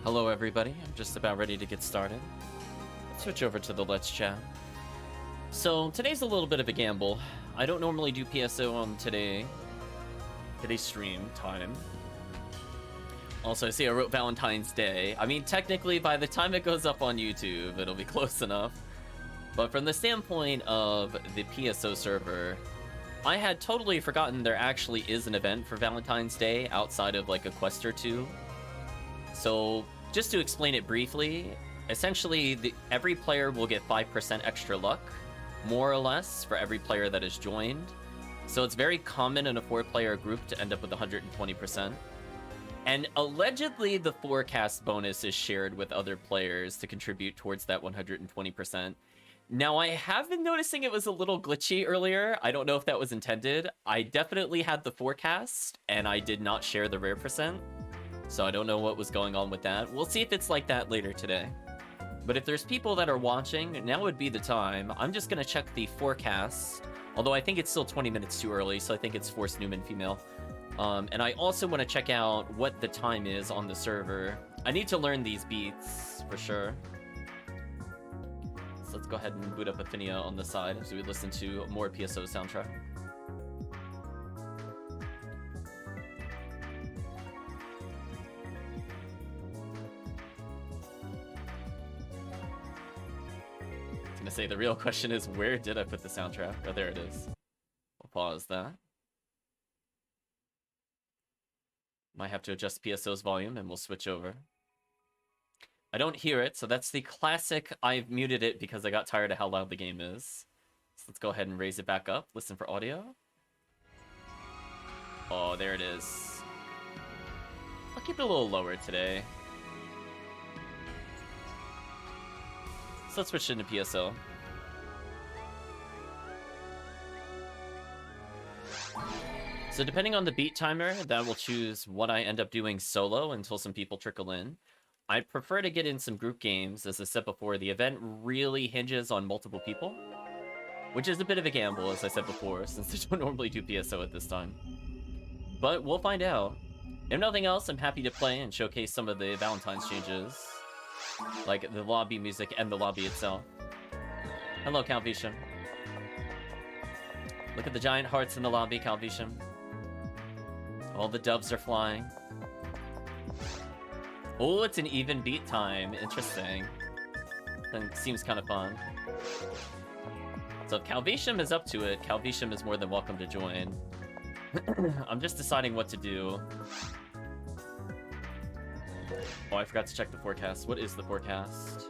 Hello everybody, I'm just about ready to get started. Let's switch over to the Let's Chat. So today's a little bit of a gamble. I don't normally do PSO on today's stream time. Also, I see I wrote Valentine's Day. I mean, technically, by the time it goes up on YouTube, it'll be close enough. But from the standpoint of the PSO server, I had totally forgotten there actually is an event for Valentine's Day outside of like a quest or two. So, just to explain it briefly, essentially every player will get 5% extra luck, more or less, for every player that is joined. So it's very common in a 4-player group to end up with 120%. And allegedly the forecast bonus is shared with other players to contribute towards that 120%. Now, I have been noticing it was a little glitchy earlier. I don't know if that was intended. I definitely had the forecast, and I did not share the rare percent. So I don't know what was going on with that. We'll see if it's like that later today. But if there's people that are watching, now would be the time. I'm just going to check the forecast. Although I think it's still 20 minutes too early, so I think it's Force Newman female. And I also want to check out what the time is on the server. I need to learn these beats, for sure. So let's go ahead and boot up Ephinea on the side as we listen to more PSO soundtrack. I say the real question is, where did I put the soundtrack? Oh, there it is. We'll pause that. Might have to adjust PSO's volume and we'll switch over. I don't hear it, so that's the classic I've muted it because I got tired of how loud the game is. So let's go ahead and raise it back up. Listen for audio. Oh, there it is. I'll keep it a little lower today. So let's switch into PSO. So depending on the beat timer, that will choose what I end up doing solo until some people trickle in. I prefer to get in some group games. As I said before, the event really hinges on multiple people, which is a bit of a gamble, as I said before, since I don't normally do PSO at this time. But we'll find out. If nothing else, I'm happy to play and showcase some of the Valentine's changes, like the lobby music and the lobby itself. Hello, CalVitium. Look at the giant hearts in the lobby, CalVitium. All the doves are flying. Oh, it's an even beat time. Interesting. That seems kind of fun. So if CalVitium is up to it, CalVitium is more than welcome to join. I'm just deciding what to do. Oh, I forgot to check the forecast. What is the forecast?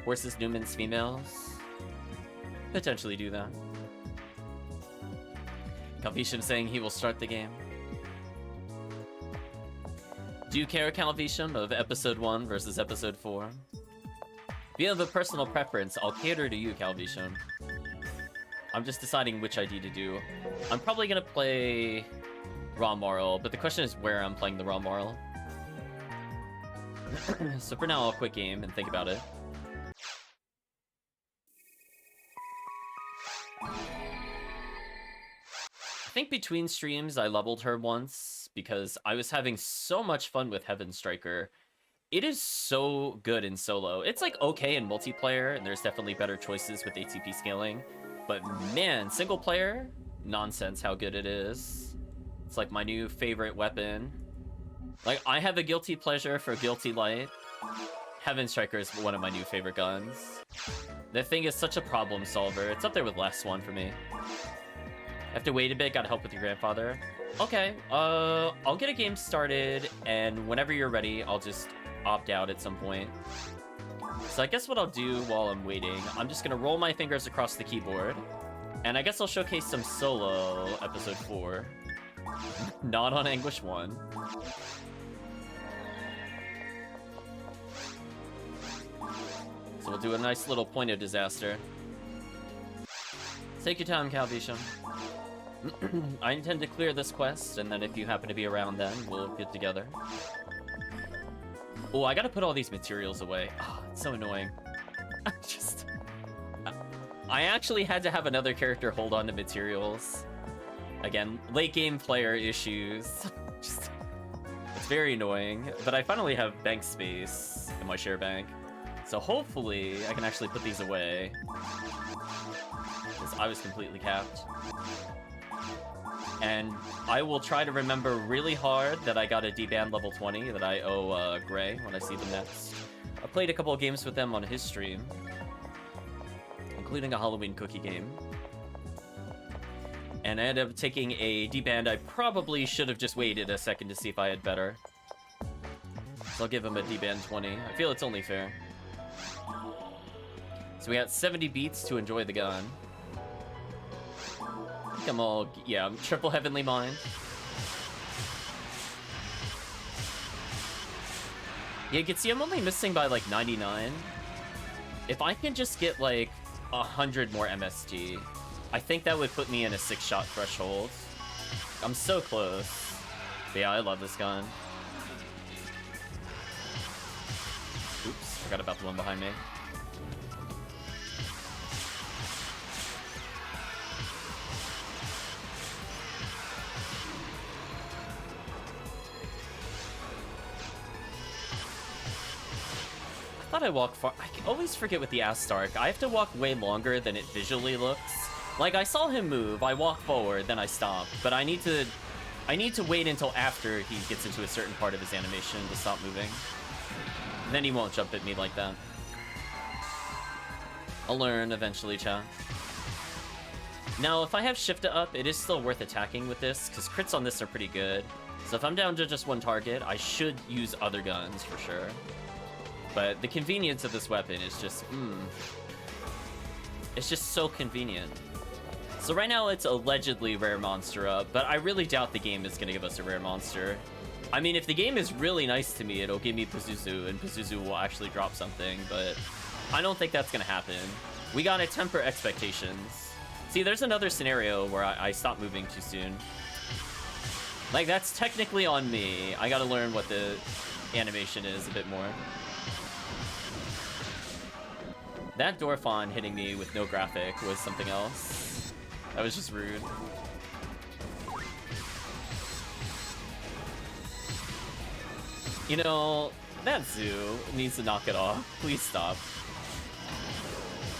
Horses, Newmans, females? Potentially do that. CalVitium saying he will start the game. Do you care, CalVitium, of episode 1 versus episode 4? If you have a personal preference, I'll cater to you, CalVitium. I'm just deciding which ID to do. I'm probably gonna play Raw Moral, but the question is where I'm playing the Raw Moral. So for now, I'll quit game and think about it. I think between streams, I leveled her once because I was having so much fun with Heaven Striker. It is so good in solo. It's like okay in multiplayer, and there's definitely better choices with ATP scaling. But man, single player, nonsense how good it is. It's like my new favorite weapon. Like, I have a guilty pleasure for Guilty Light. Heaven Striker is one of my new favorite guns. That thing is such a problem solver. It's up there with Last One for me. Have to wait a bit, gotta help with your grandfather. Okay, I'll get a game started, and whenever you're ready, I'll just opt out at some point. So I guess what I'll do while I'm waiting, I'm just gonna roll my fingers across the keyboard, and I guess I'll showcase some solo episode 4. Not on Anguish 1. So we'll do a nice little point of disaster. Take your time, CalVitium. I intend to clear this quest, and then if you happen to be around then, we'll get together. Oh, I gotta put all these materials away. Oh, it's so annoying. I actually had to have another character hold on to materials. Again, late game player issues. It's very annoying, but I finally have bank space in my share bank. So hopefully I can actually put these away. Because I was completely capped. And I will try to remember really hard that I got a D-band level 20 that I owe Gray when I see them next. I played a couple of games with them on his stream, including a Halloween cookie game. And I ended up taking a D-band. I probably should have just waited a second to see if I had better. So I'll give him a D-band 20. I feel it's only fair. So we got 70 beats to enjoy the gun. I think I'm all, yeah, I'm triple Heavenly Mind. Yeah, you can see I'm only missing by like 99. If I can just get like 100 more MST, I think that would put me in a 6-shot threshold. I'm so close. But yeah, I love this gun. Oops, forgot about the one behind me. I thought I walked far. I always forget with the Astark. I have to walk way longer than it visually looks. Like, I saw him move, I walk forward, then I stop. But I need to wait until after he gets into a certain part of his animation to stop moving. Then he won't jump at me like that. I'll learn eventually, chat. Now, if I have shift up, it is still worth attacking with this, because crits on this are pretty good. So if I'm down to just one target, I should use other guns for sure. But the convenience of this weapon is just, it's just so convenient. So right now it's allegedly rare monster up, but I really doubt the game is going to give us a rare monster. I mean, if the game is really nice to me, it'll give me Pazuzu, and Pazuzu will actually drop something, but I don't think that's going to happen. We gotta temper expectations. See, there's another scenario where I stopped moving too soon. Like, that's technically on me. I gotta learn what the animation is a bit more. That Dorfon hitting me with no graphic was something else. That was just rude. You know, that Zoo needs to knock it off. Please stop.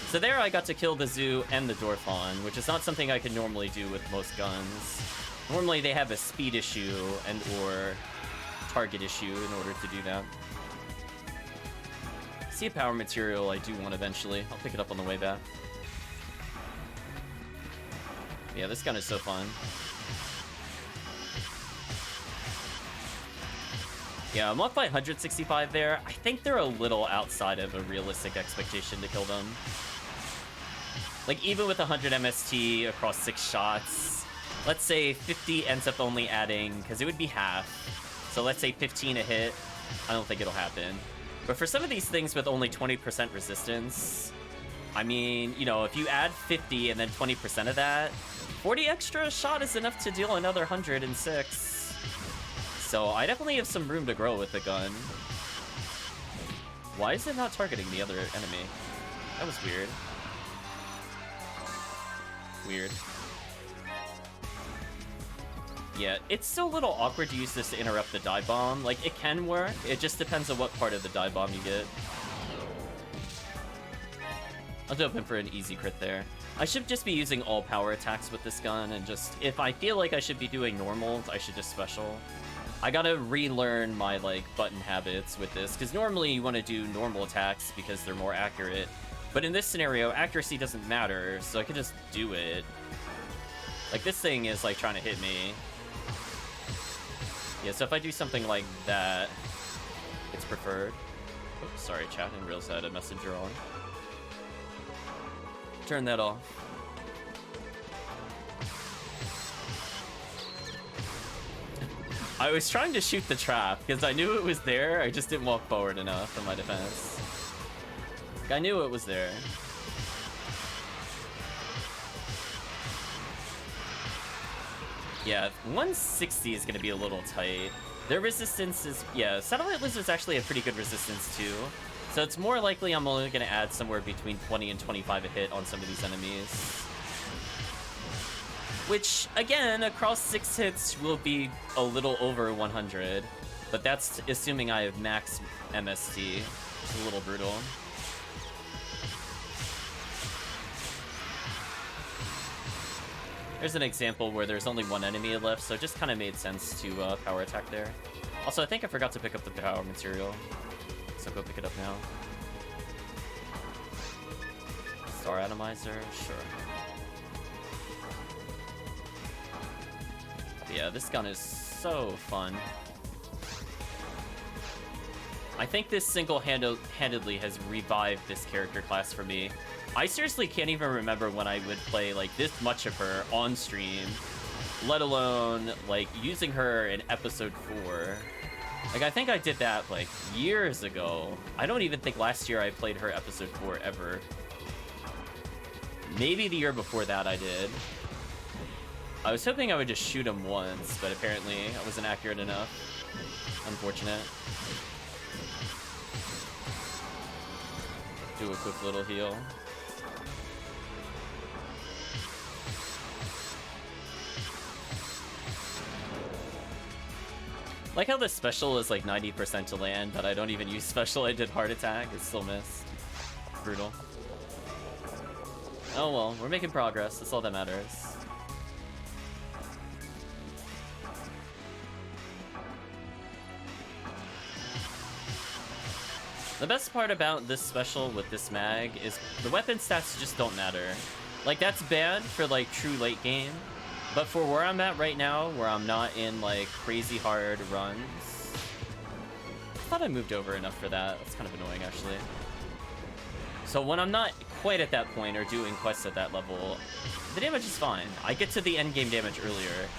So there I got to kill the Zoo and the Dorfon, which is not something I can normally do with most guns. Normally they have a speed issue and or target issue in order to do that. See a power material I do want eventually. I'll pick it up on the way back. Yeah, this gun is so fun. Yeah, I'm off by 165 there. I think they're a little outside of a realistic expectation to kill them. Like, even with 100 MST across 6 shots, let's say 50 ends up only adding, because it would be half. So let's say 15 a hit. I don't think it'll happen. But for some of these things with only 20% resistance, I mean, you know, if you add 50 and then 20% of that, 40 extra shot is enough to deal another 106. So I definitely have some room to grow with the gun. Why is it not targeting the other enemy? That was weird. Weird. Yeah, it's still a little awkward to use this to interrupt the dive bomb. Like, it can work, it just depends on what part of the dive bomb you get. I'll jump in for an easy crit there. I should just be using all power attacks with this gun, and just, if I feel like I should be doing normals, I should just special. I gotta relearn my, like, button habits with this, because normally you want to do normal attacks because they're more accurate. But in this scenario, accuracy doesn't matter, so I can just do it. Like, this thing is, like, trying to hit me. Yeah, so if I do something like that, it's preferred. Oops, sorry, chat, I didn't realize I had a messenger on. Turn that off. I was trying to shoot the trap, because I knew it was there, I just didn't walk forward enough in my defense. Like, I knew it was there. Yeah, 160 is going to be a little tight. Their resistance is... Yeah, Satellite Lizards actually have pretty good resistance too. So it's more likely I'm only going to add somewhere between 20 and 25 a hit on some of these enemies. Which, again, across 6 hits will be a little over 100. But that's assuming I have max MST. It's a little brutal. There's an example where there's only one enemy left, so it just kind of made sense to power attack there. Also, I think I forgot to pick up the power material, so go pick it up now. Star Atomizer, sure. But yeah, this gun is so fun. I think this single-handedly has revived this character class for me. I seriously can't even remember when I would play like this much of her on stream, let alone like using her in episode 4. Like I think I did that like years ago. I don't even think last year I played her episode 4 ever. Maybe the year before that I did. I was hoping I would just shoot him once, but apparently I wasn't accurate enough. Unfortunate. Do a quick little heal. Like how the special is like 90% to land, but I don't even use special. I did heart attack. It still missed. Brutal. Oh well, we're making progress. That's all that matters. The best part about this special with this mag is the weapon stats just don't matter. Like that's bad for like true late game. But for where I'm at right now, where I'm not in, like, crazy hard runs... I thought I moved over enough for that. That's kind of annoying, actually. So when I'm not quite at that point or doing quests at that level, the damage is fine. I get to the endgame damage earlier.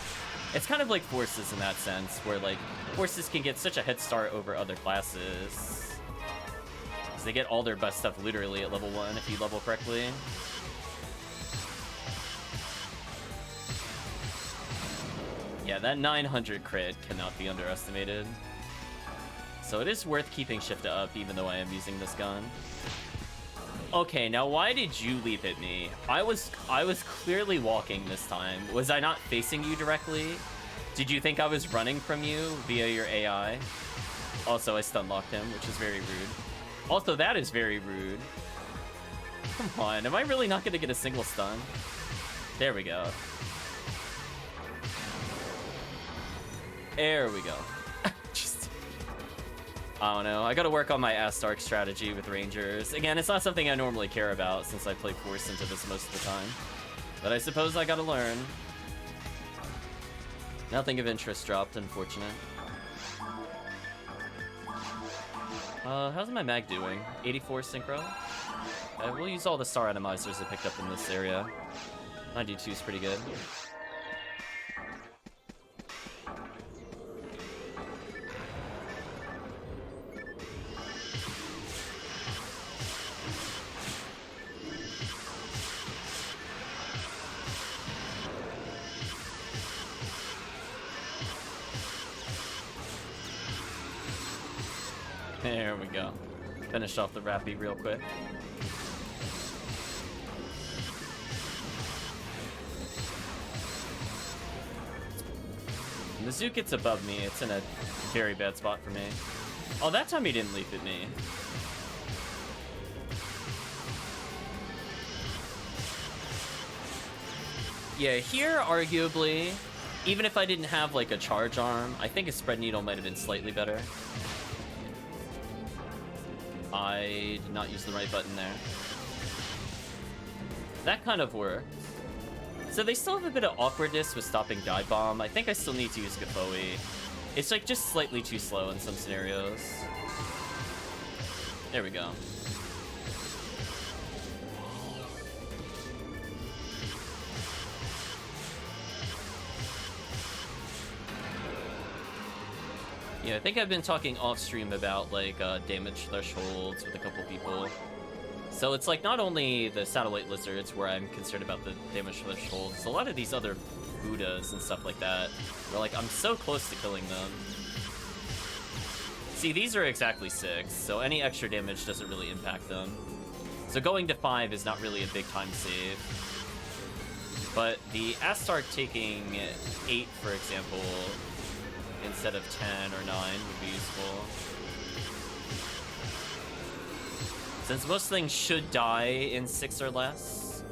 It's kind of like Forces in that sense, where, like, Forces can get such a head start over other classes. Because they get all their best stuff literally at level 1 if you level correctly. Yeah, that 900 crit cannot be underestimated. So it is worth keeping shift up, even though I am using this gun. Okay, now why did you leap at me? I was clearly walking this time. Was I not facing you directly? Did you think I was running from you via your AI? Also, I stun locked him, which is very rude. Also, that is very rude. Come on, am I really not gonna get a single stun? There we go. There we go. Just... I don't know. I gotta work on my Astark strategy with Rangers. Again, it's not something I normally care about since I play Force into this most of the time. But I suppose I gotta learn. Nothing of interest dropped, unfortunate. How's my mag doing? 84 synchro? We'll use all the star atomizers I picked up in this area. 92 is pretty good. There we go. Finish off the Rappy real quick. When the Zook gets above me, it's in a very bad spot for me. Oh, that time he didn't leap at me. Yeah, here, arguably, even if I didn't have, like, a charge arm, I think a spread needle might have been slightly better. I did not use the right button there. That kind of worked. So they still have a bit of awkwardness with stopping Dive Bomb. I think I still need to use Gafoe. It's like just slightly too slow in some scenarios. There we go. Yeah, I think I've been talking off stream about like damage thresholds with a couple people. So it's like not only the satellite lizards where I'm concerned about the damage thresholds, a lot of these other Buddhas and stuff like that, where like I'm so close to killing them. See, these are exactly 6, so any extra damage doesn't really impact them. So going to 5 is not really a big time save. But the Astark taking 8, for example, instead of 10 or 9 would be useful. Since most things should die in 6 or less,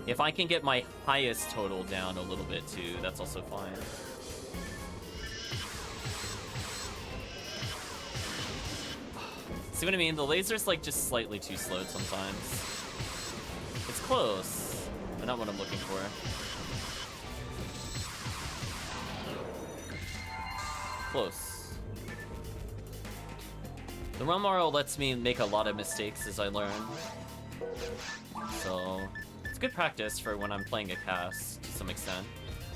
if I can get my highest total down a little bit too, that's also fine. See what I mean? The laser's like just slightly too slow sometimes. It's close, but not what I'm looking for. Close. The Realm Moral lets me make a lot of mistakes as I learn. So, it's good practice for when I'm playing a cast, to some extent.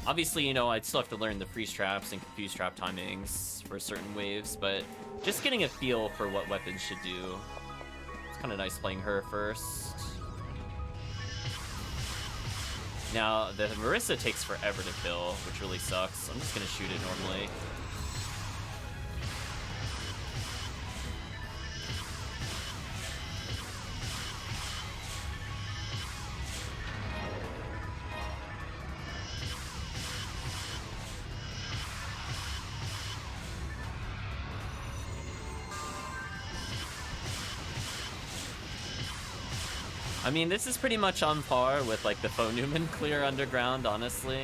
Obviously, you know, I'd still have to learn the freeze traps and confuse trap timings for certain waves, but just getting a feel for what weapons should do. It's kind of nice playing her first. Now, the Marissa takes forever to kill, which really sucks. I'm just gonna shoot it normally. I mean, this is pretty much on par with, like, the Phonuman clear underground, honestly.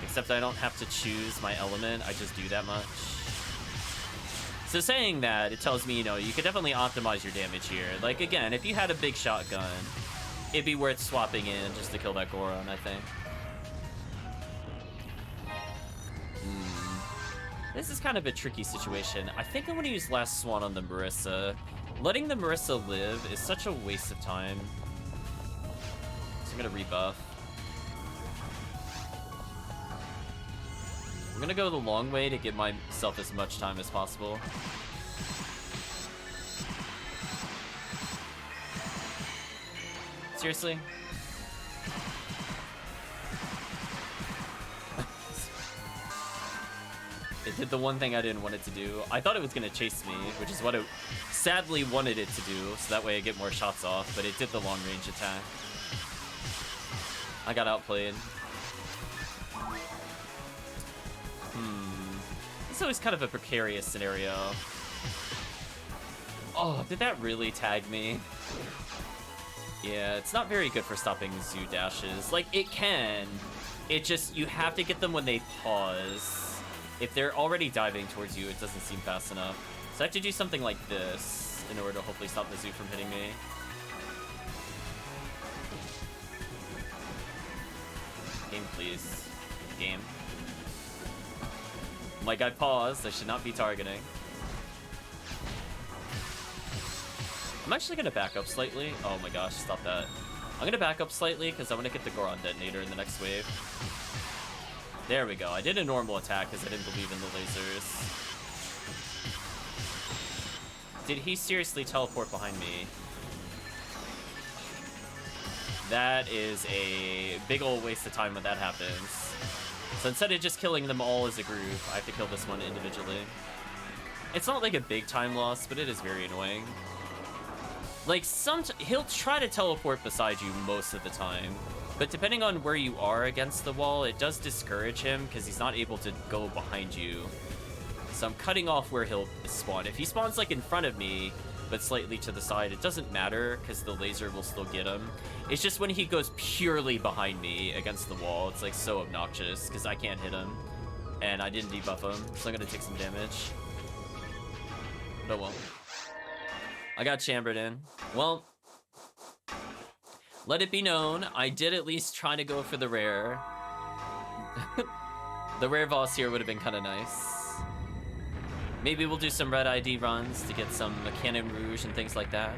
Except I don't have to choose my element, I just do that much. So saying that, it tells me, you know, you could definitely optimize your damage here. Like, again, if you had a big shotgun, it'd be worth swapping in just to kill that Goron, I think. This is kind of a tricky situation. I think I'm gonna use Last Swan on the Marissa. Letting the Marissa live is such a waste of time. So I'm gonna rebuff. I'm gonna go the long way to give myself as much time as possible. Seriously? It did the one thing I didn't want it to do. I thought it was gonna chase me, which is what it sadly wanted it to do, so that way I get more shots off, but it did the long range attack. I got outplayed. It's always kind of a precarious scenario. Oh, did that really tag me? Yeah, it's not very good for stopping zoo dashes. Like, it can. It just, you have to get them when they pause. If they're already diving towards you, it doesn't seem fast enough. So I have to do something like this in order to hopefully stop the zoo from hitting me. Game, please. Game. Like, I paused. I should not be targeting. I'm actually going to back up slightly. Oh my gosh, stop that. I'm going to back up slightly because I want to get the Goron detonator in the next wave. There we go. I did a normal attack because I didn't believe in the lasers. Did he seriously teleport behind me? That is a big ol' waste of time when that happens. So instead of just killing them all as a group, I have to kill this one individually. It's not like a big time loss, but it is very annoying. Like, he'll try to teleport beside you most of the time, but depending on where you are against the wall, it does discourage him because he's not able to go behind you. So I'm cutting off where he'll spawn. If he spawns like in front of me, but slightly to the side, it doesn't matter because the laser will still get him. It's just when he goes purely behind me against the wall, it's like so obnoxious because I can't hit him and I didn't debuff him, so I'm gonna take some damage. But well, I got chambered in. Well, let it be known, I did at least try to go for the rare. The rare boss here would have been kind of nice. Maybe we'll do some red ID runs to get some Cannon Rouge and things like that.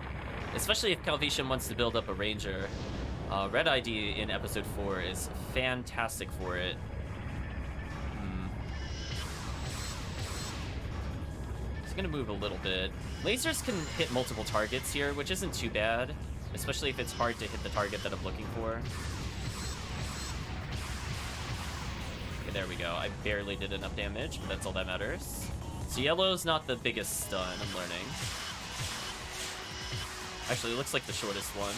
Especially if CalVitium wants to build up a Ranger. Red ID in episode 4 is fantastic for it. Just gonna move a little bit. Lasers can hit multiple targets here, which isn't too bad. Especially if it's hard to hit the target that I'm looking for. Okay, there we go. I barely did enough damage, but that's all that matters. So yellow's not the biggest stun, I'm learning. Actually, it looks like the shortest one.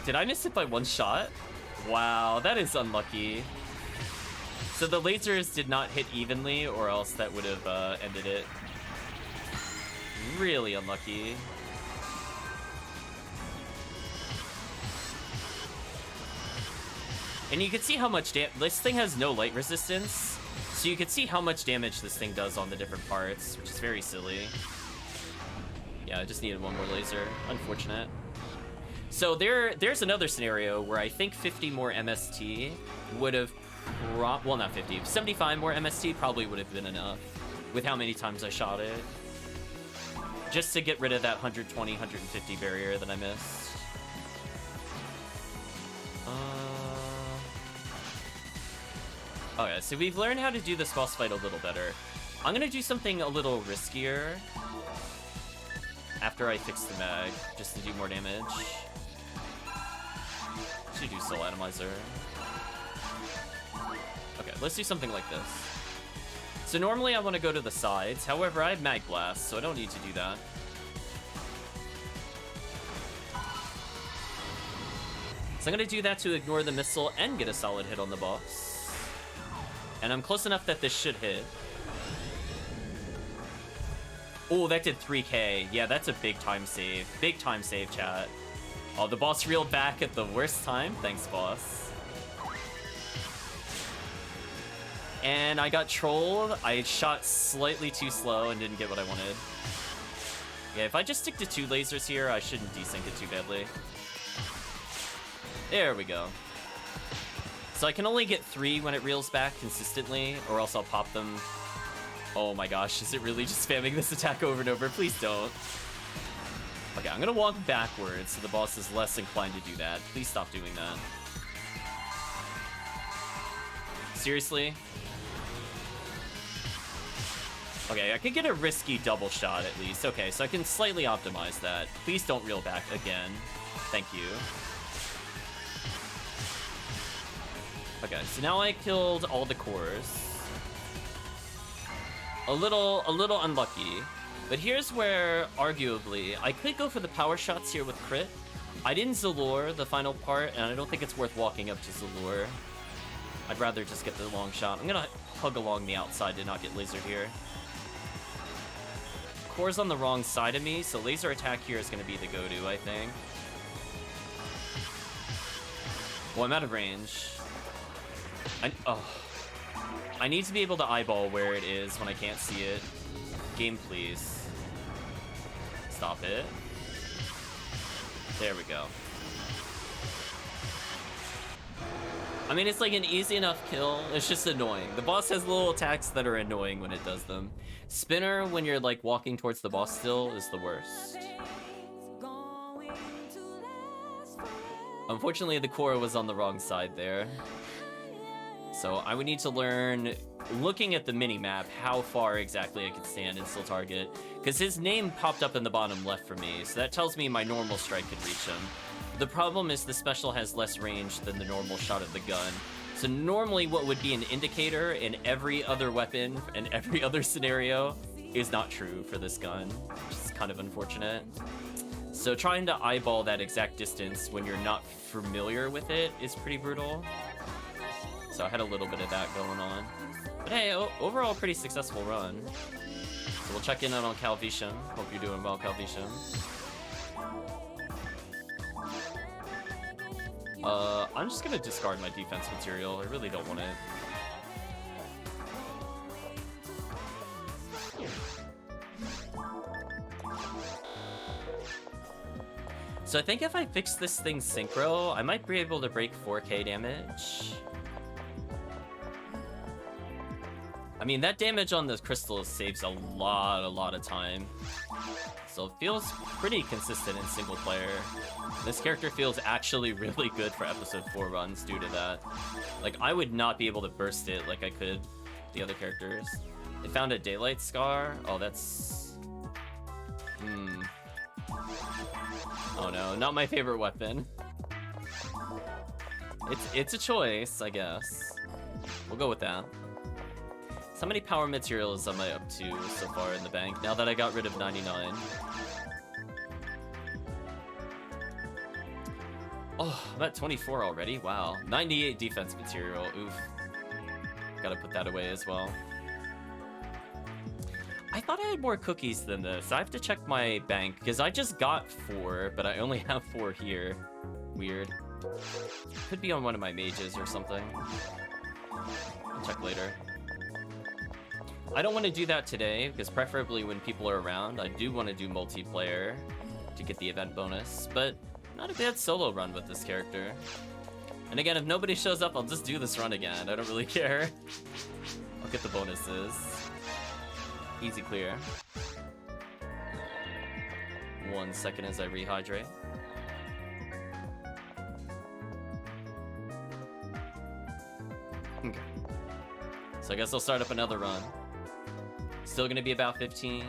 Did I miss it by one shot? Wow, that is unlucky. So the lasers did not hit evenly, or else that would have ended it. Really unlucky. And you can see how much this thing has no light resistance, so you can see how much damage this thing does on the different parts, which is very silly. Yeah, I just needed one more laser. Unfortunate. So there's another scenario where I think 50 more MST would have, well, not 50, 75 more MST probably would have been enough with how many times I shot it. Just to get rid of that 120, 150 barrier that I missed. Okay, so we've learned how to do this boss fight a little better. I'm gonna do something a little riskier after I fix the mag, just to do more damage. Should do Soul Atomizer. Okay, let's do something like this. So normally I want to go to the sides, however I have Mag Blast, so I don't need to do that. So I'm gonna do that to ignore the missile and get a solid hit on the boss. And I'm close enough that this should hit. Oh, that did 3k. Yeah, that's a big time save. Big time save, chat. Oh, the boss reeled back at the worst time. Thanks, boss. And I got trolled. I shot slightly too slow and didn't get what I wanted. Yeah, if I just stick to 2 lasers here, I shouldn't desync it too badly. There we go. So I can only get 3 when it reels back consistently, or else I'll pop them. Oh my gosh, is it really just spamming this attack over and over? Please don't. Okay, I'm gonna walk backwards so the boss is less inclined to do that. Please stop doing that. Seriously? Okay, I could get a risky double shot at least. Okay, so I can slightly optimize that. Please don't reel back again. Thank you. Okay, so now I killed all the cores. A little unlucky. But here's where, arguably, I could go for the power shots here with crit. I didn't Zalure the final part, and I don't think it's worth walking up to Zalure. I'd rather just get the long shot. I'm gonna hug along the outside to not get lasered here. Core's on the wrong side of me, so laser attack here is gonna be the go-to, I think. Well, I'm out of range. I need to be able to eyeball where it is when I can't see it. Game, please. Stop it. There we go. I mean, it's like an easy enough kill. It's just annoying. The boss has little attacks that are annoying when it does them. Spinner, when you're like walking towards the boss still, is the worst. Unfortunately, the core was on the wrong side there. So I would need to learn, looking at the mini-map, how far exactly I could stand and still target. Because his name popped up in the bottom left for me, so that tells me my normal strike could reach him. The problem is the special has less range than the normal shot of the gun. So normally what would be an indicator in every other weapon and every other scenario is not true for this gun, which is kind of unfortunate. So trying to eyeball that exact distance when you're not familiar with it is pretty brutal. So I had a little bit of that going on. But hey, overall pretty successful run. So we'll check in on TheCalvitium. Hope you're doing well, TheCalvitium. I'm just gonna discard my defense material. I really don't want it. So I think if I fix this thing synchro, I might be able to break 4k damage. I mean, that damage on the crystal saves a lot of time. So it feels pretty consistent in single player. This character feels actually really good for episode 4 runs due to that. Like, I would not be able to burst it like I could the other characters. They found a daylight scar. Oh, that's... Oh no, not my favorite weapon. It's a choice, I guess. We'll go with that. So how many power materials am I up to so far in the bank now that I got rid of 99? Oh, I'm at 24 already. Wow. 98 defense material. Oof. Gotta put that away as well. I thought I had more cookies than this. I have to check my bank because I just got 4, but I only have 4 here. Weird. Could be on one of my mages or something. I'll check later. I don't want to do that today because preferably when people are around, I do want to do multiplayer to get the event bonus, but not a bad solo run with this character. And again, if nobody shows up, I'll just do this run again. I don't really care. I'll get the bonuses. Easy clear. 1 second as I rehydrate. Okay. So I guess I'll start up another run. Still gonna be about 15.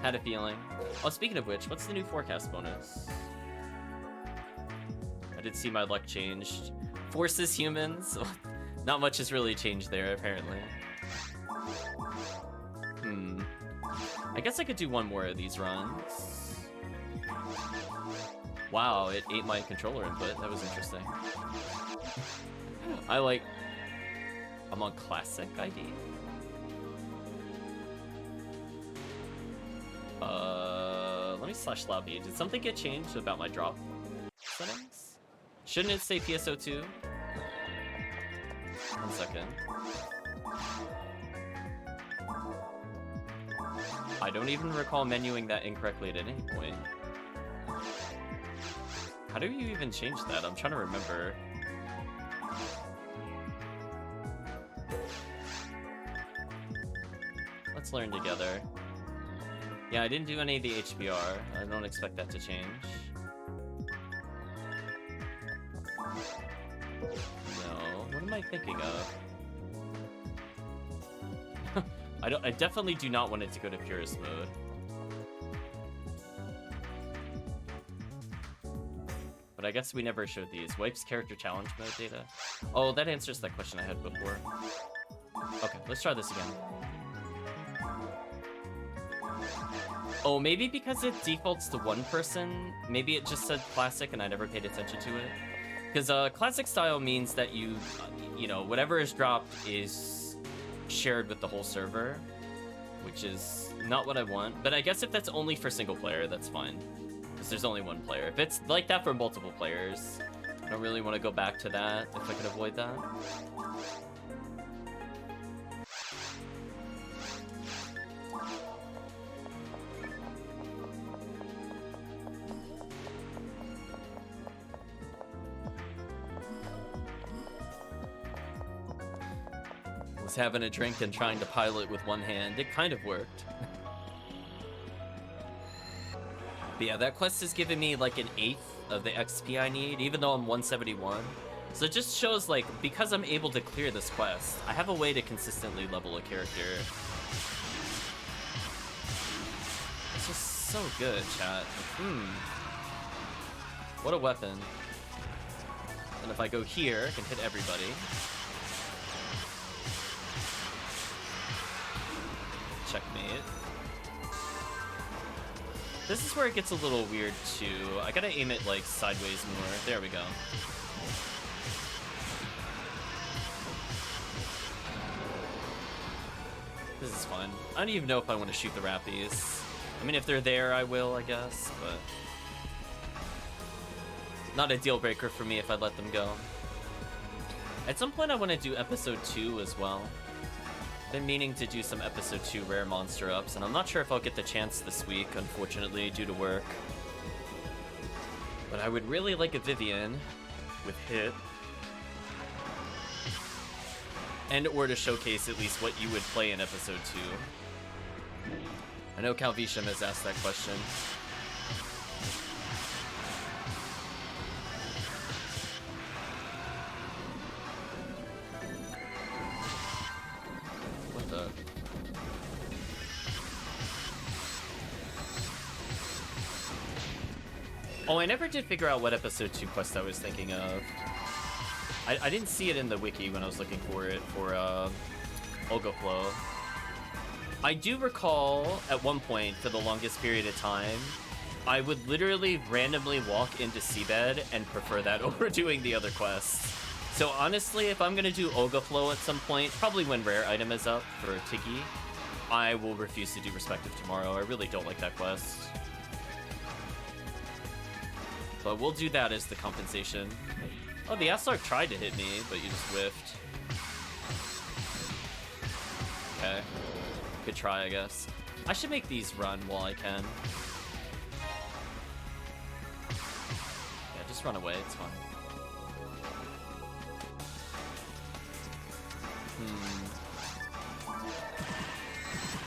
Had a feeling. Oh, speaking of which, what's the new forecast bonus? I did see my luck changed. Forces humans? Not much has really changed there, apparently. I guess I could do one more of these runs. Wow, it ate my controller input. That was interesting. I'm on classic ID. Let me slash loud me. Did something get changed about my drop settings? Shouldn't it say PSO 2? 1 second. I don't even recall menuing that incorrectly at any point. How do you even change that? I'm trying to remember. Let's learn together. Yeah, I didn't do any of the HBR. I don't expect that to change. No, what am I thinking of? I definitely do not want it to go to purist mode. But I guess we never showed these. Wipes character challenge mode data. Oh, that answers that question I had before. Okay, let's try this again. Oh, maybe because it defaults to 1 person, maybe it just said classic and I never paid attention to it. Because classic style means that you know, whatever is dropped is shared with the whole server, which is not what I want. But I guess if that's only for single player, that's fine. Because there's only 1 player. If it's like that for multiple players, I don't really want to go back to that if I can avoid that. Was having a drink and trying to pilot with 1 hand. It kind of worked. But yeah, that quest has given me like an 1/8 of the XP I need, even though I'm 171. So it just shows, like, because I'm able to clear this quest, I have a way to consistently level a character. It's just so good, chat. What a weapon. And if I go here, I can hit everybody. Checkmate. This is where it gets a little weird too. I gotta aim it like sideways more. There we go. This is fun. I don't even know if I want to shoot the Rappies. I mean, if they're there, I will, I guess, but not a deal breaker for me if I let them go. At some point, I want to do episode 2 as well. Been meaning to do some episode 2 rare monster ups, and I'm not sure if I'll get the chance this week, unfortunately, due to work. But I would really like a Vivian with hit. And or to showcase at least what you would play in episode 2. I know TheCalvitium has asked that question. What the? Oh, I never did figure out what episode 2 quest I was thinking of. I didn't see it in the wiki when I was looking for it for Ogoflow. I do recall at one point for the longest period of time I would literally randomly walk into Seabed and prefer that over doing the other quests. So honestly, if I'm gonna do Olga Flow at some point, probably when Rare Item is up for Tiki, I will refuse to do Respective tomorrow. I really don't like that quest. But we'll do that as the compensation. Oh, the Aslark tried to hit me, but you just whiffed. Okay. Good try, I guess. I should make these run while I can. Yeah, just run away, it's fine.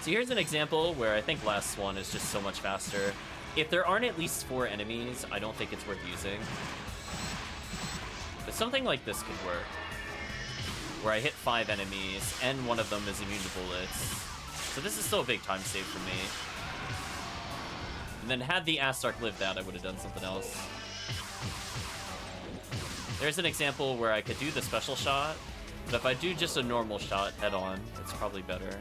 So here's an example where I think Last Swan is just so much faster. If there aren't at least 4 enemies, I don't think it's worth using. But something like this could work, where I hit 5 enemies, and one of them is immune to bullets. So this is still a big time save for me. And then had the Astark lived that, I would have done something else. There's an example where I could do the special shot, but if I do just a normal shot head-on, it's probably better.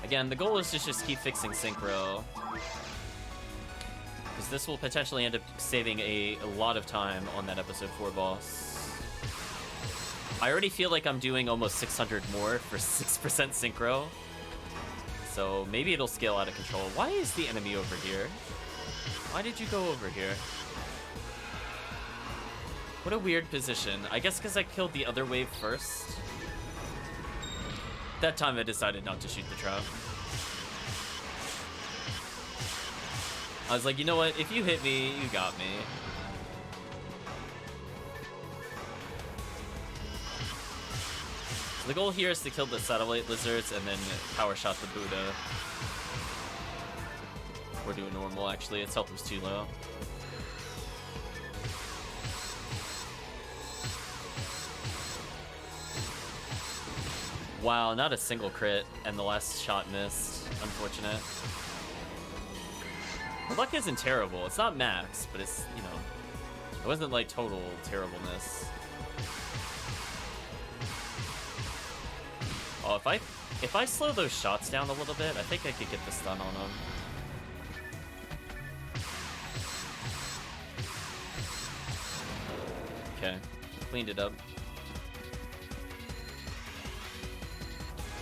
Again, the goal is to just keep fixing Synchro, because this will potentially end up saving a lot of time on that episode 4 boss. I already feel like I'm doing almost 600 more for 6% Synchro, so maybe it'll scale out of control. Why is the enemy over here? Why did you go over here? What a weird position. I guess because I killed the other wave first. That time I decided not to shoot the trap. I was like, you know what? If you hit me, you got me. So the goal here is to kill the satellite lizards and then power shot the Buddha. We're doing normal, actually. Its health was too low. Wow, not a single crit, and the last shot missed. Unfortunate. The luck isn't terrible. It's not max, but it's, you know, it wasn't like total terribleness. Oh, if I slow those shots down a little bit, I think I could get the stun on them. Okay, cleaned it up.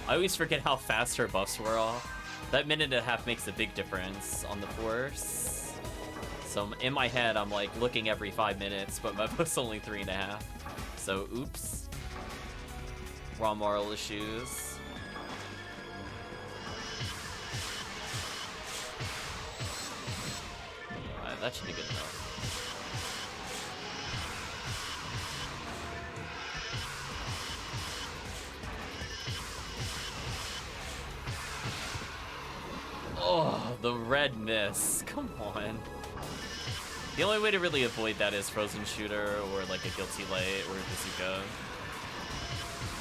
I always forget how fast her buffs were off. That minute and a half makes a big difference on the force. So in my head, I'm like looking every 5 minutes, but my buff's only 3.5. So oops. Raw moral issues. Alright, that should be good enough. Oh, the red miss. Come on. The only way to really avoid that is Frozen Shooter or like a Guilty Light or a Bazooka,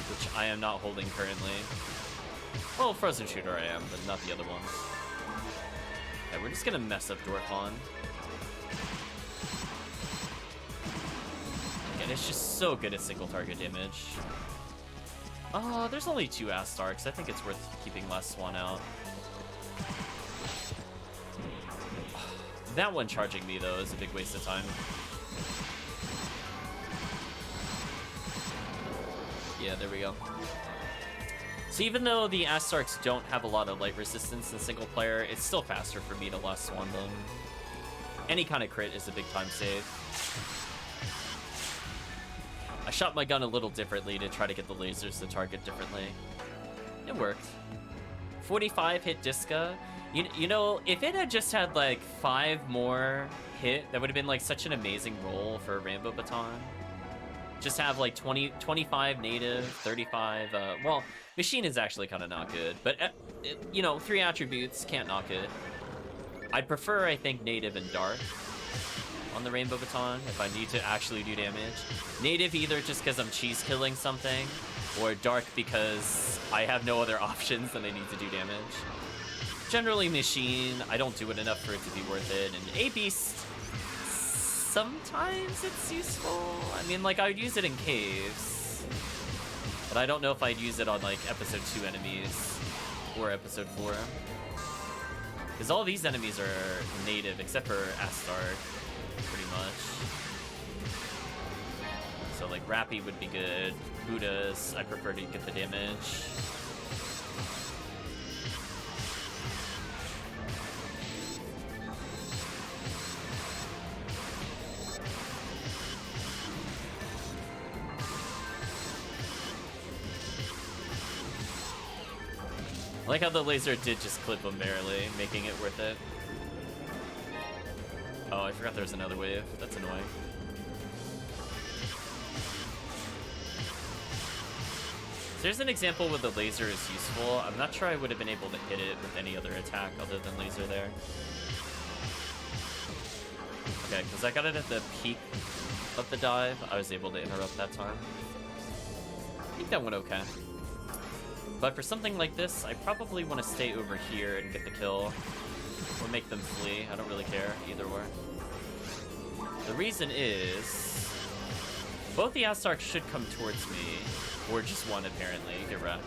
which I am not holding currently. Well, Frozen Shooter I am, but not the other ones. Okay, we're just gonna mess up Dorkon. And it's just so good at single target damage. Oh, there's only 2 Astarks. I think it's worth keeping Last Swan out. That one charging me, though, is a big waste of time. Yeah, there we go. So even though the Astarks don't have a lot of light resistance in single player, it's still faster for me to Last Swan them. Any kind of crit is a big time save. I shot my gun a little differently to try to get the lasers to target differently. It worked. 45 hit Disca. You know, if it had just had like 5 more hit, that would have been like such an amazing roll for a Rainbow Baton. Just have like 25 native, 35, well, machine is actually kind of not good, but you know, 3 attributes, can't knock it. I'd prefer, I think, native and dark on the Rainbow Baton if I need to actually do damage. Native either just because I'm cheese killing something, or dark because I have no other options and I need to do damage. Generally machine, I don't do it enough for it to be worth it, and A-Beast, sometimes it's useful. I mean, like, I would use it in caves, but I don't know if I'd use it on, like, episode 2 enemies. or episode 4. Because all these enemies are native, except for Astark, pretty much. So like Rappy would be good. Buddhas, I prefer to get the damage. I like how the laser did just clip him barely, making it worth it. Oh, I forgot there was another wave. That's annoying. So there's an example where the laser is useful. I'm not sure I would have been able to hit it with any other attack other than laser there. Okay, because I got it at the peak of the dive. I was able to interrupt that time. I think that went okay. But for something like this, I probably want to stay over here and get the kill. Or make them flee. I don't really care, either way. The reason is... both the Astarks should come towards me. Or just one, apparently. Get wrecked.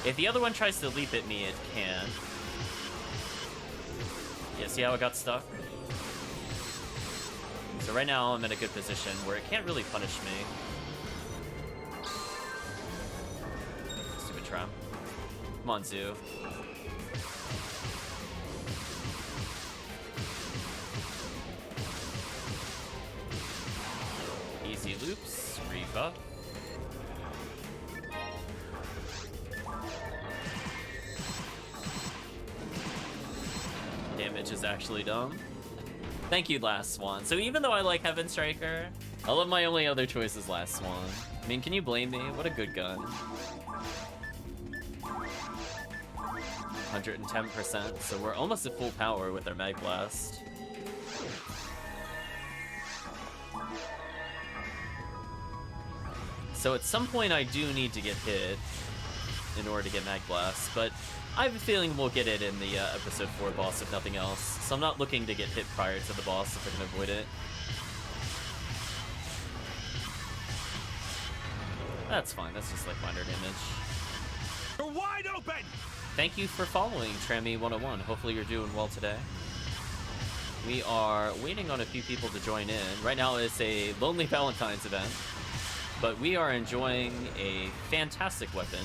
If the other one tries to leap at me, it can. Yeah, see how it got stuck? So right now, I'm in a good position where it can't really punish me. Trap. Come on, Zoo. Easy loops. Rebuff. Damage is actually dumb. Thank you, Last Swan. So even though I like Heaven Striker, I love my only other choice is Last Swan. I mean, can you blame me? What a good gun. 110%, so we're almost at full power with our Mag Blast. So at some point I do need to get hit in order to get Mag Blast, but I have a feeling we'll get it in the episode 4 boss if nothing else. So I'm not looking to get hit prior to the boss if I can avoid it. That's fine, that's just like minor damage. You're wide open! Thank you for following Trammy101. Hopefully you're doing well today. We are waiting on a few people to join in. Right now it's a Lonely Valentine's event, but we are enjoying a fantastic weapon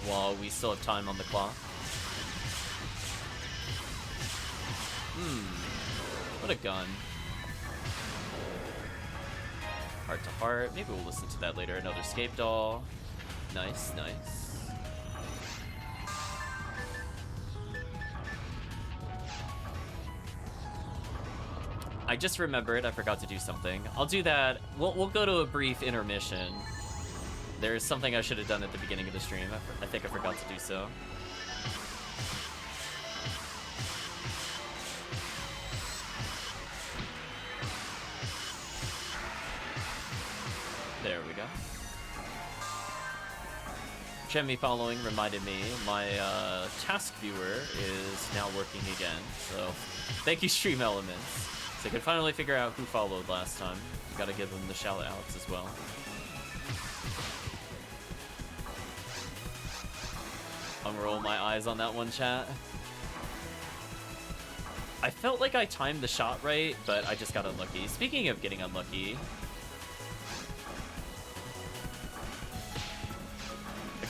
while we still have time on the clock. What a gun. Heart to heart. Maybe we'll listen to that later. Another Scape Doll. Nice, nice. I just remembered I forgot to do something. I'll do that. We'll go to a brief intermission. There's something I should have done at the beginning of the stream. I think I forgot to do so. There we go. Jemmy following reminded me my task viewer is now working again. So thank you, Stream Elements. So I could finally figure out who followed last time. Gotta give them the shout outs as well. Unroll my eyes on that one, chat. I felt like I timed the shot right, but I just got unlucky. Speaking of getting unlucky,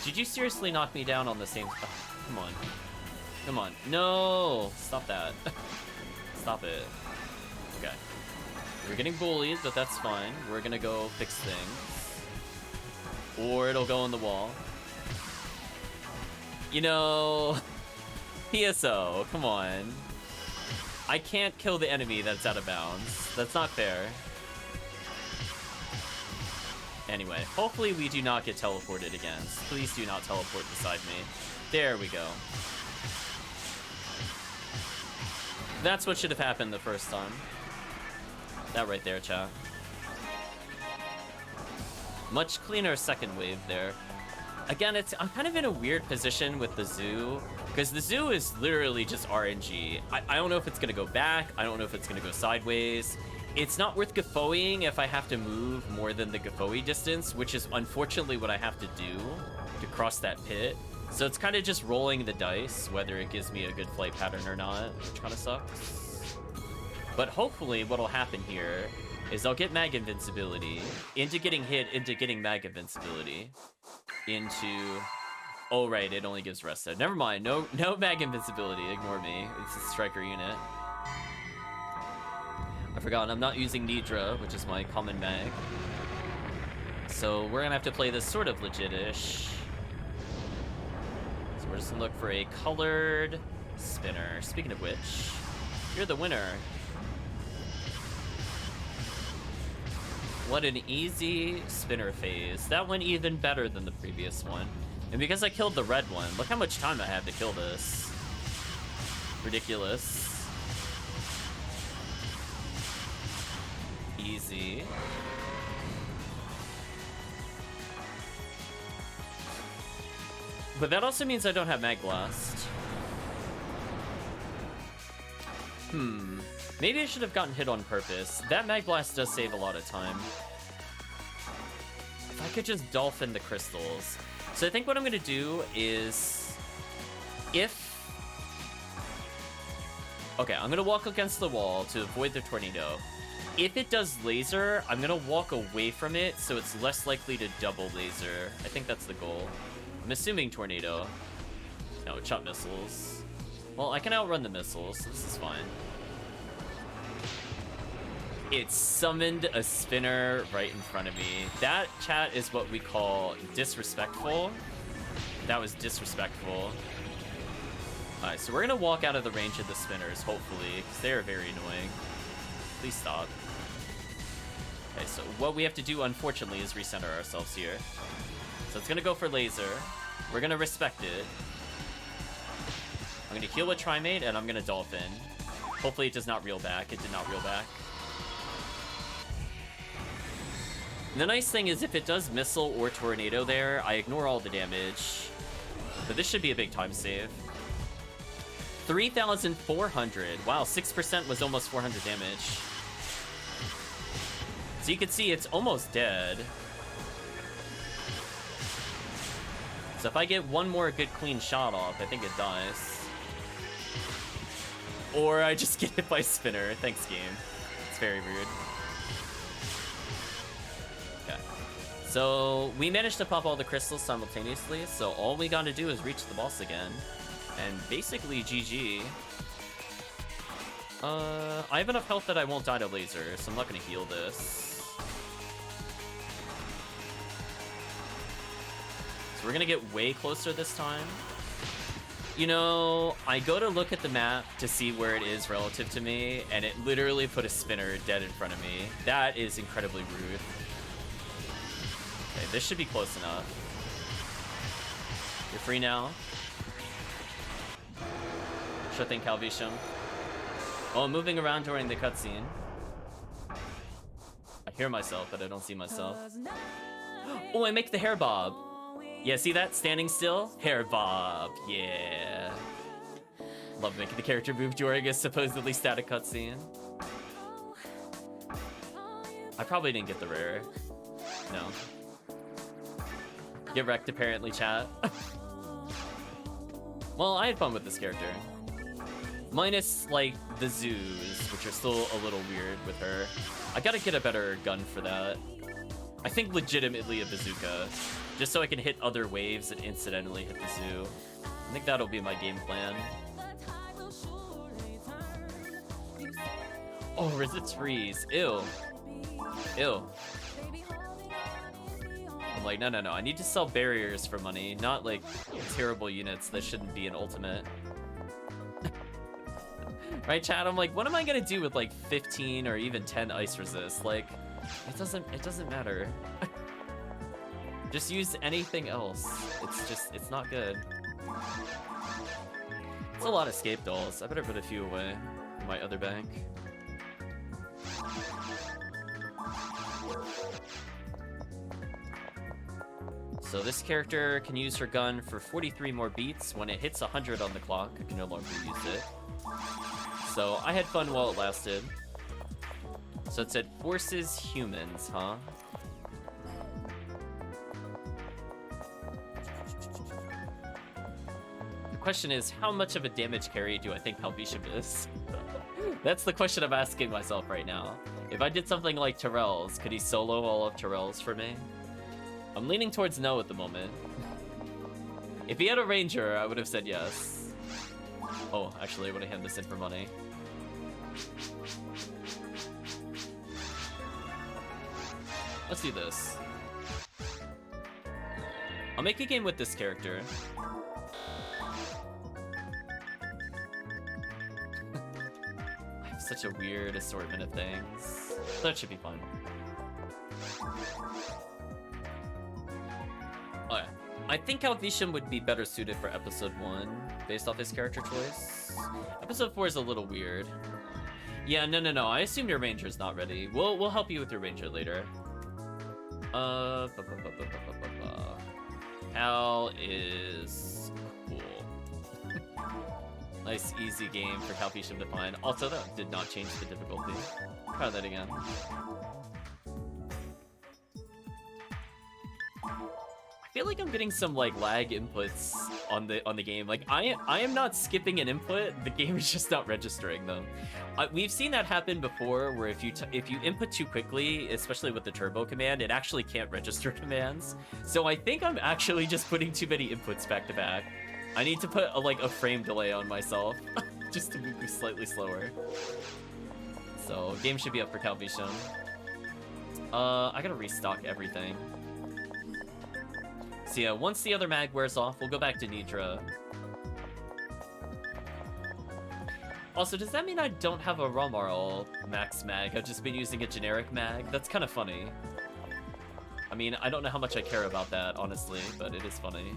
did you seriously knock me down on the same... Oh, come on. Come on. No! Stop that. Stop it. Okay. We're getting bullied, but that's fine. We're gonna go fix things. Or it'll go on the wall. You know... PSO, come on. I can't kill the enemy that's out of bounds. That's not fair. Anyway, hopefully we do not get teleported again. Please do not teleport beside me. There we go. That's what should have happened the first time. That right there, chat. Much cleaner second wave there. Again, I'm kind of in a weird position with the zoo, because the zoo is literally just RNG. I don't know if it's going to go back. I don't know if it's going to go sideways. It's not worth Gaffoing if I have to move more than the Gaffoe distance, which is unfortunately what I have to do to cross that pit. So it's kind of just rolling the dice, whether it gives me a good flight pattern or not, which kind of sucks. But hopefully what'll happen here is I'll get mag invincibility, into getting hit, into getting mag invincibility, into... Oh, right, it only gives rest. Never mind, no mag invincibility, ignore me. It's a striker unit. I forgot, I'm not using Nidra, which is my common mag. So we're gonna have to play this sort of legit-ish. So we're just gonna look for a colored spinner. Speaking of which, you're the winner. What an easy spinner phase. That went even better than the previous one. And because I killed the red one, look how much time I have to kill this. Ridiculous. Easy. But that also means I don't have Mag Blast. Maybe I should have gotten hit on purpose. That Mag Blast does save a lot of time. If I could just dolphin the crystals. So I think what I'm gonna do is... Okay, I'm gonna walk against the wall to avoid the tornado. If it does laser, I'm gonna walk away from it so it's less likely to double laser. I think that's the goal. I'm assuming tornado. No, chop missiles. Well, I can outrun the missiles, so this is fine. It summoned a spinner right in front of me. That, chat, is what we call disrespectful. That was disrespectful. Alright, so we're gonna walk out of the range of the spinners, hopefully, because they are very annoying. Please stop. Okay, so what we have to do, unfortunately, is recenter ourselves here. So it's gonna go for laser. We're gonna respect it. I'm gonna heal with Trimate, and I'm gonna dolphin. Hopefully it does not reel back. It did not reel back. And the nice thing is if it does missile or tornado there, I ignore all the damage. But this should be a big time save. 3,400. Wow, 6% was almost 400 damage. So you can see it's almost dead. So if I get one more good clean shot off, I think it dies. Or I just get hit by spinner. Thanks, game. It's very rude. Okay. So we managed to pop all the crystals simultaneously, so all we gotta do is reach the boss again. And basically GG. I have enough health that I won't die to laser, so I'm not gonna heal this. So we're gonna get way closer this time. You know, I go to look at the map to see where it is relative to me, and it literally put a spinner dead in front of me. That is incredibly rude. Okay, this should be close enough. You're free now. Sure thing, TheCalvitium. Oh, I'm moving around during the cutscene. I hear myself, but I don't see myself. Oh, I make the hair bob. Yeah, see that? Standing still? Hair bob. Yeah. Love making the character move during a supposedly static cutscene. I probably didn't get the rare. No. Get wrecked, apparently, chat. Well, I had fun with this character. Minus, like, the zoos, which are still a little weird with her. I gotta get a better gun for that. I think legitimately a bazooka. Just so I can hit other waves and incidentally hit the zoo. I think that'll be my game plan. Oh, resist freeze. Ew. Ew. I'm like, no. I need to sell barriers for money, not like terrible units that shouldn't be an ultimate. Right, chat? I'm like, what am I gonna do with like 15 or even 10 ice resist? Like, it doesn't matter. Just use anything else. It's not good. It's a lot of escape dolls. I better put a few away in my other bank. So this character can use her gun for 43 more beats. When it hits 100 on the clock, I can no longer use it. So I had fun while it lasted. So it said forces humans, huh? The question is, how much of a damage carry do I think Calvitium is? That's the question I'm asking myself right now. If I did something like Terrell's, could he solo all of Terrell's for me? I'm leaning towards no at the moment. If he had a ranger, I would have said yes. Oh, actually, I would have handed this in for money. Let's do this. I'll make a game with this character. I have such a weird assortment of things. That should be fun. Oh yeah. I think Calvitium would be better suited for episode 1, based off his character choice. Episode 4 is a little weird. Yeah, no. I assume your ranger's not ready. We'll help you with your ranger later. Cal is cool. Nice, easy game for Calvitium to find. Also, that did not change the difficulty. Try that again. I feel like I'm getting some like lag inputs on the game. Like I am not skipping an input. The game is just not registering them. We've seen that happen before, where if you input too quickly, especially with the turbo command, it actually can't register commands. So I think I'm actually just putting too many inputs back to back. I need to put a frame delay on myself just to move slightly slower. So game should be up for Calvitium. I gotta restock everything. So yeah, once the other mag wears off, we'll go back to Nidra. Also, does that mean I don't have a Romarl max mag? I've just been using a generic mag? That's kind of funny. I mean, I don't know how much I care about that, honestly, but it is funny.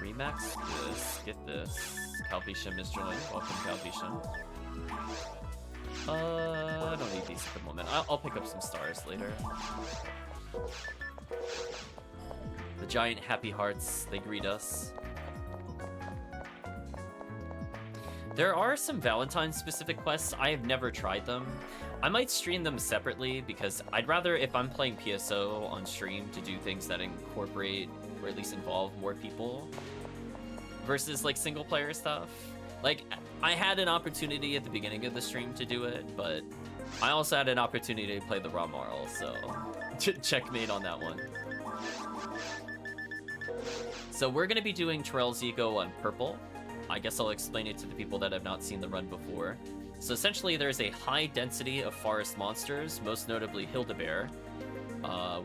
Remax this, get this. Calvitium is joined. Welcome, Calvitium. I don't need these at the moment. I'll pick up some stars later. The giant happy hearts, they greet us. There are some Valentine specific quests. I have never tried them. I might stream them separately because I'd rather, if I'm playing PSO on stream, to do things that incorporate or at least involve more people versus like single player stuff. Like, I had an opportunity at the beginning of the stream to do it, but I also had an opportunity to play the Romarl, so checkmate on that one. So we're going to be doing Terrell's Ego on purple. I guess I'll explain it to the people that have not seen the run before. So essentially there's a high density of forest monsters, most notably Hildebear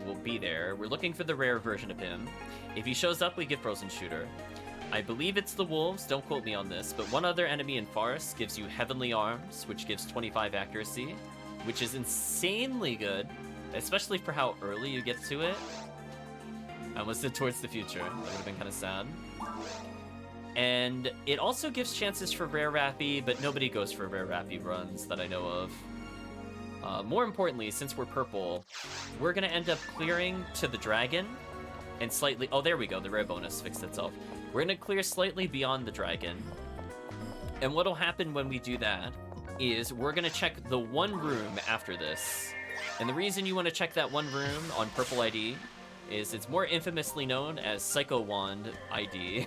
will be there. We're looking for the rare version of him. If he shows up, we get Frozen Shooter. I believe it's the wolves, don't quote me on this, but one other enemy in forest gives you Heavenly Arms, which gives 25 accuracy, which is insanely good, especially for how early you get to it. I almost did Towards the Future. That would have been kind of sad. And it also gives chances for Rare Rappy, but nobody goes for Rare Rappy runs that I know of. More importantly, since we're purple, we're going to end up clearing to the dragon and slightly... Oh, there we go. The rare bonus fixed itself. We're going to clear slightly beyond the dragon. And what'll happen when we do that is we're going to check the one room after this. And the reason you want to check that one room on Purple ID is it's more infamously known as Psycho Wand ID,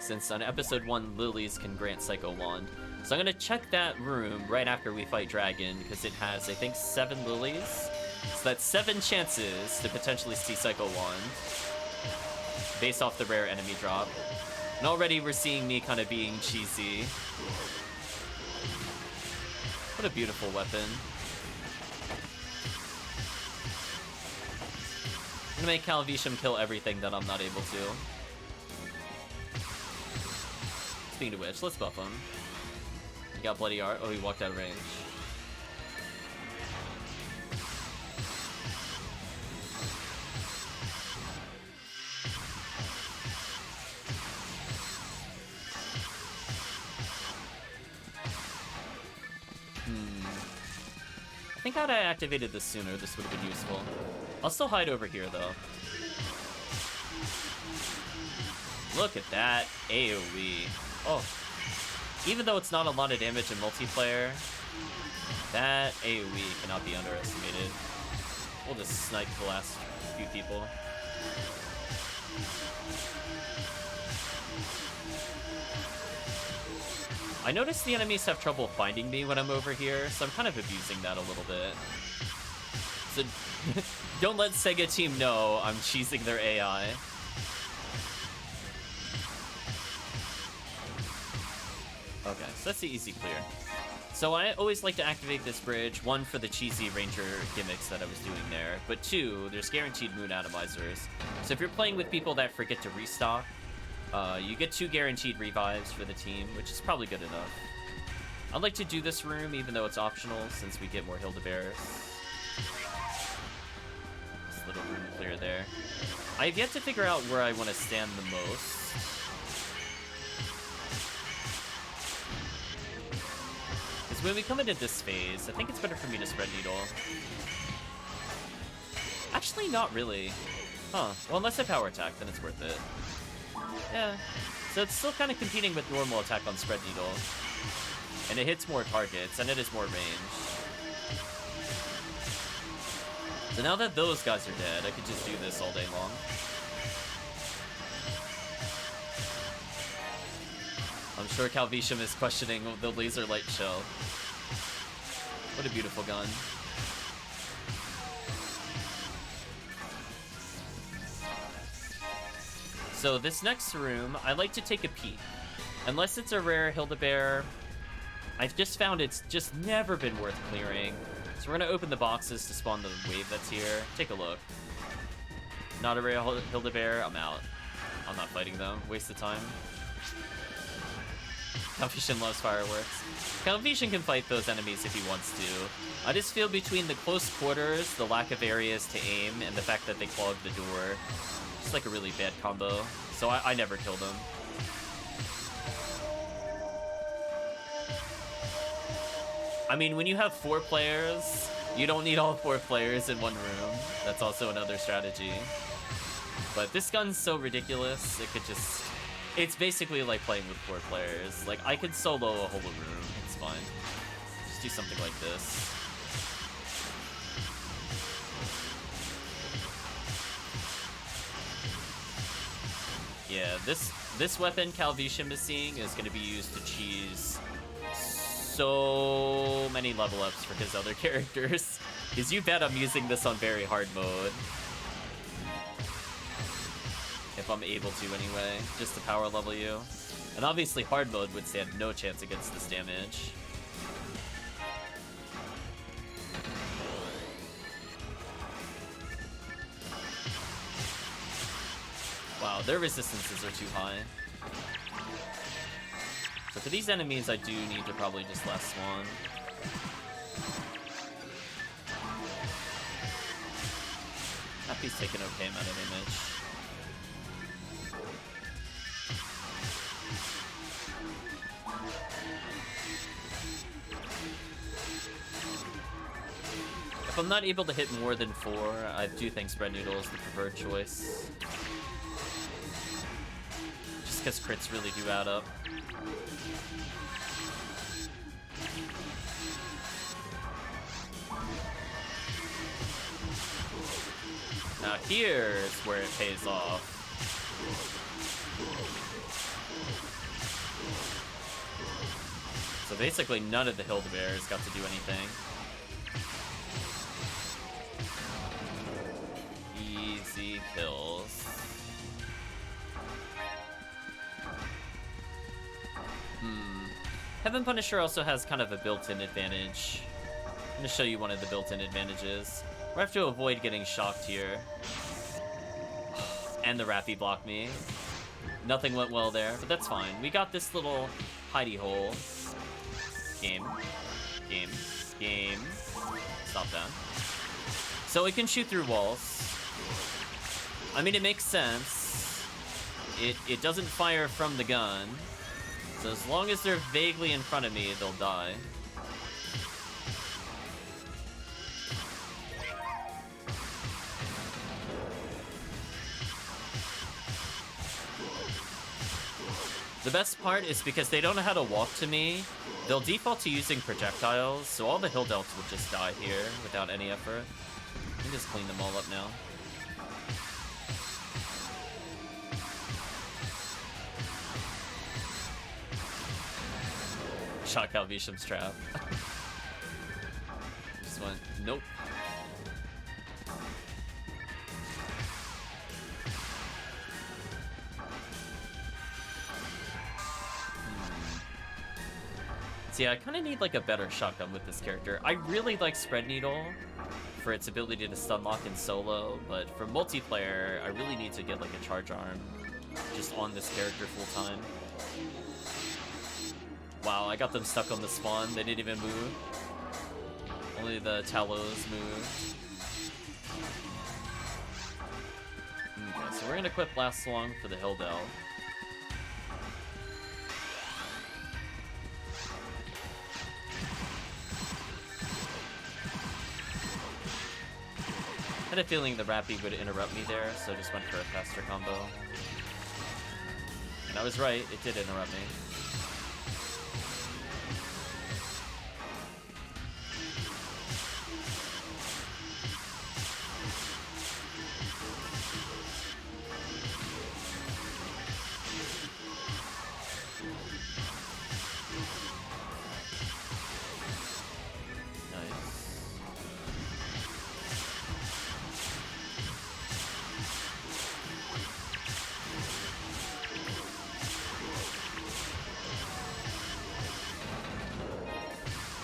since on episode 1, lilies can grant Psycho Wand. So I'm going to check that room right after we fight Dragon, because it has, I think, 7 lilies. So that's 7 chances to potentially see Psycho Wand, based off the rare enemy drop. And already we're seeing me kind of being cheesy. What a beautiful weapon. I'm gonna make Calvitium kill everything that I'm not able to. Speaking of which, let's buff him. He got Bloody Art. Oh, he walked out of range. I think had I activated this sooner, this would have been useful. I'll still hide over here, though. Look at that AoE. Oh. Even though it's not a lot of damage in multiplayer, that AoE cannot be underestimated. We'll just snipe the last few people. I notice the enemies have trouble finding me when I'm over here, so I'm kind of abusing that a little bit. So don't let Sega Team know I'm cheesing their AI. Okay, so that's the easy clear. So I always like to activate this bridge, one, for the cheesy ranger gimmicks that I was doing there, but two, there's guaranteed moon atomizers. So if you're playing with people that forget to restock, you get 2 guaranteed revives for the team, which is probably good enough. I'd like to do this room, even though it's optional, since we get more Hildebears. This little room clear there. I've yet to figure out where I want to stand the most. Because when we come into this phase, I think it's better for me to spread needle. Actually, not really. Huh. Well, unless I power attack, then it's worth it. Yeah. So it's still kind of competing with normal attack on spread needle. And it hits more targets, and it is more range. So now that those guys are dead, I could just do this all day long. I'm sure Calvitium is questioning the laser light shell. What a beautiful gun. So this next room, I like to take a peek. Unless it's a rare Hildebear, I've just found it's just never been worth clearing. So we're gonna open the boxes to spawn the wave that's here. Take a look. Not a rare Hildebear, I'm out. I'm not fighting them, waste of time. Calvitium loves fireworks. Calvitium can fight those enemies if he wants to. I just feel between the close quarters, the lack of areas to aim, and the fact that they clog the door, it's like a really bad combo. So I never kill them. I mean, when you have 4 players, you don't need all 4 players in one room. That's also another strategy. But this gun's so ridiculous, it could just... It's basically like playing with 4 players. Like, I could solo a whole room, it's fine. Just do something like this. Yeah, this weapon Calvitium is seeing is going to be used to cheese so many level ups for his other characters. Because you bet I'm using this on very hard mode. If I'm able to anyway, just to power level you. And obviously hard mode would stand no chance against this damage. Wow, their resistances are too high. So for these enemies, I do need to probably just last swan. Happy's taking okay amount of damage. If I'm not able to hit more than 4, I do think spread needle is the preferred choice. Just because crits really do add up. Now here's where it pays off. So basically none of the Hildebears got to do anything. Easy kills. Heaven Punisher also has kind of a built-in advantage. I'm gonna show you one of the built-in advantages. We have to avoid getting shocked here. And the Rappy blocked me. Nothing went well there, but that's fine. We got this little hidey hole. Game. Stop that. So it can shoot through walls. I mean, it makes sense. It doesn't fire from the gun. So as long as they're vaguely in front of me, they'll die. The best part is because they don't know how to walk to me, they'll default to using projectiles, so all the hill delts will just die here without any effort. I can just clean them all up now. Shot Calvitium's trap. Just went, nope. See, I kind of need like a better shotgun with this character. I really like Spread Needle for its ability to stun lock in solo, but for multiplayer, I really need to get like a charge arm just on this character full time. Wow, I got them stuck on the spawn. They didn't even move. Only the Talos moved. Okay, so we're gonna equip Blast Long for the Hill Delve. I had a feeling the Rappy would interrupt me there, so I just went for a faster combo. And I was right, it did interrupt me.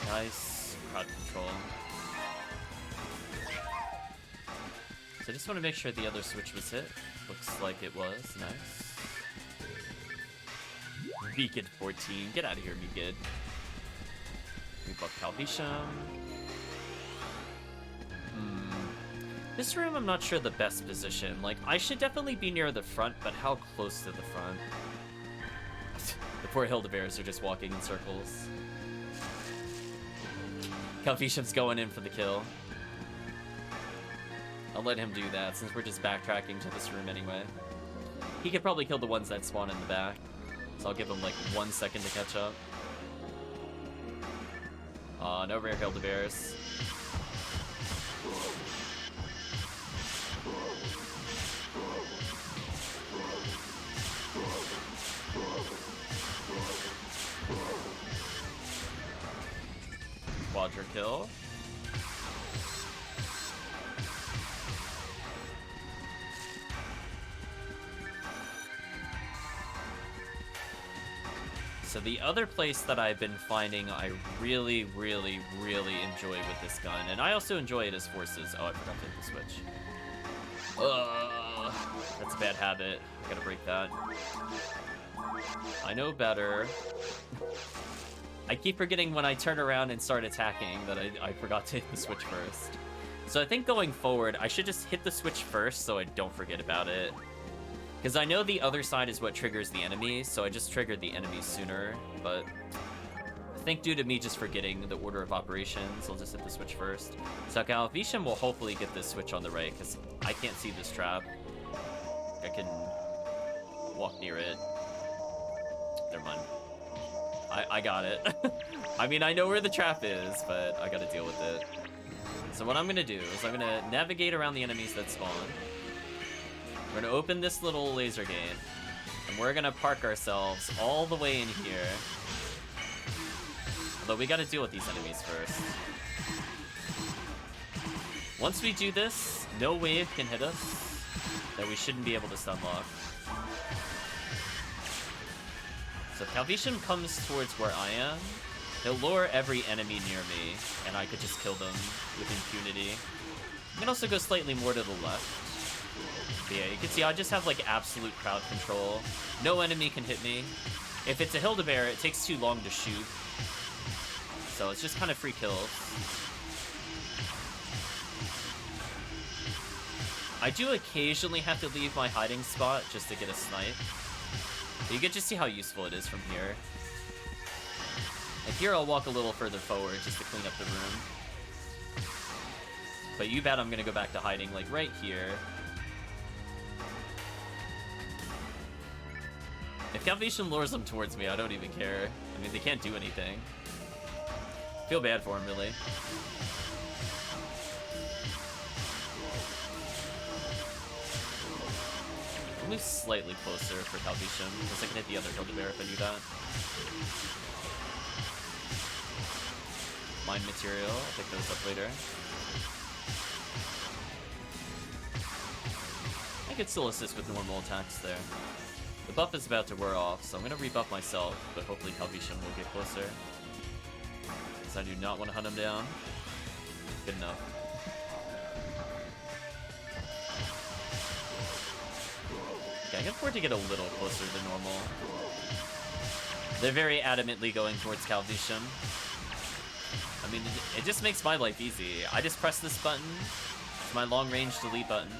Nice crowd control. So I just want to make sure the other switch was hit. Looks like it was. Nice. Beacon 14. Get out of here, Beacon. We buff Calvitium. This room, I'm not sure the best position. Like, I should definitely be near the front, but how close to the front? The poor Hildebears are just walking in circles. Calvitium's going in for the kill. I'll let him do that since we're just backtracking to this room anyway. He could probably kill the ones that spawn in the back, so I'll give him like 1 second to catch up. No rare Hildebears. Quadra kill. So the other place that I've been finding I really, really, really enjoy with this gun, and I also enjoy it as forces. Oh, I forgot to hit the switch. That's a bad habit. I gotta break that. I know better. I keep forgetting when I turn around and start attacking that I forgot to hit the switch first. So I think going forward, I should just hit the switch first so I don't forget about it. Because I know the other side is what triggers the enemies, so I just triggered the enemies sooner. But I think due to me just forgetting the order of operations, I'll just hit the switch first. So Calvitium will hopefully get this switch on the right, because I can't see this trap. I can walk near it. Never mind. I got it. I mean, I know where the trap is, but I gotta deal with it. So what I'm gonna do is I'm gonna navigate around the enemies that spawn. We're gonna open this little laser gate, and we're gonna park ourselves all the way in here. Although we gotta deal with these enemies first. Once we do this, no wave can hit us that we shouldn't be able to stun lock. So if Calvitium comes towards where I am, he'll lure every enemy near me, and I could just kill them with impunity. I can also go slightly more to the left. But yeah, you can see I just have like absolute crowd control. No enemy can hit me. If it's a Hildebear, it takes too long to shoot. So it's just kind of free kills. I do occasionally have to leave my hiding spot just to get a snipe. But you get to see how useful it is from here. Like here I'll walk a little further forward just to clean up the room. But you bet I'm gonna go back to hiding like right here. If Calvitium lures them towards me, I don't even care. I mean, they can't do anything. Feel bad for him, really. I'll move slightly closer for Calvitium, because I can hit the other Hildebeer if I do that. Mind material, I'll pick those up later. I could still assist with normal attacks there. The buff is about to wear off, so I'm gonna rebuff myself, but hopefully Calvitium will get closer. Because I do not want to hunt him down. Good enough. Okay, I can afford to get a little closer than normal. They're very adamantly going towards Calvitium. I mean, it just makes my life easy. I just press this button. It's my long-range delete button.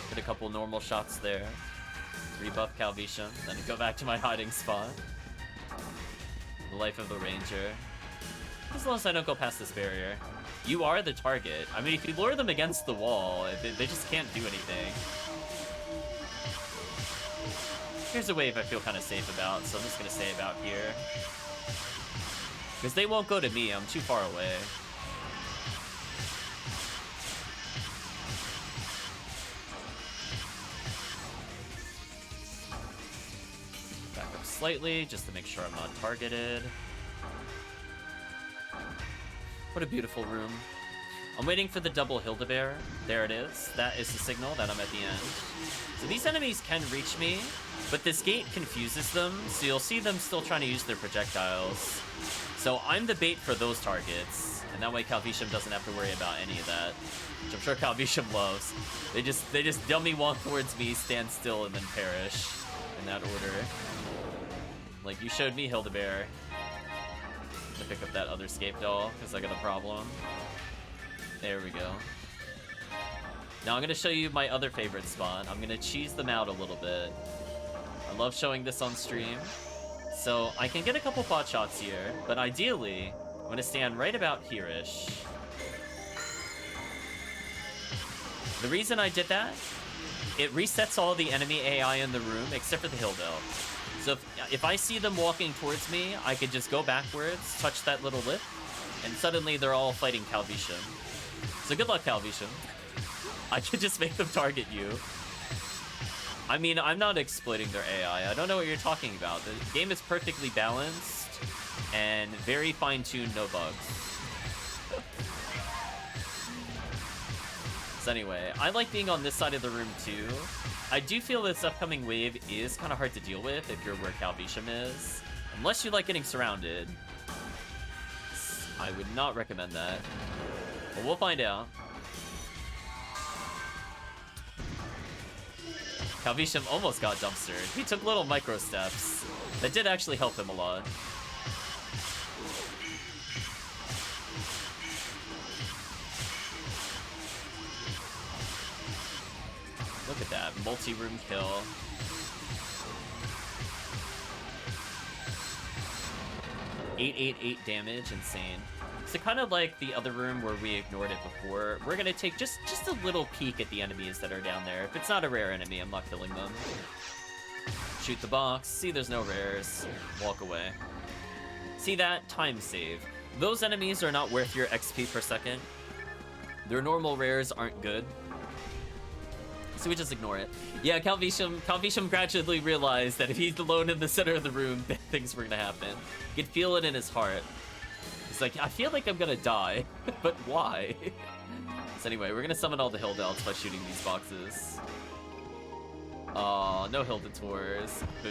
Get a couple normal shots there. Rebuff Calvitium, then go back to my hiding spot. The life of the ranger. As long as I don't go past this barrier. You are the target. I mean, if you lure them against the wall, they just can't do anything. Here's a wave I feel kind of safe about, so I'm just going to stay about here. Because they won't go to me, I'm too far away. Back up slightly, just to make sure I'm not targeted. What a beautiful room. I'm waiting for the double Hildebeer. There it is. That is the signal that I'm at the end. So these enemies can reach me, but this gate confuses them, so you'll see them still trying to use their projectiles. So I'm the bait for those targets, and that way Calvitium doesn't have to worry about any of that, which I'm sure Calvitium loves. They just dummy walk towards me, stand still, and then perish in that order. Like, you showed me Hildebeer. To pick up that other scape doll, because I got a problem. There we go. Now I'm going to show you my other favorite spot. I'm going to cheese them out a little bit. I love showing this on stream. So I can get a couple pot shots here, but ideally, I'm going to stand right about here-ish. The reason I did that, it resets all the enemy AI in the room except for the Hill Elf. So if I see them walking towards me, I could just go backwards, touch that little lip, and suddenly they're all fighting Calvitium. So good luck, Calvitium. I could just make them target you. I mean, I'm not exploiting their AI. I don't know what you're talking about. The game is perfectly balanced and very fine-tuned, no bugs. So anyway, I like being on this side of the room too. I do feel this upcoming wave is kind of hard to deal with if you're where Calvitium is. Unless you like getting surrounded. I would not recommend that. But we'll find out. Calvitium almost got dumpstered. He took little micro steps. That did actually help him a lot. Look at that, multi-room kill. $888 damage, insane. So kind of like the other room where we ignored it before, we're gonna take just a little peek at the enemies that are down there. If it's not a rare enemy, I'm not killing them. Shoot the box, see there's no rares, walk away. See that? Time save. Those enemies are not worth your XP per second. Their normal rares aren't good. So we just ignore it. Yeah, Calvitium gradually realized that if he's alone in the center of the room, bad things were gonna happen. You could feel it in his heart. He's like, I feel like I'm gonna die, but why? So anyway, we're gonna summon all the Hildelts by shooting these boxes. Aw, no Hildetours. Boo.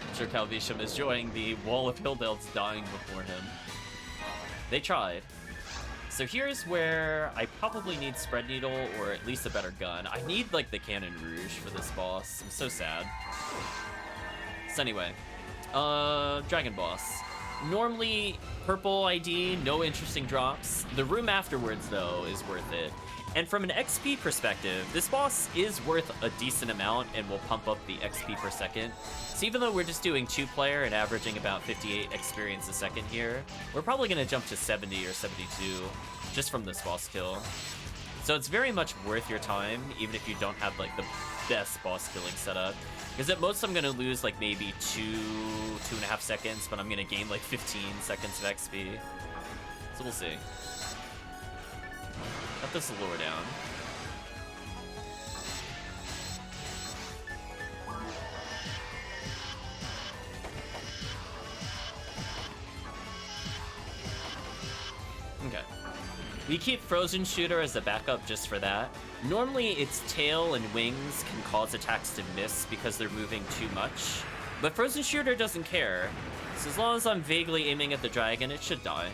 I'm sure Calvitium is enjoying the wall of Hildelts dying before him. They tried. So here's where I probably need Spread Needle or at least a better gun. I need like the Cannon Rouge for this boss. I'm so sad. So anyway, Dragon Boss. Normally, purple ID, no interesting drops. The room afterwards, though, is worth it. And from an XP perspective, this boss is worth a decent amount and will pump up the XP per second. So even though we're just doing 2-player and averaging about 58 experience a second here, we're probably going to jump to 70 or 72 just from this boss kill. So it's very much worth your time, even if you don't have like the best boss killing setup. Because at most I'm going to lose like maybe 2.5 seconds, but I'm going to gain like 15 seconds of XP. So we'll see. Got this lure down. Okay. We keep Frozen Shooter as a backup just for that. Normally, its tail and wings can cause attacks to miss because they're moving too much. But Frozen Shooter doesn't care. So as long as I'm vaguely aiming at the dragon, it should die.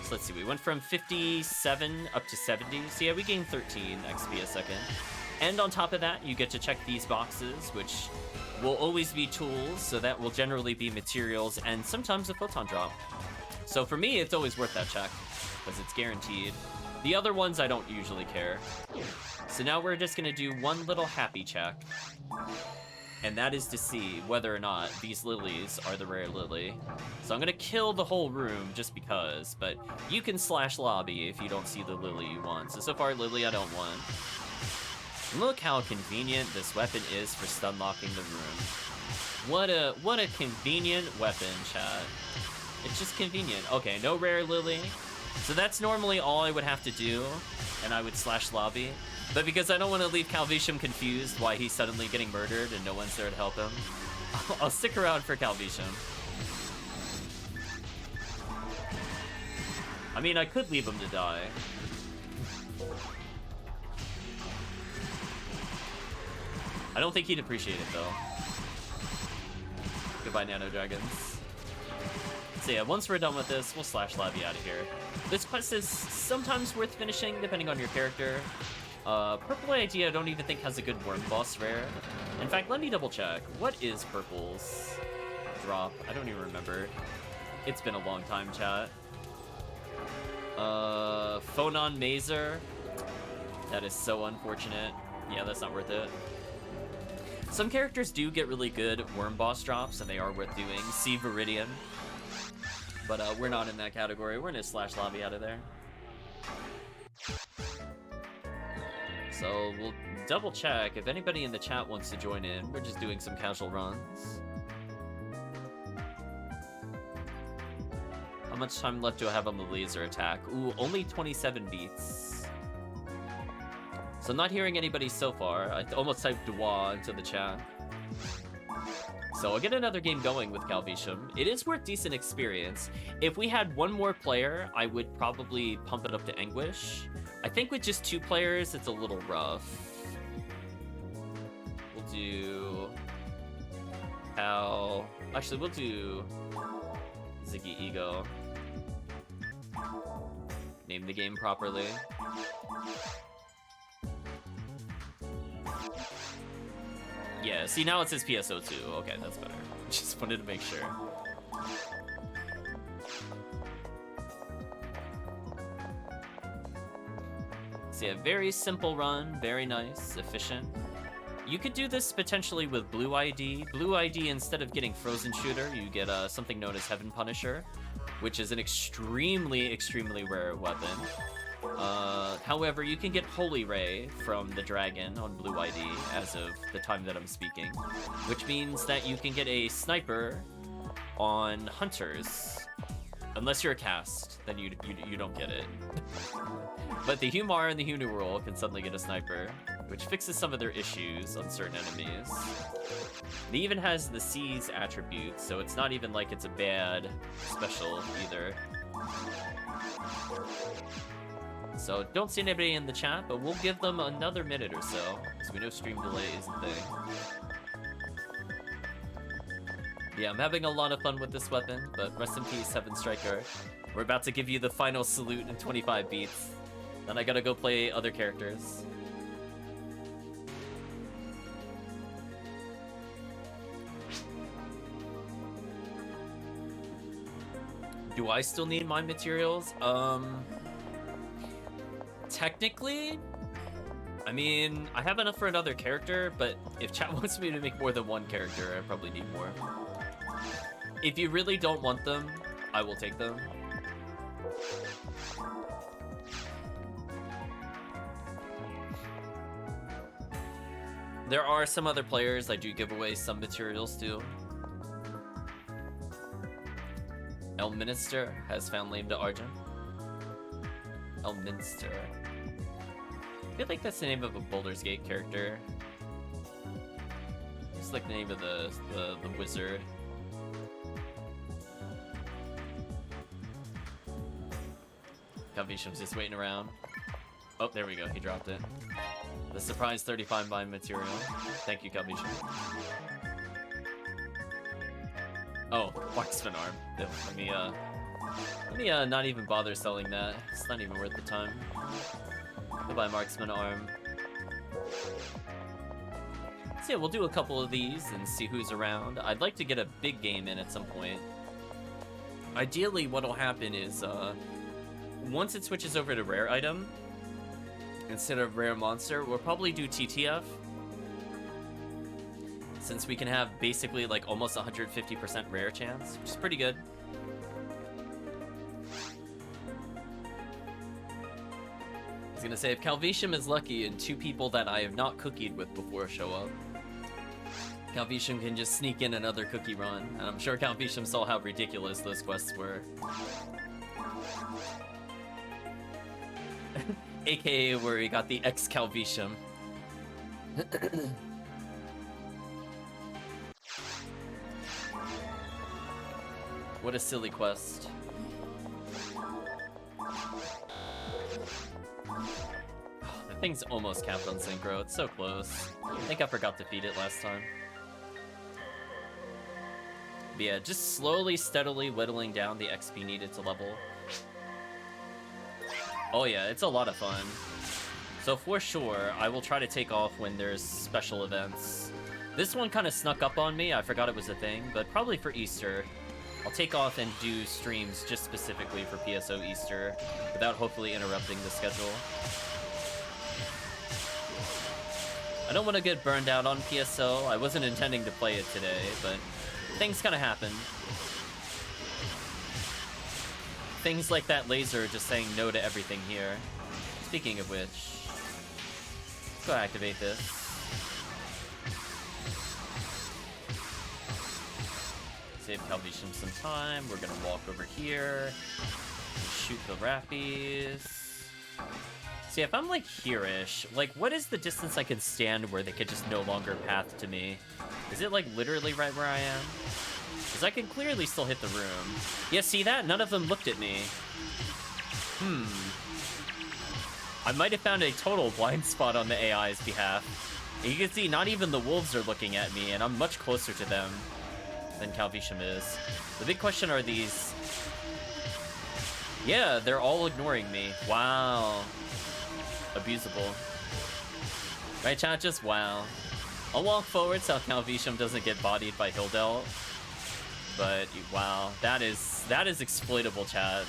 So let's see, we went from 57 up to 70. So yeah, we gained 13 XP a second. And on top of that, you get to check these boxes, which will always be tools, so that will generally be materials and sometimes a photon drop. So for me, it's always worth that check, because it's guaranteed. The other ones, I don't usually care. So now we're just gonna do one little happy check. And that is to see whether or not these lilies are the rare lily. So I'm gonna kill the whole room just because, but you can slash lobby if you don't see the lily you want. So far, lily I don't want. Look how convenient this weapon is for stun locking the room. What a convenient weapon, chat. It's just convenient. Okay, no rare lily. So that's normally all I would have to do, and I would slash lobby. But because I don't want to leave TheCalvitium confused why he's suddenly getting murdered and no one's there to help him, I'll stick around for TheCalvitium. I mean, I could leave him to die. I don't think he'd appreciate it, though. Goodbye, Nano Dragons. So yeah, once we're done with this, we'll slash lobby out of here. This quest is sometimes worth finishing, depending on your character. Purple ID I don't even think has a good worm boss rare. In fact, let me double check. What is Purple's drop? I don't even remember. It's been a long time, chat. Phonon Mazer. That is so unfortunate. Yeah, that's not worth it. Some characters do get really good worm boss drops, and they are worth doing. See Viridian. But we're not in that category. We're gonna slash lobby out of there. So we'll double check if anybody in the chat wants to join in. We're just doing some casual runs. How much time left do I have on the laser attack? Ooh, only 27 beats. So I'm not hearing anybody so far. I almost typed Dwa into the chat. So I'll get another game going with TheCalvitium. It is worth decent experience. If we had one more player, I would probably pump it up to Anguish. I think with just 2 players, it's a little rough. We'll do... Hal... Actually, we'll do... Ziggy Ego. Name the game properly. Yeah, see, now it says PSO 2. Okay, that's better. Just wanted to make sure. So yeah, very simple run, very nice, efficient. You could do this potentially with Blue ID. Blue ID, instead of getting Frozen Shooter, you get something known as Heaven Punisher, which is an extremely, extremely rare weapon. However, you can get Holy Ray from the dragon on Blue ID as of the time that I'm speaking, which means that you can get a sniper on hunters. Unless you're a cast, then you don't get it. But the Humar and the Hunural can suddenly get a sniper, which fixes some of their issues on certain enemies. It even has the Seize attribute, so it's not even like it's a bad special either. So don't see anybody in the chat, but we'll give them another minute or so, because we know stream delay is a thing. Yeah, I'm having a lot of fun with this weapon, but rest in peace, Heaven Striker. We're about to give you the final salute in 25 beats. Then I gotta go play other characters. Do I still need mine materials? Technically, I mean, I have enough for another character, but if chat wants me to make more than one character, I probably need more. If you really don't want them, I will take them. There are some other players I do give away some materials to. Elminster has found lame to Argent. Elminster. I feel like that's the name of a Baldur's Gate character. It's like the name of the wizard. Calvitium's just waiting around. Oh, there we go. He dropped it. The surprise 35 bind material. Thank you, Calvitium. Oh, marksman arm. Let me not even bother selling that. It's not even worth the time. Goodbye, marksman arm. So yeah, we'll do a couple of these and see who's around. I'd like to get a big game in at some point. Ideally, what'll happen is, once it switches over to rare item, instead of rare monster, we'll probably do TTF. Since we can have basically like almost 150% rare chance, which is pretty good. I was gonna say, if Calvitium is lucky and 2 people that I have not cookied with before show up, Calvitium can just sneak in another cookie run. And I'm sure Calvitium saw how ridiculous those quests were. AKA where he got the ex-Calvitium. What a silly quest. The thing's almost capped on synchro. It's so close. I think I forgot to feed it last time. But yeah, just slowly, steadily whittling down the XP needed to level. Oh yeah, it's a lot of fun. So for sure, I will try to take off when there's special events. This one kind of snuck up on me. I forgot it was a thing, but probably for Easter, I'll take off and do streams just specifically for PSO Easter without hopefully interrupting the schedule. I don't want to get burned out on PSO. I wasn't intending to play it today, but things kind of happen. Things like that laser just saying no to everything here. Speaking of which, let's go activate this. Save Calvitium some time. We're gonna walk over here, shoot the rappies. See, if I'm like here-ish, like what is the distance I can stand where they could just no longer path to me? Is it like literally right where I am? Because I can clearly still hit the room. Yeah, see that? None of them looked at me. I might have found a total blind spot on the AI's behalf. And you can see not even the wolves are looking at me, and I'm much closer to them than Calvitium is. The big question are these... Yeah, they're all ignoring me. Wow. Abusable. Right, chat? Just wow. I'll walk forward so Calvitium doesn't get bodied by Hildel. But wow, that is exploitable, chat.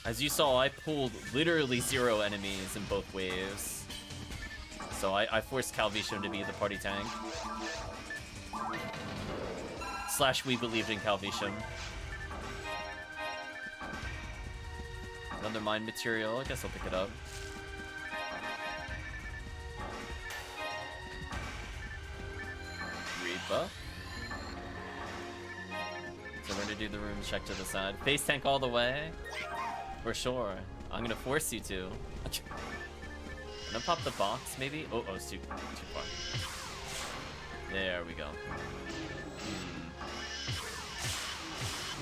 As you saw, I pulled literally 0 enemies in both waves. So I forced Calvitium to be the party tank. / we believed in Calvitium. Another mine material, I guess I'll pick it up. Rebuff. So we're gonna do the room check to the side. Face tank all the way. For sure. I'm gonna force you to. I'm gonna pop the box, maybe? Oh, it's too far. There we go.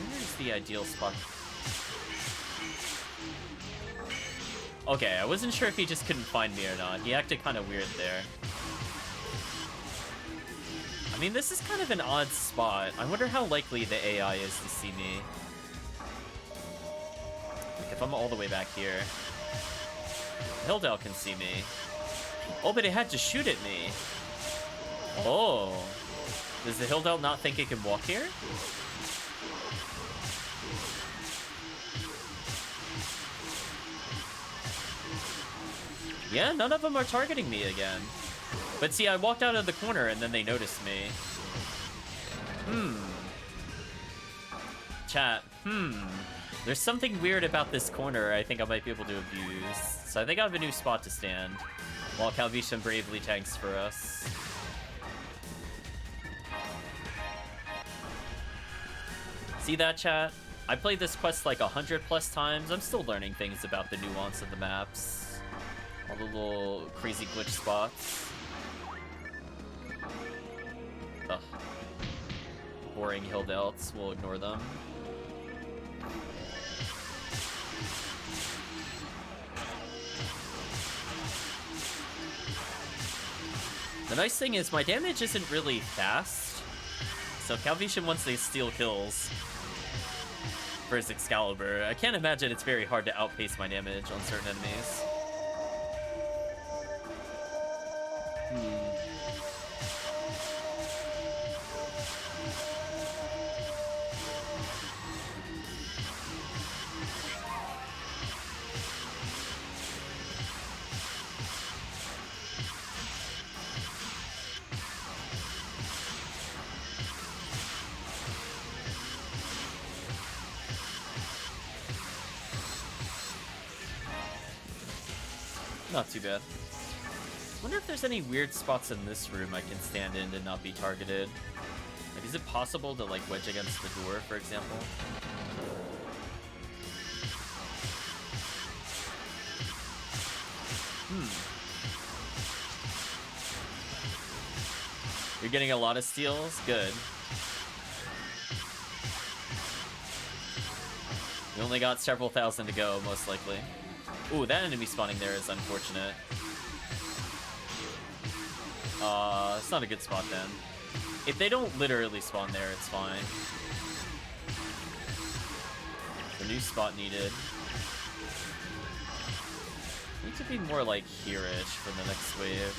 Where's the ideal spot? Okay, I wasn't sure if he just couldn't find me or not. He acted kind of weird there. I mean, this is kind of an odd spot. I wonder how likely the AI is to see me. Like, if I'm all the way back here. Hildel can see me. Oh, but it had to shoot at me. Oh. Does the Hildel not think it can walk here? Yeah, none of them are targeting me again. But see, I walked out of the corner and then they noticed me. Chat, There's something weird about this corner I think I might be able to abuse. So I think I have a new spot to stand, while CalVitium bravely tanks for us. See that, chat? I played this quest like 100+ times. I'm still learning things about the nuance of the maps. All the little crazy glitch spots. Ugh. Boring hill delts, we'll ignore them. The nice thing is my damage isn't really fast, so CalVitium wants to steal kills for his Excalibur. I can't imagine it's very hard to outpace my damage on certain enemies. Not too bad. Wonder if there's any weird spots in this room I can stand in and not be targeted. Like, is it possible to, like, wedge against the door, for example? You're getting a lot of steals? Good. We only got several thousand to go, most likely. Ooh, that enemy spawning there is unfortunate. It's not a good spot then. If they don't literally spawn there, it's fine. The new spot needed. Need to be more like here-ish for the next wave.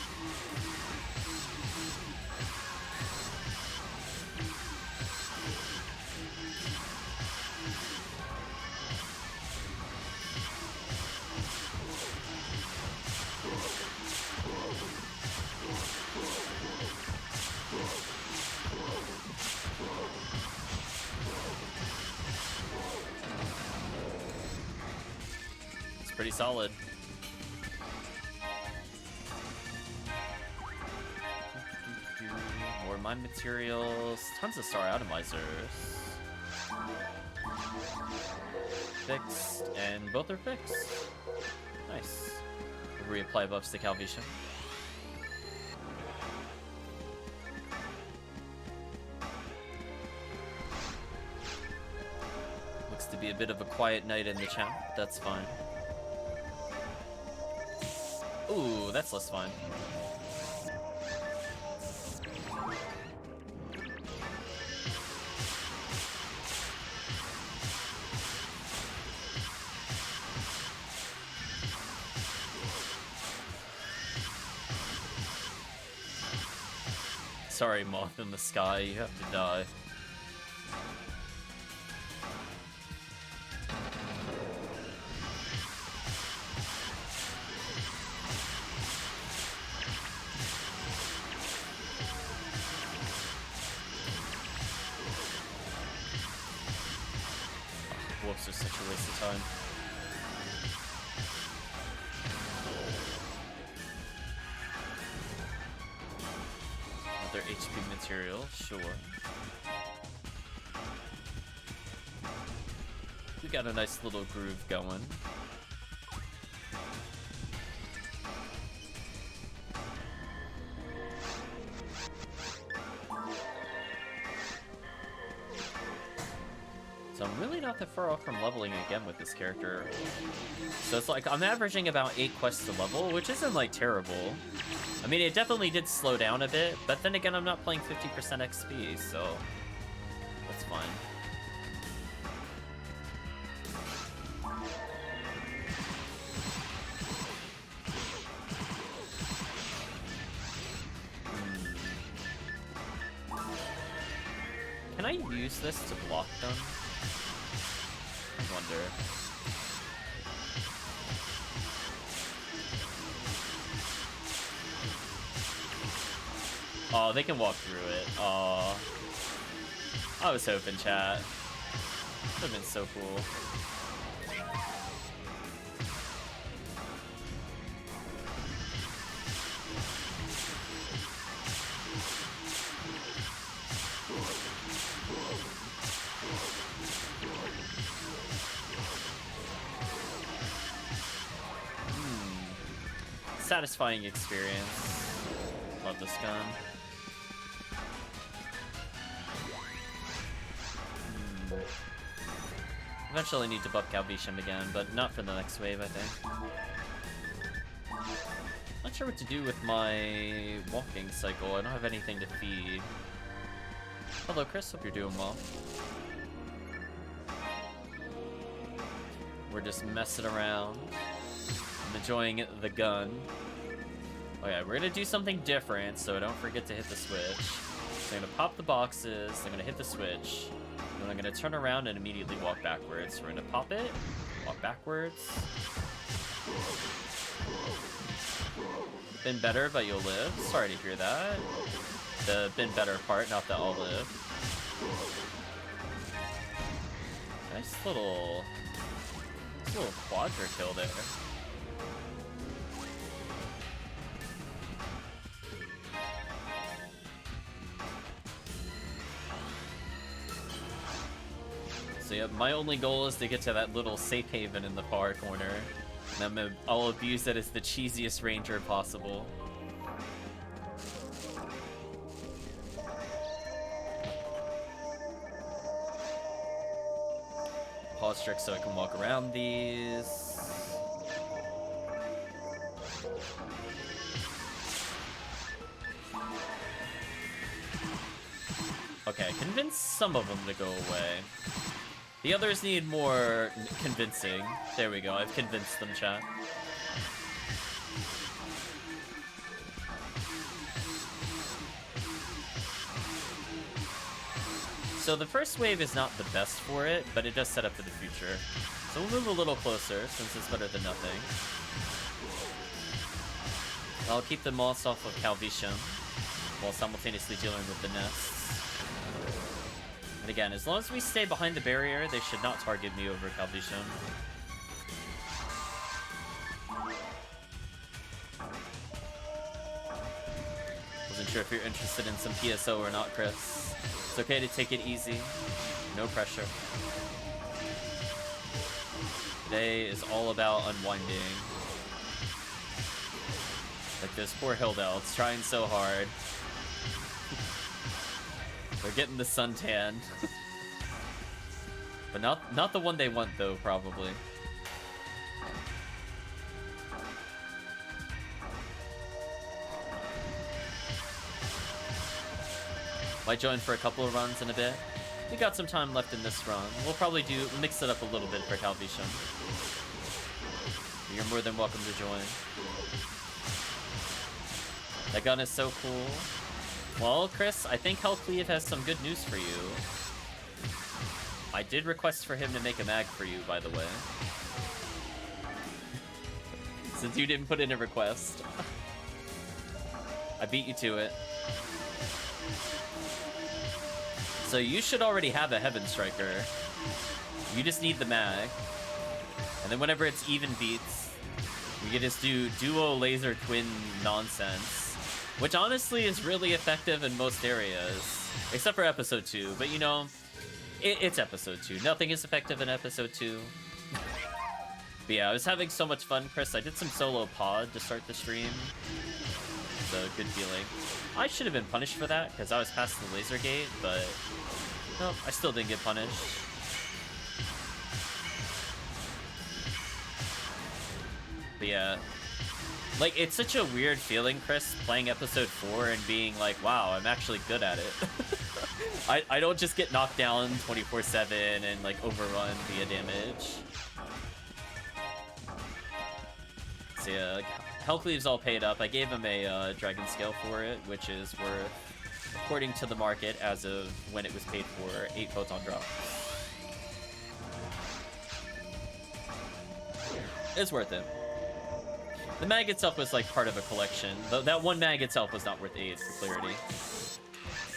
Pretty solid. More mine materials, tons of star atomizers. Fixed, and both are fixed. Nice. Reapply buffs to CalVitium. Looks to be a bit of a quiet night in the chat, but that's fine. Ooh, that's less fun. Sorry, moth in the sky, you have to die. Whoops, is such a waste of time. Another HP material, sure. We got a nice little groove going. So I'm really not that far off from leveling again with this character. So it's like, I'm averaging about 8 quests to level, which isn't like terrible. I mean, it definitely did slow down a bit, but then again, I'm not playing 50% XP, so that's fine. Can I use this to block them? I wonder. Oh, they can walk through it. Oh, I was hoping, chat. Would have been so cool. Satisfying experience. Love this gun. Eventually need to buff Calvitium again, but not for the next wave, I think. Not sure what to do with my walking cycle. I don't have anything to feed. Hello, Chris. Hope you're doing well. We're just messing around. I'm enjoying the gun. Okay, we're gonna do something different, so don't forget to hit the switch. So I'm gonna pop the boxes, I'm gonna hit the switch, and then I'm gonna turn around and immediately walk backwards. We're gonna pop it, walk backwards. Been better, but you'll live. Sorry to hear that. The been better part, not that I'll live. Nice little quadra kill there. So yeah, my only goal is to get to that little safe haven in the far corner. And I'll abuse it as the cheesiest ranger possible. Pause trick so I can walk around these. Okay, convince some of them to go away. The others need more convincing. There we go, I've convinced them, chat. So the first wave is not the best for it, but it does set up for the future. So we'll move a little closer, since it's better than nothing. I'll keep the moss off of Calvitium, while simultaneously dealing with the nests. And again, as long as we stay behind the barrier, they should not target me over Calvitium. Wasn't sure if you're interested in some PSO or not, Chris. It's okay to take it easy. No pressure. Today is all about unwinding. Like those poor hill elves trying so hard. They're getting the suntan. But not the one they want though, probably. Might join for a couple of runs in a bit. We got some time left in this run. We'll probably mix it up a little bit for Calvitium. You're more than welcome to join. That gun is so cool. Well, Chris, I think Hellcleave has some good news for you. I did request for him to make a mag for you, by the way. Since you didn't put in a request. I beat you to it. So you should already have a Heaven Striker. You just need the mag. And then whenever it's even beats, you can just do duo laser twin nonsense. Which honestly is really effective in most areas. Except for episode 2. But you know, it's episode 2. Nothing is effective in episode 2. But yeah, I was having so much fun, Chris. I did some solo pod to start the stream. It's a good feeling. I should have been punished for that, because I was past the laser gate, but no, I still didn't get punished. But yeah, like, it's such a weird feeling, Chris, playing episode 4 and being like, wow, I'm actually good at it. I don't just get knocked down 24/7 and like overrun via damage. So yeah, like, Hellcleave's all paid up. I gave him a Dragon Scale for it, which is worth, according to the market, as of when it was paid for, 8 photon drops. It's worth it. The mag itself was like part of a collection. That one mag itself was not worth 8 for clarity.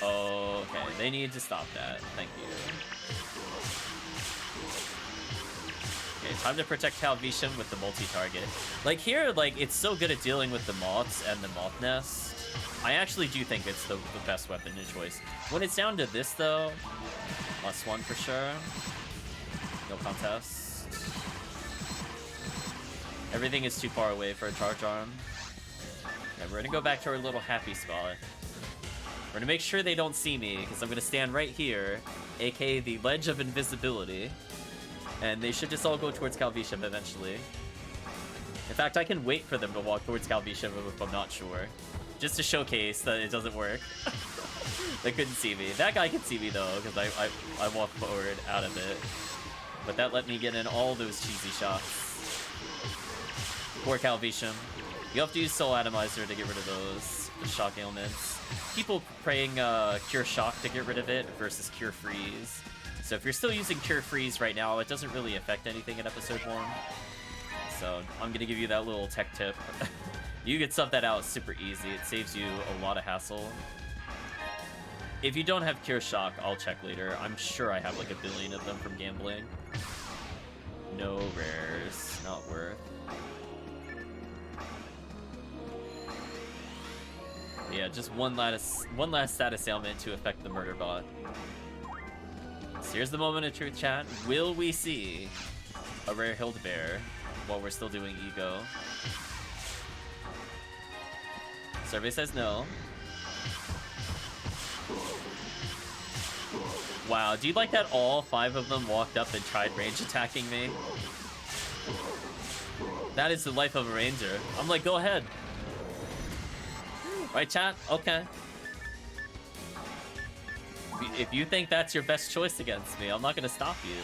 Oh, okay. They need to stop that. Thank you. Okay, time to protect Calvitium with the multi-target. Like here, like it's so good at dealing with the moths and the moth nest. I actually do think it's the best weapon of choice. When it's down to this though, +1 for sure. No contest. Everything is too far away for a charge arm. Yeah, we're gonna go back to our little happy spot. We're gonna make sure they don't see me, because I'm gonna stand right here, aka the ledge of invisibility. And they should just all go towards Calvitium eventually. In fact, I can wait for them to walk towards Calvitium if I'm not sure. Just to showcase that it doesn't work. They couldn't see me. That guy could see me though, because I walked forward out of it. But that let me get in all those cheesy shots. Poor Calvitium. You have to use Soul Atomizer to get rid of those shock ailments. People praying Cure Shock to get rid of it versus Cure Freeze. So if you're still using Cure Freeze right now, it doesn't really affect anything in episode 1. So I'm gonna give you that little tech tip. You can sub that out super easy. It saves you a lot of hassle. If you don't have Cure Shock, I'll check later. I'm sure I have like 1 billion of them from gambling. No rares, not worth. Yeah, just one last status ailment to affect the murder bot. So here's the moment of truth, chat. Will we see a rare Hild Bear while we're still doing Ego? Survey says no. Wow, do you like that all 5 of them walked up and tried range attacking me? That is the life of a ranger. I'm like, go ahead. Right, chat? Okay. If you think that's your best choice against me, I'm not gonna stop you.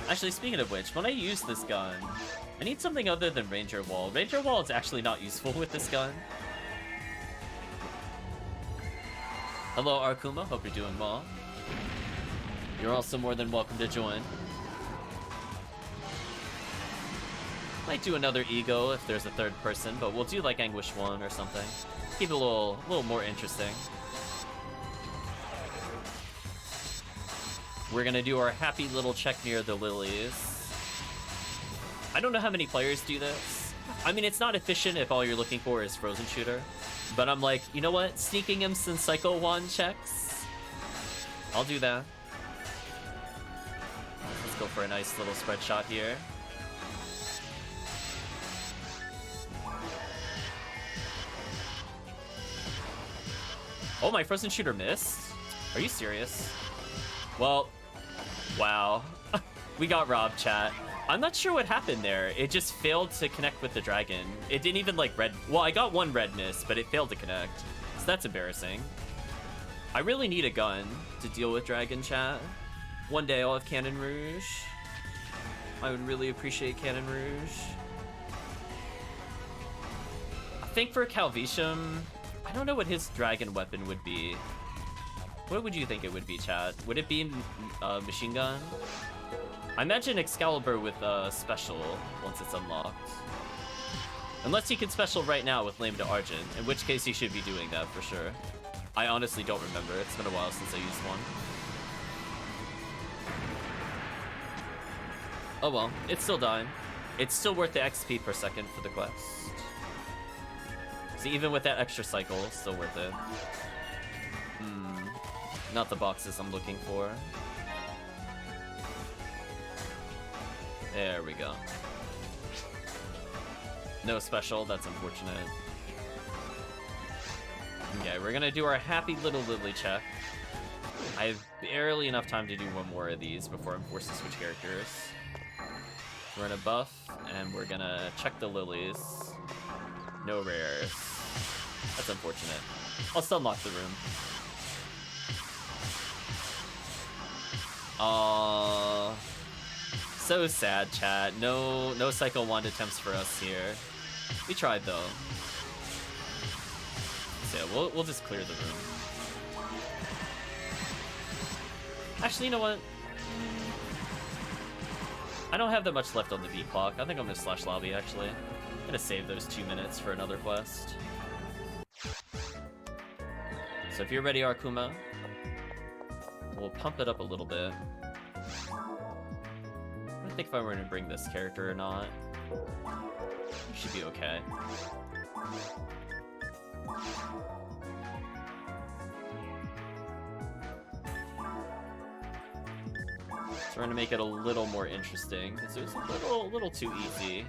Actually, speaking of which, when I use this gun, I need something other than Ranger Wall. Ranger Wall is actually not useful with this gun. Hello, Arkuma. Hope you're doing well. You're also more than welcome to join. Might do another Ego if there's a 3rd person, but we'll do like Anguish 1 or something. Keep it a little more interesting. We're gonna do our happy little check near the lilies. I don't know how many players do this. I mean, it's not efficient if all you're looking for is Frozen Shooter. But I'm like, you know what? Sneaking him since Psycho 1 checks. I'll do that. Let's go for a nice little spread shot here. Oh, my Frozen Shooter missed? Are you serious? Well, wow. We got robbed, chat. I'm not sure what happened there. It just failed to connect with the dragon. It didn't even like red. Well, I got 1 red miss, but it failed to connect. So that's embarrassing. I really need a gun to deal with dragon, chat. One day I'll have Cannon Rouge. I would really appreciate Cannon Rouge. I think for Calvitium, I don't know what his dragon weapon would be. What would you think it would be, chat? Would it be machine gun? I imagine Excalibur with special once it's unlocked. Unless he can special right now with Lame to Argent, in which case he should be doing that for sure. I honestly don't remember. It's been a while since I used one. Oh well, it's still dying. It's still worth the XP per second for the quest. See, even with that extra cycle, it's still worth it. Not the boxes I'm looking for. There we go. No special, that's unfortunate. Okay, we're gonna do our happy little Lily check. I have barely enough time to do 1 more of these before I'm forced to switch characters. We're gonna buff, and we're gonna check the lilies. No rares. That's unfortunate. I'll still unlock the room. So sad, chat. No Cycle Wand attempts for us here. We tried though. So yeah, we'll just clear the room. Actually, you know what? I don't have that much left on the beat clock. I think I'm gonna slash lobby actually. I'm gonna save those 2 minutes for another quest. So if you're ready, Arkuma, we'll pump it up a little bit. I don't think if I were to bring this character or not. It should be okay. So we're gonna make it a little more interesting, because it was a little too easy.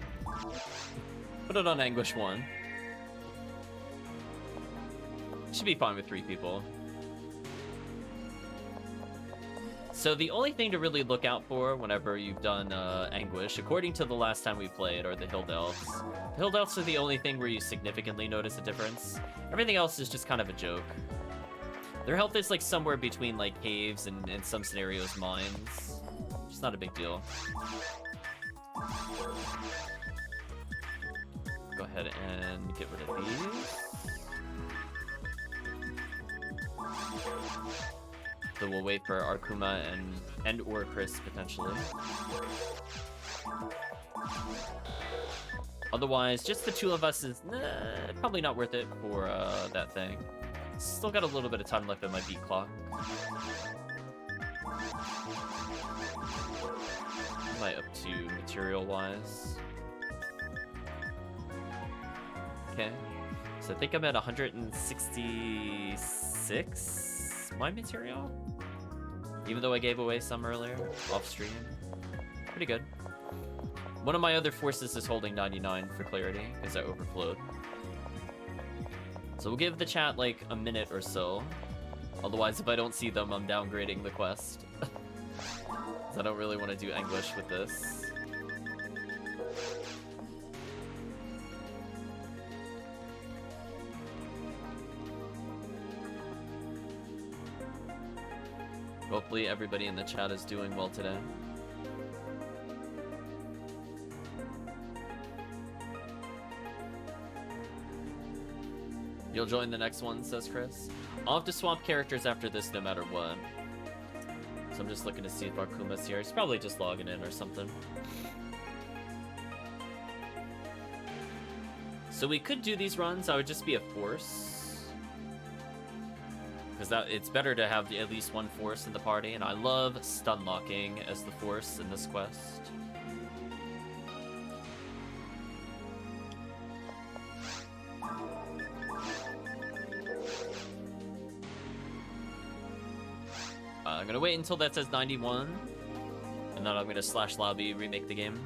Put it on Anguish 1. Should be fine with 3 people. So the only thing to really look out for whenever you've done Anguish, according to the last time we played, are the Hill Elves. The Hill Elves are the only thing where you significantly notice a difference. Everything else is just kind of a joke. Their health is like somewhere between like caves and in some scenarios mines. It's not a big deal. Go ahead and get rid of these. So we'll wait for Arkuma and or Chris potentially. Otherwise, just the 2 of us is probably not worth it for that thing. Still got a little bit of time left in my beat clock. What am I up to material-wise? Okay. So I think I'm at 166 my material? Even though I gave away some earlier, off-stream. Pretty good. One of my other forces is holding 99 for clarity, because I overflowed. So we'll give the chat like a minute or so. Otherwise, if I don't see them, I'm downgrading the quest. Because I don't really want to do Anguish with this. Hopefully everybody in the chat is doing well today. You'll join the next one, says Chris. I'll have to swap characters after this no matter what. So I'm just looking to see if Arkuma's here. He's probably just logging in or something. So we could do these runs. I would just be a force. Because it's better to have at least one force in the party, and I love stun locking as the force in this quest. I'm gonna wait until that says 91, and then I'm gonna slash lobby, remake the game.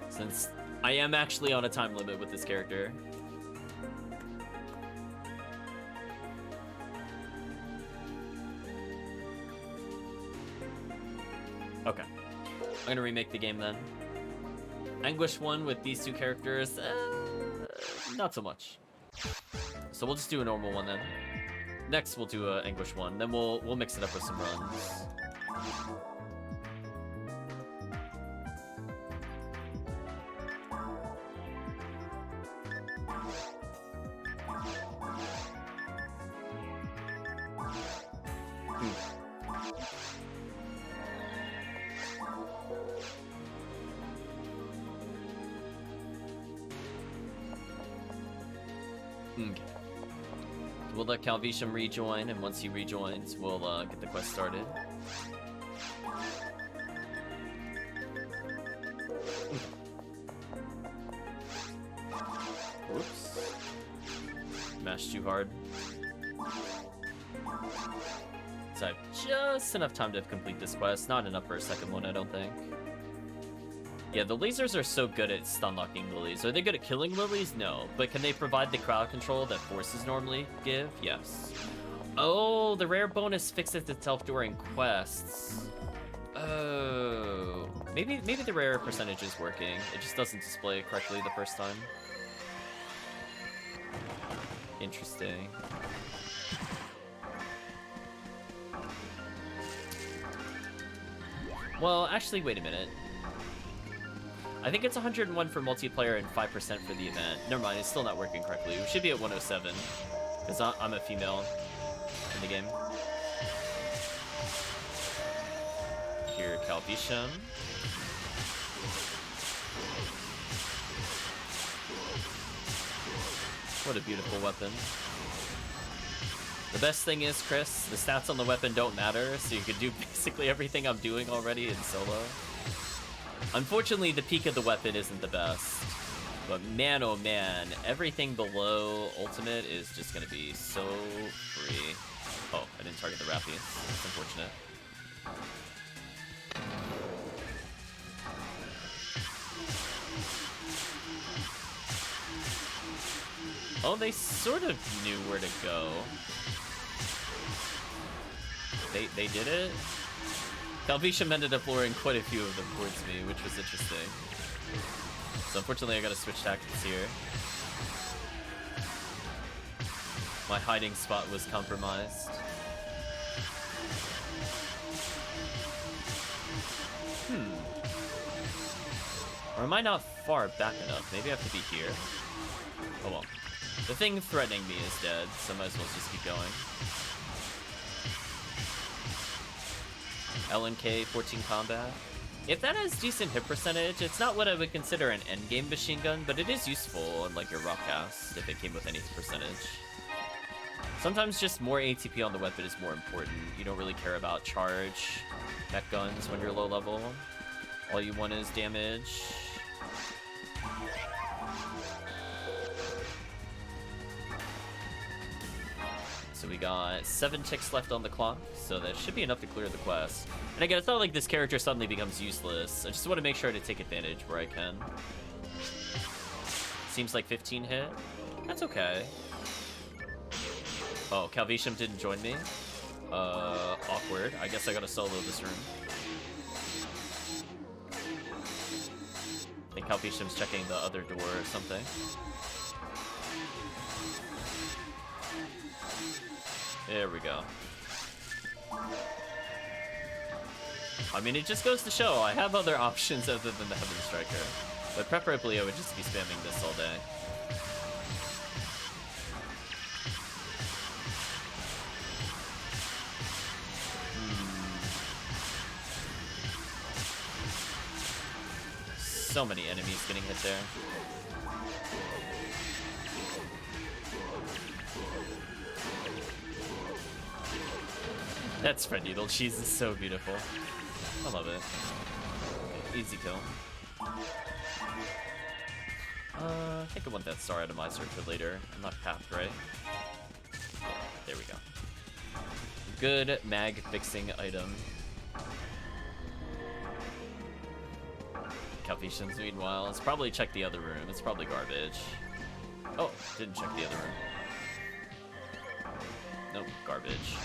Since I am actually on a time limit with this character. Okay, I'm gonna remake the game then. Anguish 1 with these 2 characters, not so much. So we'll just do a normal one then. Next we'll do a Anguish 1, then we'll mix it up with some runs. Okay. We'll let TheCalvitium rejoin, and once he rejoins, we'll get the quest started. Whoops. Mashed too hard. So I have just enough time to complete this quest. Not enough for a second one, I don't think. Yeah, the lasers are so good at stun locking lilies. Are they good at killing lilies? No. But can they provide the crowd control that forces normally give? Yes. Oh, the rare bonus fixes itself during quests. Oh. Maybe the rare percentage is working. It just doesn't display correctly the first time. Interesting. Well, actually, wait a minute. I think it's 101 for multiplayer and 5% for the event. Never mind, it's still not working correctly. We should be at 107, because I'm a female in the game. Here, TheCalvitium. What a beautiful weapon. The best thing is, Chris, the stats on the weapon don't matter, so you can do basically everything I'm doing already in solo. Unfortunately, the peak of the weapon isn't the best. But man, oh man, everything below ultimate is just gonna be so free. Oh, I didn't target the Rappies. That's unfortunate. Oh, they sort of knew where to go. They did it? TheCalvitium ended up luring quite a few of them towards me, which was interesting. So unfortunately I gotta switch tactics here. My hiding spot was compromised. Or am I not far back enough? Maybe I have to be here. Oh well. The thing threatening me is dead, so I might as well just keep going. LNK 14 combat. If that has decent hit percentage, it's not what I would consider an endgame machine gun, but it is useful in like your rock cast if it came with any percentage. Sometimes just more ATP on the weapon is more important. You don't really care about charge mech guns when you're low level. All you want is damage. So we got 7 ticks left on the clock, so that should be enough to clear the quest. And again, it's not like this character suddenly becomes useless. I just want to make sure to take advantage where I can. Seems like 15 hit. That's okay. Oh, TheCalvitium didn't join me. Awkward. I guess I gotta solo this room. I think TheCalvitium's checking the other door or something. There we go. I mean, it just goes to show I have other options other than the Heaven Striker. But preferably I would just be spamming this all day. So many enemies getting hit there. That spread needle cheese is so beautiful. I love it. Easy kill. I think I want that star atomizer for later. I'm not path, right? Yeah, there we go. Good mag fixing item. TheCalvitium's meanwhile, let's probably check the other room. It's probably garbage. Oh, didn't check the other room. Nope, garbage.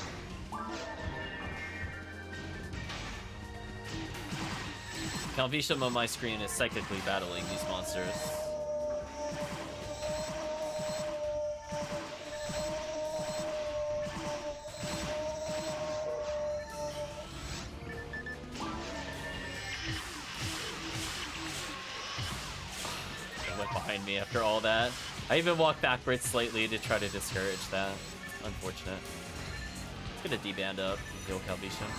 TheCalvitium on my screen is psychically battling these monsters. They went behind me after all that. I even walked backwards slightly to try to discourage that. Unfortunate. Let's get a D-band up and heal TheCalvitium.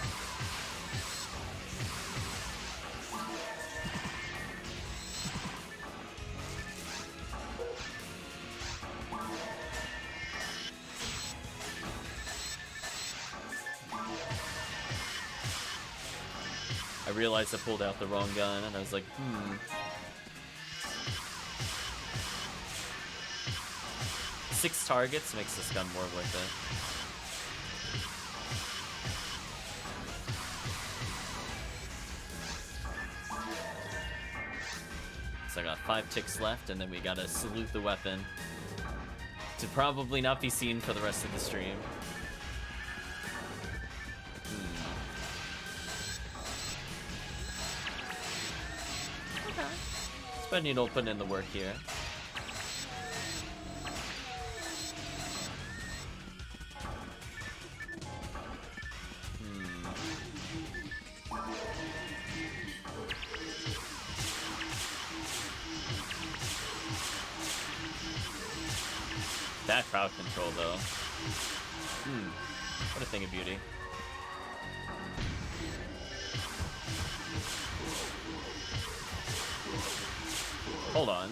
I realized I pulled out the wrong gun, and I was like, 6 targets makes this gun more worth it. So I got 5 ticks left, and then we gotta salute the weapon to probably not be seen for the rest of the stream. Spread needle putting in the work here. That crowd control though. What a thing of beauty. Hold on.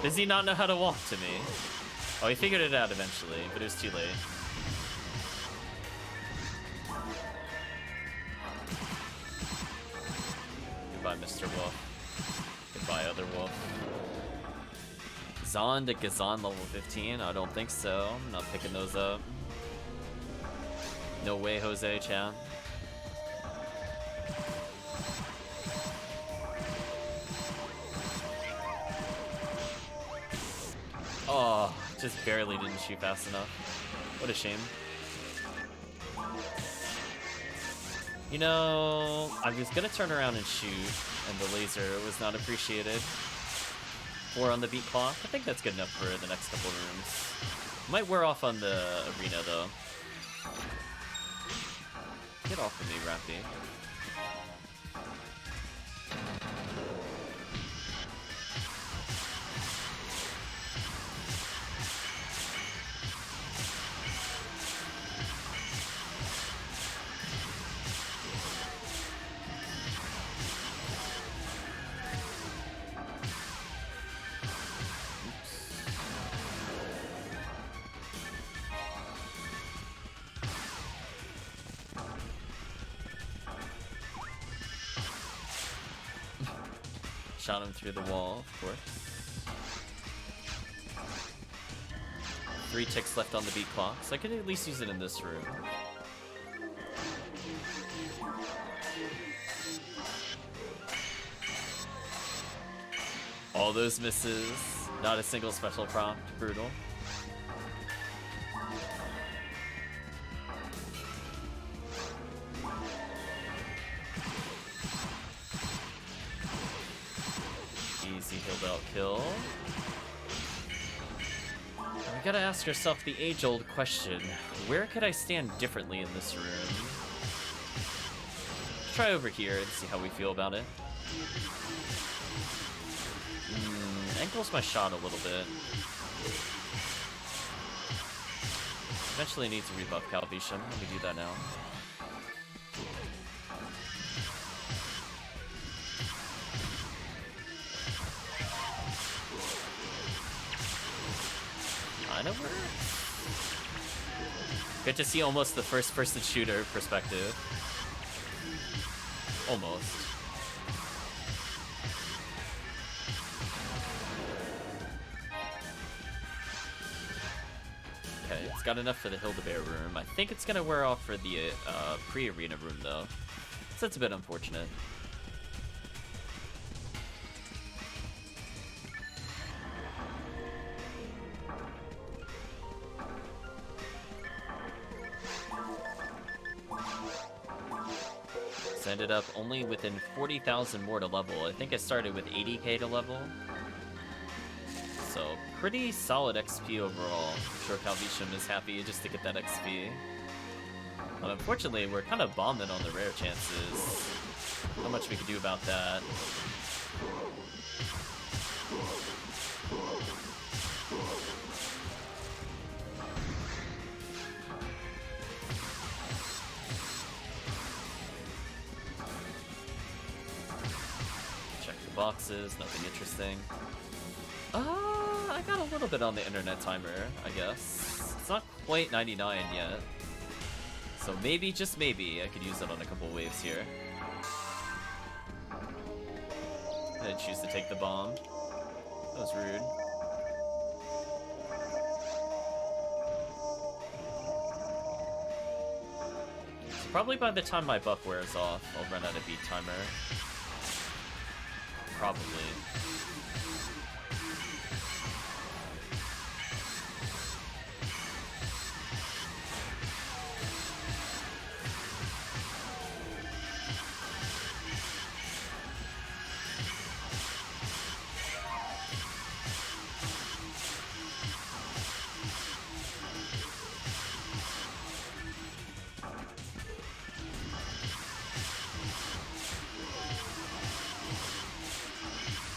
Does he not know how to walk to me? Oh, he figured it out eventually, but it was too late. Goodbye, Mr. Wolf. Goodbye, other wolf. Zon to Gazon level 15? I don't think so. I'm not picking those up. No way, Jose Chan. Oh, just barely didn't shoot fast enough. What a shame. You know, I was gonna turn around and shoot, and the laser was not appreciated. 4 on the beat clock. I think that's good enough for the next couple rooms. Might wear off on the arena, though. Get off of me, Rappy. Shot him through the wall, of course. 3 ticks left on the beat clock, so I could at least use it in this room. All those misses, not a single special prompt, brutal. Easy healed out kill. We gotta ask ourselves the age-old question, where could I stand differently in this room? Let's try over here and see how we feel about it. Ankles my shot a little bit. Eventually need to rebuff Calvitium. Let me do that now. Kinda works. Good to see almost the first-person shooter perspective. Almost. Okay, it's got enough for the Hildebear room. I think it's gonna wear off for the pre-arena room though. So that's a bit unfortunate. So I ended up only within 40,000 more to level. I think I started with 80k to level. So pretty solid XP overall. I'm sure Calvitium is happy just to get that XP. But unfortunately, we're kind of bombing on the rare chances. Not much we can do about that. Check the boxes, nothing interesting. I got a little bit on the internet timer, I guess. It's not quite 99 yet. So maybe, just maybe, I could use it on a couple waves here. I choose to take the bomb. That was rude. So probably by the time my buff wears off, I'll run out of beat timer. Probably.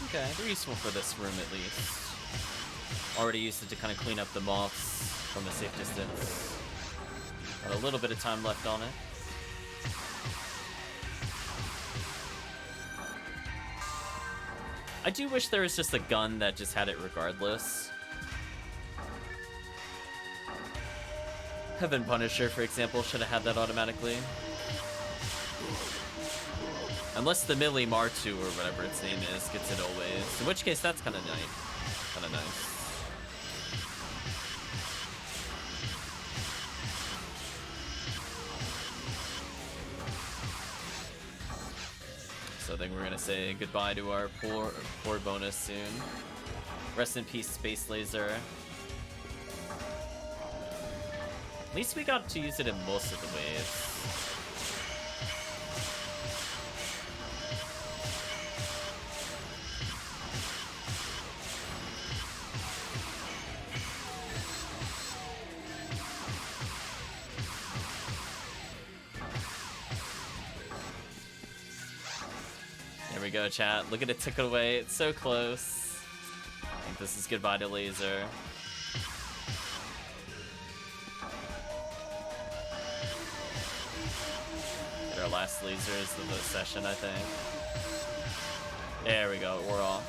Okay, they're useful for this room at least. Already used it to kind of clean up the moths from a safe distance. Got a little bit of time left on it. I do wish there was just a gun that just had it regardless. Heaven Punisher, for example, should have had that automatically. Unless the Millie Martu or whatever its name is gets it always. In which case, that's kind of nice. Kind of nice. So I think we're gonna say goodbye to our poor bonus soon. Rest in peace, Space Laser. At least we got to use it in most of the waves. There we go, chat. Look at it tick away. It's so close. I think this is goodbye to Laser. Get our last lasers of the session, I think. There we go. We're off.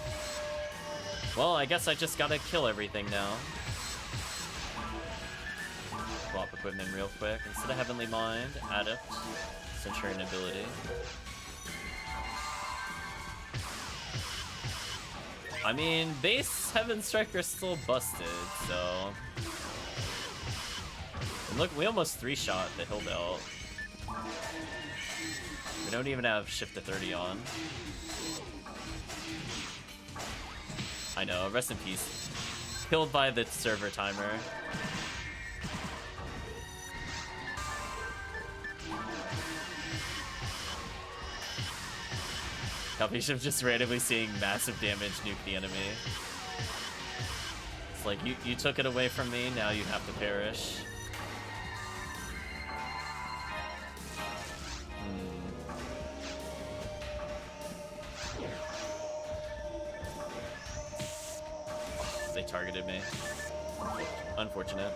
Well, I guess I just gotta kill everything now. Swap equipment real quick. Instead of Heavenly Mind, Adept, Centurion ability. I mean, base Heaven Striker is still busted, so... And look, we almost 3-shot the Hill Belt. We don't even have Shift to 30 on. I know, rest in peace. Killed by the server timer. Calvitium just randomly seeing massive damage nuke the enemy. It's like, you took it away from me, now you have to perish. Oh, they targeted me. Unfortunate.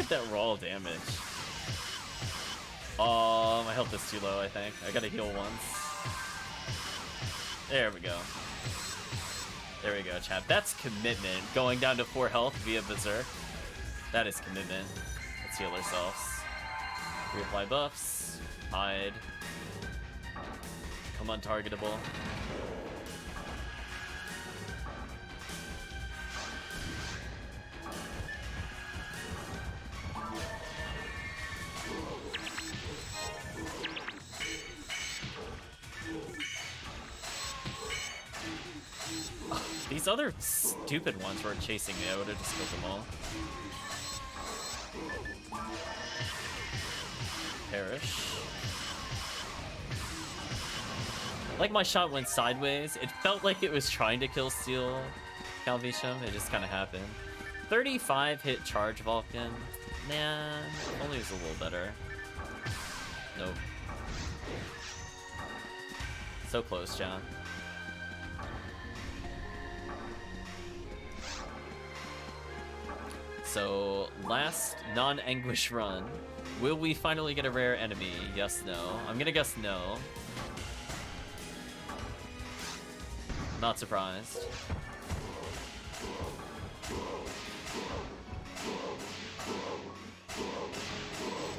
That raw damage. Oh, my health is too low, I think. I gotta heal once. There we go. There we go, chat. That's commitment. Going down to 4 health via Berserk. That is commitment. Let's heal ourselves. Reapply buffs. Hide. Come untargetable. These other stupid ones were chasing me. I would have just killed them all. Perish. Like my shot went sideways. It felt like it was trying to kill Steel Calvitium. It just kind of happened. 35 hit charge Vulcan. Man, only was a little better. Nope. So close, John. So, last non-anguish run. Will we finally get a rare enemy? Yes, no. I'm gonna guess no. Not surprised.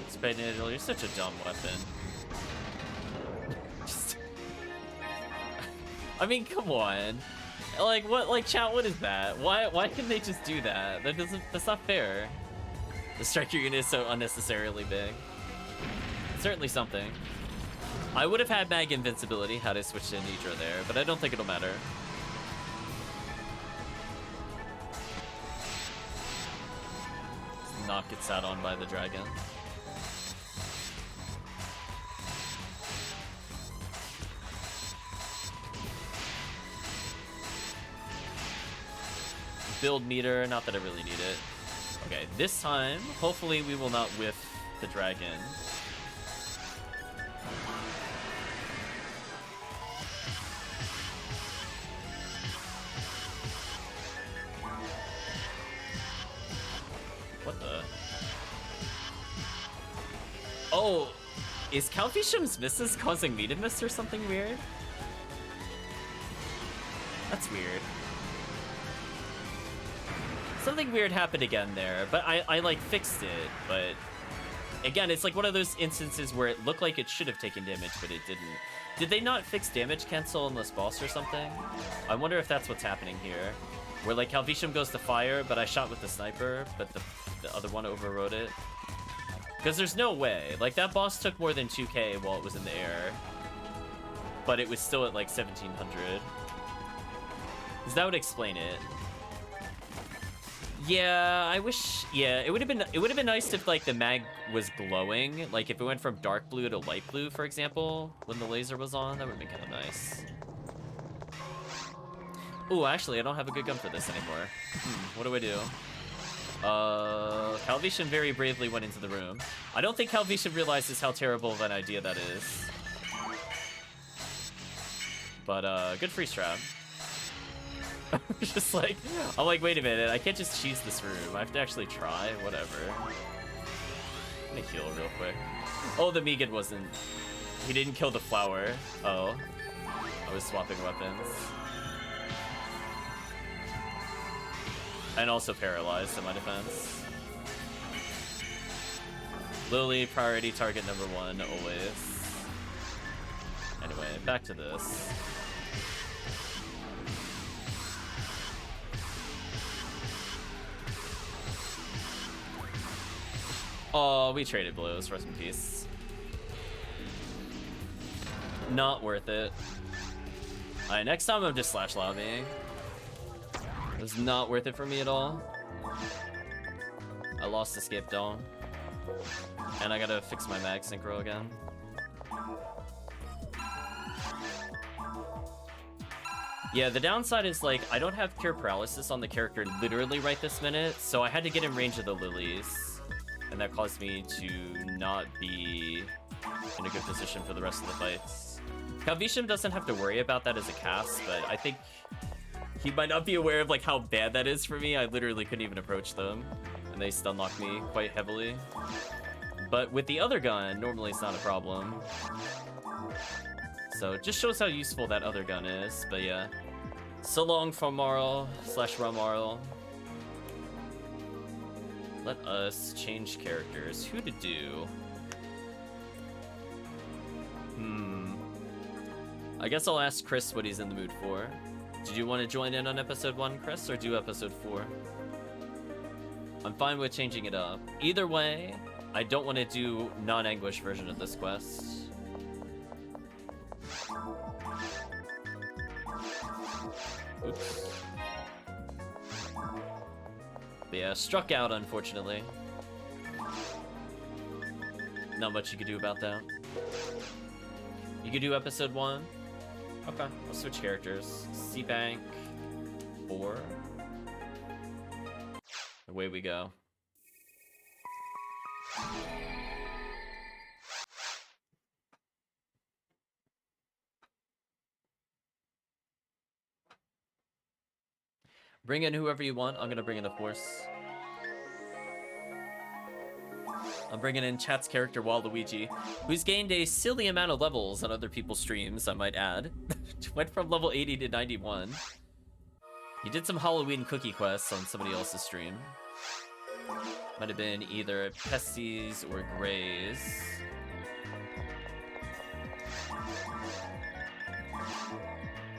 Spade Needle, you're such a dumb weapon. I mean, come on. Like, what, like, chat, what is that? Why can they just do that? That's not fair. The striker unit is so unnecessarily big. Certainly something. I would have had mag invincibility had I switched to Nitro there, but I don't think it'll matter. Let's not get sat on by the dragon. Build meter, not that I really need it. Okay, this time, hopefully we will not whiff the dragon. Oh, is Calvitium's misses causing me to miss or something weird? That's weird. Something weird happened again there, but I like fixed it, but again, it's like one of those instances where it looked like it should have taken damage, but it didn't. Did they not fix damage cancel on this boss or something? I wonder if that's what's happening here. Where like Calvitium goes to fire, but I shot with the sniper, but the other one overrode it. Because there's no way. Like that boss took more than 2k while it was in the air. But it was still at like 1700. Because that would explain it. Yeah, I wish. Yeah, it would have been nice if like the mag was glowing, like if it went from dark blue to light blue, for example, when the laser was on. That would have been kind of nice. Ooh, actually, I don't have a good gun for this anymore. What do I do? Calvitium very bravely went into the room. I don't think Calvitium realizes how terrible of an idea that is. But good freeze trap. Just like, I'm like, wait a minute, I can't just cheese this room. I have to actually try, whatever. I'm gonna heal real quick. Oh, the Megan wasn't, he didn't kill the flower. Oh, I was swapping weapons. And also paralyzed in my defense. Lily, priority target number 1, always. Anyway, back to this. Oh, we traded blows. Rest in peace. Not worth it. Alright, next time I'm just slash lobbying. It was not worth it for me at all. I lost escape dome. And I gotta fix my mag synchro again. Yeah, the downside is like, I don't have pure paralysis on the character literally right this minute, so I had to get in range of the lilies. And that caused me to not be in a good position for the rest of the fights. Calvitium doesn't have to worry about that as a cast, but I think he might not be aware of like how bad that is for me. I literally couldn't even approach them, and they stun locked me quite heavily. But with the other gun, normally it's not a problem. So it just shows how useful that other gun is, but yeah. So long for Marl / Ramarl. Let us change characters. Who to do? I guess I'll ask Chris what he's in the mood for. Did you want to join in on episode 1, Chris, or do episode 4? I'm fine with changing it up. Either way, I don't want to do non-Anguish version of this quest. Oops. But yeah, struck out, unfortunately. Not much you could do about that. You could do episode 1. Okay, I'll switch characters. C-Bank 4. Away we go. Bring in whoever you want. I'm gonna bring in the Force. I'm bringing in chat's character Waluigi, who's gained a silly amount of levels on other people's streams, I might add. Went from level 80 to 91. He did some Halloween cookie quests on somebody else's stream. Might have been either Pesties or Grays.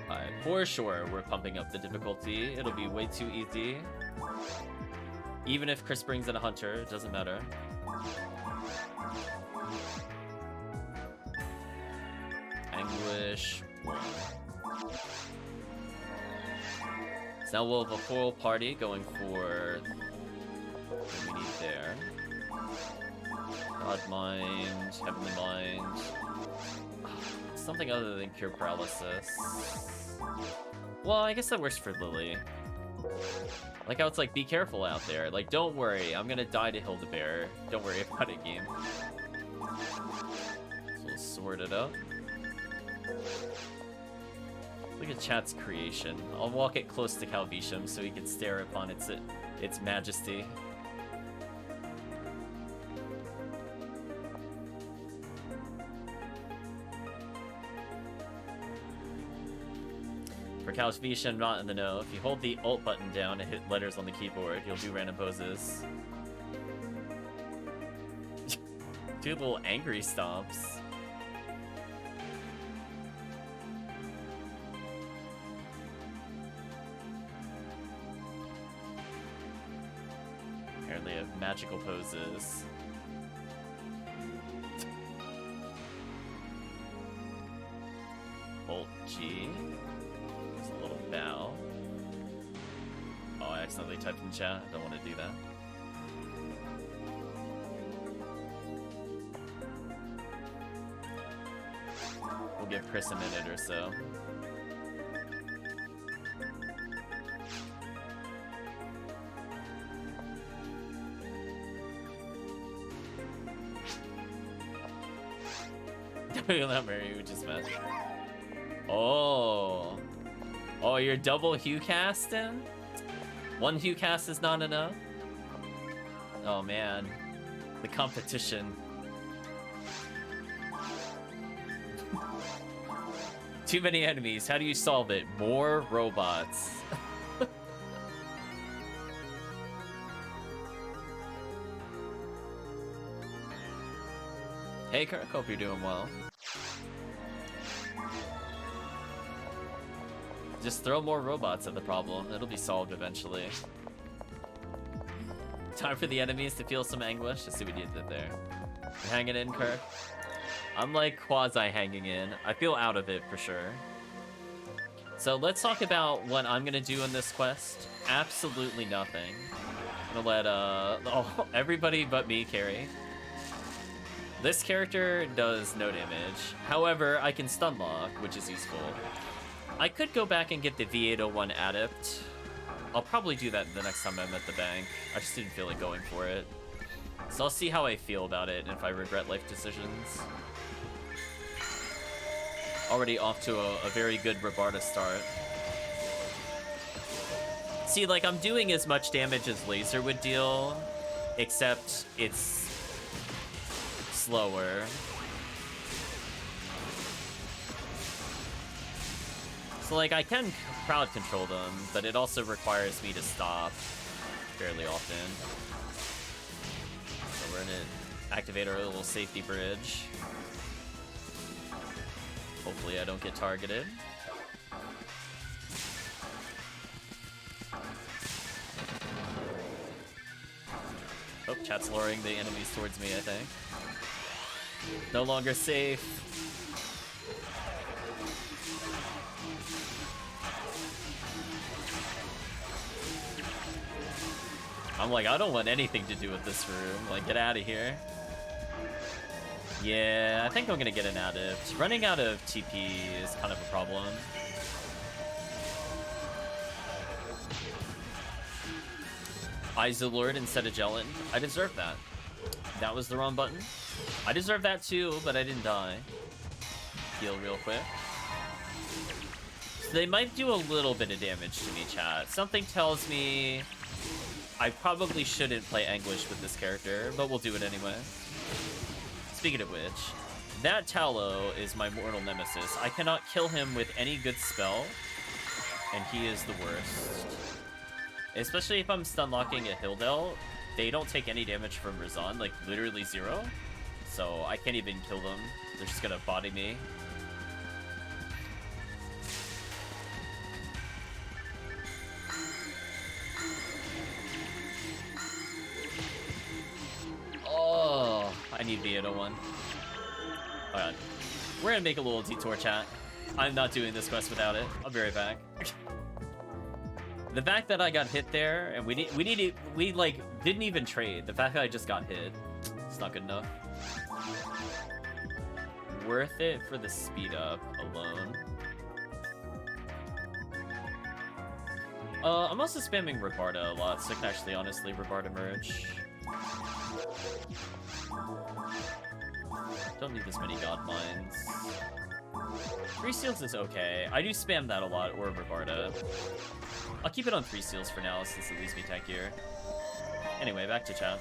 Alright, for sure we're pumping up the difficulty. It'll be way too easy. Even if Chris brings in a hunter, it doesn't matter. Anguish 1. So now we'll have a full party going for what we need there. God Mind, Heavenly Mind. Something other than Cure Paralysis. Well, I guess that works for Lily. Like how it's like, be careful out there. Like, don't worry, I'm gonna die to Hildebear. Don't worry about it, game. So we'll sort it up. Look at chat's creation. I'll walk it close to Calvitium so he can stare upon its majesty. For Calvitium, not in the know. If you hold the Alt button down and hit letters on the keyboard, you'll do random poses. Do little angry stomps. Apparently have magical poses. Alt G. There's a little bow. Oh, I accidentally typed in chat. I don't want to do that. We'll give Chris a minute or so. That Mary who just met. Oh. Oh, you're double hue casting? One hue cast is not enough? Oh man. The competition. Too many enemies. How do you solve it? More robots. Hey Kirk, hope you're doing well. Just throw more robots at the problem. It'll be solved eventually. Time for the enemies to feel some anguish. Let's see what you did there. You're hanging in, Kirk? I'm like quasi-hanging in. I feel out of it for sure. So let's talk about what I'm gonna do in this quest. Absolutely nothing. I'm gonna let everybody but me carry. This character does no damage. However, I can stun lock, which is useful. I could go back and get the V801 Adept. I'll probably do that the next time I'm at the bank. I just didn't feel like going for it. So I'll see how I feel about it and if I regret life decisions. Already off to a very good Rabarda start. See, like, I'm doing as much damage as Laser would deal, except it's slower. So, like, I can crowd control them, but it also requires me to stop fairly often. So we're gonna activate our little safety bridge. Hopefully I don't get targeted. Oh, chat's luring the enemies towards me, I think. No longer safe. I'm like, I don't want anything to do with this room. Like, get out of here. Yeah, I think I'm gonna get an adept. Running out of TP is kind of a problem. Isolord instead of Jellin. I deserve that. That was the wrong button. I deserve that too, but I didn't die. Heal real quick. So they might do a little bit of damage to me, chat. Something tells me I probably shouldn't play Anguish with this character, but we'll do it anyway. Speaking of which, that Tallow is my mortal nemesis. I cannot kill him with any good spell, and he is the worst. Especially if I'm stun locking a Hildel, they don't take any damage from Razan, like literally 0. So I can't even kill them. They're just gonna body me. Oh, I need V801. Alright. We're gonna make a little detour, chat. I'm not doing this quest without it. I'll be right back. The fact that I got hit there, and we didn't even trade. The fact that I just got hit, it's not good enough. Worth it for the speed up alone. I'm also spamming Rabarda a lot, so I can actually honestly Rabarda merge. Don't need this many God Mines. 3 Seals is okay. I do spam that a lot, or Rabarda. I'll keep it on 3 Seals for now, since it leaves me tankier. Anyway, back to chat.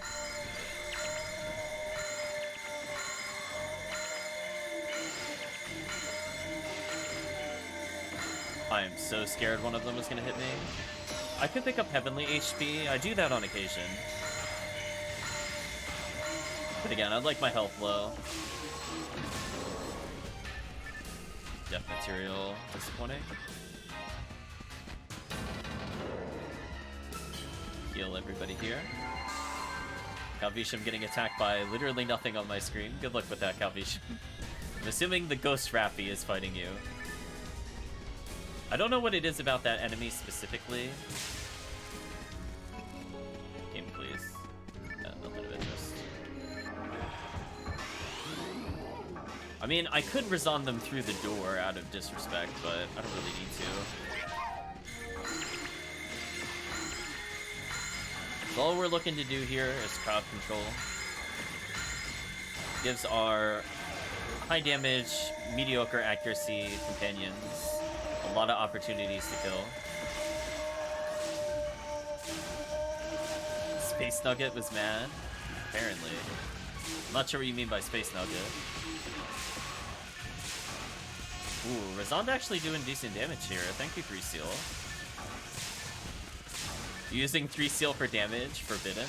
I am so scared one of them was gonna hit me. I could pick up Heavenly HP. I do that on occasion. But again, I'd like my health low. Death material, disappointing. Heal everybody here. Calvitium getting attacked by literally nothing on my screen. Good luck with that, Calvitium. I'm assuming the Ghost Rappy is fighting you. I don't know what it is about that enemy specifically. Game, please. Nothing of interest. I mean, I could reson them through the door out of disrespect, but I don't really need to. So all we're looking to do here is crowd control. Gives our high damage, mediocre accuracy companions a lot of opportunities to kill. Space Nugget was mad? Apparently. I'm not sure what you mean by Space Nugget. Ooh, Razond actually doing decent damage here. Thank you, 3-Seal. Using 3-Seal for damage, forbidden.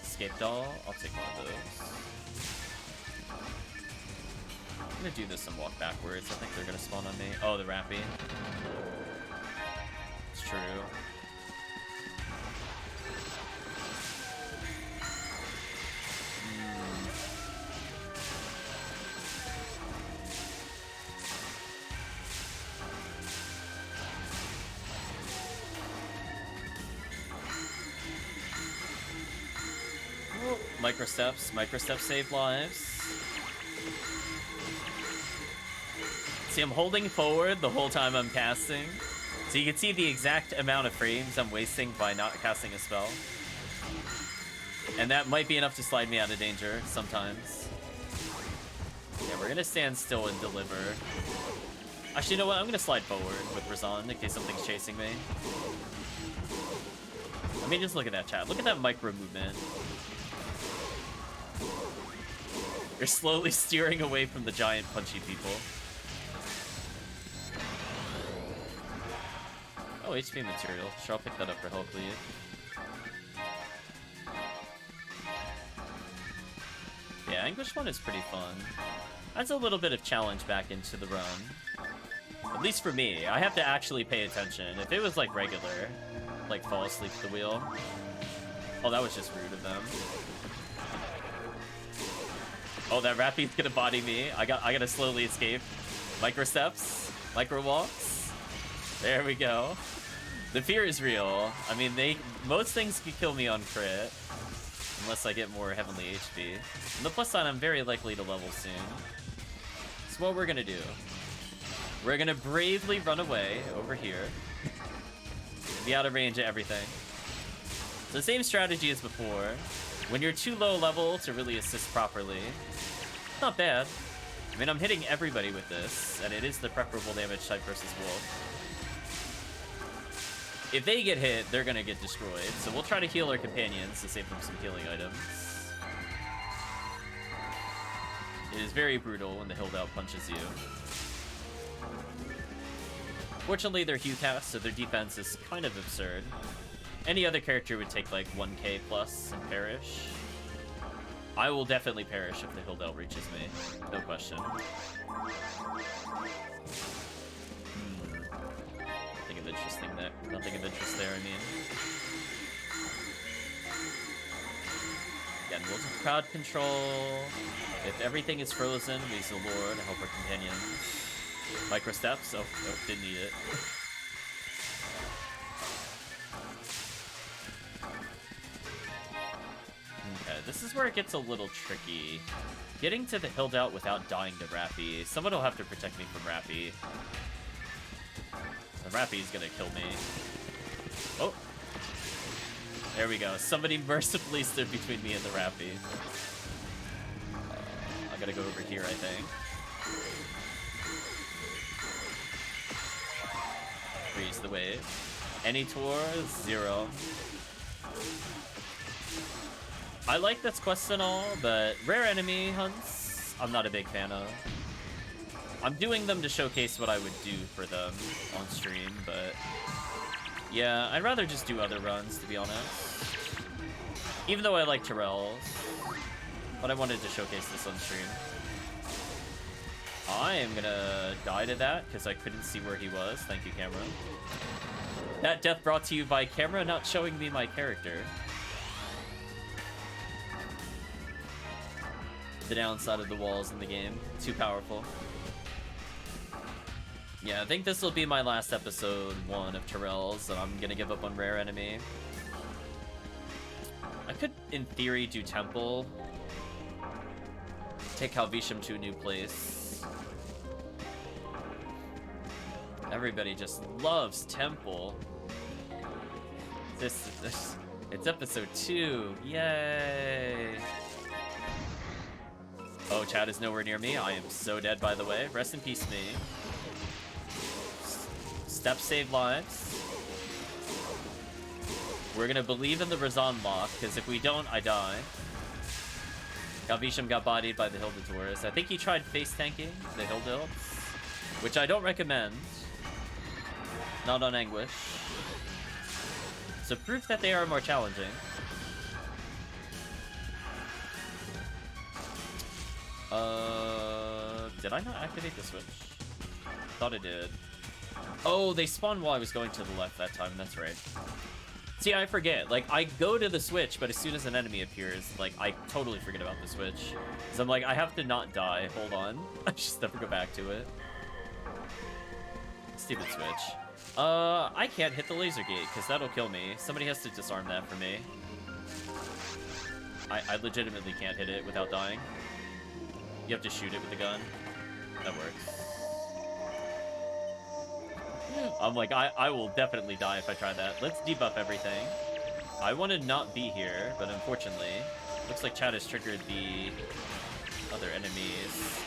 Escape Doll, I'll take one of those. I'm gonna do this and walk backwards. I think they're gonna spawn on me. Oh, the Rappy. It's true. Microsteps save lives. See, I'm holding forward the whole time I'm casting. So you can see the exact amount of frames I'm wasting by not casting a spell. And that might be enough to slide me out of danger sometimes. Yeah, we're gonna stand still and deliver. Actually, you know what? I'm gonna slide forward with Razond in case something's chasing me. I mean, just look at that, chat. Look at that micro movement. You're slowly steering away from the giant punchy people. Oh, HP material. Sure, I'll pick that up for health lead. Yeah, English 1 is pretty fun. Adds a little bit of challenge back into the run. At least for me. I have to actually pay attention. If it was like regular, like fall asleep at the wheel. Oh, that was just rude of them. Oh, that Rappy's gonna body me. I gotta slowly escape. Micro steps, micro walks. There we go. The fear is real. I mean, most things can kill me on crit, unless I get more heavenly HP. On the plus side, I'm very likely to level soon. So what we're gonna do? We're gonna bravely run away over here. Be out of range of everything. So the same strategy as before. When you're too low level to really assist properly, it's not bad. I mean, I'm hitting everybody with this, and it is the preferable damage type versus Wolf. If they get hit, they're gonna get destroyed, so we'll try to heal our companions to save them some healing items. It is very brutal when the Hildout punches you. Fortunately, they're Hugh cast, so their defense is kind of absurd. Any other character would take like 1k plus and perish. I will definitely perish if the Hildout reaches me. No question. Nothing of interesting there. Nothing of interest there, I mean. Again, we'll do crowd control. If everything is frozen, we use the Lord to help our companions. Micro steps. Oh, didn't need it. Okay, this is where it gets a little tricky. Getting to the Hildout without dying to Rappy. Someone will have to protect me from Rappy. The Rappy's gonna kill me. Oh! There we go. Somebody mercifully stood between me and the Rappy. I gotta go over here, I think. Freeze the wave. Any tour? 0. I like this quest and all, but rare enemy hunts, I'm not a big fan of. I'm doing them to showcase what I would do for them on stream, but yeah, I'd rather just do other runs, to be honest. Even though I like Terrell's, but I wanted to showcase this on stream. I am gonna die to that because I couldn't see where he was. Thank you, camera. That death brought to you by camera not showing me my character. The downside of the walls in the game. Too powerful. Yeah, I think this will be my last episode 1 of Terrell's, and I'm gonna give up on Rare Enemy. I could, in theory, do Temple. Take Calvitium to a new place. Everybody just loves Temple. This it's episode 2. Yay! Oh, Chad is nowhere near me. I am so dead, by the way. Rest in peace, me. Steps save lives. We're gonna believe in the Razan lock, because if we don't, I die. Calvitium got bodied by the Hilditors. I think he tried face tanking the Hildilts, which I don't recommend. Not on Anguish. So proof that they are more challenging. Did I not activate the switch? Thought I did. Oh, they spawned while I was going to the left that time, that's right. See, I forget. Like, I go to the switch, but as soon as an enemy appears, like, I totally forget about the switch. So I'm like, I have to not die. Hold on. I just never go back to it. Stupid switch. I can't hit the laser gate, because that'll kill me. Somebody has to disarm that for me. I legitimately can't hit it without dying. You have to shoot it with a gun. That works. I'm like, I will definitely die if I try that. Let's debuff everything. I want to not be here, but unfortunately, looks like Chad has triggered the other enemies.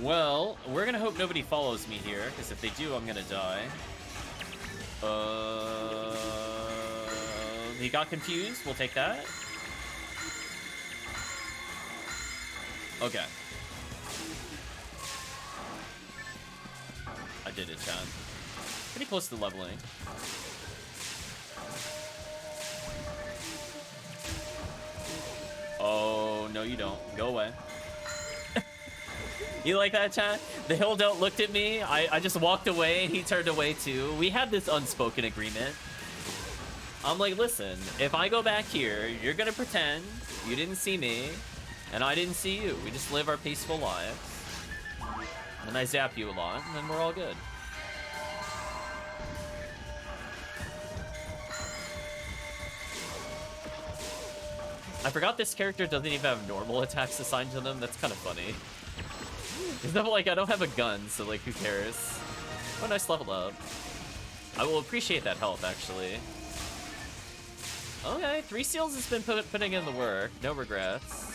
Well, we're gonna hope nobody follows me here, because if they do, I'm gonna die. He got confused. We'll take that. Okay. I did it, Chad. Pretty close to leveling. Oh, no you don't. Go away. You like that, Chad? The Hildelt looked at me, I just walked away, and he turned away too. We had this unspoken agreement. I'm like, listen, if I go back here, you're gonna pretend you didn't see me, and I didn't see you. We just live our peaceful lives. And I zap you a lot, and then we're all good. I forgot this character doesn't even have normal attacks assigned to them. That's kind of funny. It's not like I don't have a gun, so like, who cares? Oh, nice level up. I will appreciate that health, actually. Okay, 3 Seals has been putting in the work. No regrets.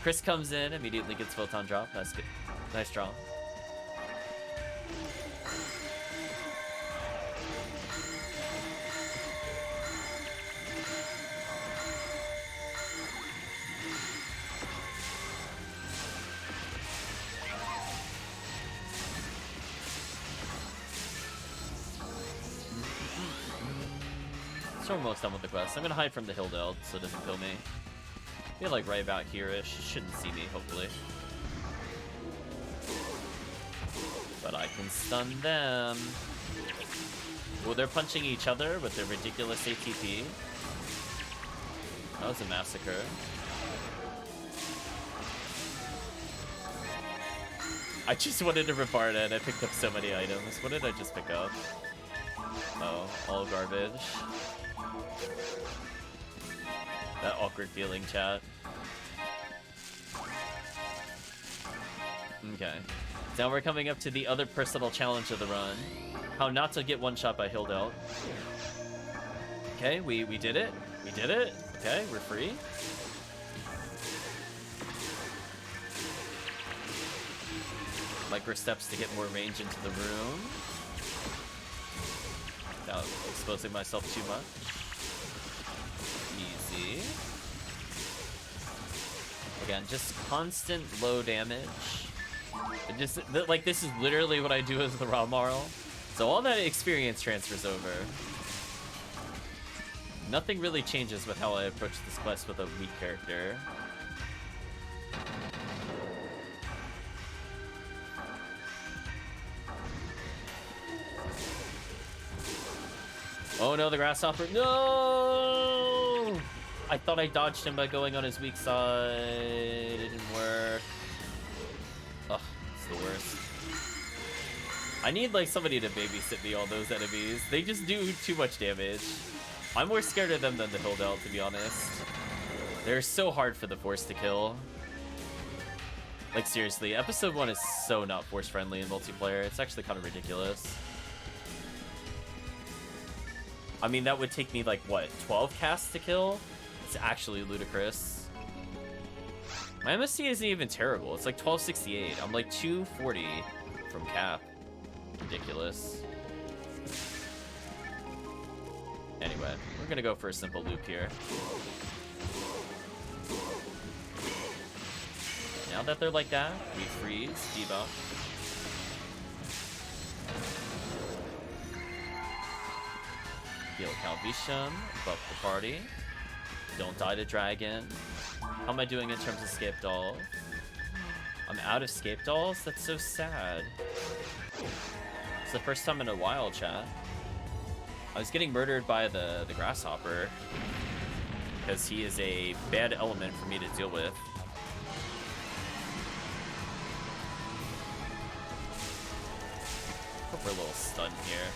Chris comes in, immediately gets Photon drop. That's good. Nice draw. So we're almost done with the quest. I'm gonna hide from the Hildeld so it doesn't kill me. I feel like right about here-ish. Shouldn't see me, hopefully. But I can stun them. Oh, they're punching each other with their ridiculous ATP. That was a massacre. I just wanted to repart it. I picked up so many items. What did I just pick up? Oh, all garbage. That awkward feeling, chat. Okay. Now we're coming up to the other personal challenge of the run. How not to get one shot by Hildelt. Okay, we did it. We did it. Okay, we're free. Micro steps to get more range into the room. Without exposing myself too much. Easy. Again, just constant low damage. Like, this is literally what I do as the Ramarl. So all that experience transfers over. Nothing really changes with how I approach this quest with a weak character. Oh no, the grasshopper. No! I thought I dodged him by going on his weak side. It didn't work. Ugh, it's the worst. I need like somebody to babysit me, all those enemies. They just do too much damage. I'm more scared of them than the Hildel, to be honest. They're so hard for the Force to kill. Like, seriously, episode 1 is so not Force friendly in multiplayer. It's actually kind of ridiculous. I mean, that would take me like, what, 12 casts to kill? It's actually ludicrous. My MSC isn't even terrible. It's like 1268. I'm like 240 from cap. Ridiculous. Anyway, we're gonna go for a simple loop here. Now that they're like that, we freeze, debuff. Heal Calvitium, buff the party. Don't die to dragon. How am I doing in terms of scape dolls? I'm out of scape dolls? That's so sad. It's the first time in a while, chat. I was getting murdered by the grasshopper because he is a bad element for me to deal with. Hope we're a little stunned here.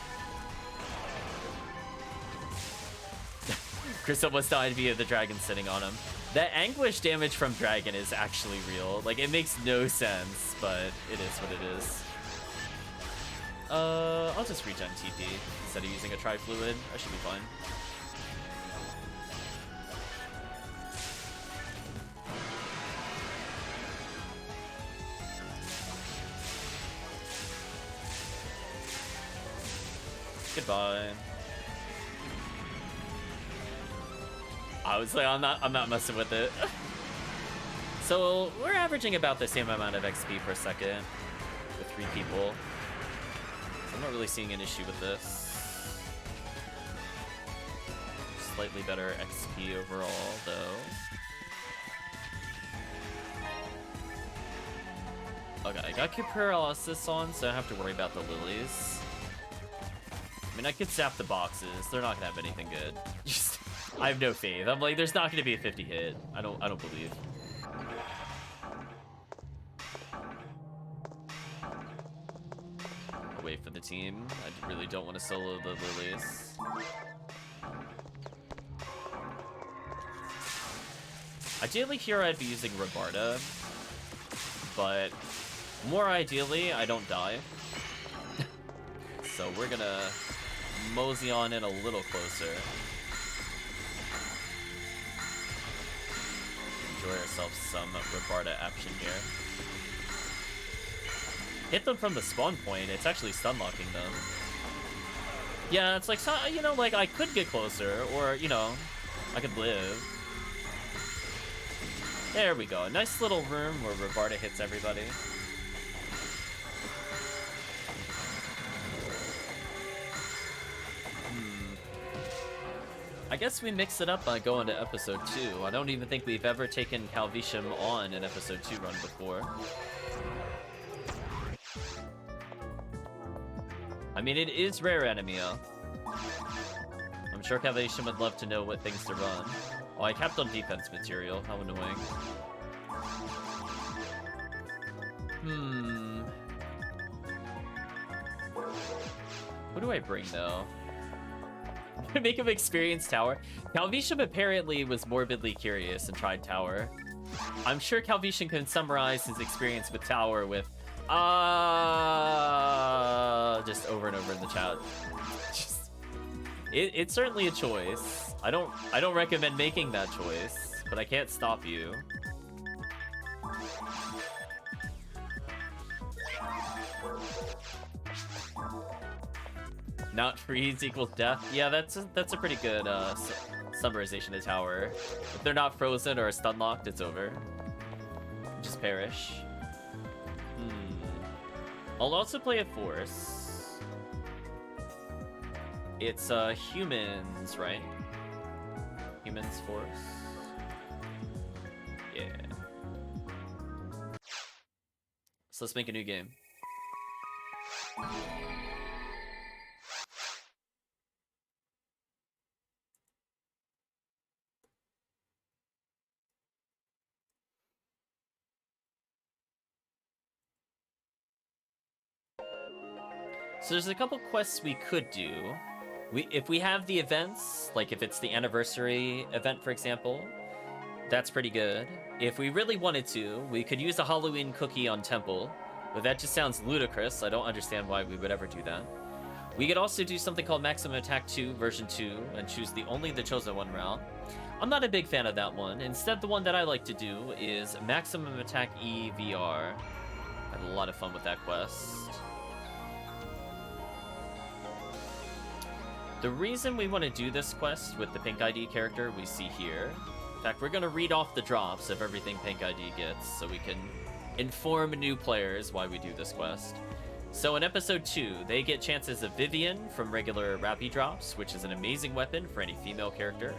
Chris almost died via the dragon sitting on him. That anguish damage from dragon is actually real. Like, it makes no sense, but it is what it is. I'll just regen TP instead of using a tri-fluid. I should be fine. Goodbye. I was like, I'm not messing with it. So we're averaging about the same amount of XP per second with 3 people. So I'm not really seeing an issue with this. Slightly better XP overall, though. Okay, I got Paralysis on, so I don't have to worry about the lilies. I mean, I could zap the boxes. They're not gonna have anything good. Just, I have no faith. I'm like, there's not gonna be a 50 hit. I don't believe. I'll wait for the team. I really don't want to solo the lilies. Ideally here I'd be using Rabarda, but more ideally I don't die. So we're gonna mosey on in a little closer. Enjoy ourselves some Rabarda action here. Hit them from the spawn point, it's actually stun locking them. Yeah, it's like, you know, like I could get closer, or, you know, I could live. There we go, a nice little room where Rabarda hits everybody. I guess we mix it up by going to episode 2. I don't even think we've ever taken Calvitium on in episode 2 run before. I mean, it is rare Enemia. I'm sure Calvitium would love to know what things to run. Oh, I capped on defense material. How annoying. Who do I bring, though? Make him experience Tower. Calvitium apparently was morbidly curious and tried Tower. I'm sure Calvitium can summarize his experience with Tower with just over and over in the chat. It's certainly a choice. I don't recommend making that choice, but I can't stop you. Not freeze equals death. Yeah, that's a pretty good summarization of Tower. If they're not frozen or stun locked, it's over. Just perish. I'll also play a force. It's humans, right? Humans force. Yeah. So let's make a new game. So there's a couple quests we could do. If we have the events, like if it's the anniversary event, for example, that's pretty good. If we really wanted to, we could use a Halloween cookie on Temple, but that just sounds ludicrous. I don't understand why we would ever do that. We could also do something called Maximum Attack 2 version 2 and choose only the chosen one route. I'm not a big fan of that one. Instead, the one that I like to do is Maximum Attack E VR. I had a lot of fun with that quest. The reason we want to do this quest with the Pink ID character we see here, in fact, we're going to read off the drops of everything Pink ID gets so we can inform new players why we do this quest. So in episode 2, they get chances of Vivian from regular Rappy drops, which is an amazing weapon for any female character.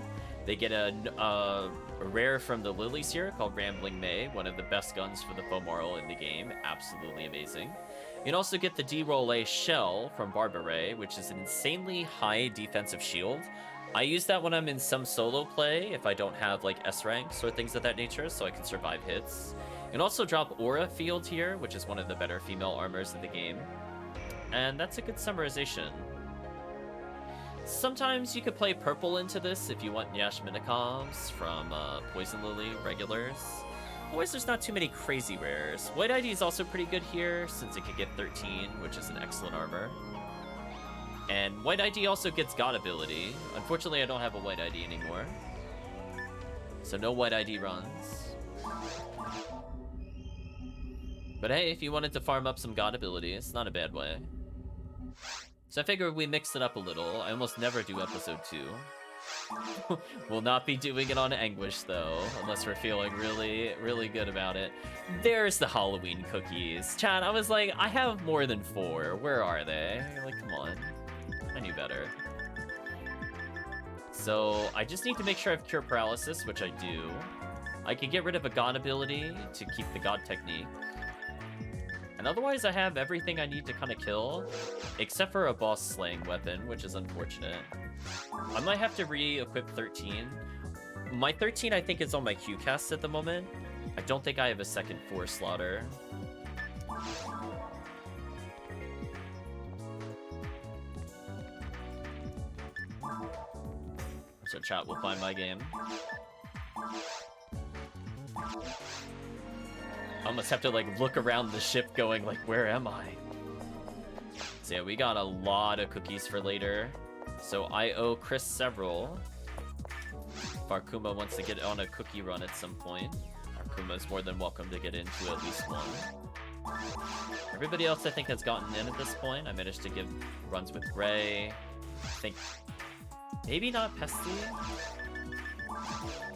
They get a rare from the Lilies here called Rambling May, one of the best guns for the Fomarl in the game. Absolutely amazing. You can also get the D-Roll A Shell from Barbara, which is an insanely high defensive shield. I use that when I'm in some solo play, if I don't have like S ranks or things of that nature, so I can survive hits. You can also drop Aura Field here, which is one of the better female armors in the game. And that's a good summarization. Sometimes you could play purple into this if you want Yashminikovs from Poison Lily regulars. Otherwise, there's not too many crazy rares. White ID is also pretty good here, since it could get 13, which is an excellent armor. And White ID also gets God ability. Unfortunately, I don't have a White ID anymore. So no White ID runs. But hey, if you wanted to farm up some God ability, it's not a bad way. So I figured we mix it up a little. I almost never do episode 2. We'll not be doing it on Anguish, though, unless we're feeling really, really good about it. There's the Halloween cookies. Chat, I was like, I have more than 4. Where are they? Like, come on. I knew better. So I just need to make sure I have Cure Paralysis, which I do. I can get rid of a God ability to keep the God technique. And otherwise, I have everything I need to kind of kill, except for a boss slaying weapon, which is unfortunate. I might have to re-equip 13. My 13, I think, is on my Q cast at the moment. I don't think I have a second 4 slaughter. So chat will find my game. I almost have to like look around the ship going like, where am I? So yeah, we got a lot of cookies for later. So I owe Chris several. If Arkuma wants to get on a cookie run at some point, Arkuma's more than welcome to get into at least one. Everybody else I think has gotten in at this point. I managed to give runs with Ray. I think maybe not Pesty.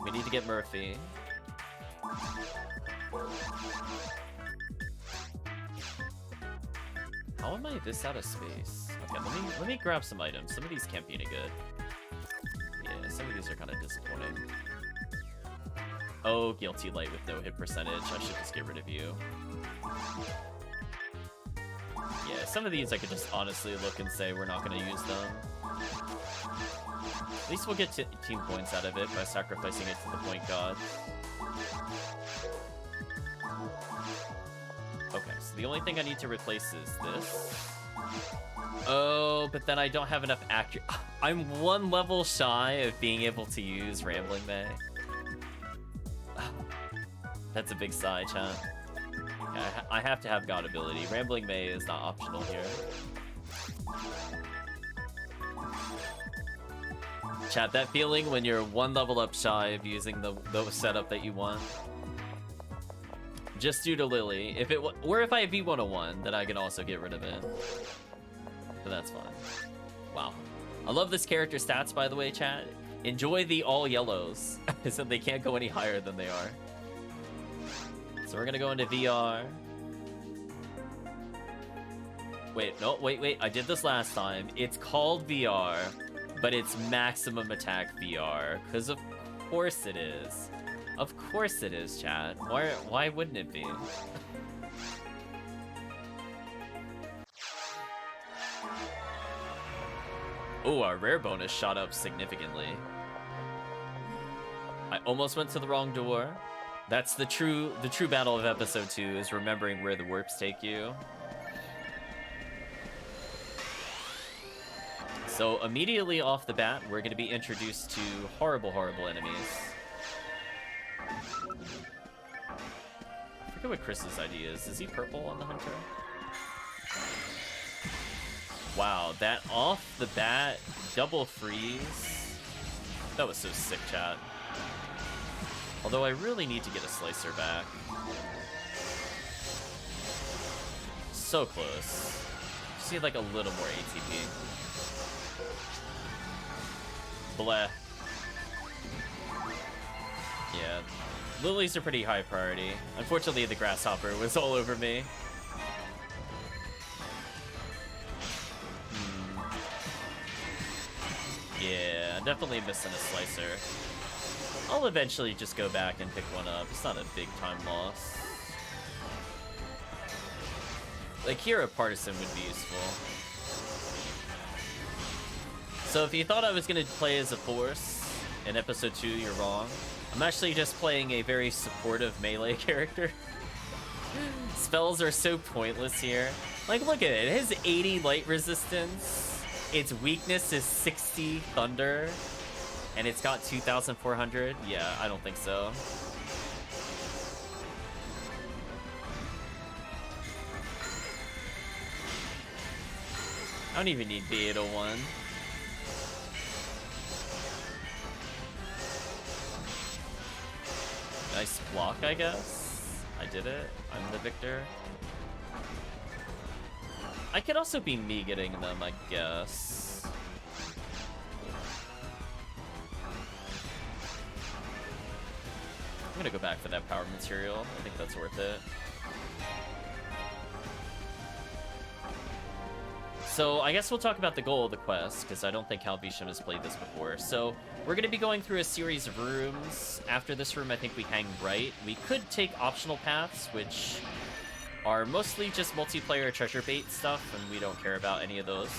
We need to get Murphy. How am I this out of space? Okay, let me grab some items. Some of these can't be any good. Yeah, some of these are kind of disappointing. Oh, Guilty Light with no hit percentage. I should just get rid of you. Yeah, some of these I could just honestly look and say we're not going to use them. At least we'll get team points out of it by sacrificing it to the point god. Okay, so the only thing I need to replace is this. Oh, but then I don't have enough accurate. I'm 1 level shy of being able to use Rambling May. That's a big sigh, chat. I have to have God ability. Rambling May is not optional here. Chat, that feeling when you're 1 level up shy of using the setup that you want. Just due to Lily. Or if I have V101, then I can also get rid of it. But that's fine. Wow. I love this character stats, by the way, chat. Enjoy the all yellows. So they can't go any higher than they are. So we're gonna go into VR. Wait, no, wait. I did this last time. It's called VR, but it's maximum attack VR. Because of course it is. Of course it is, chat. Why wouldn't it be? Oh, our rare bonus shot up significantly. I almost went to the wrong door. That's the true battle of episode 2, is remembering where the warps take you. So immediately off the bat, we're going to be introduced to horrible, horrible enemies. I forget what Chris's idea is. Is he purple on the hunter? Wow, that off the bat double freeze. That was so sick, chat. Although I really need to get a slicer back. So close. Just need like a little more ATP. Bleh. Yeah, lilies are pretty high priority. Unfortunately, the grasshopper was all over me. Yeah, definitely missing a slicer. I'll eventually just go back and pick one up. It's not a big time loss. Like here, a partisan would be useful. So if you thought I was gonna play as a force in episode 2, you're wrong. I'm actually just playing a very supportive melee character. Spells are so pointless here. Like, look at it. It has 80 light resistance. Its weakness is 60 thunder. And it's got 2,400? Yeah, I don't think so. I don't even need B801. Nice block, I guess. I did it. I'm the victor. I could also be me getting them, I guess. I'm gonna go back for that power material. I think that's worth it. So I guess we'll talk about the goal of the quest, because I don't think TheCalvitium has played this before. So we're going to be going through a series of rooms. After this room, I think we hang right. We could take optional paths, which are mostly just multiplayer treasure bait stuff, and we don't care about any of those.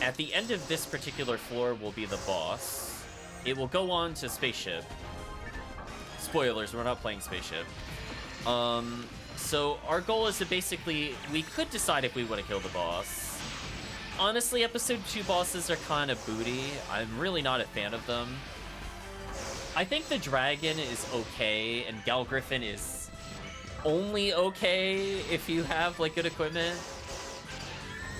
At the end of this particular floor will be the boss. It will go on to Spaceship. Spoilers, we're not playing Spaceship. So our goal is to basically, we could decide if we want to kill the boss. Honestly, episode 2 bosses are kind of booty. I'm really not a fan of them. I think the dragon is okay, and Gal Griffin is only okay if you have like good equipment.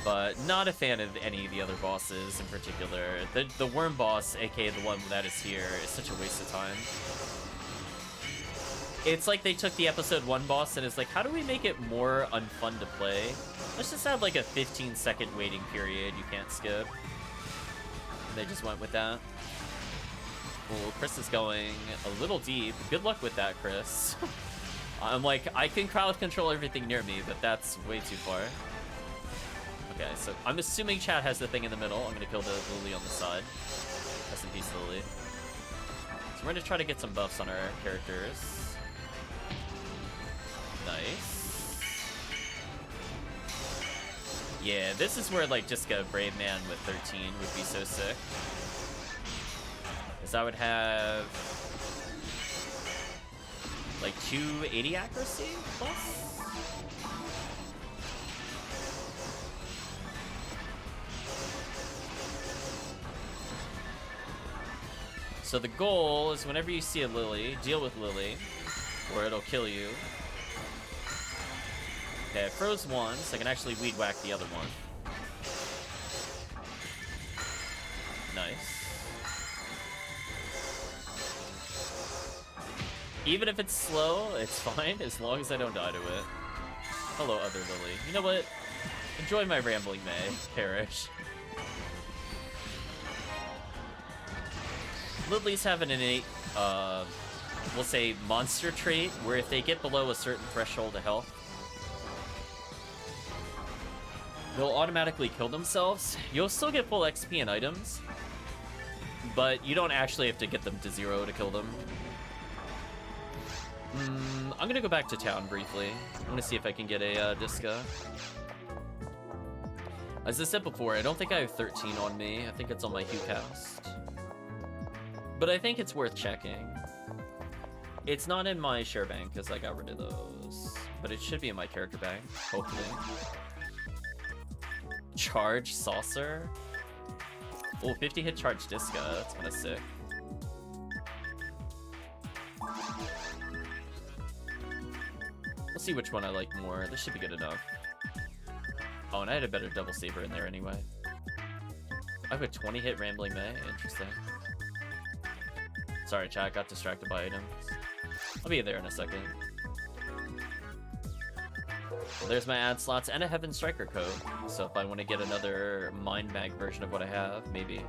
But not a fan of any of the other bosses in particular. The worm boss, aka the one that is here, is such a waste of time. It's like they took the episode 1 boss and is like, how do we make it more unfun to play? Let's just have like a 15-second waiting period you can't skip. And they just went with that. Cool, Chris is going a little deep. Good luck with that, Chris. I'm like, I can crowd control everything near me, but that's way too far. Okay, so I'm assuming chat has the thing in the middle. I'm gonna kill the Lily on the side. Rest in peace, Lily. So we're gonna try to get some buffs on our characters. Nice. Yeah, this is where like just a Brave Man with 13 would be so sick. Because I would have like 280 accuracy plus. So the goal is whenever you see a Lily, deal with Lily, or it'll kill you. Okay, I froze one, so I can actually weed whack the other one. Nice. Even if it's slow, it's fine, as long as I don't die to it. Hello, other Lily. You know what? Enjoy my rambling, May. Perish. Lily's have an innate, we'll say, monster trait, where if they get below a certain threshold of health, they'll automatically kill themselves. You'll still get full XP and items, but you don't actually have to get them to 0 to kill them. I'm gonna go back to town briefly. I'm gonna see if I can get a Disca. As I said before, I don't think I have 13 on me. I think it's on my HuCast. But I think it's worth checking. It's not in my share bank because I got rid of those. But it should be in my character bank, hopefully. Charge Saucer? Oh, 50 hit charge Disca. That's kind of sick. We'll see which one I like more. This should be good enough. Oh, and I had a better double saber in there anyway. I have a 20 hit Rambling May. Interesting. Sorry, chat. I got distracted by items. I'll be there in a second. Well, there's my ad slots and a Heaven Striker code. So if I want to get another Mind Mag version of what I have, maybe.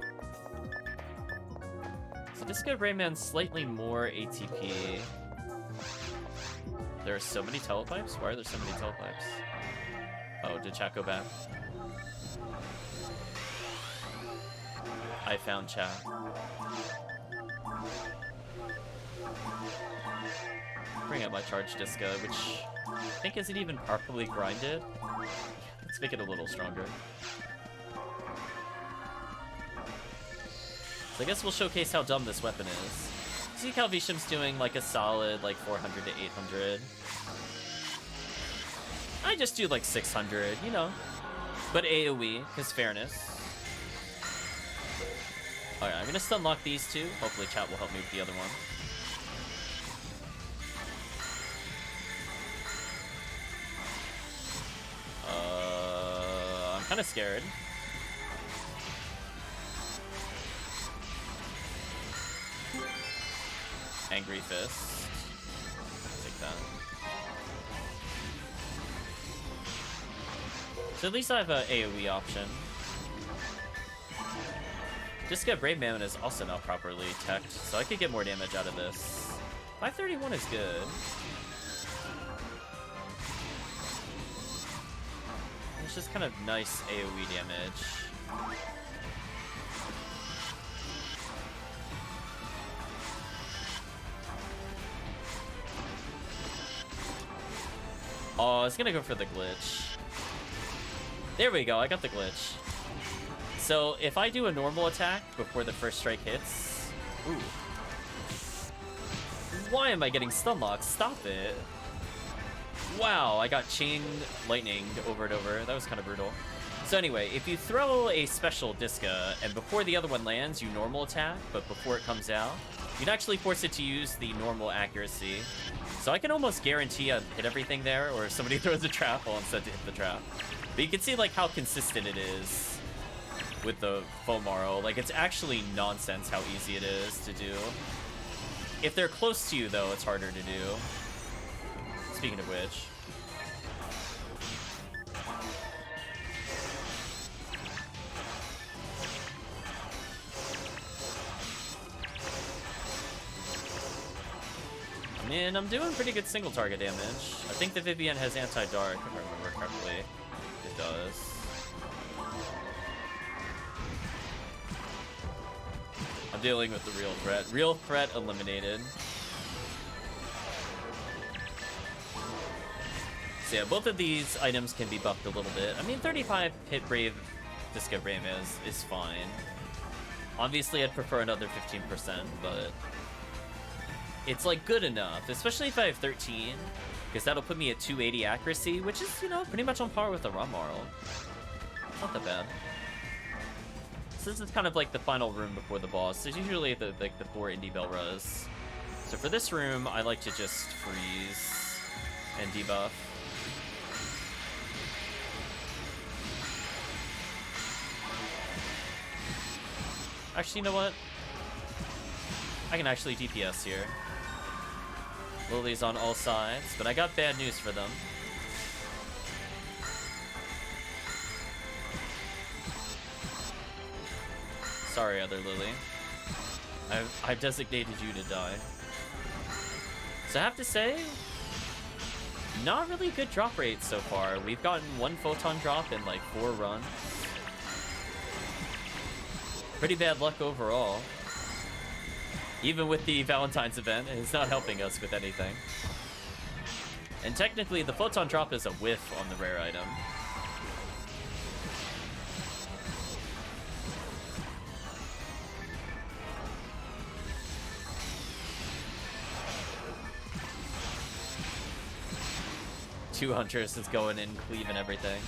So Disco Rayman's slightly more ATP. There are so many telepipes? Why are there so many telepipes? Oh, did chat go back? I found chat. Bring out my charge Disca, which I think isn't even properly grinded. Let's make it a little stronger. So I guess we'll showcase how dumb this weapon is. TheCalvitium's doing like a solid like 400 to 800. I just do like 600, you know. But AoE, because fairness. Alright, I'm gonna stun lock these two. Hopefully chat will help me with the other one. I'm kind of scared. Angry Fist. Take that. So at least I have a AoE option. Disca Brave Mammon is also not properly teched, so I could get more damage out of this. 531 is good. It's just kind of nice AoE damage. Oh, I was gonna go for the glitch. There we go, I got the glitch. So if I do a normal attack before the first strike hits... Ooh. Why am I getting stun locked? Stop it. Wow, I got chain lightninged over and over. That was kind of brutal. So anyway, if you throw a special Disca, and before the other one lands, you normal attack, but before it comes out, you'd actually force it to use the normal accuracy. So I can almost guarantee I'd hit everything there, or if somebody throws a trap, I'll instead to hit the trap. But you can see like how consistent it is with the Fomaro. Like it's actually nonsense how easy it is to do. If they're close to you though, it's harder to do. Speaking of which. I mean, I'm doing pretty good single target damage. I think the Vivian has anti-dark, if I remember correctly. It does. I'm dealing with the real threat. Real threat eliminated. So yeah, both of these items can be buffed a little bit. I mean, 35 hit Brave Disca Brave is fine. Obviously, I'd prefer another 15%, but it's like good enough, especially if I have 13, because that'll put me at 280 accuracy, which is, you know, pretty much on par with the Rammarl. Not that bad. So this is kind of like the final room before the boss. There's usually the 4 Indie Belras. So for this room, I like to just freeze and debuff. Actually, you know what? I can actually DPS here. Lily's on all sides, but I got bad news for them. Sorry, other Lily. I've designated you to die. So I have to say, not really good drop rate so far. We've gotten 1 photon drop in like 4 runs. Pretty bad luck overall. Even with the Valentine's event, it's not helping us with anything. And technically, the photon drop is a whiff on the rare item. Two Hunters is going in, cleaving everything.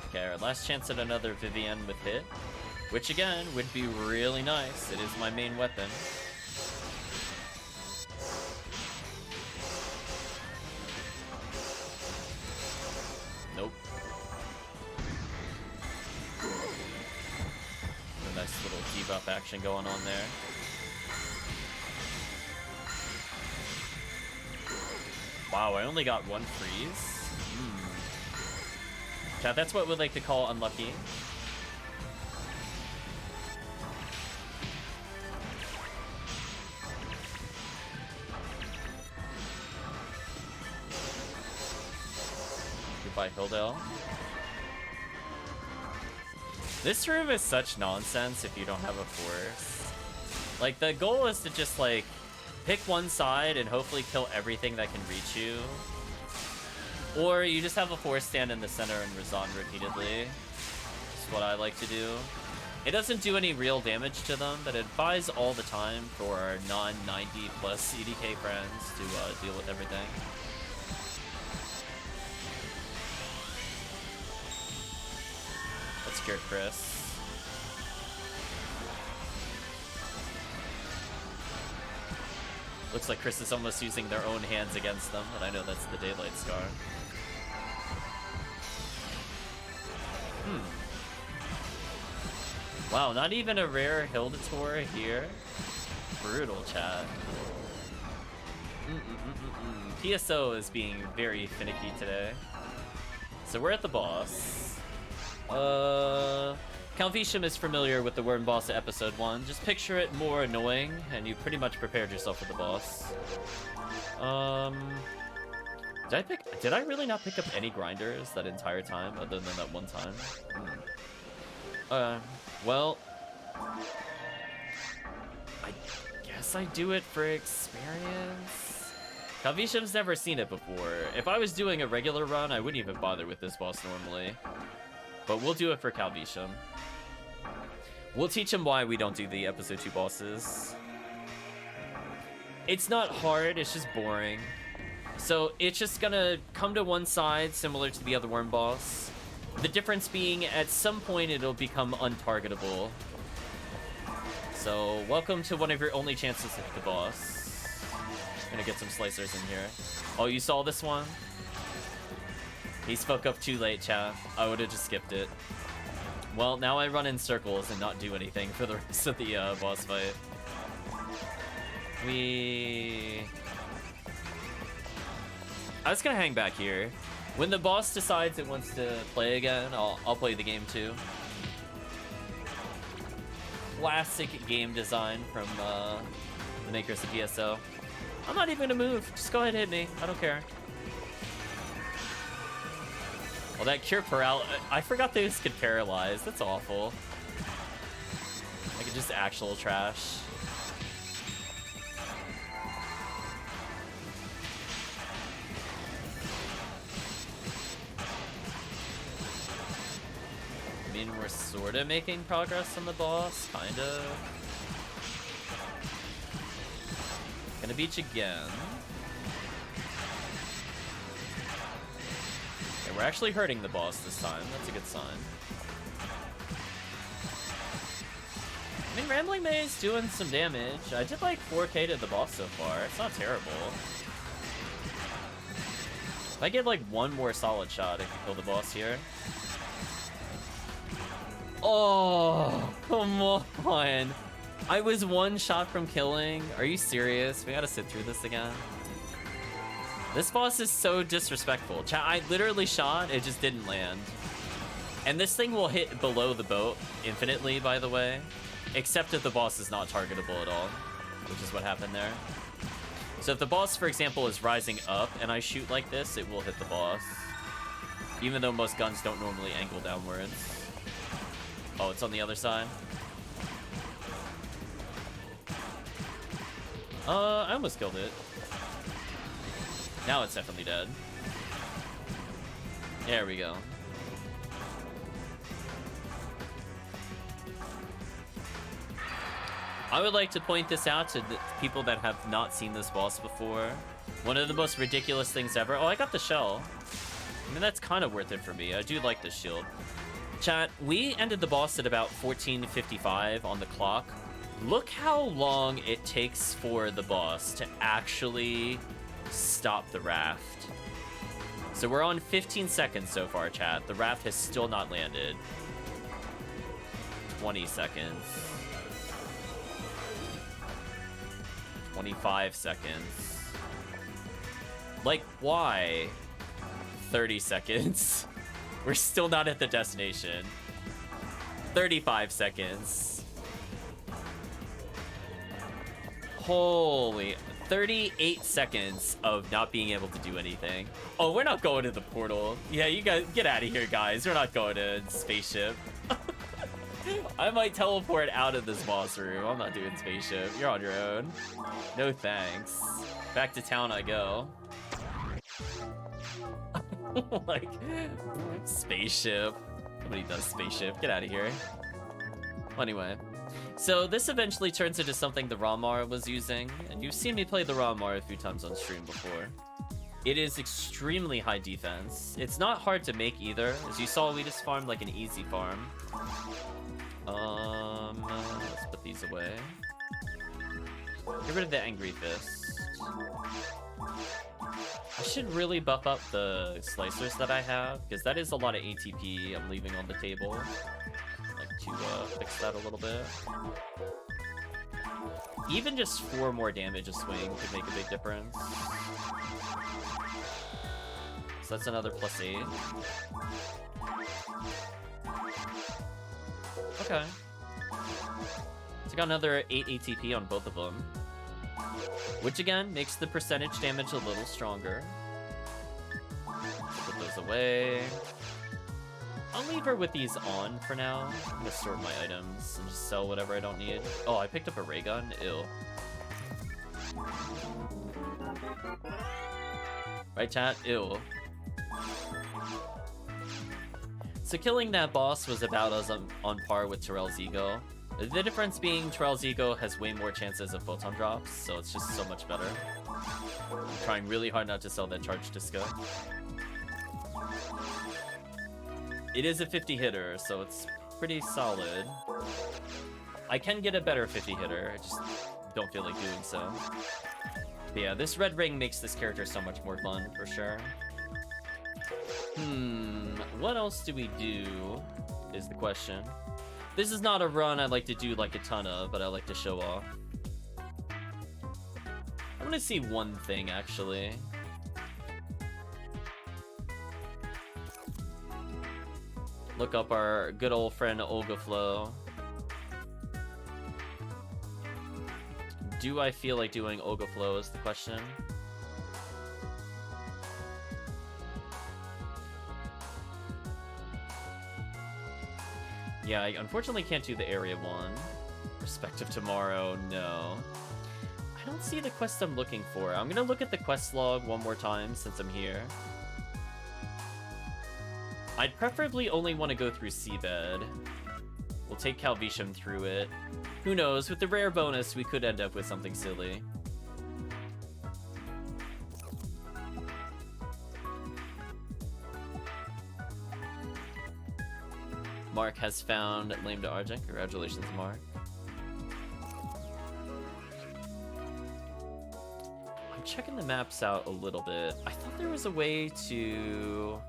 Okay, our last chance at another Vivienne with hit, which again would be really nice. It is my main weapon. Nope. A nice little debuff action going on there. Wow, I only got 1 freeze. Chat, that's what we'd like to call unlucky. Goodbye, Hildale. This room is such nonsense if you don't have a force. Like, the goal is to just, like, pick one side and hopefully kill everything that can reach you. Or you just have a force stand in the center and resound repeatedly. That's what I like to do. It doesn't do any real damage to them, but it buys all the time for our non-90 plus EDK friends to deal with everything. Let's cure Chris. Looks like Chris is almost using their own hands against them, and I know that's the Daylight Scar. Wow, not even a rare Hildator here. Brutal, chat. PSO is being very finicky today. So we're at the boss. Calvitium is familiar with the Worm boss at episode 1. Just picture it more annoying, and you pretty much prepared yourself for the boss. Did I really not pick up any grinders that entire time, other than that one time? Well, I guess I do it for experience. Calvitium's never seen it before. If I was doing a regular run, I wouldn't even bother with this boss normally. But we'll do it for Calvitium. We'll teach him why we don't do the episode 2 bosses. It's not hard, it's just boring. So it's just gonna come to one side, similar to the other worm boss. The difference being, at some point, it'll become untargetable. So welcome to one of your only chances to hit the boss. Gonna get some slicers in here. Oh, you saw this one? He spoke up too late, chat. I would have just skipped it. Well, now I run in circles and not do anything for the rest of the boss fight. I was gonna hang back here. When the boss decides it wants to play again, I'll play the game too. Classic game design from the makers of PSO. I'm not even gonna move. Just go ahead and hit me. I don't care. Well, that cure paralysis. I forgot those could paralyze. That's awful. Like, it's just actual trash. I mean, we're sort of making progress on the boss, kind of. Gonna beat you again. Okay, we're actually hurting the boss this time. That's a good sign. I mean, Rambling Maze doing some damage. I did like 4K to the boss so far. It's not terrible. If I get like one more solid shot, I can kill the boss here. Oh, come on. I was one shot from killing. Are you serious? We gotta sit through this again. This boss is so disrespectful. Chat, I literally shot, it just didn't land. And this thing will hit below the boat infinitely, by the way. Except if the boss is not targetable at all, which is what happened there. So if the boss, for example, is rising up and I shoot like this, it will hit the boss. Even though most guns don't normally angle downwards. Oh, it's on the other side. I almost killed it. Now it's definitely dead. There we go. I would like to point this out to the people that have not seen this boss before. One of the most ridiculous things ever. Oh, I got the shell. I mean, that's kind of worth it for me. I do like this shield. Chat, we ended the boss at about 14:55 on the clock. Look how long it takes for the boss to actually stop the raft. So we're on 15 seconds so far, chat. The raft has still not landed. 20 seconds. 25 seconds. Like, why? 30 seconds. We're still not at the destination. 35 seconds. Holy, 38 seconds of not being able to do anything. Oh, we're not going to the portal. Yeah, you guys, get out of here, guys. We're not going to spaceship. I might teleport out of this boss room. I'm not doing spaceship. You're on your own. No thanks. Back to town I go. Like, spaceship. Nobody does spaceship. Get out of here. Anyway. So this eventually turns into something the Ramar was using. And you've seen me play the Ramar a few times on stream before. It is extremely high defense. It's not hard to make either. As you saw, we just farmed like an easy farm. Let's put these away. Get rid of the Angry Fist. I should really buff up the slicers that I have, because that is a lot of ATP I'm leaving on the table. Like to fix that a little bit. Even just 4 more damage a swing could make a big difference. So that's another +8. Okay. So I got another 8 ATP on both of them. Which again, makes the percentage damage a little stronger. Put those away. I'll leave her with these on for now. I'm gonna store my items and just sell whatever I don't need. Oh, I picked up a ray gun? Ew. Right, chat? Ew. So killing that boss was about as on par with Terrell's Ego. The difference being Terrell's Ego has way more chances of photon drops, so it's just so much better. I'm trying really hard not to sell that charge disco. It is a 50 hitter, so it's pretty solid. I can get a better 50 hitter, I just don't feel like doing so. But yeah, this red ring makes this character so much more fun, for sure. What else do we do, is the question. This is not a run I like to do like a ton of, but I like to show off. I want to see one thing, actually. Look up our good old friend Olga Flow. Do I feel like doing Olga Flow is the question. Yeah, I unfortunately can't do the area 1. Respect of Tomorrow, no. I don't see the quest I'm looking for. I'm gonna look at the quest log one more time since I'm here. I'd preferably only want to go through Seabed. We'll take Calvitium through it. Who knows, with the rare bonus, we could end up with something silly. Mark has found Lame to Argent. Congratulations, Mark. I'm checking the maps out a little bit. I thought there was a way to...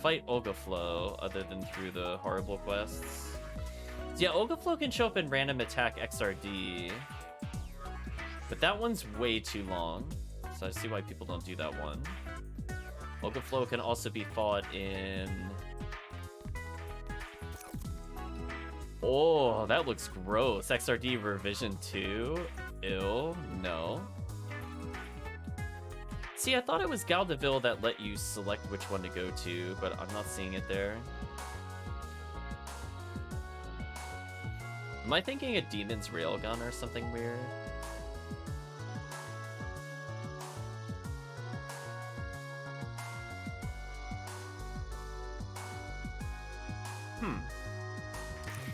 fight Olga Flow other than through the horrible quests. So yeah, Olga Flow can show up in random attack XRD. But that one's way too long. so I see why people don't do that one. Ogaflow can also be fought in... Oh, that looks gross. XRD Revision 2? Ew, no. See, I thought it was Galdeville that let you select which one to go to, but I'm not seeing it there. Am I thinking a Demon's Railgun or something weird?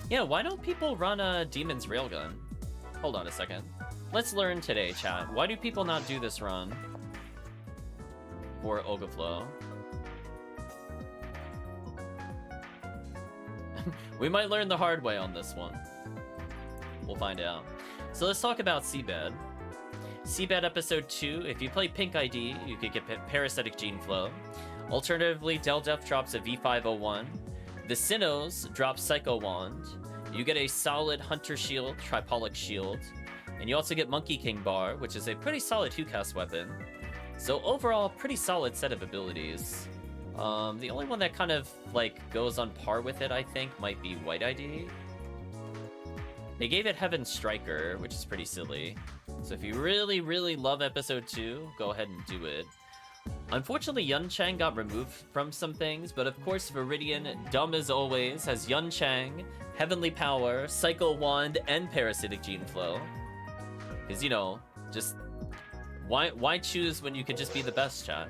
Yeah, why don't people run a Demon's Railgun? Hold on a second. Let's learn today, chat. Why do people not do this run for Ogaflow? We might learn the hard way on this one. We'll find out. So let's talk about Seabed. Seabed Episode 2, if you play Pink ID, you could get Parasitic Gene Flow. Alternatively, Del Def drops a V501. The Sinnohs drop Psycho Wand. You get a solid Hunter Shield, Tripolic Shield. And you also get Monkey King Bar, which is a pretty solid Hucast weapon. So overall, pretty solid set of abilities. The only one that kind of, like, goes on par with it, I think, might be White ID. They gave it Heaven Striker, which is pretty silly. So if you really, really love Episode 2, go ahead and do it. Unfortunately, Yun Chang got removed from some things, but of course Viridian, dumb as always, has Yun Chang, Heavenly Power, Psycho Wand, and Parasitic Gene Flow. Because, you know, just... Why choose when you could just be the best, chat?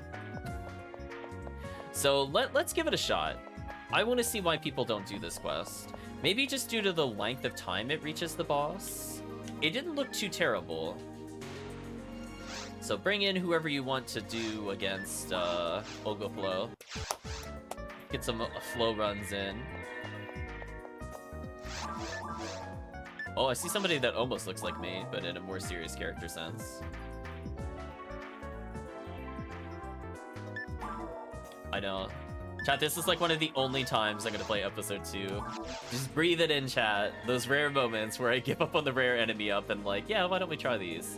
So let's give it a shot. I want to see why people don't do this quest. Maybe just due to the length of time it reaches the boss. It didn't look too terrible. So bring in whoever you want to do against Ogaflow. Get some flow runs in. Oh, I see somebody that almost looks like me, but in a more serious character sense. I know. Chat, this is like one of the only times I'm gonna play Episode 2. Just breathe it in, chat. Those rare moments where I give up on the rare enemy up and like, yeah, why don't we try these?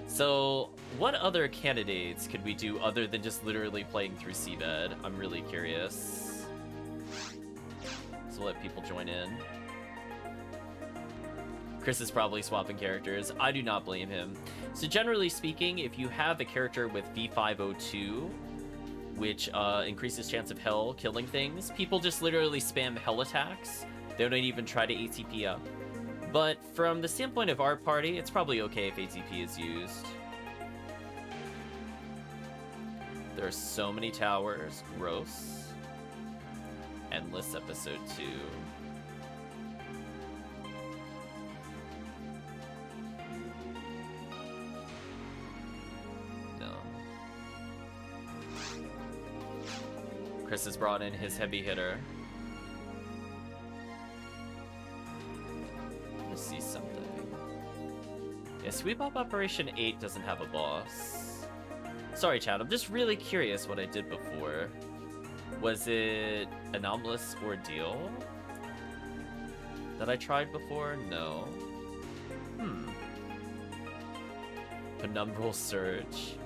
So, what other candidates could we do other than just literally playing through Seabed? I'm really curious. So we'll let people join in. Chris is probably swapping characters. I do not blame him. So generally speaking, if you have a character with V502, which increases chance of hell killing things, people just literally spam hell attacks. They don't even try to ATP up. But from the standpoint of our party, it's probably okay if ATP is used. There are so many towers. Gross. Endless Episode 2. Chris has brought in his heavy hitter. Let's see something. Yeah, Sweep Up Operation 8 doesn't have a boss. Sorry, chat, I'm just really curious what I did before. Was it Anomalous Ordeal that I tried before? No. Penumbral Surge.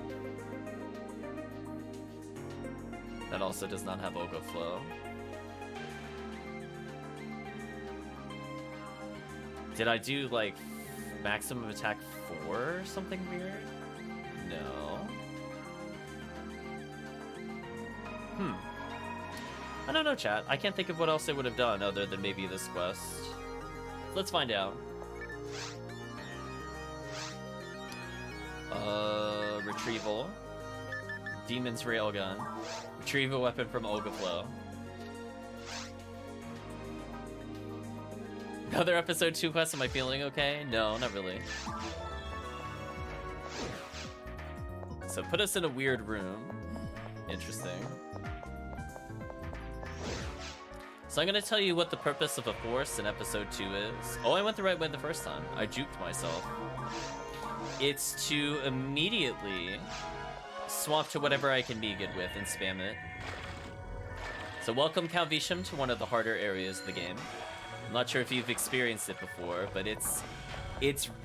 That also does not have Ogaflow. Did I do, like, maximum attack 4 or something weird? No. I don't know, chat. I can't think of what else I would have done other than maybe this quest. Let's find out. Retrieval. Demon's Railgun. Retrieve a weapon from Ogaflow. Another Episode 2 quest, am I feeling okay? No, not really. So put us in a weird room. Interesting. So I'm gonna tell you what the purpose of a force in Episode 2 is. Oh, I went the right way the first time. I juked myself. It's to immediately swap to whatever I can be good with and spam it. So welcome, CalVitium, to one of the harder areas of the game. I'm not sure if you've experienced it before, but it's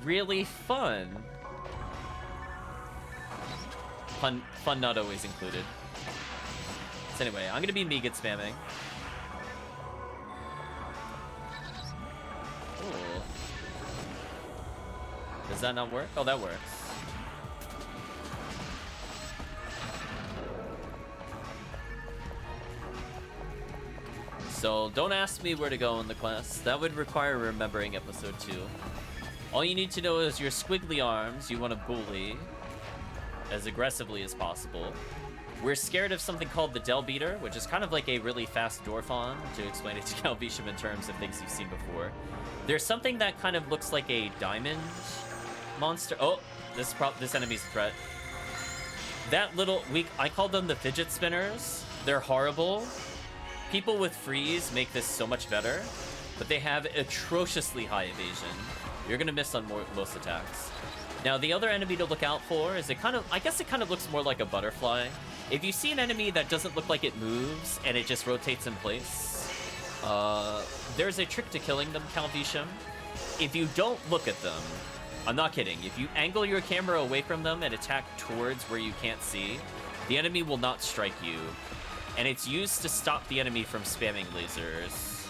really fun. Fun not always included. So anyway, I'm gonna be Megan spamming. Ooh. Does that not work? Oh, that works. So don't ask me where to go in the quest. That would require remembering episode 2. All you need to know is your squiggly arms you want to bully as aggressively as possible. We're scared of something called the Del Beater, which is kind of like a really fast Dwarfon, to explain it to TheCalvitium in terms of things you've seen before. There's something that kind of looks like a diamond monster. Oh, this enemy's a threat. That little I call them the fidget spinners. They're horrible. People with freeze make this so much better, but they have atrociously high evasion. You're gonna miss on most attacks. Now, the other enemy to look out for is I guess it kind of looks more like a butterfly. If you see an enemy that doesn't look like it moves and it just rotates in place, there's a trick to killing them, Calvitium. If you don't look at them, I'm not kidding, if you angle your camera away from them and attack towards where you can't see, the enemy will not strike you. And it's used to stop the enemy from spamming lasers.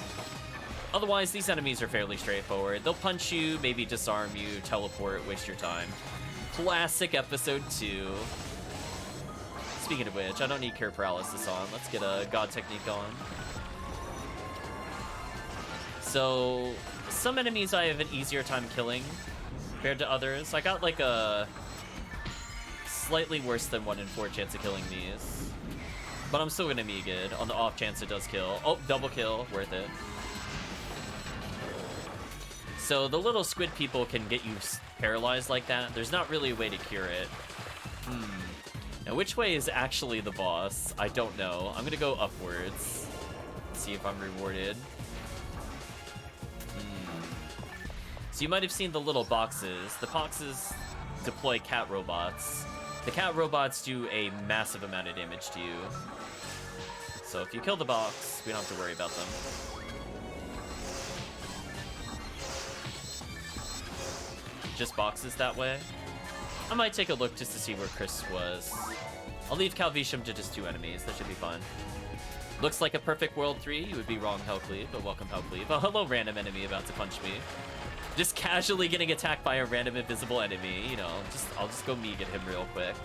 Otherwise, these enemies are fairly straightforward. They'll punch you, maybe disarm you, teleport, waste your time. Classic episode 2. Speaking of which, I don't need cure paralysis on. Let's get a god technique on. So, some enemies I have an easier time killing compared to others. I got like a slightly worse than 1 in 4 chance of killing these. But I'm still gonna be good on the off chance it does kill. Oh, double kill, worth it. So the little squid people can get you paralyzed like that. There's not really a way to cure it. Now which way is actually the boss? I don't know. I'm gonna go upwards. See if I'm rewarded. So you might have seen the little boxes. The boxes deploy cat robots. The cat robots do a massive amount of damage to you. So if you kill the box, we don't have to worry about them. Just boxes that way. I might take a look just to see where Chris was. I'll leave Calvitium to just 2 enemies. That should be fine. Looks like a perfect world 3. You would be wrong, Hellcleave, but welcome, Hellcleave. Oh, hello, random enemy about to punch me. Just casually getting attacked by a random invisible enemy. You know, I'll just go me get him real quick.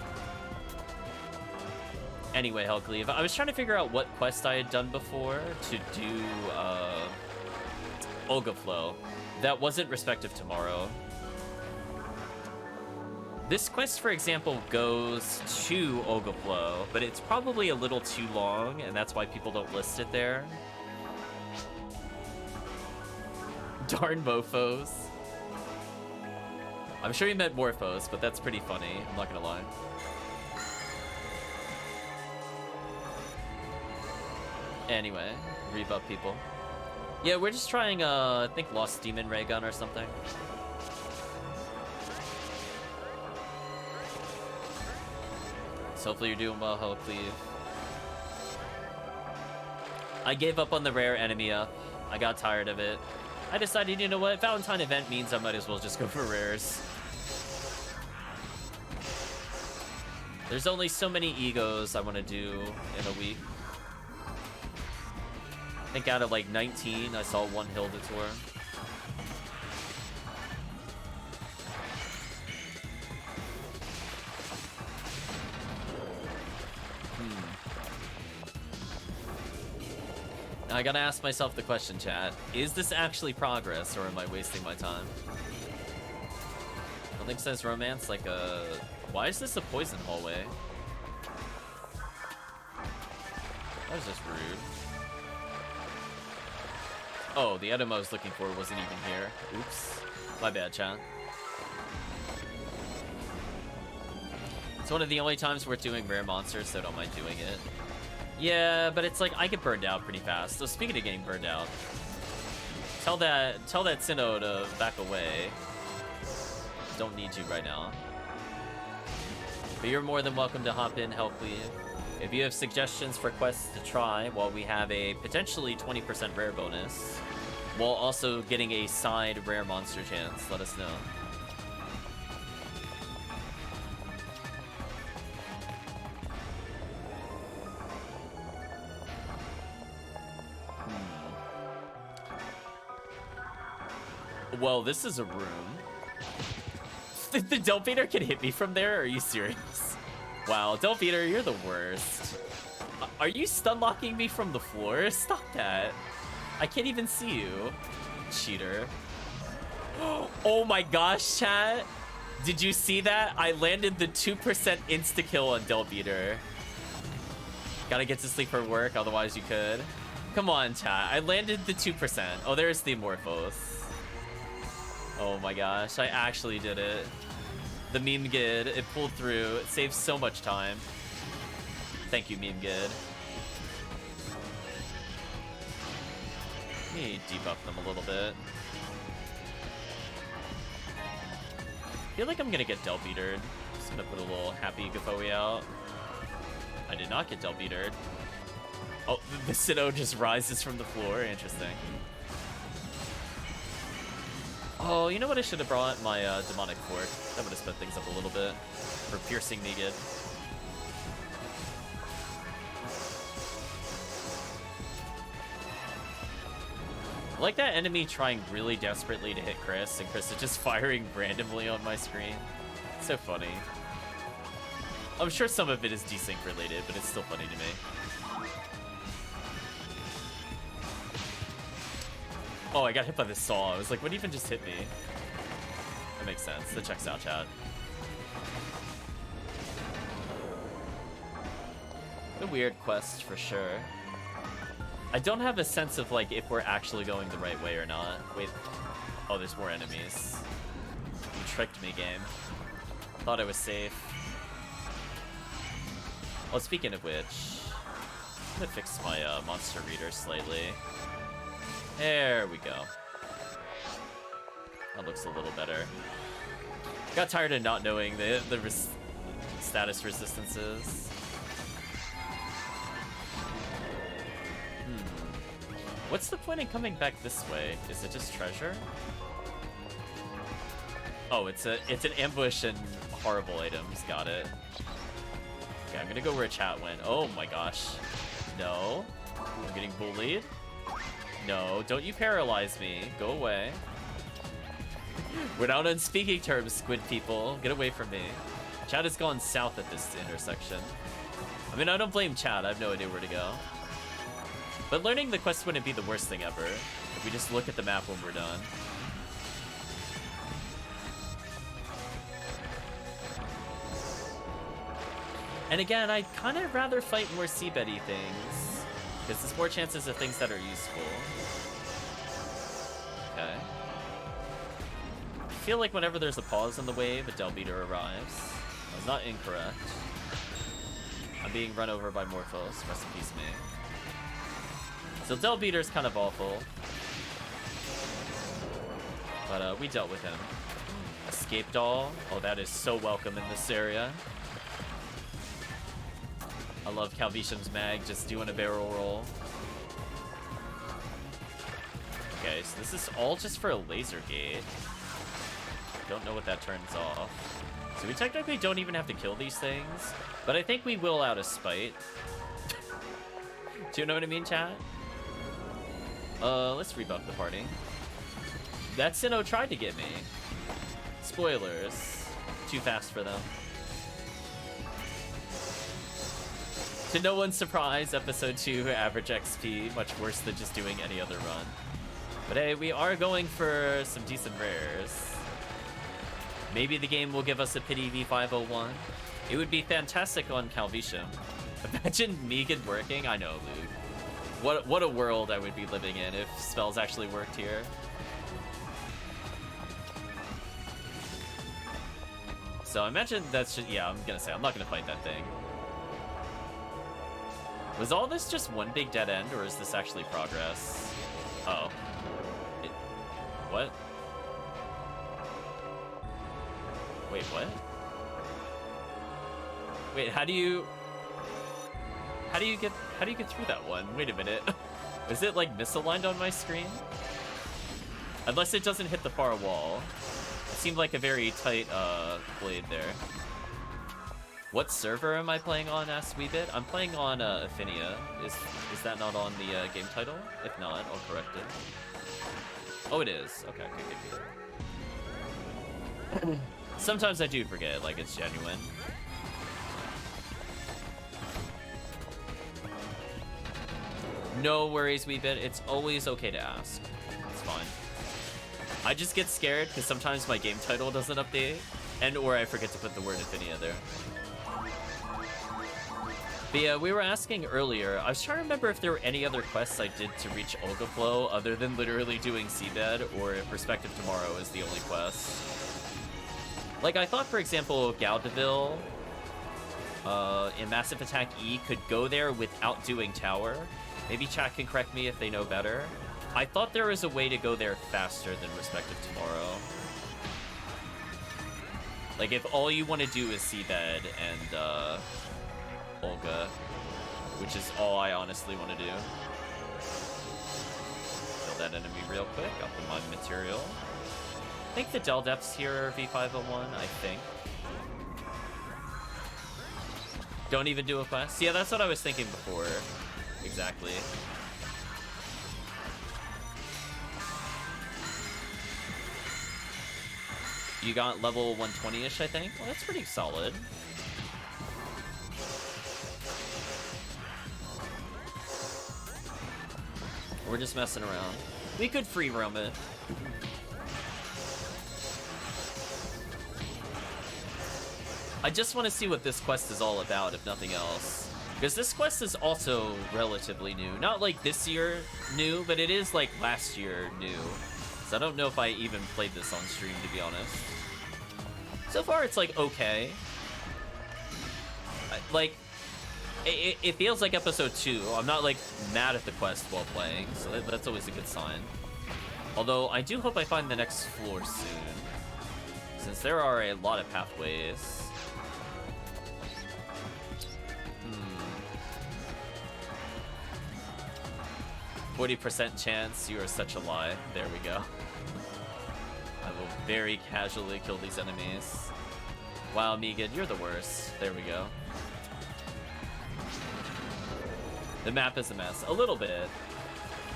Anyway, Hellcleave, I was trying to figure out what quest I had done before to do Olga Flow. That wasn't Respect of Tomorrow. This quest, for example, goes to Olga Flow, but it's probably a little too long, and that's why people don't list it there. Darn mofos. I'm sure you meant Morphos, but that's pretty funny. I'm not gonna lie. Anyway, rebuff people. Yeah, we're just trying, I think Lost Demon Ray Gun or something. So hopefully you're doing well, Hellcleave. I gave up on the rare enemy up. I got tired of it. I decided, you know what? Valentine event means I might as well just go for rares. There's only so many egos I want to do in a week. I think out of like 19, I saw 1 Hilda tour. Now I gotta ask myself the question, chat. Is this actually progress, or am I wasting my time? Nothing says romance like a... Why is this a poison hallway? That was just rude. Oh, the item I was looking for wasn't even here. Oops. My bad, chat. It's one of the only times worth doing rare monsters, so I don't mind doing it. Yeah, but it's like I get burned out pretty fast. So speaking of getting burned out, tell that Sinnoh to back away. Don't need you right now. But you're more than welcome to hop in, Hellcleave. If you have suggestions for quests to try while we have a potentially 20% rare bonus, while also getting a side rare monster chance, let us know. Well, this is a room. The Delphator can hit me from there? Are you serious? Wow, Delphator, you're the worst. Are you stun locking me from the floor? Stop that. I can't even see you. Cheater. Oh my gosh, chat. Did you see that? I landed the 2% insta-kill on Delphator. Gotta get to sleep for work, otherwise you could. Come on, chat. I landed the 2%. Oh, there's the Amorphos. Oh my gosh, I actually did it. The meme gid, it pulled through. It saves so much time. Thank you, meme gid. Let me debuff them a little bit. I feel like I'm gonna get Delphator'd. Just gonna put a little happy Gafoe out. I did not get Delphator'd. Oh, the Sinnoh just rises from the floor. Interesting. Oh, you know what I should have brought? My Demonic Fork. That would have sped things up a little bit. For piercing Negid. I like that enemy trying really desperately to hit Chris, and Chris is just firing randomly on my screen. It's so funny. I'm sure some of it is desync related, but it's still funny to me. Oh, I got hit by this saw. I was like, what even just hit me? That makes sense. That checks out, chat. A weird quest for sure. I don't have a sense of like if we're actually going the right way or not. Wait. Oh, there's more enemies. You tricked me, game. Thought I was safe. Well, speaking of which, I'm gonna fix my monster reader slightly. There we go. That looks a little better. Got tired of not knowing the status resistances. What's the point in coming back this way? Is it just treasure? Oh, it's an ambush and horrible items. Got it. Okay, I'm gonna go where chat went. Oh my gosh. No. I'm getting bullied. No, don't you paralyze me. Go away. We're not on speaking terms, squid people. Get away from me. Chat has gone south at this intersection. I mean, I don't blame chat. I have no idea where to go. But learning the quest wouldn't be the worst thing ever if we just look at the map when we're done. And again, I'd kind of rather fight more seabeddy things, because there's more chances of things that are useful. Okay. I feel like whenever there's a pause in the wave, a Delphator arrives. I was not incorrect. I'm being run over by Morphos. Rest in peace, me. So Delphator's kind of awful. But we dealt with him. Escape doll. Oh, that is so welcome in this area. I love Calvitium's mag just doing a barrel roll. Okay, so this is all just for a laser gate. Don't know what that turns off. So we technically don't even have to kill these things, but I think we will out of spite. Do you know what I mean, chat? Let's rebuff the party. That Sinnoh tried to get me. Spoilers. Too fast for them. To no one's surprise, episode 2 average XP, much worse than just doing any other run. But hey, we are going for some decent rares. Maybe the game will give us a pity V501. It would be fantastic on Calvitium. Imagine Megan working. I know, Luke. What a world I would be living in if spells actually worked here. So imagine that's just, yeah, I'm gonna say, I'm not gonna fight that thing. Was all this just one big dead end, or is this actually progress? Uh oh. What? Wait, what? Wait, how do you get through that one? Wait a minute. Is it like misaligned on my screen? Unless it doesn't hit the far wall. It seemed like a very tight blade there. What server am I playing on, asks Weebit? I'm playing on Ephinea. Is that not on the game title? If not, I'll correct it. Oh, it is. Okay, good. Sometimes I do forget, like, it's genuine. No worries, Weebit. It's always okay to ask. It's fine. I just get scared because sometimes my game title doesn't update, and or I forget to put the word Ephinea there. But yeah, we were asking earlier, I was trying to remember if there were any other quests I did to reach Olgaflow other than literally doing Seabed, or if Perspective Tomorrow is the only quest. Like, I thought, for example, Gaudeville in Massive Attack E could go there without doing Tower. Maybe chat can correct me if they know better. I thought there was a way to go there faster than Perspective Tomorrow. Like, if all you want to do is Seabed and, Olga, which is all I honestly want to do. Kill that enemy real quick, got the mine material. I think the Del Depths here are V501, I think. Don't even do a quest? Yeah, that's what I was thinking before. Exactly. You got level 120-ish, I think? Well, that's pretty solid. We're just messing around. We could free roam it. I just want to see what this quest is all about, if nothing else. Because this quest is also relatively new. Not like this year new, but it is like last year new. So I don't know if I even played this on stream, to be honest. So far, it's like okay. Like, it feels like episode 2. I'm not like mad at the quest while playing, so that's always a good sign. Although I do hope I find the next floor soon, since there are a lot of pathways. 40% chance, you are such a lie. There we go. I will very casually kill these enemies. Wow, Megan, you're the worst. There we go. The map is a mess. A little bit.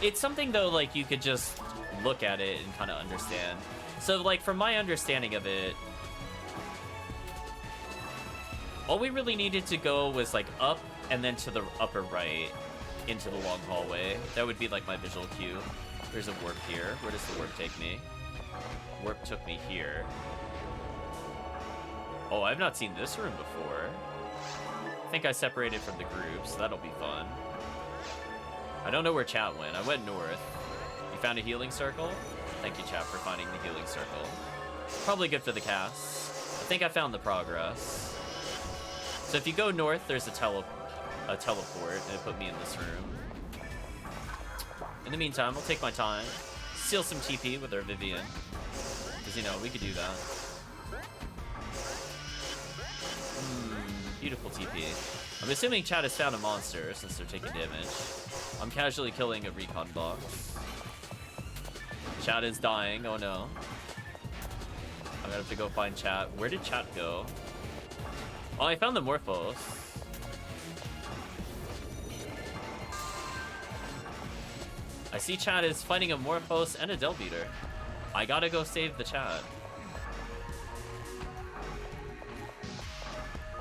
It's something, though, like, you could just look at it and kind of understand. So, like, from my understanding of it, all we really needed to go was, like, up and then to the upper right into the long hallway. That would be, like, my visual cue. There's a warp here. Where does the warp take me? Warp took me here. Oh, I've not seen this room before. I think I separated from the group, so that'll be fun. I don't know where chat went. I went north. You found a healing circle? Thank you, chat, for finding the healing circle. Probably good for the cast. I think I found the progress. So if you go north, there's a teleport, and it put me in this room. In the meantime, I'll take my time. Steal some TP with our Vivian. Because, you know, we could do that. Beautiful TP. I'm assuming chat has found a monster since they're taking damage. I'm casually killing a recon box. Chat is dying. Oh no. I'm gonna have to go find chat. Where did chat go? Oh, I found the Morphos. I see chat is fighting a Morphos and a Del Beater. I gotta go save the chat.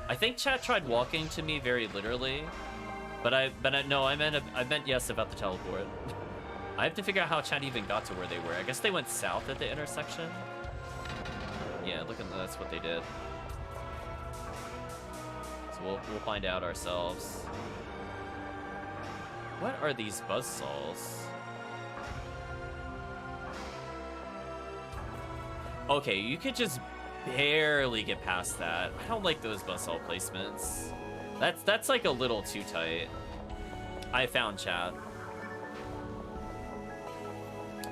I think chat tried walking to me very literally, but I meant yes about the teleport. I have to figure out how chat even got to where they were. I guess they went south at the intersection. Yeah, look at that's what they did. So we'll find out ourselves. What are these buzzsaws? Okay, you could just barely get past that. I don't like those buzzsaw placements. That's like a little too tight. I found chat.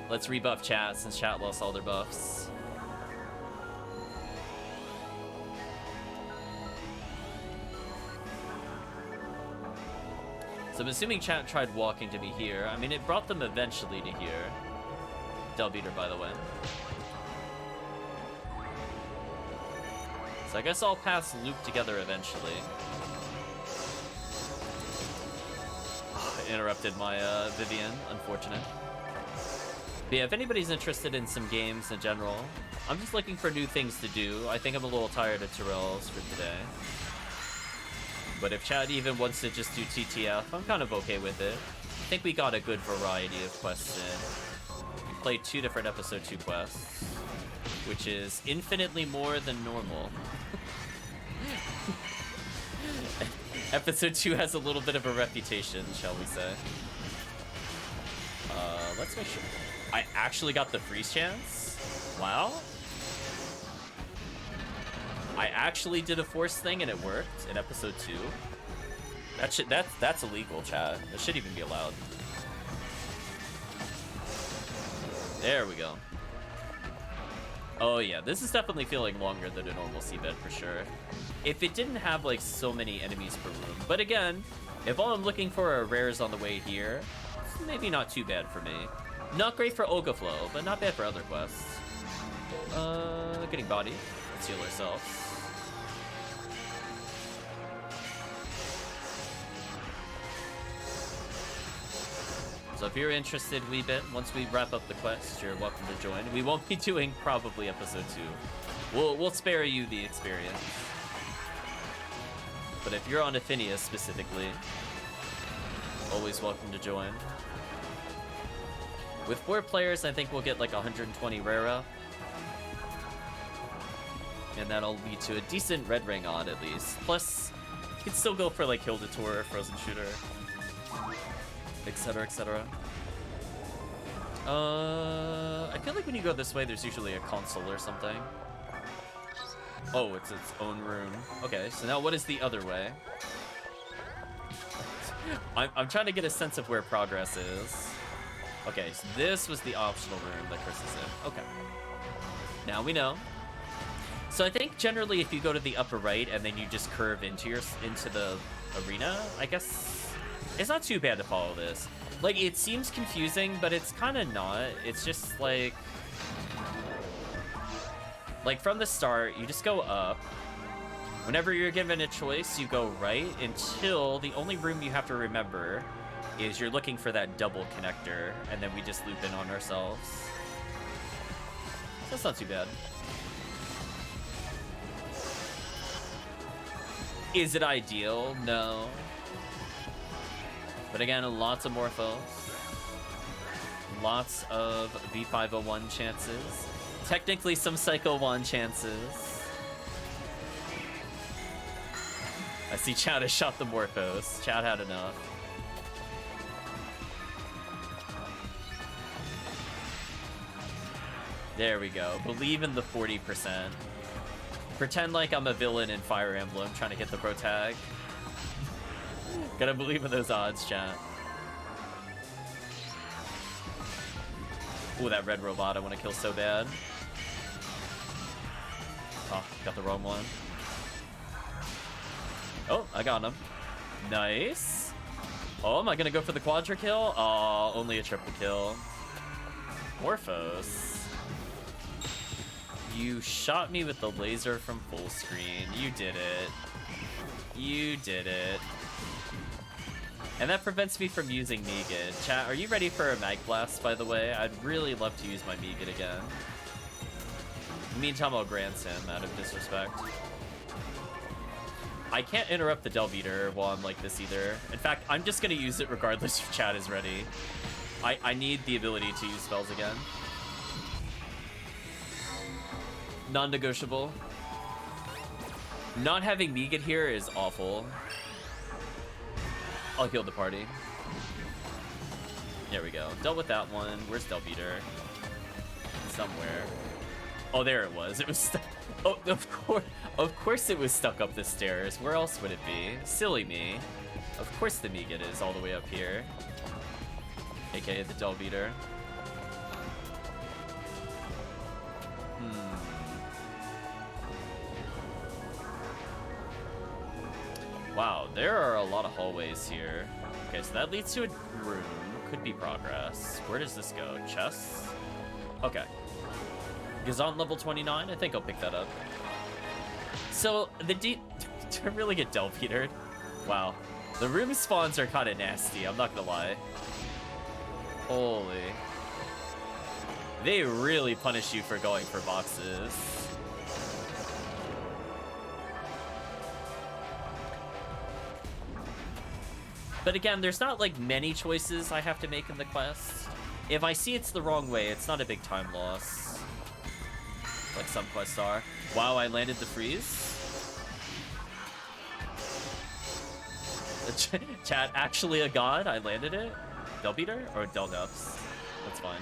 Let's rebuff chat since chat lost all their buffs. So I'm assuming chat tried walking to me here. I mean, it brought them eventually to here. Del Beater, by the way. So I guess all paths loop together eventually. Interrupted my Vivian, unfortunate. But yeah, if anybody's interested in some games in general, I'm just looking for new things to do. I think I'm a little tired of Tyrells for today. But if Chad even wants to just do TTF, I'm kind of okay with it. I think we got a good variety of quests in. We played 2 different episode 2 quests, which is infinitely more than normal. Episode 2 has a little bit of a reputation, shall we say. Let's make sure. I actually got the freeze chance? Wow. I actually did a force thing and it worked in episode 2. That's illegal, chat. That shouldn't even be allowed. There we go. Oh yeah, this is definitely feeling longer than a normal seabed for sure. If it didn't have like so many enemies per room. But again, if all I'm looking for are rares on the way here, it's maybe not too bad for me. Not great for Olga Flow, but not bad for other quests. Getting body. Let's heal ourselves. So if you're interested, wee bit, once we wrap up the quest, you're welcome to join. We won't be doing probably episode 2. We'll spare you the experience. But if you're on Ephinea specifically, always welcome to join. With 4 players, I think we'll get like 120 rare up. And that'll lead to a decent red ring on at least. Plus, you can still go for like Hilda Tour or Frozen Shooter, etc., etc. I feel like when you go this way, there's usually a console or something. Oh, it's its own room. Okay, so now what is the other way? I'm trying to get a sense of where progress is. Okay, so this was the optional room that Chris is in. Okay. Now we know. So I think generally if you go to the upper right and then you just curve into the arena, I guess it's not too bad to follow this. Like, it seems confusing, but it's kind of not. It's just like from the start, you just go up. Whenever you're given a choice, you go right until the only room you have to remember is you're looking for that double connector, and then we just loop in on ourselves. So that's not too bad. Is it ideal? No. But again, lots of Morphos. Lots of V501 chances. Technically some Psycho 1 chances. I see Chad has shot the Morphos. Chad had enough. There we go. Believe in the 40%. Pretend like I'm a villain in Fire Emblem trying to get the pro tag. Gotta believe in those odds, chat. Ooh, that red robot I want to kill so bad. Oh, got the wrong one. Oh, I got him. Nice. Oh, am I gonna go for the quadra kill? Oh, only a triple kill. Morphos. You shot me with the laser from full screen. You did it. You did it. And that prevents me from using Megan. Chat, are you ready for a Mag Blast, by the way? I'd really love to use my Megan again. Meantime, I'll grant him out of disrespect. I can't interrupt the Delveater while I'm like this either. In fact, I'm just gonna use it regardless if chat is ready. I need the ability to use spells again. Non-negotiable. Not having Megan here is awful. I'll heal the party. There we go. Dealt with that one. Where's Delveater? Somewhere. Oh, there it was. It was stuck. Oh, of course it was stuck up the stairs. Where else would it be? Silly me. Of course the Megan is all the way up here. AKA the Delveater. Wow, there are a lot of hallways here. Okay, so that leads to a room. Could be progress. Where does this go? Chests? Okay. Gazon level 29? I think I'll pick that up. So, to really get Delveatered? Wow. The room spawns are kind of nasty, I'm not gonna lie. Holy. They really punish you for going for boxes. But again, there's not like many choices I have to make in the quest. If I see it's the wrong way, it's not a big time loss. Like some quests are. Wow, I landed the freeze. Chat, actually a god? I landed it? Del beater? Or Del Nups? That's fine.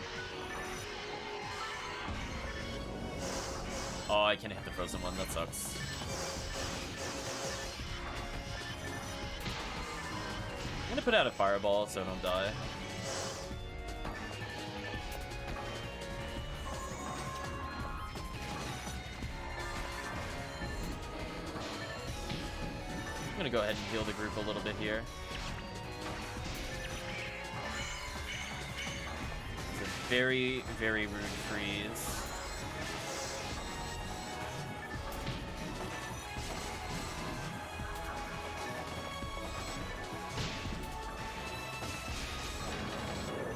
Oh, I can't hit the frozen one. That sucks. I'm gonna put out a fireball so I don't die. I'm gonna go ahead and heal the group a little bit here. It's a very, very rude freeze.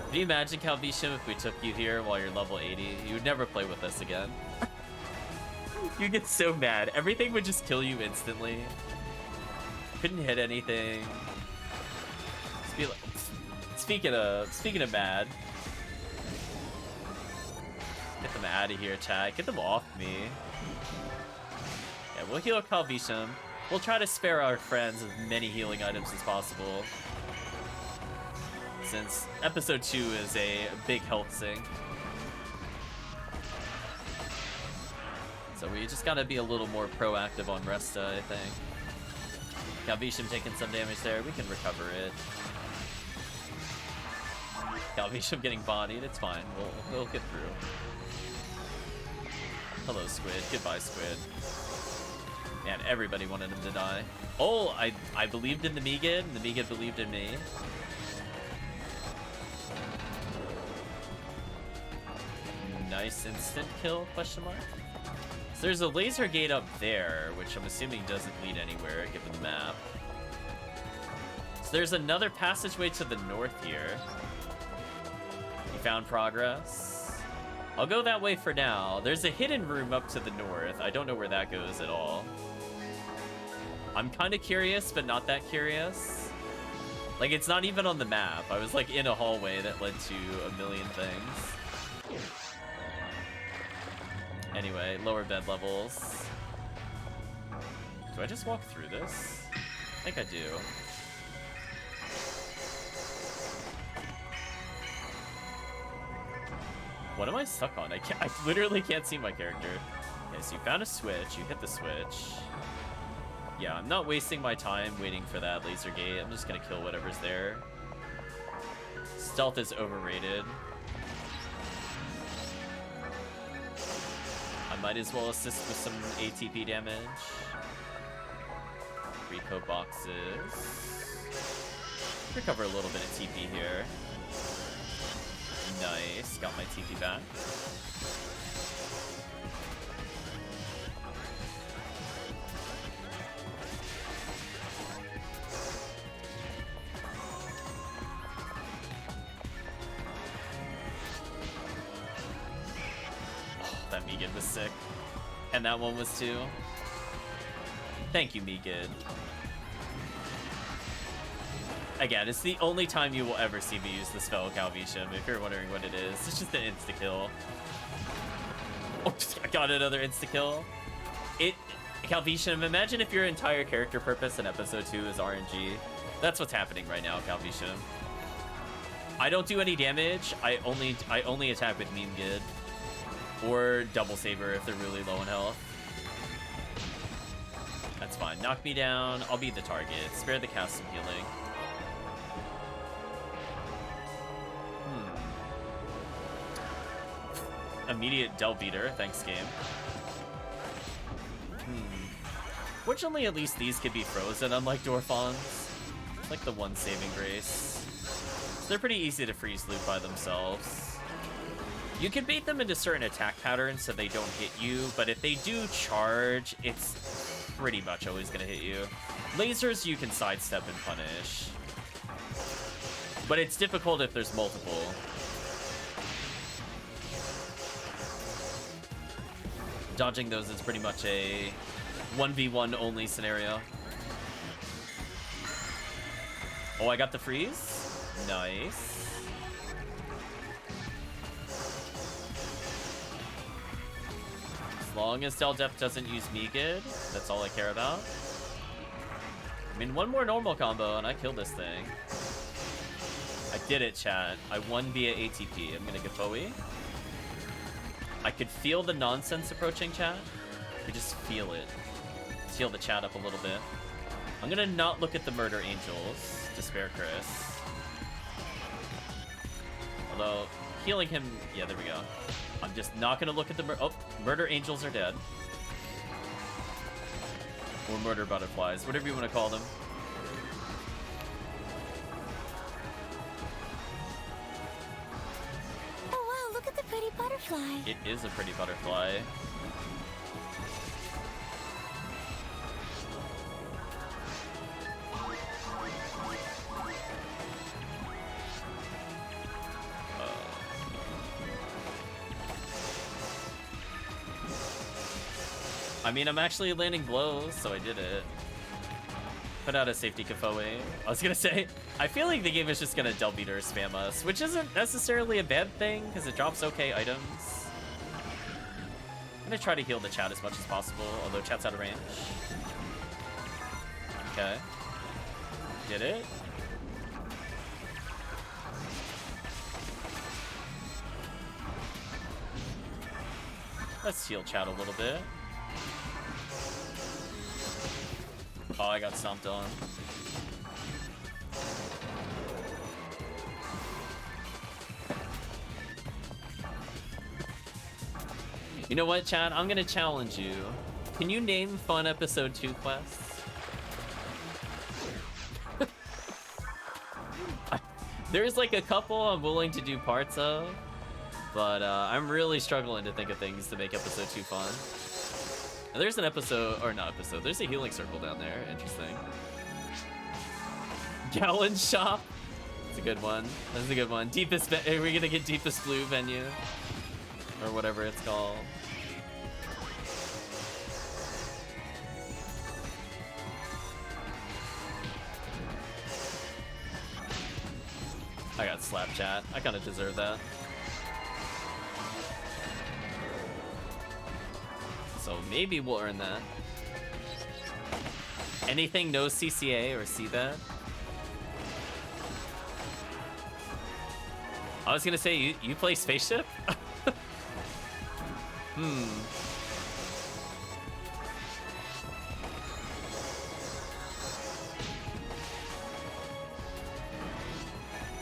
Can you imagine, CalVitium, if we took you here while you're level 80? You would never play with us again. You get so mad. Everything would just kill you instantly. Couldn't hit anything. Speaking of mad. Get them out of here, chat. Get them off me. Yeah, we'll heal CalVitium. We'll try to spare our friends as many healing items as possible, since episode 2 is a big health sink. So we just gotta be a little more proactive on Resta, I think. CalVitium taking some damage there, we can recover it. CalVitium getting bodied, it's fine, we'll get through. Hello, Squid. Goodbye, Squid. Man, everybody wanted him to die. Oh, I believed in the Megid, and the Megid believed in me. Nice instant kill, question mark. So there's a laser gate up there, which I'm assuming doesn't lead anywhere, given the map. So there's another passageway to the north here. You found progress. I'll go that way for now. There's a hidden room up to the north. I don't know where that goes at all. I'm kind of curious, but not that curious. Like, it's not even on the map. I was like in a hallway that led to a million things. Anyway, lower bed levels. Do I just walk through this? I think I do. What am I stuck on? I literally can't see my character. Okay, so you found a switch. You hit the switch. Yeah, I'm not wasting my time waiting for that laser gate. I'm just gonna kill whatever's there. Stealth is overrated. I might as well assist with some ATP damage. Reco boxes. Recover a little bit of TP here. Nice. Got my TP back. That Megid was sick. And that one was too. Thank you, Megid. Again, it's the only time you will ever see me use the spell CalVitium, if you're wondering what it is. It's just an insta-kill. Oh, I got another insta-kill. CalVitium, imagine if your entire character purpose in episode 2 is RNG. That's what's happening right now, CalVitium. I don't do any damage. I only attack with Meme Gid. Or Double Saber if they're really low in health. That's fine. Knock me down. I'll be the target. Spare the cast some healing. Immediate Del Beater. Thanks, game. Fortunately, at least these could be frozen, unlike Dorphons. It's like the one saving grace. So they're pretty easy to freeze loop by themselves. You can bait them into certain attack patterns so they don't hit you, but if they do charge, it's pretty much always going to hit you. Lasers you can sidestep and punish, but it's difficult if there's multiple. Dodging those is pretty much a 1v1 only scenario. Oh, I got the freeze. Nice. As long as Deldef doesn't use me good, that's all I care about. I mean, one more normal combo and I kill this thing. I did it, chat. I won via ATP. I'm gonna Gapoe. I could feel the nonsense approaching, chat. I could just feel it. Let's heal the chat up a little bit. I'm gonna not look at the murder angels to spare Chris. Although, healing him... Yeah, there we go. I'm just not gonna look at the murder angels are dead. Or murder butterflies, whatever you want to call them. Oh wow, look at the pretty butterfly. It is a pretty butterfly. I mean, I'm actually landing blows, so I did it. Put out a safety Kafoe. I was gonna say, I feel like the game is just gonna Delbeater spam us, which isn't necessarily a bad thing, because it drops okay items. I'm gonna try to heal the chat as much as possible, although chat's out of range. Okay. Did it. Let's heal chat a little bit. Oh, I got stomped on. You know what, chat? I'm gonna challenge you. Can you name fun episode 2 quests? There's like a couple I'm willing to do parts of, but I'm really struggling to think of things to make episode 2 fun. And there's an episode, or not episode, there's a healing circle down there. Interesting. Gallon shop. That's a good one. That's a good one. Deepest, are we gonna get deepest blue venue? Or whatever it's called. I got slap chat. I kind of deserve that. So maybe we'll earn that. Anything no CCA or CBET? I was gonna say, you play Spaceship?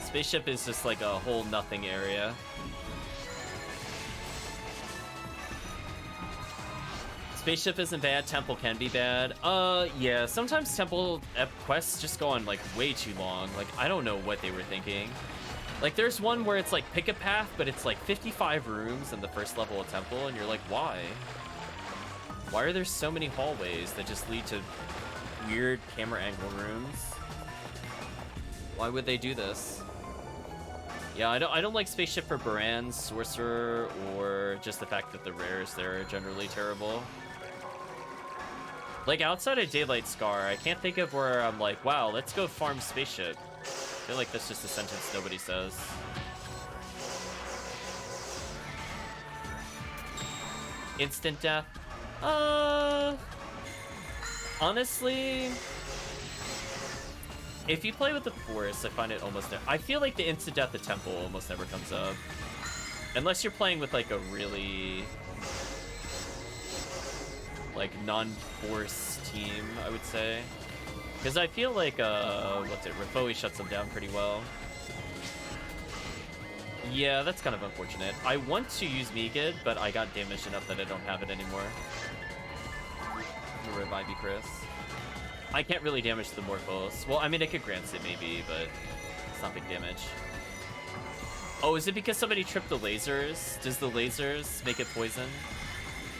Spaceship is just like a whole nothing area. Spaceship isn't bad, Temple can be bad. Yeah, sometimes Temple quests just go on like way too long. Like, I don't know what they were thinking. Like, there's one where it's like pick a path, but it's like 55 rooms in the first level of Temple, and you're like, why? Why are there so many hallways that just lead to weird camera angle rooms? Why would they do this? Yeah, I don't like Spaceship for Baran, Sorcerer, or just the fact that the rares there are generally terrible. Like, outside of Daylight Scar, I can't think of where I'm like, wow, let's go farm Spaceship. I feel like that's just a sentence nobody says. Instant death? Honestly, if you play with the Force, I find it almost never. I feel like the instant death at Temple almost never comes up. Unless you're playing with like a really like non-Force team, I would say. Because I feel like, what's it, Rafoi shuts them down pretty well. Yeah, that's kind of unfortunate. I want to use Megid, but I got damaged enough that I don't have it anymore. I'm gonna revive you, Chris. I can't really damage the Morphos. Well, I mean, I could grant it maybe, but it's not big damage. Oh, is it because somebody tripped the lasers? Does the lasers make it poison?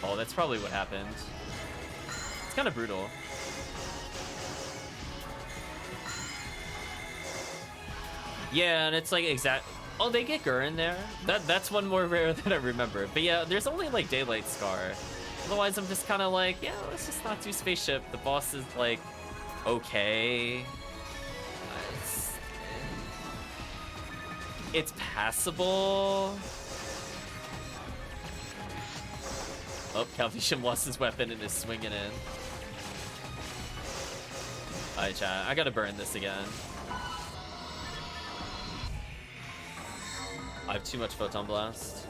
Oh, that's probably what happened. It's kind of brutal. Yeah, and it's like exact. Oh, they get Gurren there. That's one more rare than I remember. But yeah, there's only like Daylight Scar Otherwise, I'm just kind of like, yeah, let's just not do spaceship. The boss is like, okay. It's passable. Oh, Calvitium lost his weapon and is swinging in. Alright, chat. I gotta burn this again. I have too much Photon Blast.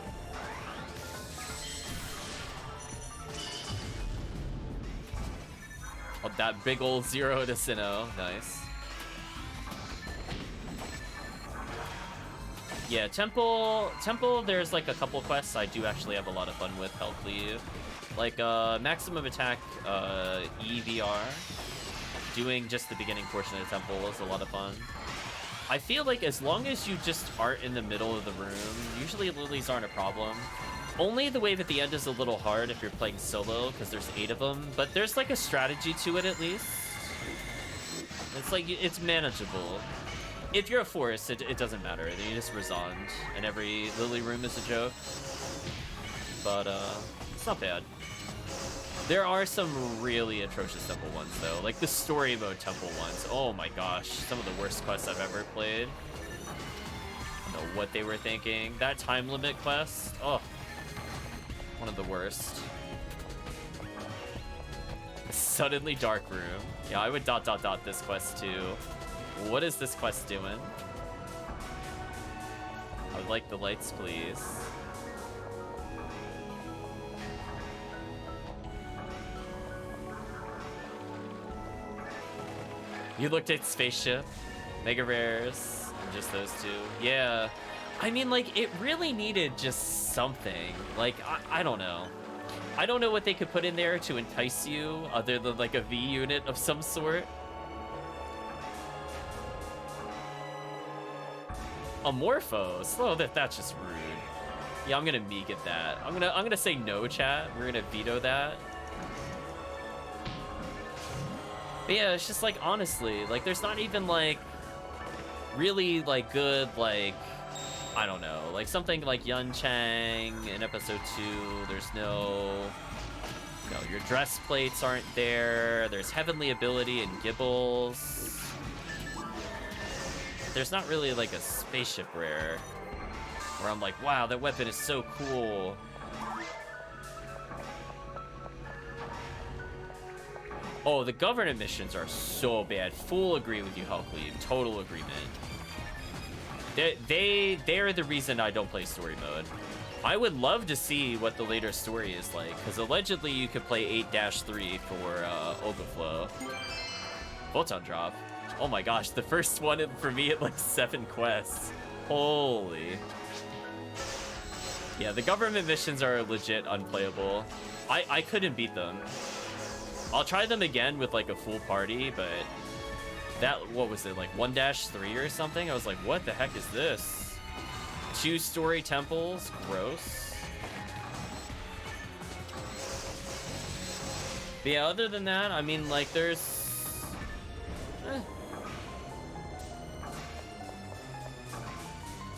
Oh, that big old 0 to Sinnoh. Nice. Yeah, Temple, there's like a couple quests I do actually have a lot of fun with, Hell Cleave. Like, Maximum Attack, EVR. Doing just the beginning portion of the Temple is a lot of fun. I feel like as long as you just aren't in the middle of the room, usually lilies aren't a problem. Only the wave at the end is a little hard if you're playing solo, because there's 8 of them, but there's like a strategy to it at least. It's like, it's manageable. If you're a forest, it doesn't matter. You just resond, and every lily room is a joke. But, it's not bad. There are some really atrocious temple ones, though. Like the story mode temple ones. Oh my gosh, some of the worst quests I've ever played. I don't know what they were thinking. That time limit quest, oh, one of the worst. Suddenly dark room. Yeah, I would ... this quest too. What is this quest doing? I would like the lights, please. You looked at Spaceship, Mega Rares, and just those two. Yeah. I mean, like, it really needed just something. Like, I don't know. I don't know what they could put in there to entice you other than, like, a V unit of some sort. Amorphos? Oh, that's just rude. Yeah, I'm gonna me-get that. I'm gonna say no, chat. We're gonna veto that. But yeah, it's just like, honestly, like, there's not even, like, really, like, good, like, I don't know, like, something like Yun Chang in episode 2, there's no, your dress plates aren't there, there's heavenly ability and Gibbles. There's not really, like, a spaceship rare where I'm like, wow, that weapon is so cool. Oh, the government missions are so bad. Full agree with you, Hulkleave. Total agreement. They're the reason I don't play story mode. I would love to see what the later story is like, because allegedly you could play 8-3 for Ogaflow. Photon Drop. Oh my gosh, the first one for me at like 7 quests. Holy. Yeah, the government missions are legit unplayable. I couldn't beat them. I'll try them again with like a full party, but that, what was it, like 1-3 or something? I was like, what the heck is this? 2-story temples? Gross. But yeah, other than that, I mean, like, there's...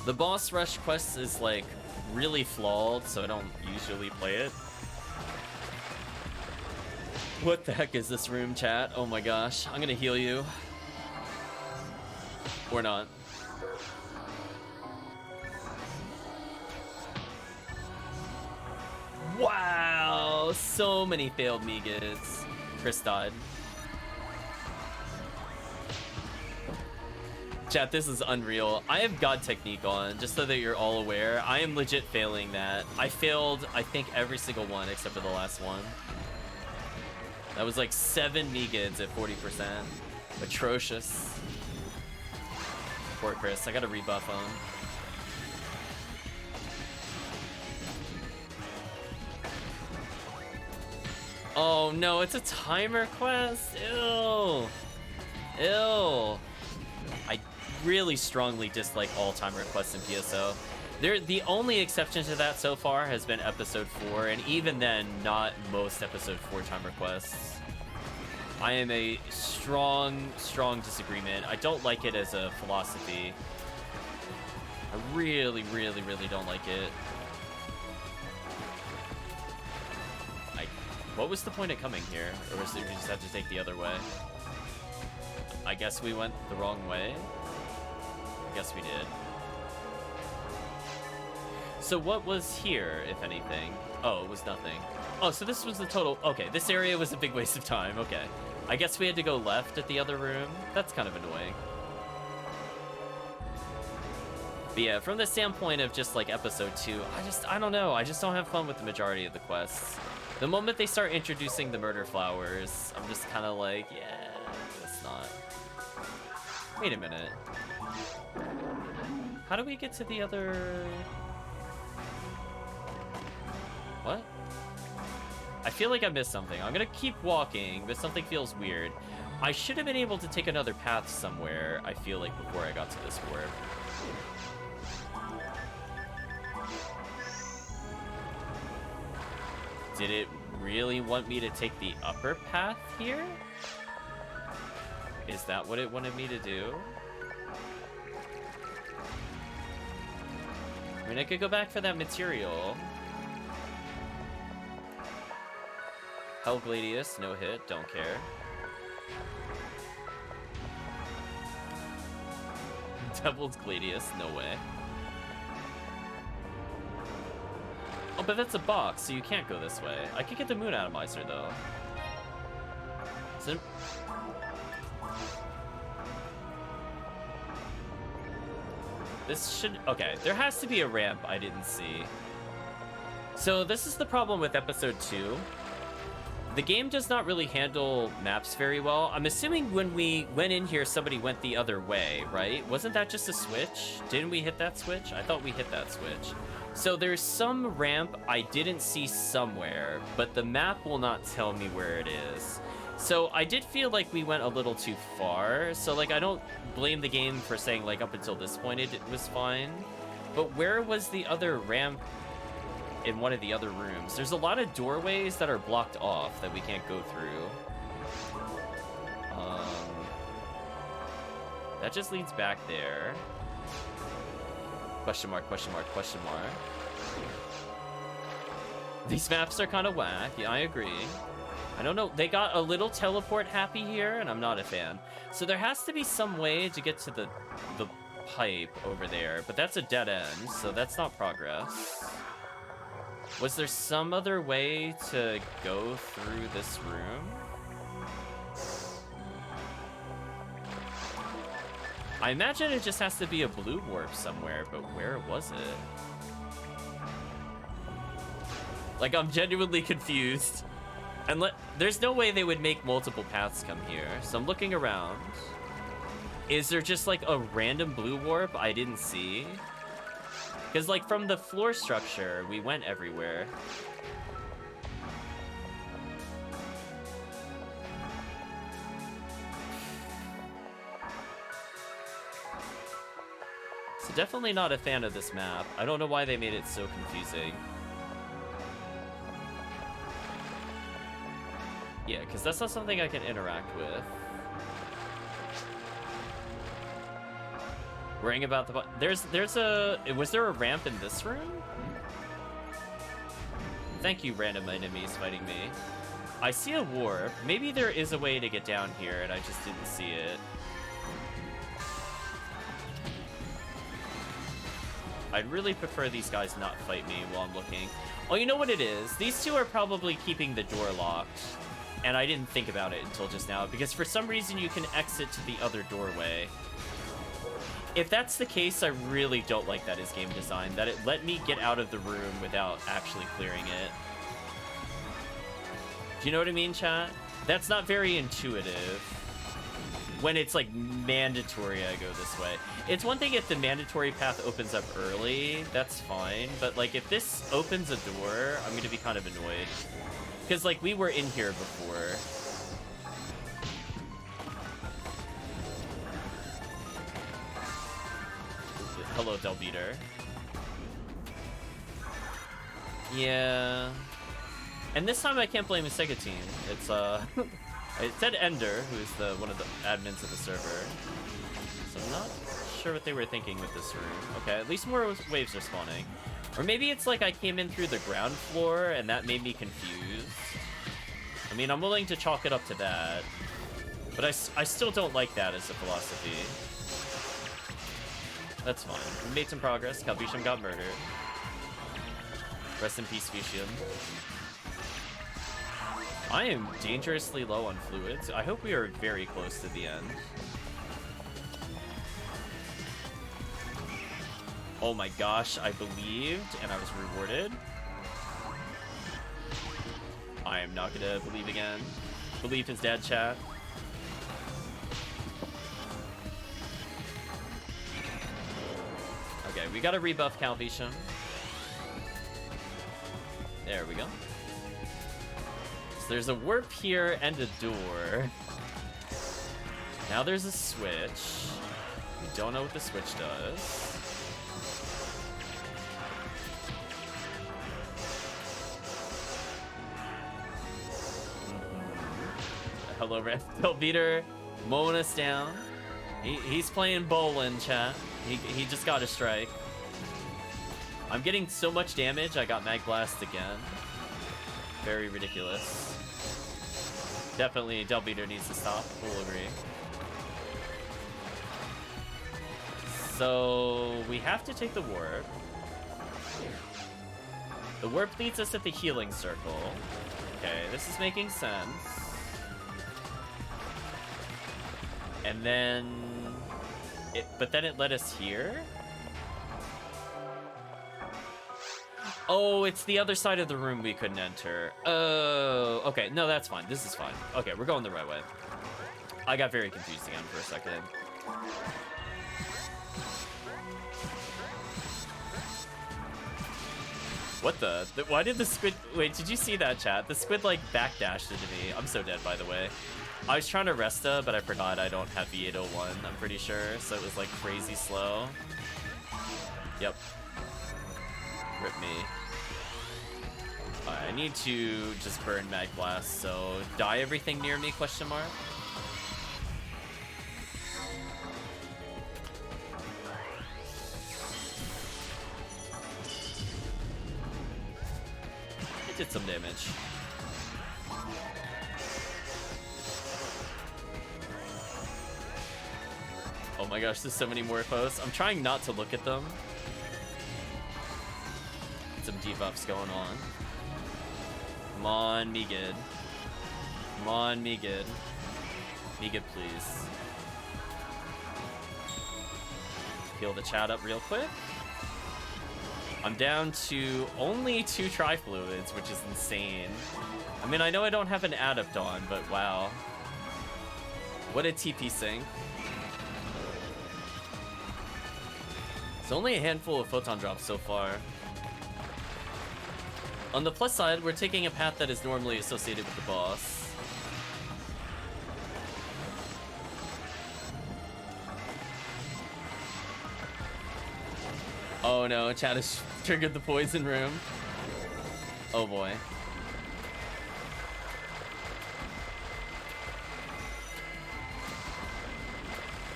The boss rush quest is like really flawed, so I don't usually play it. What the heck is this room, chat? Oh my gosh. I'm gonna heal you. Or not. Wow! So many failed Megas. Chris died. Chat, this is unreal. I have God Technique on, just so that you're all aware. I am legit failing that. I failed, I think, every single one except for the last one. That was like 7 Megads at 40%. Atrocious. Poor Chris, I gotta rebuff him. Oh no, it's a timer quest? Ew. Ew. I really strongly dislike all timer quests in PSO. The only exception to that so far has been episode 4, and even then, not most episode 4 timer quests. I am a strong disagreement. I don't like it as a philosophy. I really don't like it. I What was the point of coming here? Or was it we just had to take the other way? I guess we went the wrong way. I guess we did. So what was here, if anything? Oh, it was nothing. Oh, so this was the total... Okay, this area was a big waste of time. Okay. I guess we had to go left at the other room. That's kind of annoying. But yeah, from the standpoint of just like episode 2, I don't know. I just don't have fun with the majority of the quests. The moment they start introducing the murder flowers, I'm just kind of like, yeah, it's not. Wait a minute. How do we get to the other... What? I feel like I missed something. I'm gonna keep walking, but something feels weird. I should have been able to take another path somewhere, I feel like, before I got to this warp. Did it really want me to take the upper path here? Is that what it wanted me to do? I mean, I could go back for that material. Hell Gladius, no hit, don't care. Devil's Gladius, no way. Oh, but that's a box, so you can't go this way. I could get the Moon Atomizer, though. So... This should... Okay, there has to be a ramp I didn't see. So this is the problem with episode 2. The game does not really handle maps very well. I'm assuming when we went in here, somebody went the other way, right? Wasn't that just a switch? Didn't we hit that switch? I thought we hit that switch. So there's some ramp I didn't see somewhere, but the map will not tell me where it is. So I did feel like we went a little too far. So like, I don't blame the game for saying like up until this point it was fine. But where was the other ramp in one of the other rooms? There's a lot of doorways that are blocked off that we can't go through. That just leads back there. Question mark, question mark, question mark. These maps are kind of whack. Yeah, I agree. I don't know. They got a little teleport happy here, and I'm not a fan. So there has to be some way to get to the pipe over there, but that's a dead end, so that's not progress. Was there some other way to go through this room? I imagine it just has to be a blue warp somewhere, but where was it? Like, I'm genuinely confused. And there's no way they would make multiple paths come here, so I'm looking around. Is there just like a random blue warp I didn't see? Because like from the floor structure, we went everywhere. So definitely not a fan of this map. I don't know why they made it so confusing. Yeah, because that's not something I can interact with. Worrying about the... Was there a ramp in this room? Thank you, random enemies fighting me. I see a warp. Maybe there is a way to get down here and I just didn't see it. I'd really prefer these guys not fight me while I'm looking. Oh, you know what it is? These two are probably keeping the door locked. And I didn't think about it until just now, because for some reason you can exit to the other doorway. If that's the case, I really don't like that as game design, that it let me get out of the room without actually clearing it. Do you know what I mean, chat? That's not very intuitive. When it's like mandatory I go this way. It's one thing if the mandatory path opens up early, that's fine, but like if this opens a door, I'm gonna be kind of annoyed. Because, like, we were in here before. Hello, Delbeater. Yeah. And this time I can't blame the Sega team. It's, it said Ender, who's one of the admins of the server. So I'm not sure what they were thinking with this room. Okay, at least more waves are spawning. Or maybe it's like I came in through the ground floor and that made me confused. I mean, I'm willing to chalk it up to that. But I still don't like that as a philosophy. That's fine. We made some progress. Calvitium got murdered. Rest in peace, Vitium. I am dangerously low on fluids. I hope we are very close to the end. Oh my gosh, I believed and I was rewarded. I am not gonna believe again. Believe his dad, chat. Okay, we gotta rebuff Calvitium. There we go. So there's a warp here and a door. Now there's a switch. We don't know what the switch does. Hello, Raphael Beater, mowing us down. He's playing bowling, chat. He just got a strike. I'm getting so much damage, I got Mag Blast again. Very ridiculous. Definitely, Del Beater needs to stop. We'll agree. So, we have to take the warp. The warp leads us at the healing circle. Okay, this is making sense. And then but then it led us here? Oh, it's the other side of the room we couldn't enter. Oh, okay, no, that's fine. This is fine. Okay, we're going the right way. I got very confused again for a second. What the? Why did the squid... Wait, did you see that, chat? The squid, like, backdashed into me. I'm so dead, by the way. I was trying to Resta, but I forgot I don't have V801, I'm pretty sure, so it was like crazy slow. Yep. Rip me. I need to just burn Mag Blast, so die everything near me, question mark? It did some damage. Oh my gosh, there's so many Morphos. I'm trying not to look at them. Some debuffs going on. Come on, me good. Come on, me good. Me good, please. Heal the chat up real quick. I'm down to only 2 Tri-Fluids, which is insane. I mean, I know I don't have an Adept on, but wow. What a TP sync. It's only a handful of photon drops so far. On the plus side, we're taking a path that is normally associated with the boss. Oh no, chat has triggered the poison room. Oh boy.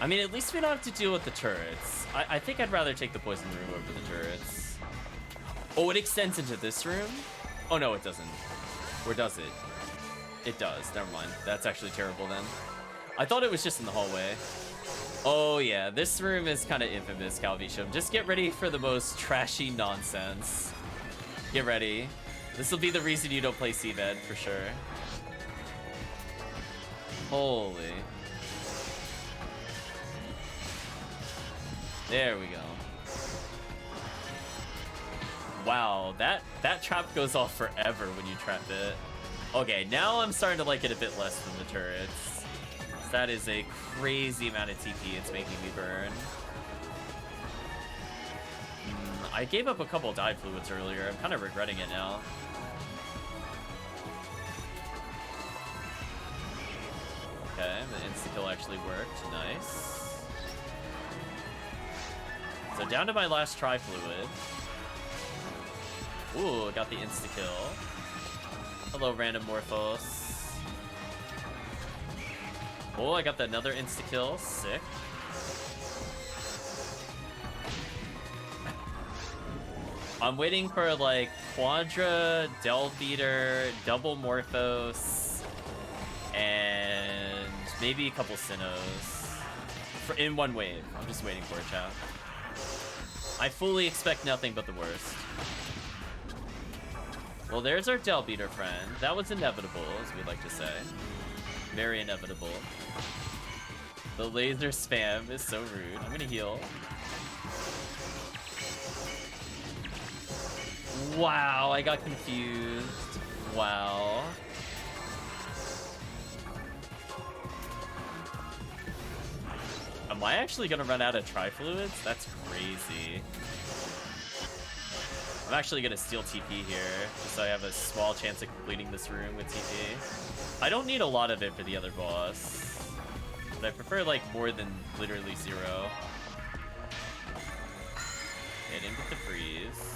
I mean, at least we don't have to deal with the turrets. I think I'd rather take the poison room over the turrets. Oh, it extends into this room? Oh no, it doesn't. Or does it? It does. Never mind. That's actually terrible then. I thought it was just in the hallway. Oh yeah, this room is kind of infamous, Calvitium. Just get ready for the most trashy nonsense. Get ready. This will be the reason you don't play Seabed, for sure. Holy. There we go. Wow, that trap goes off forever when you trap it. Okay, now I'm starting to like it a bit less than the turrets. That is a crazy amount of TP it's making me burn. I gave up a couple dive fluids earlier. I'm kind of regretting it now. Okay, the insta-kill actually worked. Nice. So down to my last Tri-Fluid. Ooh, got the insta-kill. Hello, random Morphos. Oh, I got another insta-kill. Sick. I'm waiting for, like, Quadra, Del Beater, double Morphos, And maybe a couple Sinnohs. In one wave. I'm just waiting for it, chat. I fully expect nothing but the worst. Well, there's our Del Beater friend. That was inevitable, as we like to say. Very inevitable. The laser spam is so rude. I'm gonna heal. Wow, I got confused. Wow. Am I actually gonna run out of tri-fluids? That's crazy. I'm actually gonna steal TP here, just so I have a small chance of completing this room with TP. I don't need a lot of it for the other boss, but I prefer like more than literally 0. I didn't get the freeze.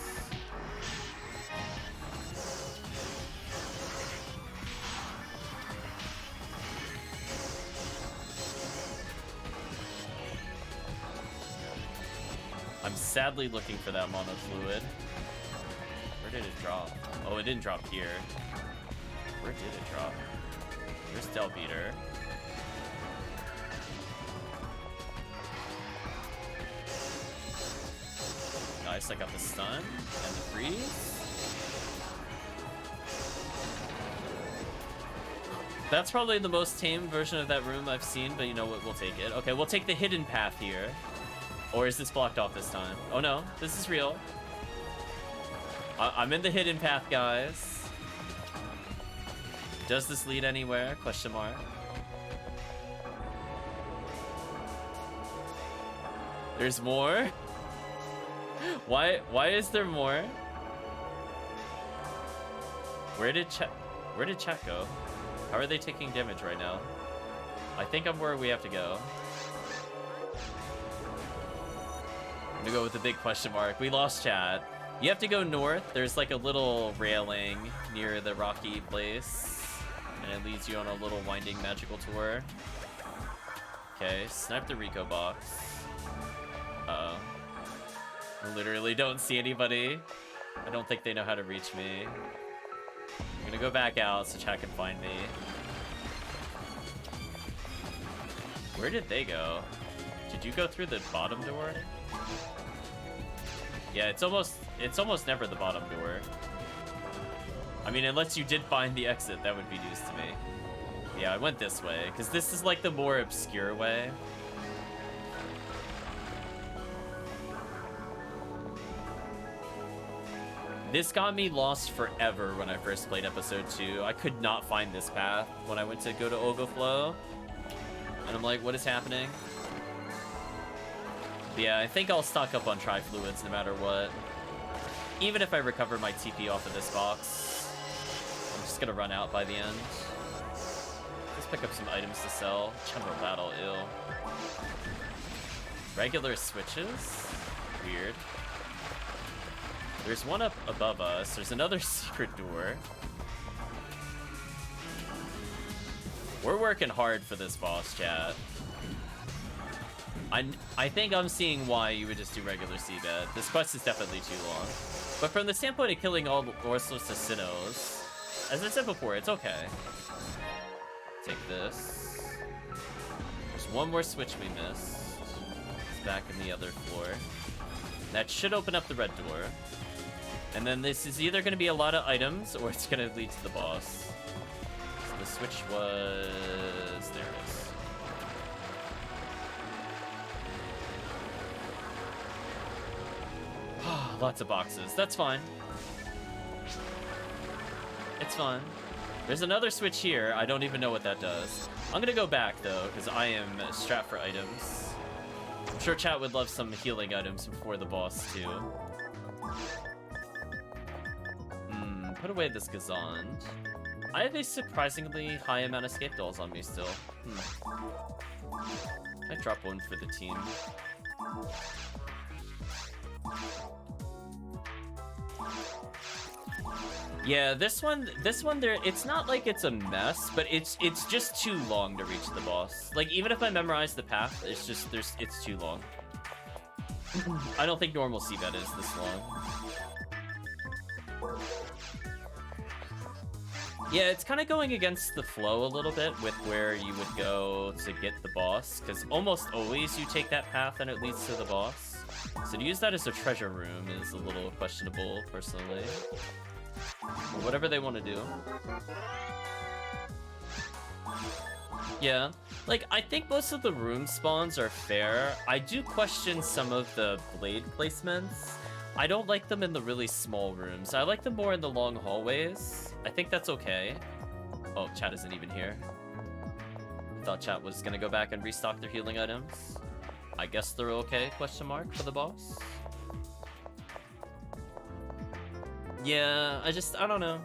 I'm sadly looking for that mono fluid. Where did it drop? Oh, it didn't drop here. Where did it drop? There's Del Beater. Nice, I got the stun and the freeze. That's probably the most tame version of that room I've seen, but you know what, we'll take it. Okay, we'll take the hidden path here. Or is this blocked off this time? Oh no, this is real. I'm in the hidden path, guys. Does this lead anywhere? Question mark. There's more? Why is there more? Where did chat go? How are they taking damage right now? I think I'm where we have to go. I'm gonna go with the big question mark. We lost chat. You have to go north. There's like a little railing near the rocky place, and it leads you on a little winding magical tour. Okay, snipe the Rico box. Uh-oh. I literally don't see anybody. I don't think they know how to reach me. I'm gonna go back out so chat can find me. Where did they go? Did you go through the bottom door? Yeah, it's almost never the bottom door. I mean, unless you did find the exit, that would be news to me. Yeah, I went this way, because this is like the more obscure way. This got me lost forever when I first played episode 2. I could not find this path when I went to go to Ogoflow. And I'm like, what is happening? Yeah, I think I'll stock up on tri-fluids no matter what. Even if I recover my TP off of this box. I'm just gonna run out by the end. Let's pick up some items to sell. Chamber Battle, ill. Regular switches? Weird. There's one up above us. There's another secret door. We're working hard for this boss, chat. I think I'm seeing why you would just do regular seabed. This quest is definitely too long. But from the standpoint of killing all sorts of Sinnohs, as I said before, it's okay. Take this. There's one more switch we missed. It's back in the other floor. That should open up the red door. And then this is either going to be a lot of items, or it's going to lead to the boss. So the switch was... there it is. Lots of boxes. That's fine. It's fine. There's another switch here. I don't even know what that does. I'm gonna go back though, because I am strapped for items. I'm sure chat would love some healing items before the boss too. Put away this Gazond. I have a surprisingly high amount of escape dolls on me still. I drop one for the team. Yeah, this one there, it's not like it's a mess, but it's just too long to reach the boss. Like, even if I memorize the path, it's just, it's too long. I don't think normal seabed is this long. Yeah, it's kind of going against the flow a little bit with where you would go to get the boss, because almost always you take that path and it leads to the boss. So to use that as a treasure room is a little questionable, personally. But whatever they want to do. Yeah, like, I think most of the room spawns are fair. I do question some of the blade placements. I don't like them in the really small rooms. I like them more in the long hallways. I think that's okay. Oh, chat isn't even here. I thought chat was gonna go back and restock their healing items. I guess they're okay, question mark, for the boss. Yeah, I don't know.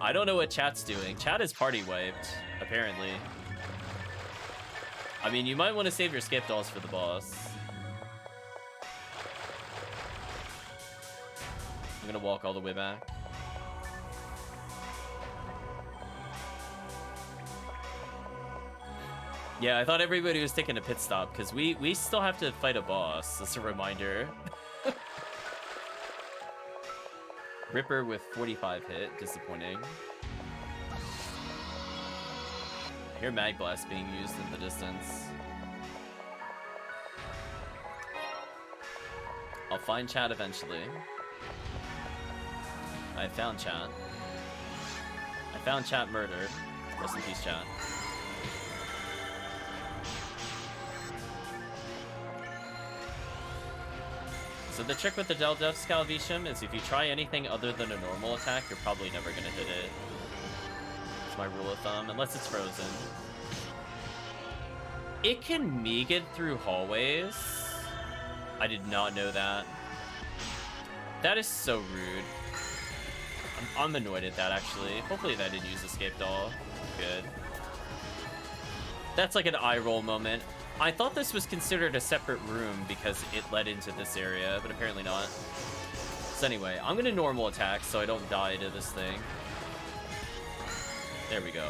I don't know what chat's doing. Chat is party wiped, apparently. I mean, you might want to save your skip dolls for the boss. I'm gonna walk all the way back. Yeah, I thought everybody was taking a pit stop, because we still have to fight a boss, as a reminder. Ripper with 45 hit, disappointing. I hear Mag Blast being used in the distance. I'll find chat eventually. I found chat. I found chat murdered. Rest in peace, chat. So the trick with the TheCalvitium is if you try anything other than a normal attack, you're probably never gonna hit it. It's my rule of thumb, unless it's frozen. It can Megan through hallways. I did not know that. That is so rude. I'm annoyed at that, actually. Hopefully that didn't use Escape Doll. Good. That's like an eye roll moment. I thought this was considered a separate room because it led into this area, but apparently not. So anyway, I'm gonna normal attack so I don't die to this thing. There we go.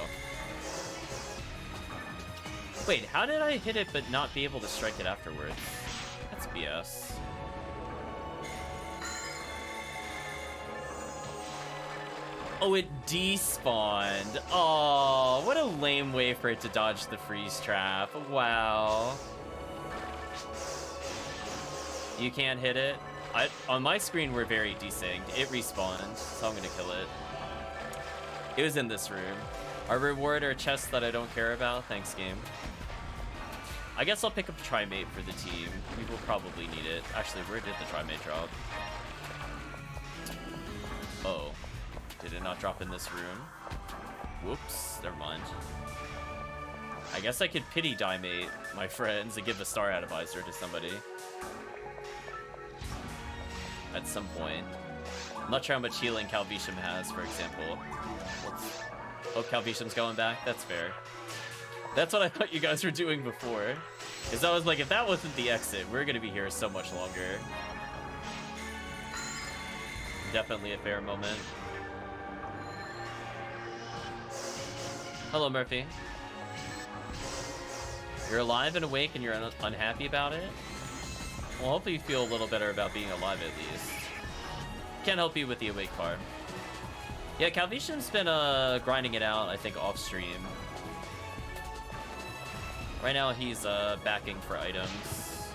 Wait, how did I hit it but not be able to strike it afterwards? That's BS. Oh, it despawned. Oh, what a lame way for it to dodge the freeze trap. Wow. You can't hit it? On my screen, we're very desynced. It respawned, so I'm gonna kill it. It was in this room. Our reward or chest that I don't care about? Thanks, game. I guess I'll pick up a Trimate for the team. We will probably need it. Actually, where did the Trimate drop? Oh. Did it not drop in this room? Whoops, never mind. I guess I could pity Dimate my friends and give a Star Atomizer to somebody. At some point. I'm not sure how much healing Calvitium has, for example. Oh, Calvitium's going back? That's fair. That's what I thought you guys were doing before. Because I was like, if that wasn't the exit, we're going to be here so much longer. Definitely a fair moment. Hello, Murphy. You're alive and awake and you're unhappy about it? Well, hopefully you feel a little better about being alive at least. Can't help you with the awake part. Yeah, Calvitium's been grinding it out, I think, off stream. Right now he's backing for items.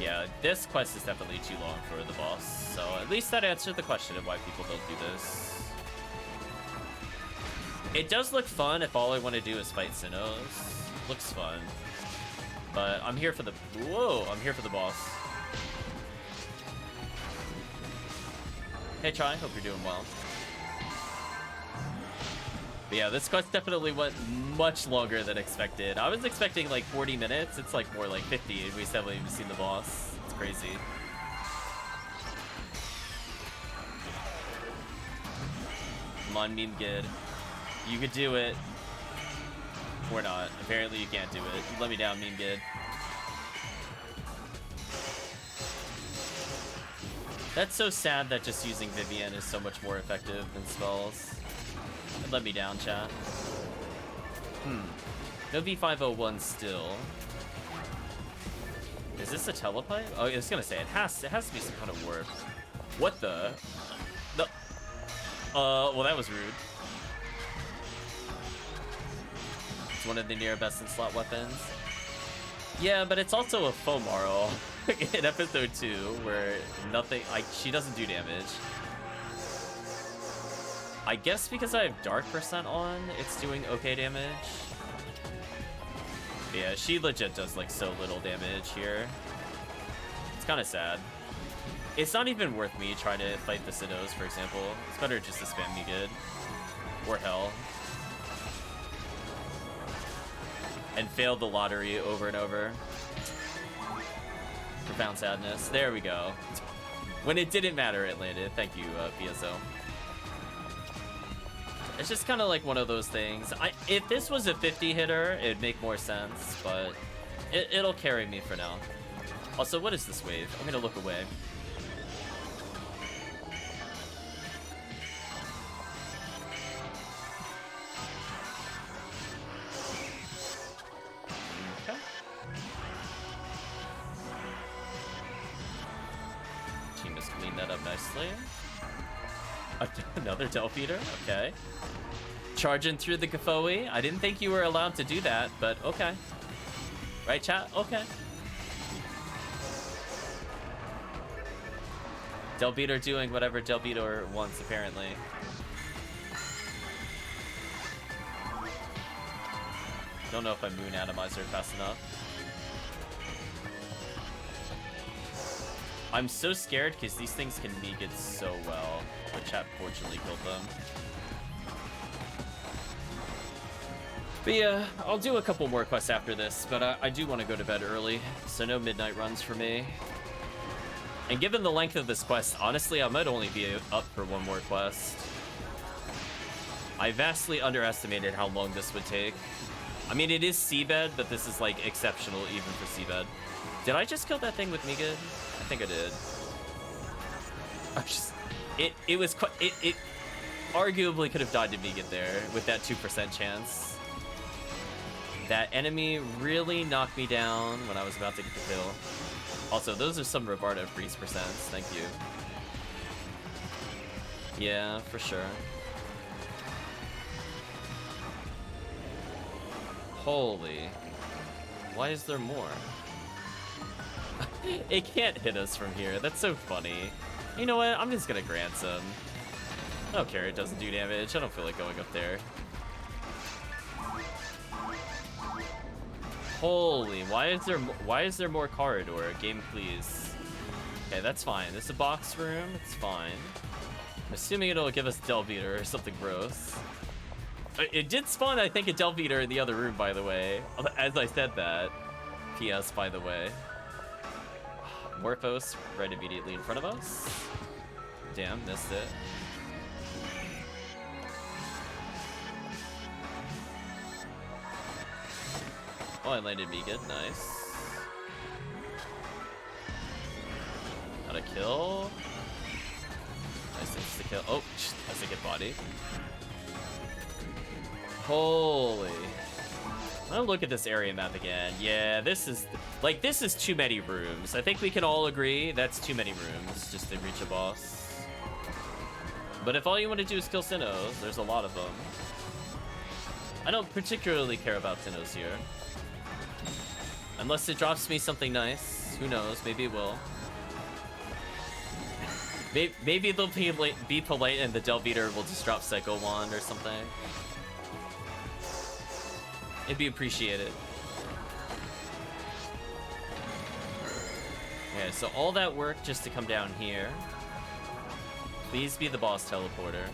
Yeah, this quest is definitely too long for the boss, so at least that answered the question of why people don't do this. It does look fun if all I want to do is fight Sinnohs. Looks fun. But I'm here for the... Whoa! I'm here for the boss. Hey, Try. Hope you're doing well. But yeah, this quest definitely went much longer than expected. I was expecting like 40 minutes. It's like more like 50, and we still haven't even seen the boss. It's crazy. Come on, Meme Gid. You could do it. Or not. Apparently you can't do it. Let me down, Meme Gid. That's so sad that just using Vivian is so much more effective than spells. It let me down, chat. No V501 still. Is this a telepipe? Oh, I was gonna say, it has to be some kind of warp. What the? Well, that was rude. It's one of the near best in slot weapons. Yeah, but it's also a Fomaro in episode 2, where nothing, like, she doesn't do damage. I guess because I have Dark percent on, it's doing okay damage. Yeah, she legit does, like, so little damage here. It's kind of sad. It's not even worth me trying to fight the Sinnohs, for example. It's better just to spam me good. Or hell. And fail the lottery over and over. Profound sadness. There we go. When it didn't matter, it landed. Thank you, PSO. It's just kind of like one of those things. If this was a 50 hitter, it'd make more sense, but it'll carry me for now. Also, what is this wave? I'm gonna look away. Okay. Team has cleaned that up nicely. Another Delpheater, okay. Charging through the Kafoi. I didn't think you were allowed to do that, but okay. Right, chat? Okay. Delpheater doing whatever Delpheater wants, apparently. Don't know if I Moon Atomizer fast enough. I'm so scared because these things can meek it so well. But chat fortunately killed them. But yeah, I'll do a couple more quests after this, but I do want to go to bed early, so no midnight runs for me. And given the length of this quest, honestly, I might only be up for one more quest. I vastly underestimated how long this would take. I mean, it is seabed, but this is like exceptional even for seabed. Did I just kill that thing with Meagid? I think I did. It arguably could have died to Meagid there with that 2% chance. That enemy really knocked me down when I was about to get the kill. Also, those are some Ravarda freeze percents. Thank you. Yeah, for sure. Holy. Why is there more? It can't hit us from here. That's so funny. You know what? I'm just gonna grant some. I don't care. It doesn't do damage. I don't feel like going up there. Holy, why is there more corridor? Game, please. Okay, that's fine. This is a box room. It's fine. I'm assuming it'll give us Delpheater or something gross. It did spawn, I think, a Delpheater in the other room, by the way. As I said that. PS, by the way. Morphos right immediately in front of us. Damn, missed it. Oh, I landed Meagid. Nice. Got a kill. Nice insta-kill. Oh, that's a good body. Holy. I'm gonna look at this area map again. Yeah, this is too many rooms. I think we can all agree that's too many rooms just to reach a boss. But if all you want to do is kill Sinnohs, there's a lot of them. I don't particularly care about Sinnohs here. Unless it drops me something nice. Who knows? Maybe it will. Maybe they'll be polite and the Delpheater will just drop Psycho Wand or something. It'd be appreciated. Okay, so all that work just to come down here. Please be the boss teleporter.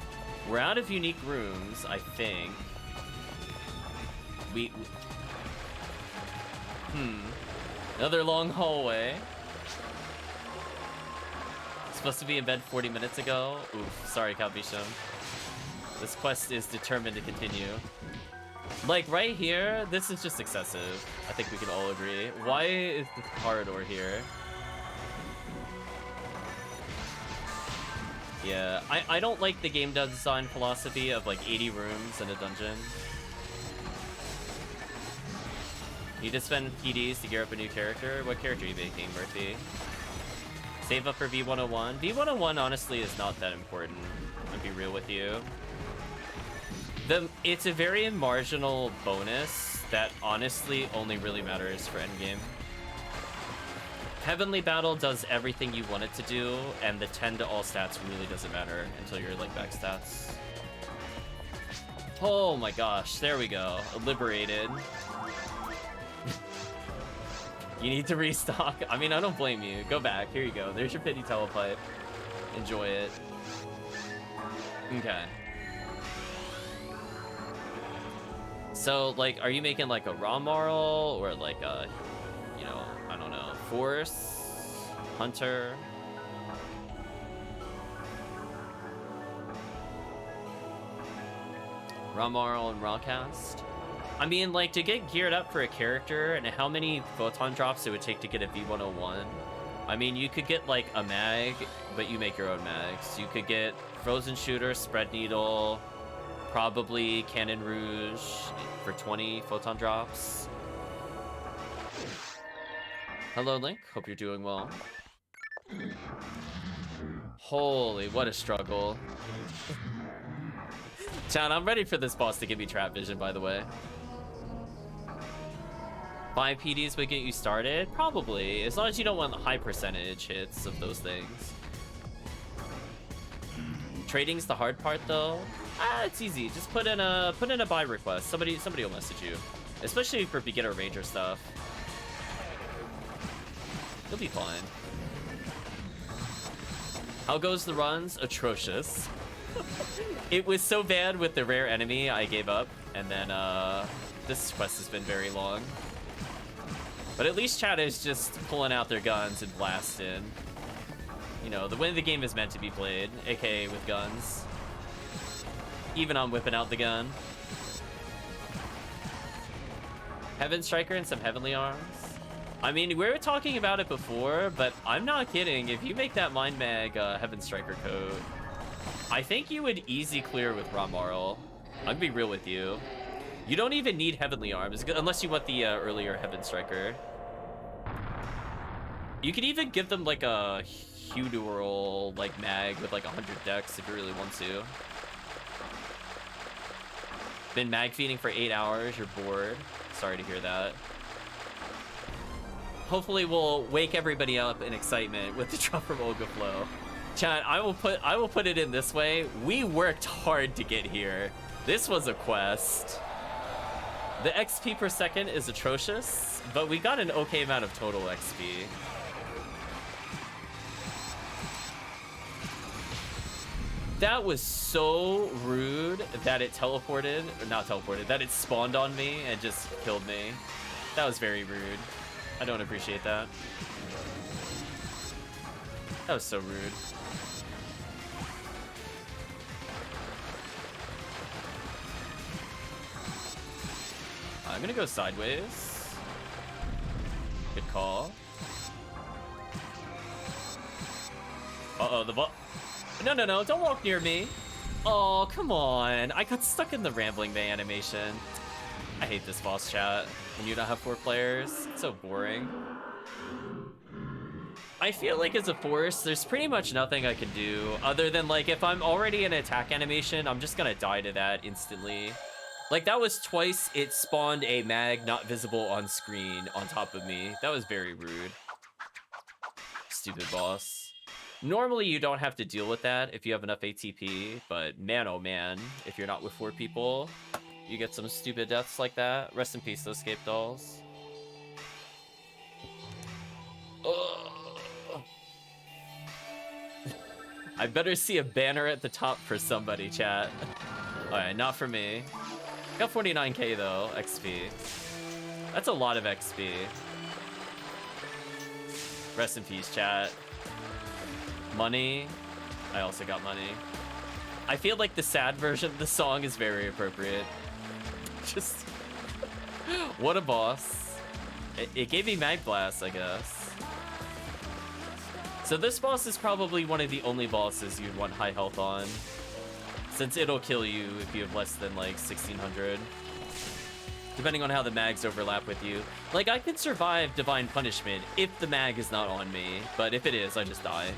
We're out of unique rooms, I think. Another long hallway. Supposed to be in bed 40 minutes ago. Oof, sorry, TheCalvitium. This quest is determined to continue. Like, right here, this is just excessive. I think we can all agree. Why is this corridor here? Yeah, I don't like the game design philosophy of, like, 80 rooms in a dungeon. You just spend PDs to gear up a new character? What character are you making, Murphy? Save up for V101? V101, honestly, is not that important. I'll be real with you. It's a very marginal bonus that honestly only really matters for endgame. Heavenly Battle does everything you want it to do, and the 10 to all stats really doesn't matter until you're like back stats. Oh my gosh, there we go. Liberated. You need to restock. I mean, I don't blame you. Go back. Here you go. There's your pity telepipe. Enjoy it. Okay. So, like, are you making like a raw marl or like a, you know, I don't know, force, hunter? Raw marl and raw cast? I mean, like, to get geared up for a character and how many photon drops it would take to get a V101. I mean, you could get like a mag, but you make your own mags. You could get frozen shooter, spread needle, probably cannon rouge for 20 photon drops. Hello, Link. Hope you're doing well. Holy, what a struggle. Chan, I'm ready for this boss to give me trap vision, by the way. 5 PDs would get you started? Probably, as long as you don't want the high percentage hits of those things. Trading's the hard part, though. It's easy. Just put in a buy request. Somebody will message you, especially for beginner ranger stuff. You'll be fine. How goes the runs? Atrocious. It was so bad with the rare enemy, I gave up, and then this quest has been very long. But at least chat is just pulling out their guns and blasting. You know, the way the game is meant to be played, aka with guns. Even I'm whipping out the gun. Heaven Striker and some Heavenly Arms. I mean, we were talking about it before, but I'm not kidding. If you make that Mind Mag Heaven Striker code, I think you would easy clear with Ramarl. I'm gonna be real with you. You don't even need Heavenly Arms, unless you want the earlier Heaven Striker. You could even give them like a Hudural like mag with like 100 dex if you really want to. Been mag feeding for 8 hours, you're bored. Sorry to hear that. Hopefully we'll wake everybody up in excitement with the drop from Ogaflow. Chat, I will put it in this way. We worked hard to get here. This was a quest. The XP per second is atrocious, but we got an okay amount of total XP. That was so rude that it teleported, or not teleported, that it spawned on me and just killed me. That was very rude. I don't appreciate that. That was so rude. I'm gonna go sideways. Good call. Uh-oh, the ball. No, don't walk near me. Oh, come on. I got stuck in the Rambling Bay animation. I hate this boss chat. When you don't have 4 players, it's so boring. I feel like as a force, there's pretty much nothing I can do other than like if I'm already in an attack animation, I'm just gonna die to that instantly. Like that was twice it spawned a mag not visible on screen on top of me. That was very rude. Stupid boss. Normally you don't have to deal with that if you have enough ATP, but man oh man, if you're not with 4 people, you get some stupid deaths like that. Rest in peace, those Scape Dolls. I better see a banner at the top for somebody, chat. Alright, not for me. Got 49k though, XP. That's a lot of XP. Rest in peace, chat. Money. I also got money. I feel like the sad version of the song is very appropriate. Just... what a boss. It gave me Mag Blast, I guess. So this boss is probably one of the only bosses you'd want high health on, since it'll kill you if you have less than like 1600. Depending on how the mags overlap with you. Like I could survive Divine Punishment if the mag is not on me, but if it is, I just die.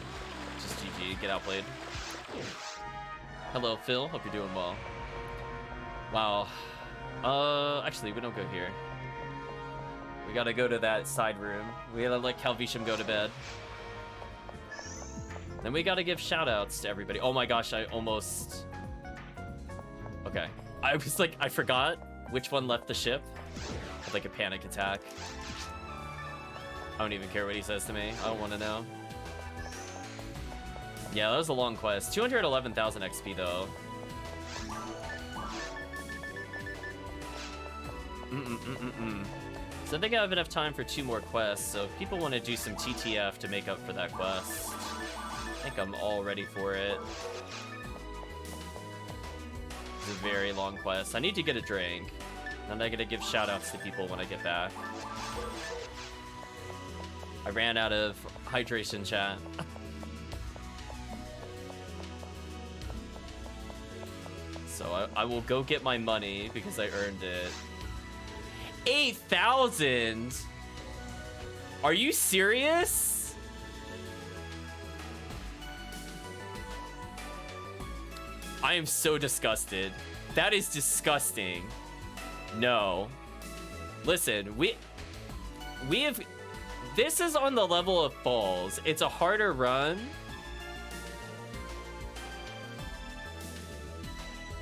Just GG, get outplayed. Hello, Phil. Hope you're doing well. Wow. Actually, we don't go here. We gotta go to that side room. We gotta let Calvitium go to bed. Then we gotta give shoutouts to everybody. Oh my gosh, I almost... Okay. I was like, I forgot which one left the ship. I had like a panic attack. I don't even care what he says to me. I don't want to know. Yeah, that was a long quest. 211,000 XP though. So I think I have enough time for 2 more quests. So if people want to do some TTF to make up for that quest, I think I'm all ready for it. It's a very long quest. I need to get a drink. And I gotta give shoutouts to people when I get back. I ran out of hydration, chat. So I will go get my money because I earned it. 8,000? Are you serious? I am so disgusted. That is disgusting. No. Listen, we have... This is on the level of balls. It's a harder run.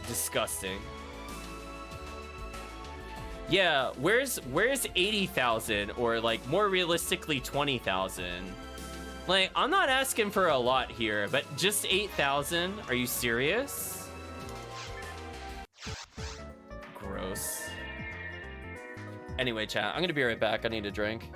Disgusting. Yeah, where's 80,000 or like more realistically 20,000? Like, I'm not asking for a lot here, but just 8,000? Are you serious? Gross. Anyway, chat, I'm gonna be right back. I need a drink.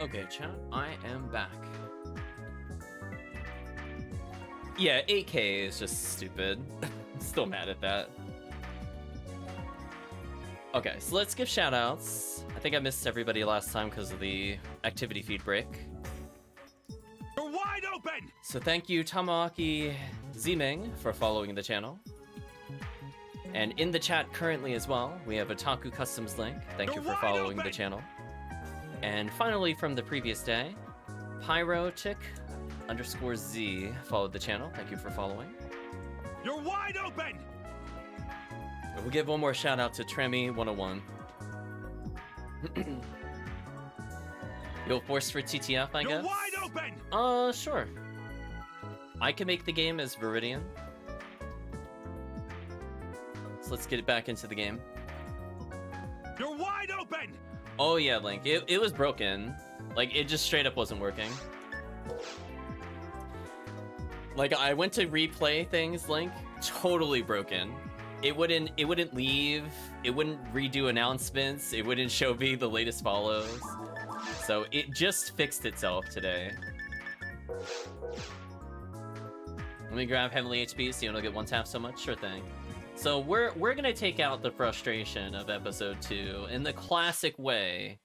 Okay, chat, I am back. Yeah, 8K is just stupid. Still mad at that. Okay, so let's give shoutouts. I think I missed everybody last time because of the activity feed break. You're wide open! So thank you, Tamaki Ziming, for following the channel. And in the chat currently as well, we have Otaku Customs Link. Thank you for following the channel. And finally, from the previous day, PyroChick_Z followed the channel. Thank you for following. You're wide open! And we'll give one more shout out to Tremmy101. You'll force for TTF, I guess? You're wide open! Sure. I can make the game as Viridian. So let's get it back into the game. You're wide open! Oh yeah, Link. It was broken. Like, it just straight up wasn't working. Like, I went to replay things, Link. Totally broken. It wouldn't leave. It wouldn't redo announcements. It wouldn't show me the latest follows. So it just fixed itself today. Let me grab Heavenly HP so you don't get one tap so much. Sure thing. So we're gonna take out the frustration of episode 2 in the classic way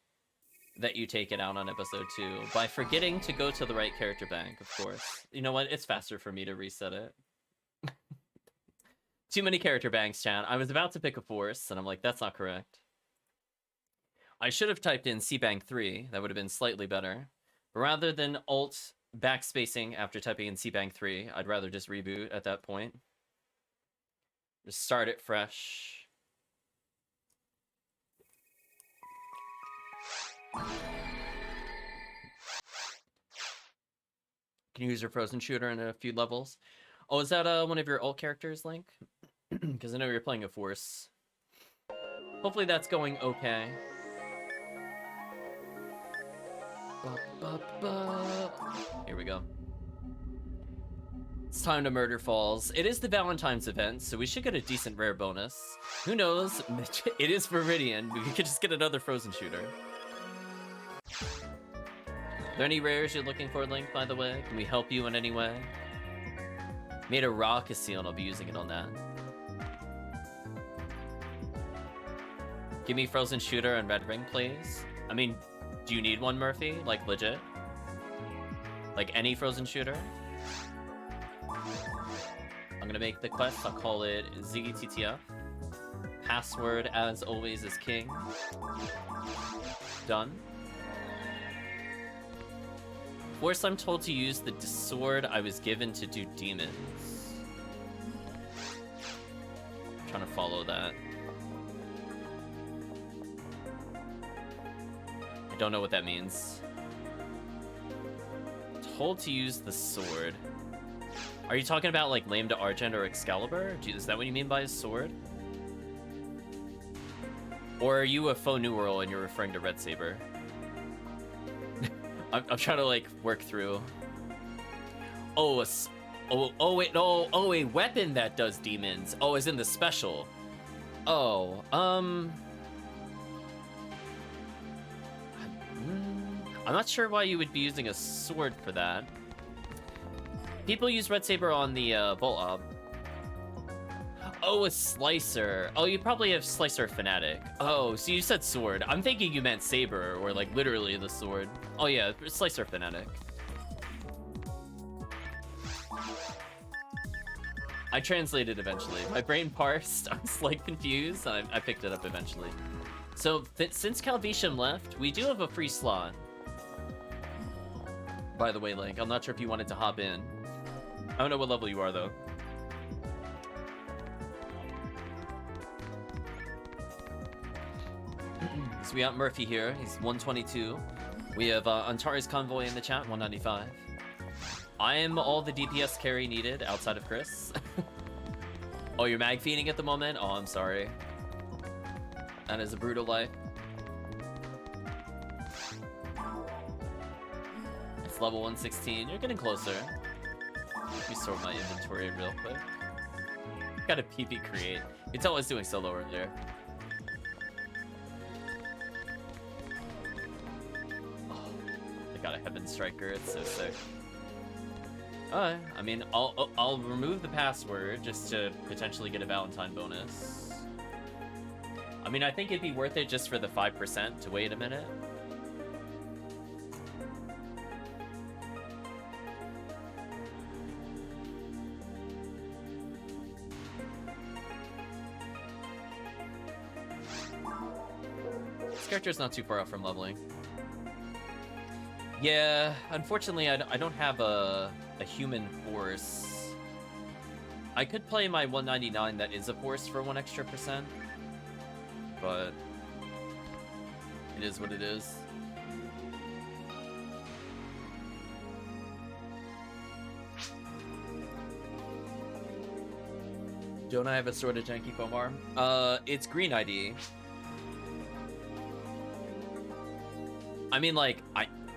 that you take it out on episode 2 by forgetting to go to the right character bank, of course. You know what? It's faster for me to reset it. Too many character banks, chat. I was about to pick a force, and I'm like, that's not correct. I should have typed in C-Bank 3. That would have been slightly better. But rather than alt backspacing after typing in C-Bank 3, I'd rather just reboot at that point. Just start it fresh. Can you use your frozen shooter in a few levels? Oh, is that one of your alt characters, Link? Because I know you're playing a force. Hopefully that's going okay. Here we go. It's time to murder Falls. It is the Valentine's event, so we should get a decent rare bonus. Who knows? It is Viridian. We could just get another frozen shooter. Are there any rares you're looking for, Link, by the way? Can we help you in any way? Made a raw Casille, and I'll be using it on that. Give me frozen shooter and red ring, please. I mean, do you need one, Murphy? Like, legit? Like, any frozen shooter? I'm gonna make the quest. I'll call it ZTTF. Password, as always, is king. Done. Force, I'm told to use the sword I was given to do demons. I'm trying to follow that. I don't know what that means. Told to use the sword. Are you talking about like Lame to Argent or Excalibur? Is that what you mean by a sword? Or are you a faux numeral and you're referring to Red Saber? I'm trying to like work through. Oh, a weapon that does demons. Oh, is in the special. Oh, I'm not sure why you would be using a sword for that. People use Red Saber on the Volt. Oh, a Slicer. Oh, you probably have Slicer Fanatic. Oh, so you said sword. I'm thinking you meant Saber, or like literally the sword. Oh yeah, Slicer Fanatic. I translated eventually. My brain parsed. I was like confused. I picked it up eventually. So since Calvitium left, we do have a free slot. By the way, Link, I'm not sure if you wanted to hop in. I don't know what level you are though. So we got Murphy here. He's 122. We have AntaresConvoy in the chat, 195. I am all the DPS carry needed outside of Chris. Oh, you're mag feeding at the moment? Oh, I'm sorry. That is a brutal life. It's level 116. You're getting closer. Let me sort my inventory real quick. Got a PP create. It's always doing solo earlier. Got a Heaven Striker, it's so sick. I mean, I'll remove the password just to potentially get a Valentine bonus. I mean, I think it'd be worth it just for the 5% to wait a minute. This character's not too far off from leveling. Yeah, unfortunately, I don't have a human force. I could play my 199 that is a force for 1 extra %, but it is what it is. Don't I have a sort of janky foam arm? It's green ID. I mean, like,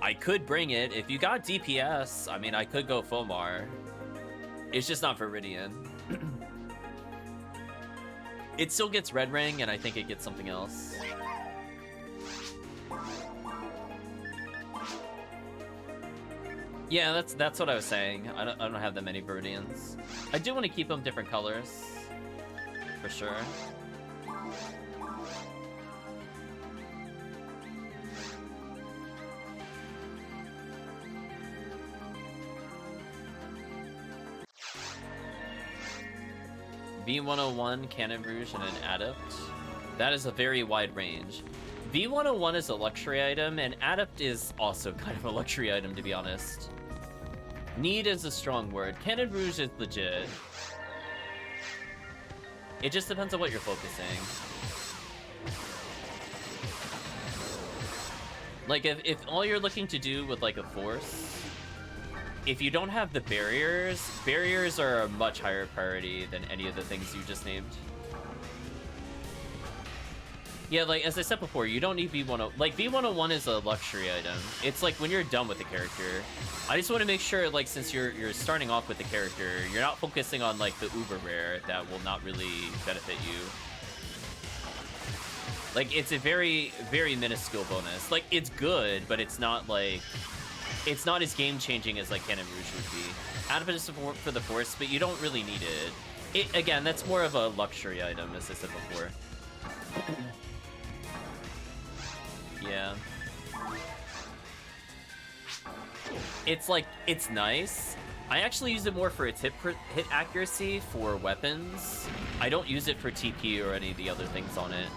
I could bring it. If you got DPS, I mean, I could go Fomar. It's just not Viridian. It still gets Red Ring, and I think it gets something else. Yeah, that's what I was saying. I don't have that many Viridians. I do want to keep them different colors, for sure. V101, Cannon Rouge, and an Adept. That is a very wide range. V101 is a luxury item, and Adept is also kind of a luxury item, to be honest. Need is a strong word. Cannon Rouge is legit. It just depends on what you're focusing. Like, if all you're looking to do with, like, a force, if you don't have the barriers are a much higher priority than any of the things you just named. Yeah, like, as I said before, you don't need V101. Like, V101 is a luxury item. It's like when you're done with the character. I just want to make sure, like, since you're starting off with the character, you're not focusing on, like, the uber rare that will not really benefit you. Like, it's a very, very minuscule bonus. Like, it's good, but it's not, like... It's not as game-changing as, like, Cannon Rouge would be. Adept is support for the Force, but you don't really need it. Again, that's more of a luxury item, as I said before. Yeah. It's, like, it's nice. I actually use it more for its hit accuracy for weapons. I don't use it for TP or any of the other things on it.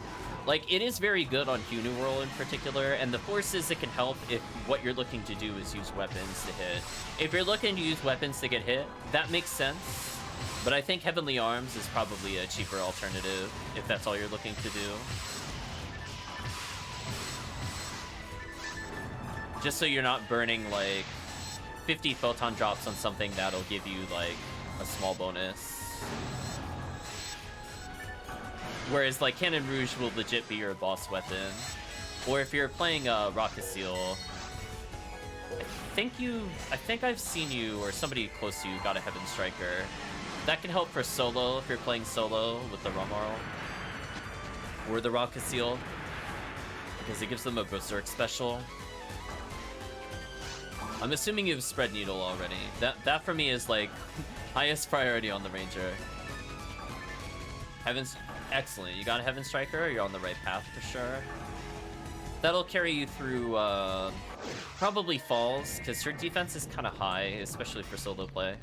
Like, it is very good on Hunu World in particular, and the forces it can help if what you're looking to do is use weapons to hit. If you're looking to use weapons to get hit, that makes sense. But I think Heavenly Arms is probably a cheaper alternative if that's all you're looking to do. Just so you're not burning, like, 50 photon drops on something that'll give you, like, a small bonus. Whereas, like, Cannon Rouge will legit be your boss weapon. Or if you're playing Rocket Seal, I think I've seen you, or somebody close to you, got a Heaven Striker. That can help for solo, if you're playing solo with the Romarl. Or the Rocket Seal. Because it gives them a Berserk special. I'm assuming you have Spread Needle already. That for me is, like, highest priority on the Ranger. Heaven's excellent. You got a Heaven Striker, you're on the right path for sure. That'll carry you through, probably Falls, because her defense is kind of high, especially for solo play.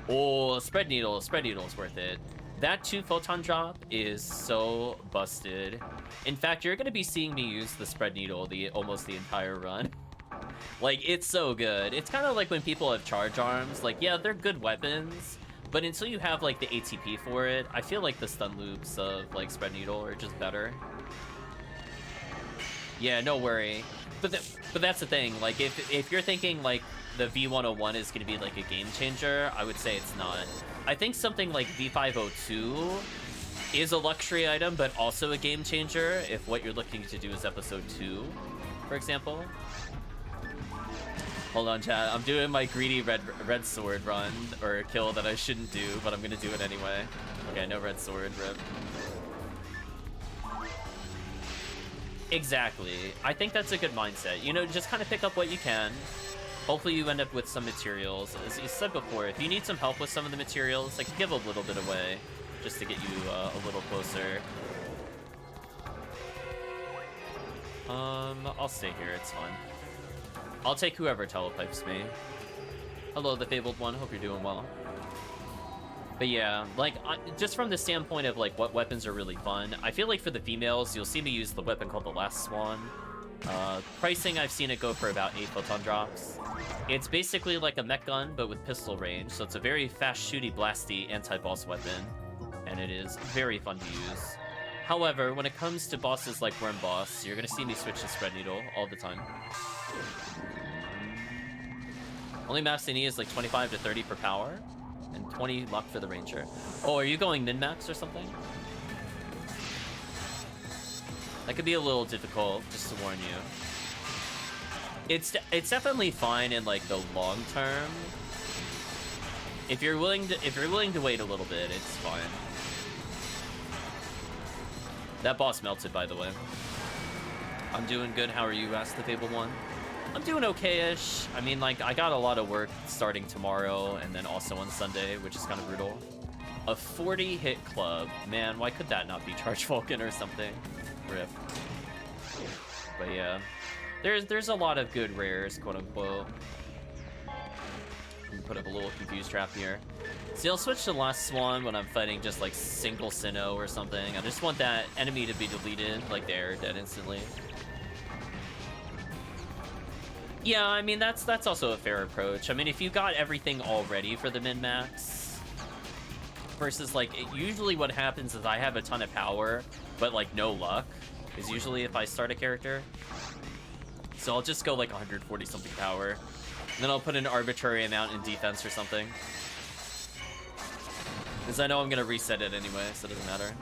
Oh, Spread Needle is worth it. That 2 photon drop is so busted. In fact, you're going to be seeing me use the Spread Needle almost the entire run. Like, it's so good. It's kind of like when people have charge arms. Like, yeah, they're good weapons, but until you have, like, the ATP for it, I feel like the stun loops of, like, Spread Needle are just better. Yeah, no worry. But that's the thing. Like, if you're thinking, like, the V101 is going to be, like, a game changer, I would say it's not. I think something like V502 is a luxury item, but also a game changer if what you're looking to do is episode 2, for example. Hold on, chat. I'm doing my greedy red sword run, or kill that I shouldn't do, but I'm gonna do it anyway. Okay, no red sword, rip. Exactly. I think that's a good mindset. You know, just kind of pick up what you can. Hopefully you end up with some materials. As you said before, if you need some help with some of the materials, like, give a little bit away, just to get you a little closer. I'll stay here, it's fine. I'll take whoever telepipes me. Hello, the Fabled One. Hope you're doing well. But yeah, like, just from the standpoint of, like, what weapons are really fun, I feel like for the females, you'll see me use the weapon called the Last Swan. Pricing, I've seen it go for about 8 photon drops. It's basically like a mech gun, but with pistol range, so it's a very fast, shooty, blasty, anti-boss weapon, and it is very fun to use. However, when it comes to bosses like Worm Boss, you're gonna see me switch to Spread Needle all the time. Only max they need is like 25 to 30 per power, and 20 luck for the Ranger. Oh, are you going min-max or something? That could be a little difficult, just to warn you. It's definitely fine in, like, the long term. If you're willing to wait a little bit, it's fine. That boss melted, by the way. I'm doing good. How are you? Asked the Fabled One. I'm doing okay-ish. I mean, like, I got a lot of work starting tomorrow and then also on Sunday, which is kind of brutal. A 40-hit club. Man, why could that not be Charge Vulcan or something? Rip. But yeah, there's a lot of good rares, quote-unquote. Let me put up a little confused trap here. See, I'll switch to Last Swan when I'm fighting just like single Sinnoh or something. I just want that enemy to be deleted, like they're dead instantly. Yeah, I mean, that's also a fair approach. I mean, if you got everything already for the min-max, versus like, usually what happens is I have a ton of power, but like no luck, is usually if I start a character. So I'll just go like 140 something power, and then I'll put an arbitrary amount in defense or something. Because I know I'm going to reset it anyway, so it doesn't matter.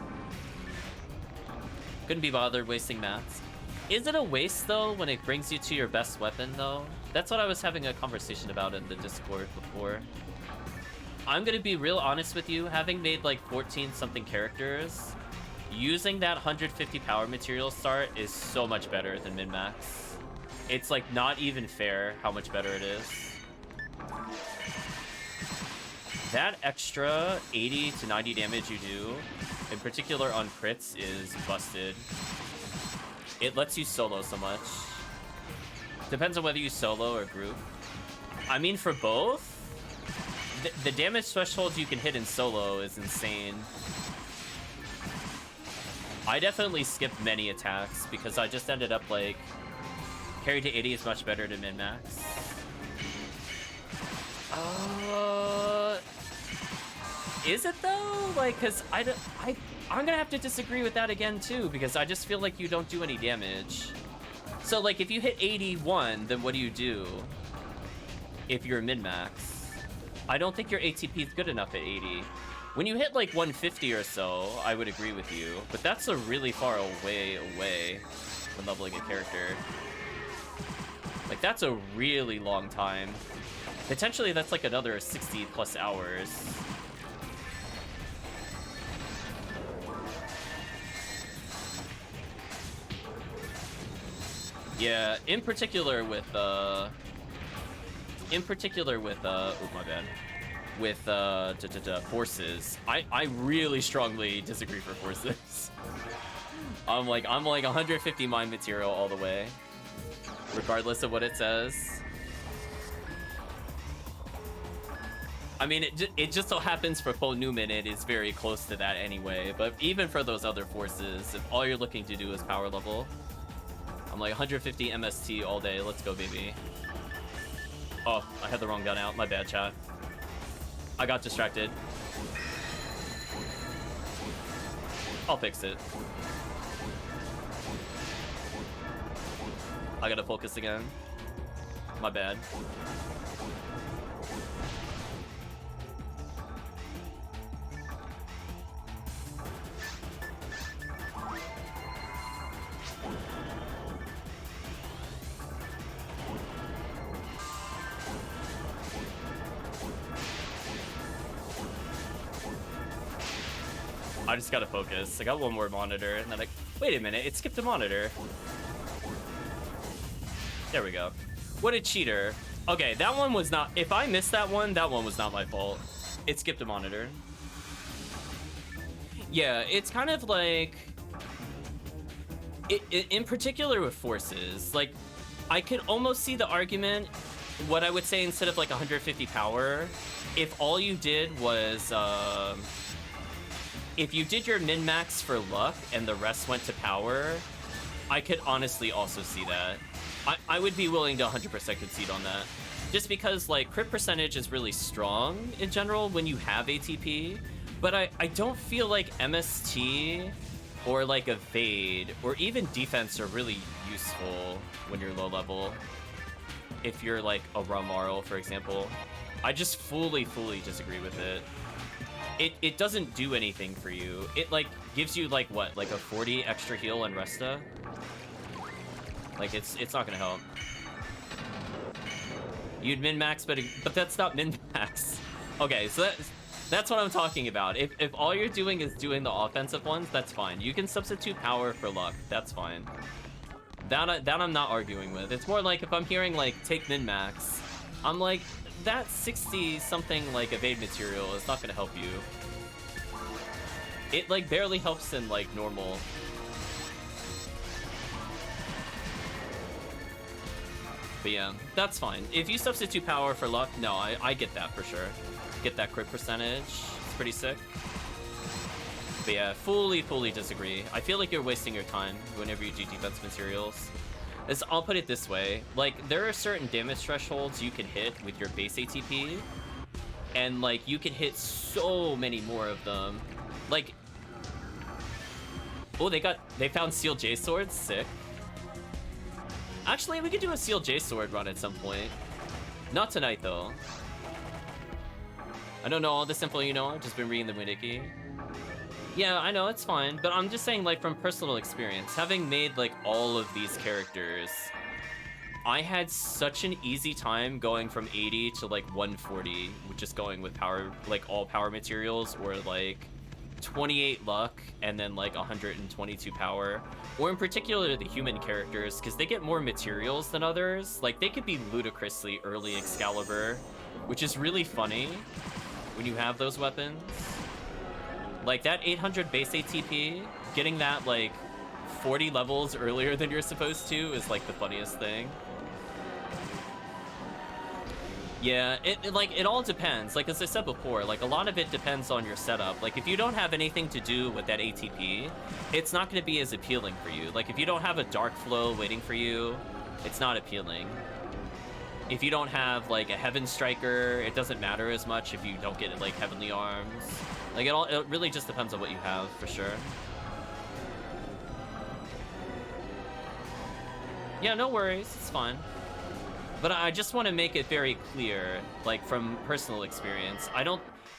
Couldn't be bothered wasting mats. Is it a waste, though, when it brings you to your best weapon, though? That's what I was having a conversation about in the Discord before. I'm going to be real honest with you. Having made, like, 14-something characters, using that 150 power material start is so much better than min-max. It's, like, not even fair how much better it is. That extra 80 to 90 damage you do, in particular on crits, is busted. It lets you solo so much. Depends on whether you solo or group. I mean, for both, the damage threshold you can hit in solo is insane. I definitely skipped many attacks because I just ended up like, carry to 80 is much better than min-max. Is it though? Like, cause I'm gonna have to disagree with that again too, because I just feel like you don't do any damage. So like, if you hit 81, then what do you do? If you're min-max, I don't think your ATP is good enough at 80. When you hit like 150 or so, I would agree with you, but that's a really far away when leveling a character. Like, that's a really long time. Potentially, that's like another 60 plus hours. Yeah, in particular with oh my bad, with forces, I really strongly disagree for forces. I'm like 150 mind material all the way, regardless of what it says. I mean, it just so happens for full Newman it is very close to that anyway, but even for those other forces, if all you're looking to do is power level, I'm like 150 MST all day. Let's go, baby. Oh, I had the wrong gun out. My bad, chat. I got distracted. I'll fix it. I gotta focus again. My bad. I just gotta focus. I got one more monitor, and then wait a minute, it skipped a monitor. There we go. What a cheater. Okay, that one was not, if I missed that one was not my fault. It skipped a monitor. Yeah, it's kind of like, in particular with forces, like, I could almost see the argument, what I would say instead of like 150 power, if all you did was, if you did your min-max for luck and the rest went to power, I could honestly also see that. I would be willing to 100% concede on that. Just because, like, crit percentage is really strong in general when you have ATP, but I don't feel like MST or, like, evade or even defense are really useful when you're low level. If you're, like, a Ramaral, for example. I just fully disagree with it. It doesn't do anything for you. It, like, gives you, like, what? Like a 40 extra heal and Resta? Like, it's not gonna help. You'd min-max, but that's not min-max. Okay, so that's what I'm talking about. If all you're doing is doing the offensive ones, that's fine. You can substitute power for luck. That's fine. That I'm not arguing with. It's more like if I'm hearing, like, take min-max, I'm like, that 60-something, like, evade material is not gonna help you. It, like, barely helps in, like, normal. But yeah, that's fine. If you substitute power for luck, no, I get that for sure. get that crit percentage. It's pretty sick. But yeah, fully disagree. I feel like you're wasting your time whenever you do defense materials. I'll put it this way. Like, there are certain damage thresholds you can hit with your base ATP. And, like, you can hit so many more of them. Like... Oh, they found Seal J swords? Sick. Actually, we could do a Seal J sword run at some point. Not tonight, though. I don't know all this info, you know. I've just been reading the wiki. Yeah, I know, it's fine. But I'm just saying, like, from personal experience, having made, like, all of these characters, I had such an easy time going from 80 to, like, 140, just going with power, like, all power materials, or, like, 28 luck, and then, like, 122 power. Or, in particular, the human characters, because they get more materials than others. Like, they could be ludicrously early Excalibur, which is really funny when you have those weapons. Like, that 800 base ATP, getting that, like, 40 levels earlier than you're supposed to is, like, the funniest thing. Yeah, it all depends. Like, as I said before, like, a lot of it depends on your setup. Like, if you don't have anything to do with that ATP, it's not going to be as appealing for you. Like, if you don't have a Dark Flow waiting for you, it's not appealing. If you don't have, like, a Heaven Striker, it doesn't matter as much if you don't get, like, Heavenly Arms. Like, it really just depends on what you have, for sure. Yeah, no worries. It's fine. But I just want to make it very clear, like, from personal experience,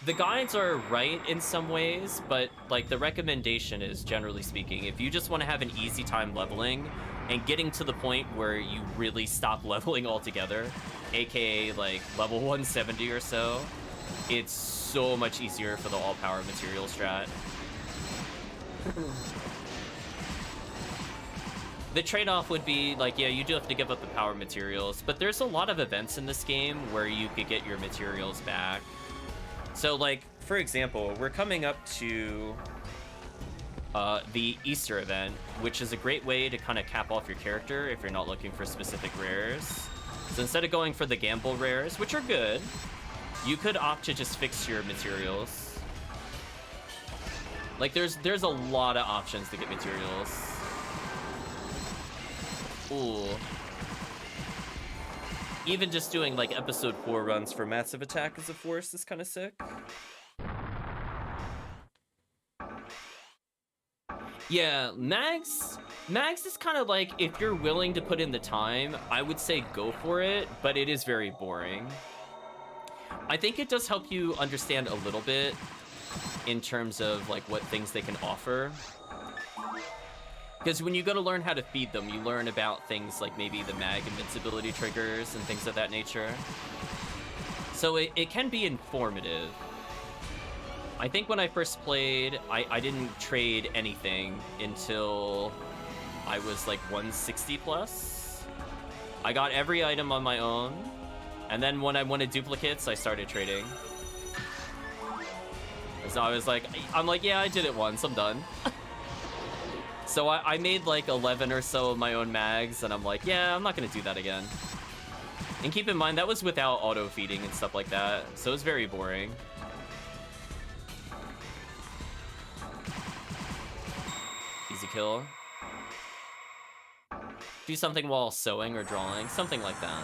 the guides are right in some ways, but, like, the recommendation is, generally speaking, if you just want to have an easy time leveling and getting to the point where you really stop leveling altogether, aka, like, level 170 or so, it's so much easier for the all-power material strat. The trade-off would be, like, yeah, you do have to give up the power materials, but there's a lot of events in this game where you could get your materials back. So, like, for example, we're coming up to the Easter event, which is a great way to kind of cap off your character if you're not looking for specific rares. So instead of going for the gamble rares, which are good, you could opt to just fix your materials. Like, there's a lot of options to get materials. Ooh. Even just doing, like, episode 4 runs for Massive Attack as a Force is kind of sick. Yeah, Mags is kind of like, if you're willing to put in the time, I would say go for it, but it is very boring. I think it does help you understand a little bit in terms of, like, what things they can offer. Because when you go to learn how to feed them, you learn about things like maybe the mag invincibility triggers and things of that nature. So it can be informative. I think when I first played, I didn't trade anything until I was like 160 plus. I got every item on my own, and then when I wanted duplicates, I started trading. So I was like, yeah, I did it once, I'm done. So I made like 11 or so of my own mags, and I'm like, yeah, I'm not gonna do that again. And keep in mind, that was without auto-feeding and stuff like that, so it was very boring. Easy kill. Do something while sewing or drawing, something like that.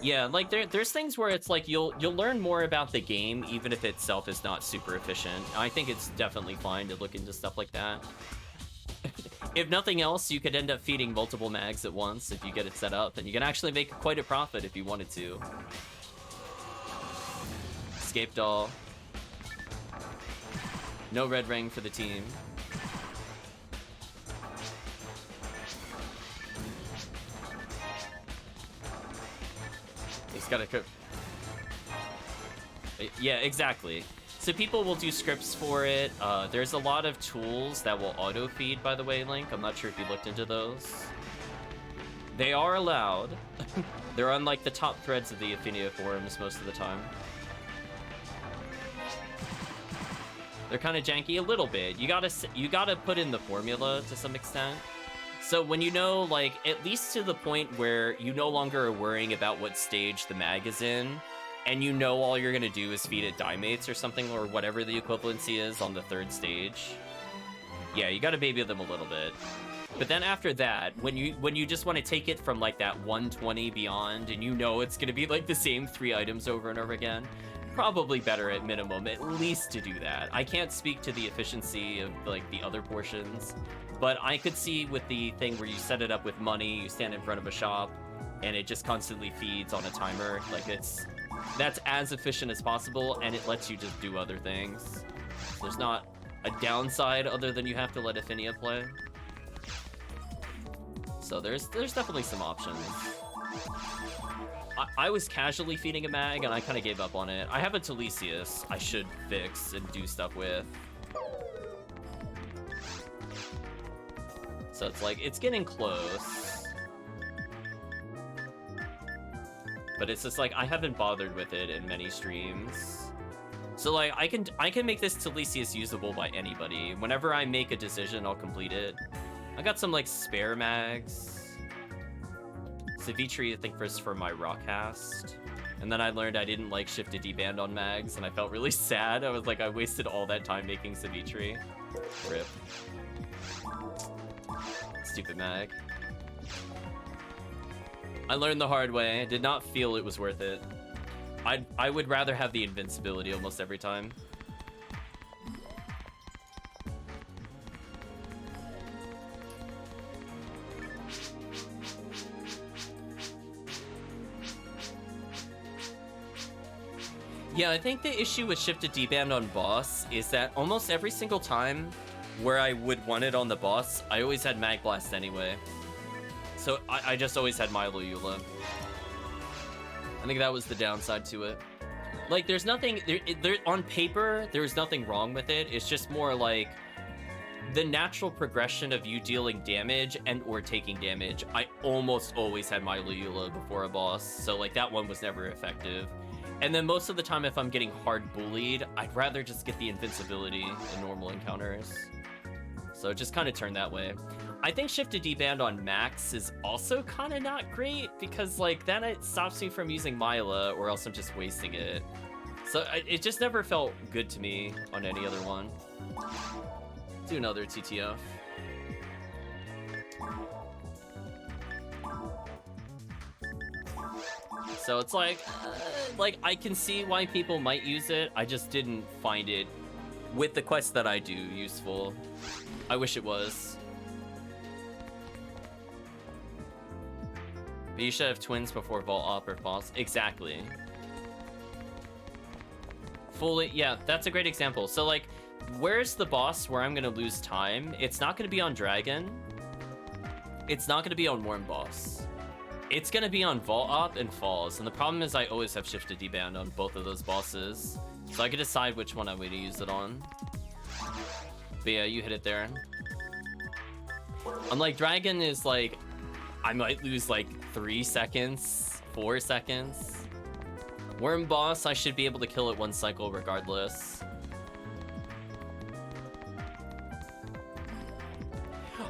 Yeah, like there's things where it's like you'll learn more about the game even if itself is not super efficient. I think it's definitely fine to look into stuff like that. If nothing else, you could end up feeding multiple mags at once if you get it set up, and you can actually make quite a profit if you wanted to. Escape doll. No red ring for the team. He's gotta cook. Yeah, exactly. So people will do scripts for it. There's a lot of tools that will auto-feed, by the way, Link. I'm not sure if you looked into those. They are allowed. They're on, like, the top threads of the Ephinea forums most of the time. They're kind of janky a little bit. You gotta put in the formula to some extent. So when you know, like, at least to the point where you no longer are worrying about what stage the mag is in, and you know all you're gonna do is feed it die mates or something, or whatever the equivalency is on the 3rd stage, yeah, you gotta baby them a little bit. But then after that, when you just want to take it from like that 120 beyond, and you know it's gonna be like the same 3 items over and over again, probably better at minimum at least to do that. I can't speak to the efficiency of like the other portions, but I could see with the thing where you set it up with money, you stand in front of a shop, and it just constantly feeds on a timer. Like that's as efficient as possible, and it lets you just do other things. There's not a downside other than you have to let Ephinea play. So there's definitely some options. I was casually feeding a mag, and I kind of gave up on it. I have a Talesius I should fix and do stuff with. So it's like, it's getting close. But it's just like, I haven't bothered with it in many streams. So like, I can make this Talesius usable by anybody. Whenever I make a decision, I'll complete it. I got some like spare mags. Savitri, I think, first for my Rockcast. And then I learned I didn't like shifted D-band on mags, and I felt really sad. I was like, I wasted all that time making Savitri. Rip. Stupid mag. I learned the hard way. I did not feel it was worth it. I would rather have the invincibility almost every time. Yeah, I think the issue with shifted D-band on boss is that almost every single time where I would want it on the boss, I always had Mag Blast anyway. So I just always had Milo Eula. I think that was the downside to it. Like, there's nothing, on paper, there's nothing wrong with it. It's just more like the natural progression of you dealing damage and or taking damage. I almost always had Milo Eula before a boss, so like that one was never effective. And then most of the time, if I'm getting hard bullied, I'd rather just get the invincibility in normal encounters. So it just kind of turned that way. I think shifted D-band on max is also kind of not great, because like then it stops me from using Myla, or else I'm just wasting it. So it just never felt good to me on any other one. Do another TTF. So it's like I can see why people might use it. I just didn't find it, with the quests that I do, useful. I wish it was. But you should have twins before Vault Op or Boss. Exactly. Fully, yeah, that's a great example. So like, where's the boss where I'm gonna lose time? It's not gonna be on Dragon. It's not gonna be on Worm Boss. It's gonna be on Vault Op and Falls, and the problem is I always have shifted D-band on both of those bosses, so I can decide which one I'm going to use it on. But yeah, you hit it there. Unlike Dragon is like, I might lose like 3 seconds, 4 seconds. Worm Boss, I should be able to kill it 1 cycle regardless.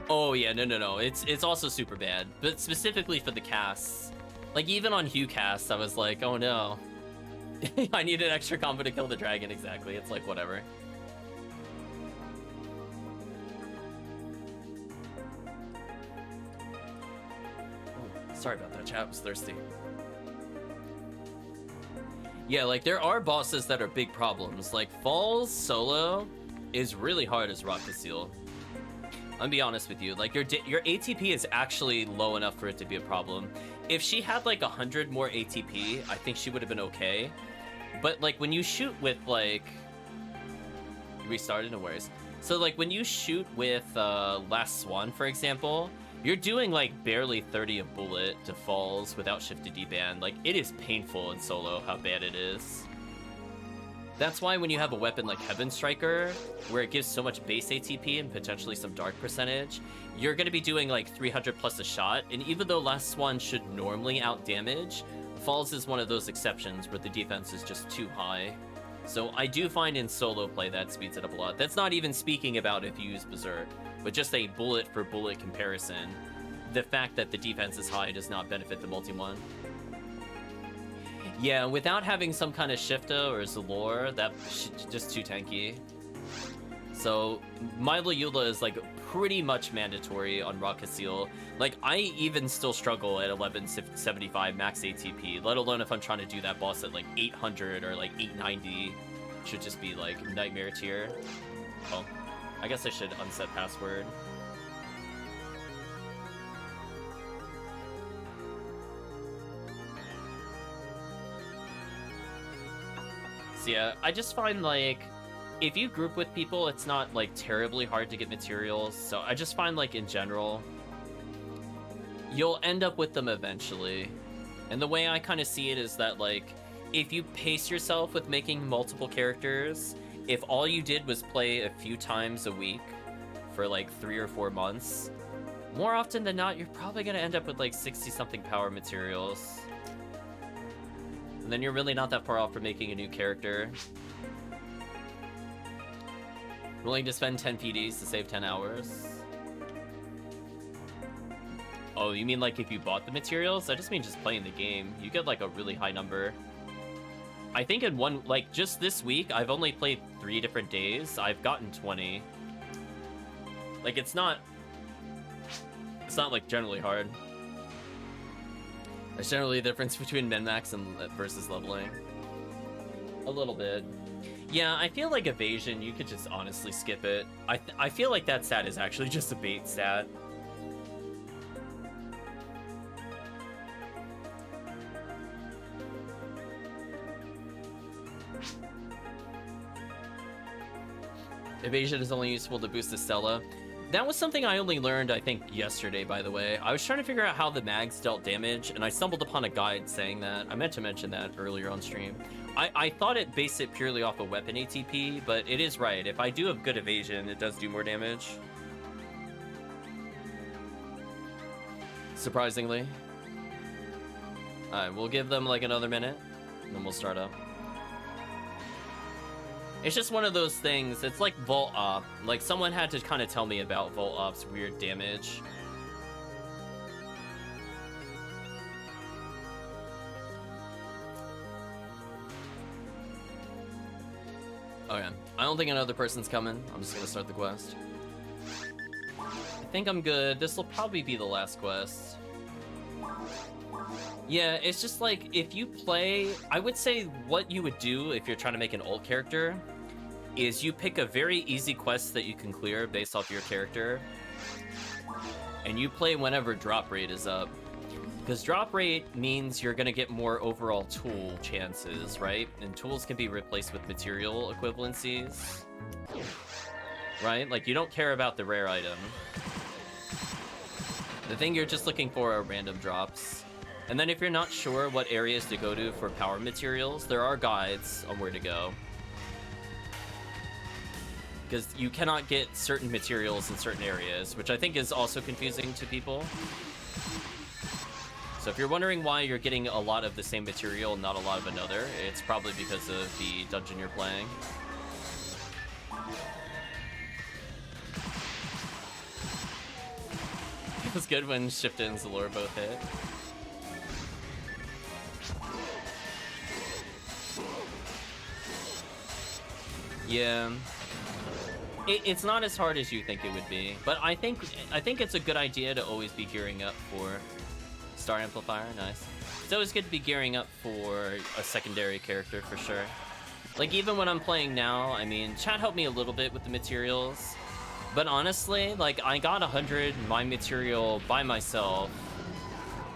Oh yeah, no. It's also super bad, but specifically for the casts. Like even on Hugh cast, I was like, oh no. I need an extra combo to kill the dragon, exactly. It's like, whatever. Oh, sorry about that, chat. I was thirsty. Yeah, like there are bosses that are big problems. Like Falls solo is really hard as Rock to Seal. I'll be honest with you, like your ATP is actually low enough for it to be a problem. If she had like 100 more ATP, I think she would have been okay. But like when you shoot with like, you restarted, no worries. So like when you shoot with Last Swan, for example, you're doing like barely 30 a bullet to Falls without shifted D-band. Like it is painful in solo how bad it is. That's why when you have a weapon like Heaven Striker, where it gives so much base ATP and potentially some dark percentage, you're going to be doing like 300 plus a shot, and even though Last Swan should normally out damage, Falls is one of those exceptions where the defense is just too high. So I do find in solo play that speeds it up a lot. That's not even speaking about if you use Berserk, but just a bullet for bullet comparison. The fact that the defense is high does not benefit the multi-one. Yeah, without having some kind of Shifta or Zalor, that's just too tanky. So Milo Eula is like pretty much mandatory on Rockhasil. Like, I even still struggle at 1175 max ATP, let alone if I'm trying to do that boss at like 800 or like 890. Should just be like nightmare tier. Oh, I guess I should unset password. So yeah, I just find like, if you group with people, it's not like terribly hard to get materials. So I just find like in general, you'll end up with them eventually. And the way I kind of see it is that like, if you pace yourself with making multiple characters, if all you did was play a few times a week for like 3 or 4 months, more often than not, you're probably going to end up with like 60 something power materials. And then you're really not that far off from making a new character. Willing to spend 10 PDs to save 10 hours? Oh, you mean like if you bought the materials? I just mean just playing the game. You get like a really high number. I think in one, like just this week, I've only played 3 different days. I've gotten 20. Like it's not like generally hard. There's generally a difference between min-max and versus leveling. A little bit. Yeah, I feel like evasion, you could just honestly skip it. I feel like that stat is actually just a bait stat. Evasion is only useful to boost the Stella. That was something I only learned, I think, yesterday, by the way. I was trying to figure out how the mags dealt damage, and I stumbled upon a guide saying that. I meant to mention that earlier on stream. I thought it based it purely off of weapon ATP, but it is right. If I do have good evasion, it does do more damage. Surprisingly. Alright, we'll give them like another minute, and then we'll start up. It's just one of those things. It's like Volt Op. Like, someone had to kind of tell me about Volt Op's weird damage. Okay. I don't think another person's coming. I'm just gonna start the quest. I think I'm good. This will probably be the last quest. Yeah, it's just like, if you play... I would say what you would do if you're trying to make an ult character is you pick a very easy quest that you can clear based off your character, and you play whenever drop rate is up. Because drop rate means you're going to get more overall tool chances, right? And tools can be replaced with material equivalencies, right? Like, you don't care about the rare item. The thing you're just looking for are random drops. And then if you're not sure what areas to go to for power materials, there are guides on where to go. Because you cannot get certain materials in certain areas, which I think is also confusing to people. So if you're wondering why you're getting a lot of the same material and not a lot of another, it's probably because of the dungeon you're playing. It was good when Shifta and Zalor both hit. Yeah. It's not as hard as you think it would be, but I think it's a good idea to always be gearing up for Star Amplifier. Nice. It's always good to be gearing up for a secondary character for sure. Like, even when I'm playing now, I mean, chat helped me a little bit with the materials, but honestly, like, I got 100 my material by myself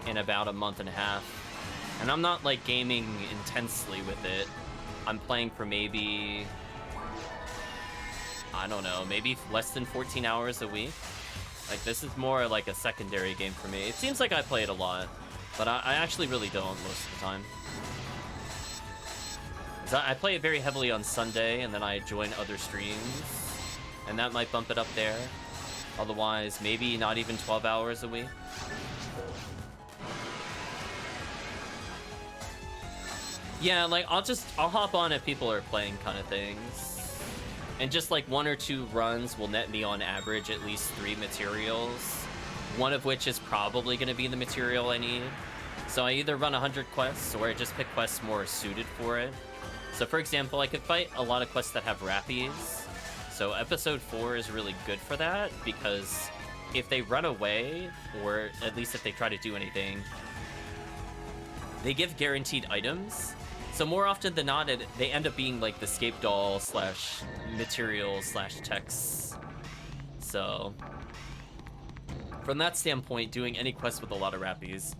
in about a month and a half, and I'm not like gaming intensely with it. I'm playing for maybe, I don't know, maybe less than 14 hours a week. Like, this is more like a secondary game for me. It seems like I play it a lot, but I actually really don't most of the time. So I play it very heavily on Sunday, and then I join other streams, and that might bump it up there. Otherwise, maybe not even 12 hours a week. Yeah, like, I'll hop on if people are playing kind of things. And just like 1 or 2 runs will net me on average at least 3 materials, one of which is probably going to be the material I need. So I either run 100 quests, or I just pick quests more suited for it. So for example, I could fight a lot of quests that have rappies. So episode 4 is really good for that, because if they run away, or at least if they try to do anything, they give guaranteed items. So more often than not, they end up being like the scape doll slash material slash text. So from that standpoint, doing any quest with a lot of rappies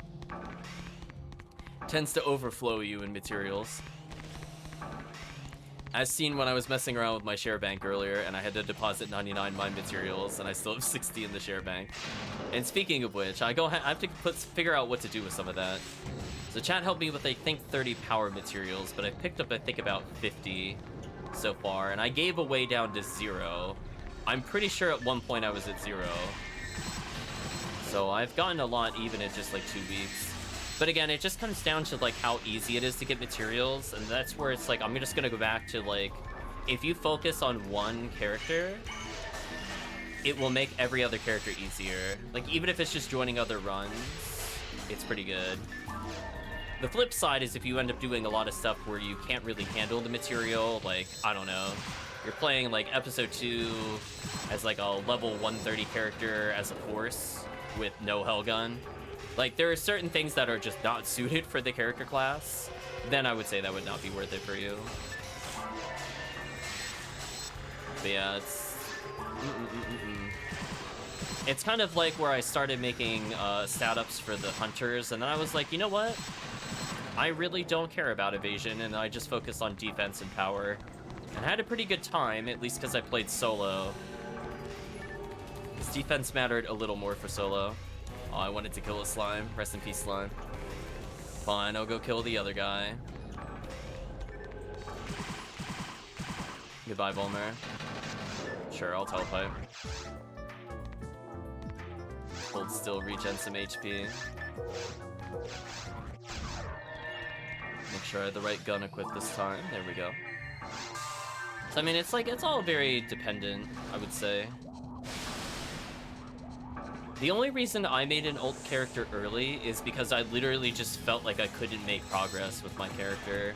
tends to overflow you in materials. As seen when I was messing around with my share bank earlier, and I had to deposit 99 mine materials, and I still have 60 in the share bank. And speaking of which, I have to figure out what to do with some of that. So chat helped me with, I think, 30 power materials, but I picked up, I think, about 50 so far, and I gave away down to 0. I'm pretty sure at one point I was at 0. So I've gotten a lot even in just like 2 weeks. But again, it just comes down to like how easy it is to get materials, and that's where it's like I'm just gonna go back to like, if you focus on one character, it will make every other character easier. Like even if it's just joining other runs, it's pretty good. The flip side is if you end up doing a lot of stuff where you can't really handle the material, like, I don't know, you're playing like episode 2 as like a level 130 character as a force with no hellgun. Like, there are certain things that are just not suited for the character class, then I would say that would not be worth it for you. But yeah, it's kind of like where I started making stat ups for the hunters, and then I was like, you know what? I really don't care about evasion, and I just focused on defense and power. And I had a pretty good time, at least because I played solo. Because defense mattered a little more for solo. Oh, I wanted to kill a slime. Rest in peace, slime. Fine, I'll go kill the other guy. Goodbye, Volmer. Sure, I'll telepipe. Hold still, regen some HP. Make sure I have the right gun equipped this time. There we go. So, I mean, it's like, it's all very dependent, I would say. The only reason I made an ult character early is because I literally just felt like I couldn't make progress with my character.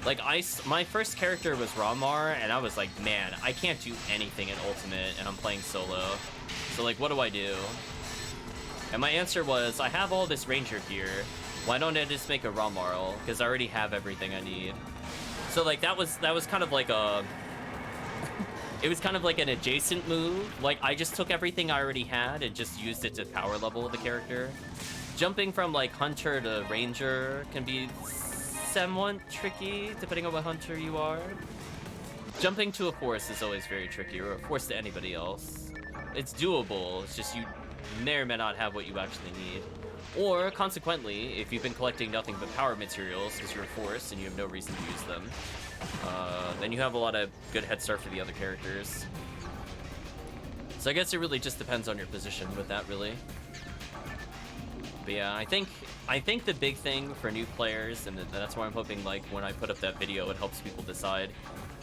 Like, my first character was Ramar, and I was like, man, I can't do anything in Ultimate, and I'm playing solo. So, like, what do I do? And my answer was, I have all this Ranger gear. Why don't I just make a Ramar ult? Because I already have everything I need. So, like, that was kind of like a... It was kind of like an adjacent move. Like, I just took everything I already had and just used it to power level the character. Jumping from, like, Hunter to Ranger can be somewhat tricky, depending on what Hunter you are. Jumping to a Force is always very tricky, or a Force to anybody else. It's doable, it's just you may or may not have what you actually need. Or, consequently, if you've been collecting nothing but power materials because you're a Force and you have no reason to use them, then you have a lot of good head start for the other characters. So I guess it really just depends on your position with that, really. But yeah, I think the big thing for new players, and that's why I'm hoping, like, when I put up that video, it helps people decide.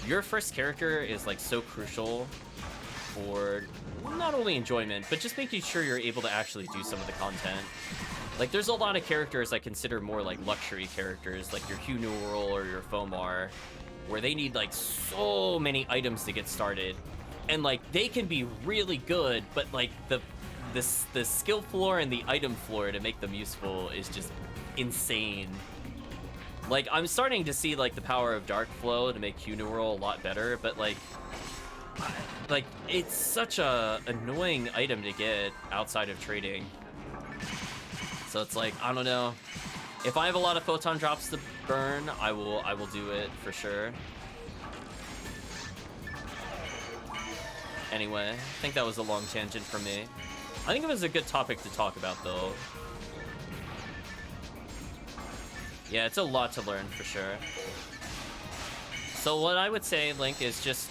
Your first character is, like, so crucial for not only enjoyment, but just making sure you're able to actually do some of the content. Like, there's a lot of characters I consider more like luxury characters, like your Hugh Neural or your Fomar, where they need, like, so many items to get started. And, like, they can be really good, but, like, the skill floor and the item floor to make them useful is just insane. Like, I'm starting to see, like, the power of Dark Flow to make Hugh Neural a lot better, but, like, it's such a annoying item to get outside of trading. So it's like, I don't know. If I have a lot of photon drops to burn, I will do it for sure. Anyway, I think that was a long tangent for me. I think it was a good topic to talk about, though. Yeah, it's a lot to learn for sure. So what I would say, Link, is just,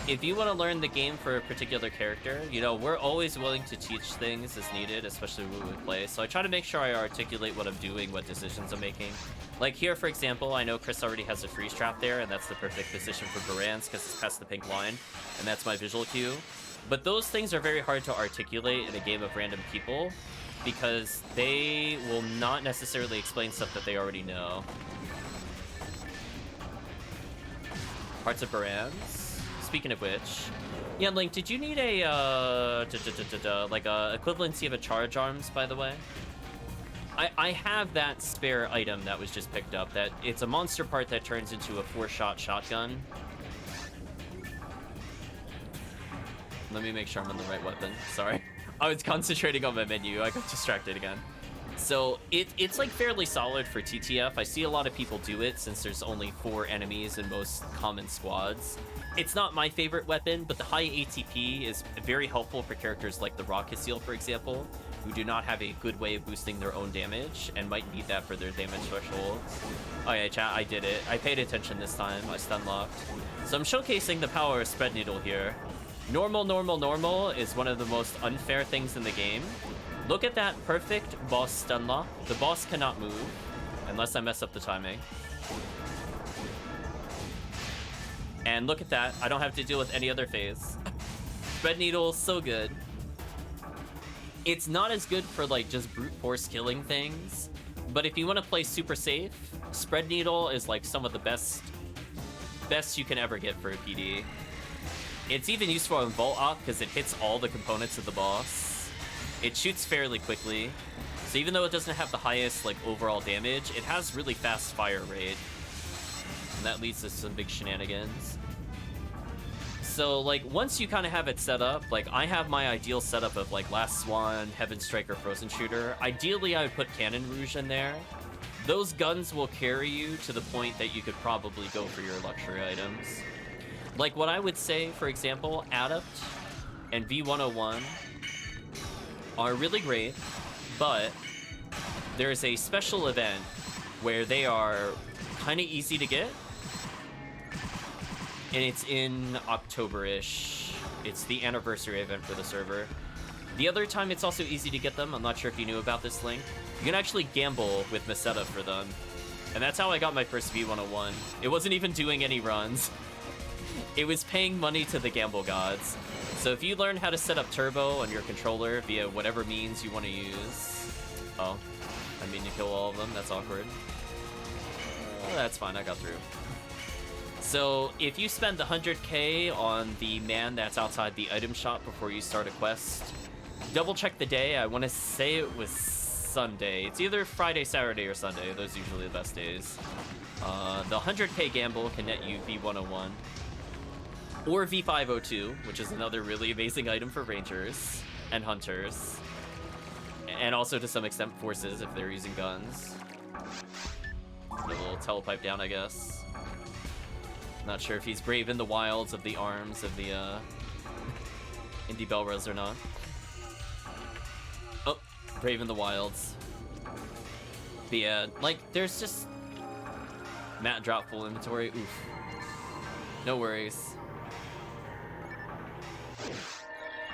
if you want to learn the game for a particular character, you know, we're always willing to teach things as needed, especially when we play. So I try to make sure I articulate what I'm doing, what decisions I'm making. Like here, for example, I know Chris already has a freeze trap there, and that's the perfect position for Baran's because it's past the pink line, and that's my visual cue. But those things are very hard to articulate in a game of random people because they will not necessarily explain stuff that they already know. Parts of Baran's. Speaking of which, yeah, Link, did you need a like a equivalency of a charge arms, by the way? I have that spare item that was just picked up. That it's a monster part that turns into a 4-shot shotgun. Let me make sure I'm on the right weapon. Sorry. I was concentrating on my menu. I got distracted again. So it's like fairly solid for TTF. I see a lot of people do it since there's only 4 enemies in most common squads. It's not my favorite weapon, but the high ATP is very helpful for characters like the Rocket Seal, for example, who do not have a good way of boosting their own damage and might need that for their damage thresholds. Oh yeah, chat, I did it. I paid attention this time. I stun locked. So I'm showcasing the power of Spread Needle here. Normal is one of the most unfair things in the game. Look at that perfect boss stun lock. The boss cannot move unless I mess up the timing. And look at that. I don't have to deal with any other phase. Spread Needle, so good. It's not as good for like just brute force killing things, but if you want to play super safe, Spread Needle is like some of the best you can ever get for a PD. It's even useful in Vault Op because it hits all the components of the boss. It shoots fairly quickly, so even though it doesn't have the highest like overall damage, it has really fast fire rate, and that leads to some big shenanigans. So like once you kind of have it set up, like I have my ideal setup of like Last Swan, Heaven Striker, Frozen Shooter. Ideally I would put Cannon Rouge in there. Those guns will carry you to the point that you could probably go for your luxury items. Like what I would say, for example, Adept and V101 are really great, but there's a special event where they are kind of easy to get, and it's in October-ish. It's the anniversary event for the server. The other time it's also easy to get them, I'm not sure if you knew about this, Link, you can actually gamble with Meseta for them. And that's how I got my first V101. It wasn't even doing any runs. It was paying money to the gamble gods. So if you learn how to set up turbo on your controller via whatever means you want to use... Oh, I mean to kill all of them, that's awkward. Oh, that's fine, I got through. So if you spend the 100k on the man that's outside the item shop before you start a quest, double check the day. I want to say it was Sunday. It's either Friday, Saturday, or Sunday. Those are usually the best days. The 100k gamble can net you V101 or V502, which is another really amazing item for rangers and hunters, and also to some extent forces if they're using guns. A little telepipe down, I guess. Not sure if he's brave in the wilds of the arms of the Indie Belrose or not. Oh, brave in the wilds. But yeah, like there's just Matt drop full inventory. Oof. No worries.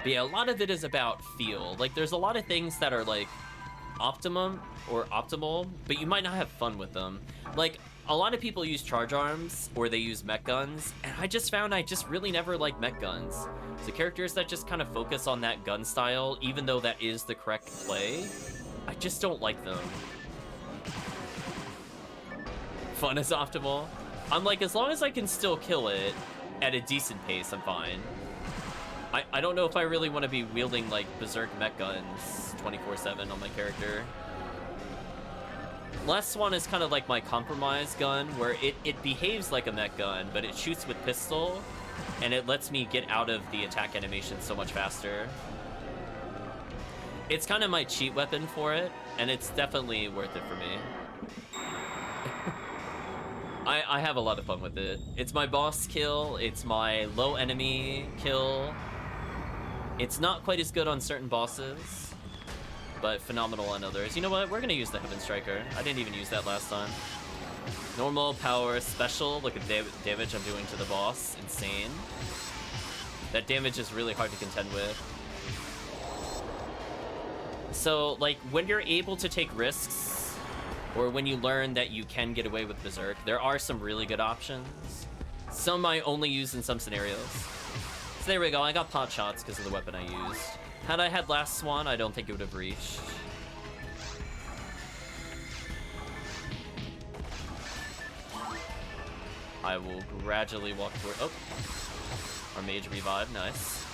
But yeah, a lot of it is about feel. Like there's a lot of things that are like optimum or optimal, but you might not have fun with them. Like a lot of people use charge arms or they use mech guns, and I just found I just really never like mech guns. So characters that just kind of focus on that gun style, even though that is the correct play, I just don't like them. Fun is optimal. I'm like, as long as I can still kill it at a decent pace, I'm fine. I don't know if I really want to be wielding like berserk mech guns 24/7 on my character. Last Swan is kind of like my compromise gun, where it behaves like a mech gun, but it shoots with pistol, and it lets me get out of the attack animation so much faster. It's kind of my cheat weapon for it, and it's definitely worth it for me. I have a lot of fun with it. It's my boss kill, it's my low enemy kill. It's not quite as good on certain bosses, but phenomenal on others. You know what? We're gonna use the Heaven Striker. I didn't even use that last time. Normal, power, special. Look at the damage I'm doing to the boss. Insane. That damage is really hard to contend with. So, like, when you're able to take risks, or when you learn that you can get away with Berserk, there are some really good options. Some I only use in some scenarios. So there we go, I got pot shots because of the weapon I used. Had I had Last Swan, I don't think it would have reached. I will gradually walk toward... Oh! Our mage revived, nice.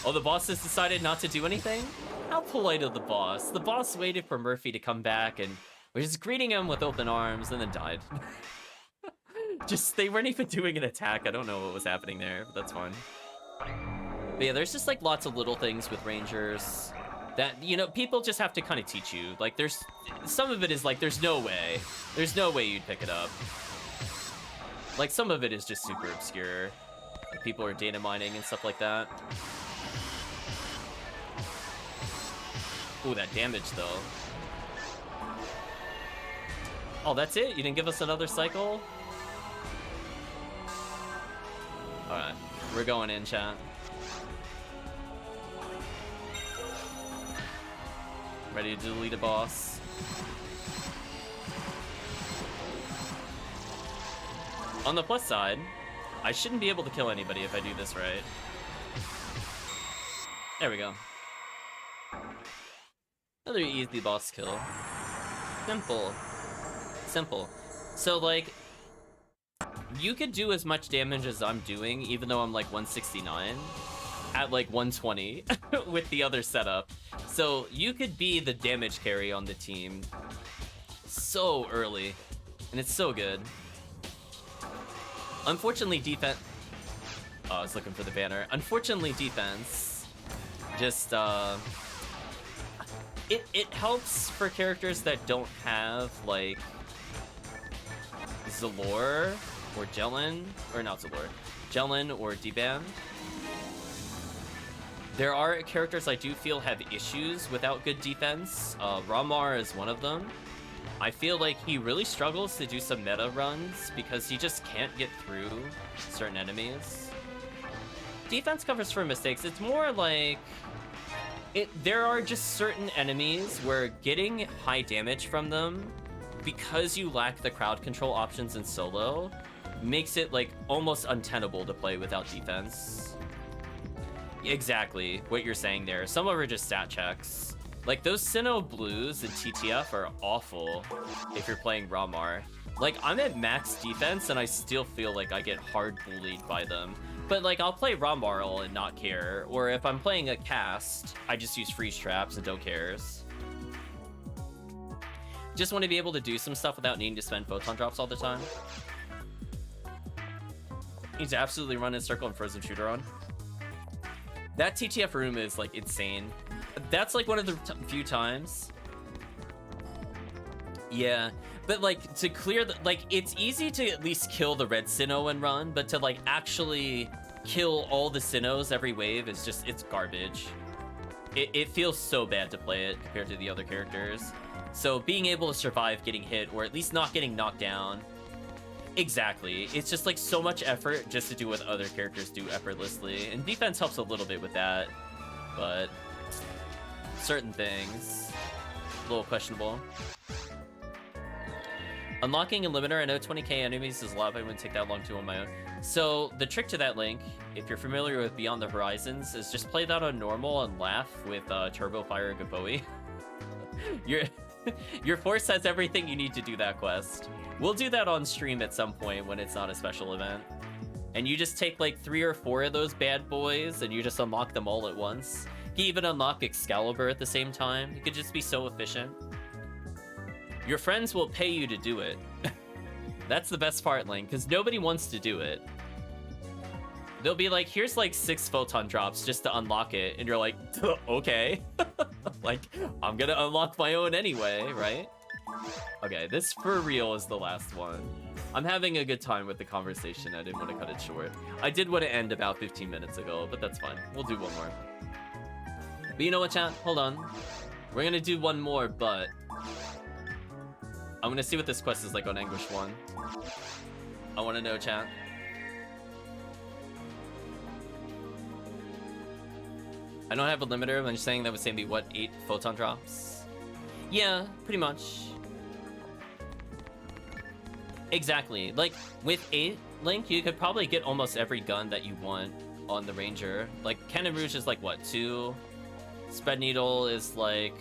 Oh, the boss has decided not to do anything? How polite of the boss. The boss waited for Murphy to come back and was just greeting him with open arms and then died. Just, they weren't even doing an attack. I don't know what was happening there, but that's fine. But yeah, there's just like lots of little things with Rangers that, you know, people just have to kind of teach you. Like there's, some of it is like, there's no way you'd pick it up. Like some of it is just super obscure. Like, people are data mining and stuff like that. Ooh, that damage though. Oh, that's it? You didn't give us another cycle? Alright, we're going in, chat. Ready to delete a boss. On the plus side, I shouldn't be able to kill anybody if I do this right. There we go. Another easy boss kill. Simple. Simple. So, like, you could do as much damage as I'm doing, even though I'm like 169, at like 120 with the other setup. So you could be the damage carry on the team so early, and it's so good. Unfortunately, defense... Oh, I was looking for the banner. Unfortunately, defense just, It helps for characters that don't have, like, Zalor or Jellin, or not Zalor, Jellin or D-Ban. There are characters I do feel have issues without good defense. Ramar is one of them. I feel like he really struggles to do some meta runs because he just can't get through certain enemies. Defense covers for mistakes. It's more like... There are just certain enemies where getting high damage from them, because you lack the crowd control options in solo, makes it like almost untenable to play without defense. Exactly what you're saying there. Some of them are just stat checks. Like those Sinnoh Blues and TTF are awful if you're playing Ramar. Like I'm at max defense and I still feel like I get hard bullied by them. But like I'll play Ramar and not care. Or if I'm playing a cast, I just use freeze traps and don't cares. Just want to be able to do some stuff without needing to spend photon drops all the time. Needs to absolutely run in circle and frozen shooter on. That TTF room is like insane. That's like one of the few times. Yeah, but like to clear the, like it's easy to at least kill the red Sinnoh and run, but to like actually kill all the Sinnohs every wave is just, it's garbage. It feels so bad to play it compared to the other characters. So being able to survive getting hit, or at least not getting knocked down. Exactly. It's just like so much effort just to do what other characters do effortlessly. And defense helps a little bit with that. But certain things, a little questionable. Unlocking a limiter, I know 20k enemies is a lot, but I wouldn't take that long to on my own. So the trick to that, Link, if you're familiar with Beyond the Horizons, is just play that on normal and laugh with Turbo Fire Gaboe. Your force has everything you need to do that quest. We'll do that on stream at some point when it's not a special event. And you just take like 3 or 4 of those bad boys and you just unlock them all at once. You can even unlock Excalibur at the same time. You could just be so efficient. Your friends will pay you to do it. That's the best part, Link, because nobody wants to do it. They'll be like, here's like 6 photon drops just to unlock it. And you're like, okay. Like, I'm gonna unlock my own anyway, right? Okay, this for real is the last one. I'm having a good time with the conversation. I didn't want to cut it short. I did want to end about 15 minutes ago, but that's fine. We'll do one more. But you know what, chat? Hold on. We're gonna do one more, but I'm gonna see what this quest is like on Anguish 1. I want to know, chat. I don't have a limiter. I'm just saying that would save me, what, 8 photon drops? Yeah, pretty much. Exactly. Like, with 8, Link, you could probably get almost every gun that you want on the Ranger. Like, Cannon Rouge is like, what, 2? Spread Needle is like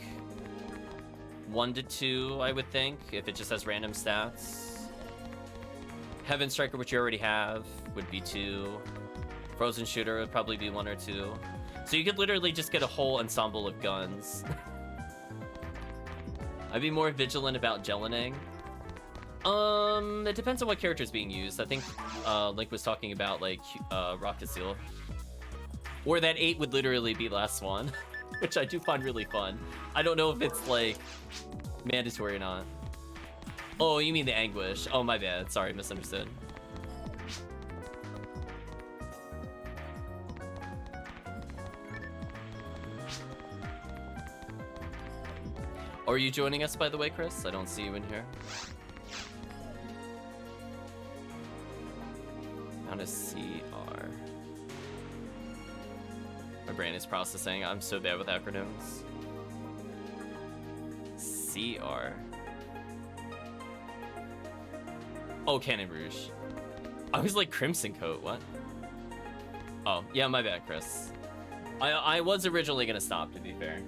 1 to 2, I would think, if it just has random stats. Heaven Striker, which you already have, would be 2. Frozen Shooter would probably be 1 or 2. So you could literally just get a whole ensemble of guns. I'd be more vigilant about Jelining. It depends on what character is being used. I think Link was talking about like Rocket Seal. Or that 8 would literally be last one, which I do find really fun. I don't know if it's like mandatory or not. Oh, you mean the Anguish. Oh, my bad. Sorry, misunderstood. Are you joining us, by the way, Chris? I don't see you in here. Down to CR. My brain is processing. I'm so bad with acronyms. CR. Oh, Cannon Rouge. I was like Crimson Coat, what? Oh, yeah, my bad, Chris. I was originally gonna stop, to be fair.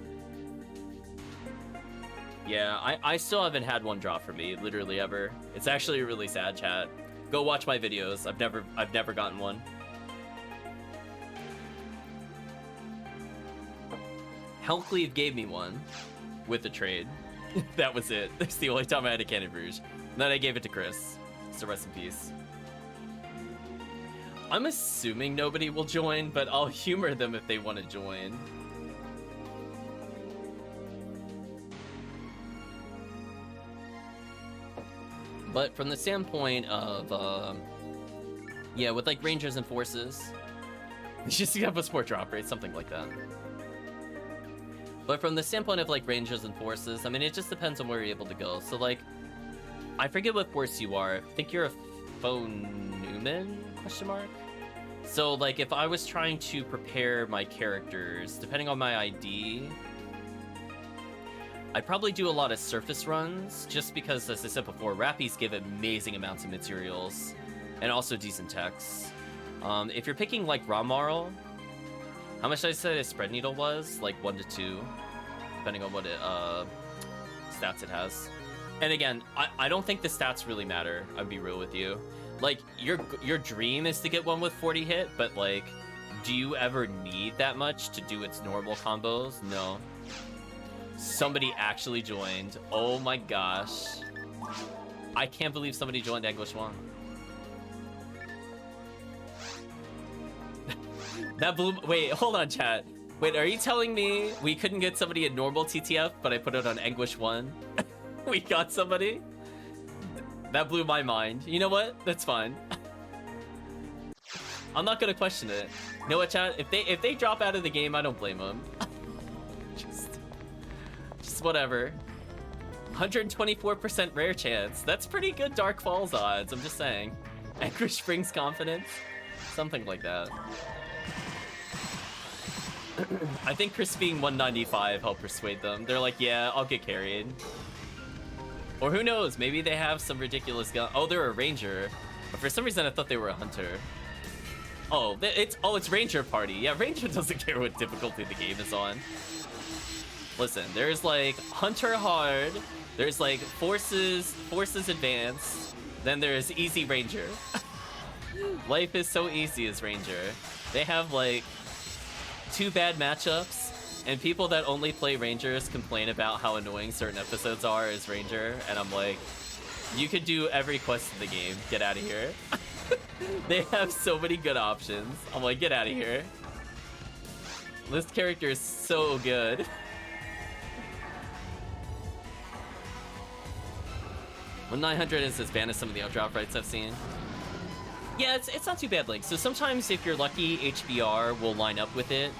Yeah, I still haven't had one drop for me, literally ever. It's actually really sad, chat. Go watch my videos. I've never gotten one. Hellcleave gave me one with a trade. That was it. That's the only time I had a Cannon Rouge. And then I gave it to Chris. So rest in peace. I'm assuming nobody will join, but I'll humor them if they want to join. But from the standpoint of, yeah, with like Rangers and Forces, you just have a sport drop rate, something like that. But from the standpoint of like Rangers and Forces, I mean, it just depends on where you're able to go. So like, I forget what force you are. I think you're a Phonuman, question mark? So like, if I was trying to prepare my characters, depending on my ID, I'd probably do a lot of surface runs, just because, as I said before, Rappies give amazing amounts of materials, and also decent techs. If you're picking, like, Ramarl, how much did I say a Spread Needle was? Like, 1 to 2, depending on what stats it has. And again, I don't think the stats really matter, I'll be real with you. Like, your dream is to get one with 40 hit, but, like, do you ever need that much to do its normal combos? No. Somebody actually joined. Oh my gosh. I can't believe somebody joined Anguish 1. That blew... Wait, hold on, chat. Wait, are you telling me we couldn't get somebody in normal TTF, but I put it on Anguish 1? We got somebody? That blew my mind. You know what? That's fine. I'm not gonna question it. You know what, chat? If they drop out of the game, I don't blame them. Just whatever. 124% rare chance. That's pretty good Dark Falls odds, I'm just saying. Anchorage brings confidence. Something like that. I think Chris being 195 helped persuade them. They're like, yeah, I'll get carried. Or who knows, maybe they have some ridiculous gun. Oh, they're a Ranger. But for some reason I thought they were a Hunter. Oh, it's Ranger Party. Yeah, Ranger doesn't care what difficulty the game is on. Listen, there's like Hunter Hard, there's like Forces Advanced, then there's Easy Ranger. Life is so easy as Ranger. They have like 2 bad matchups, and people that only play Rangers complain about how annoying certain episodes are as Ranger, and I'm like, you could do every quest in the game, get out of here. They have so many good options. I'm like, get out of here. This character is so good. 900 is as bad as some of the outdrop rights I've seen. Yeah, it's not too bad, Link. So sometimes if you're lucky, HBR will line up with it.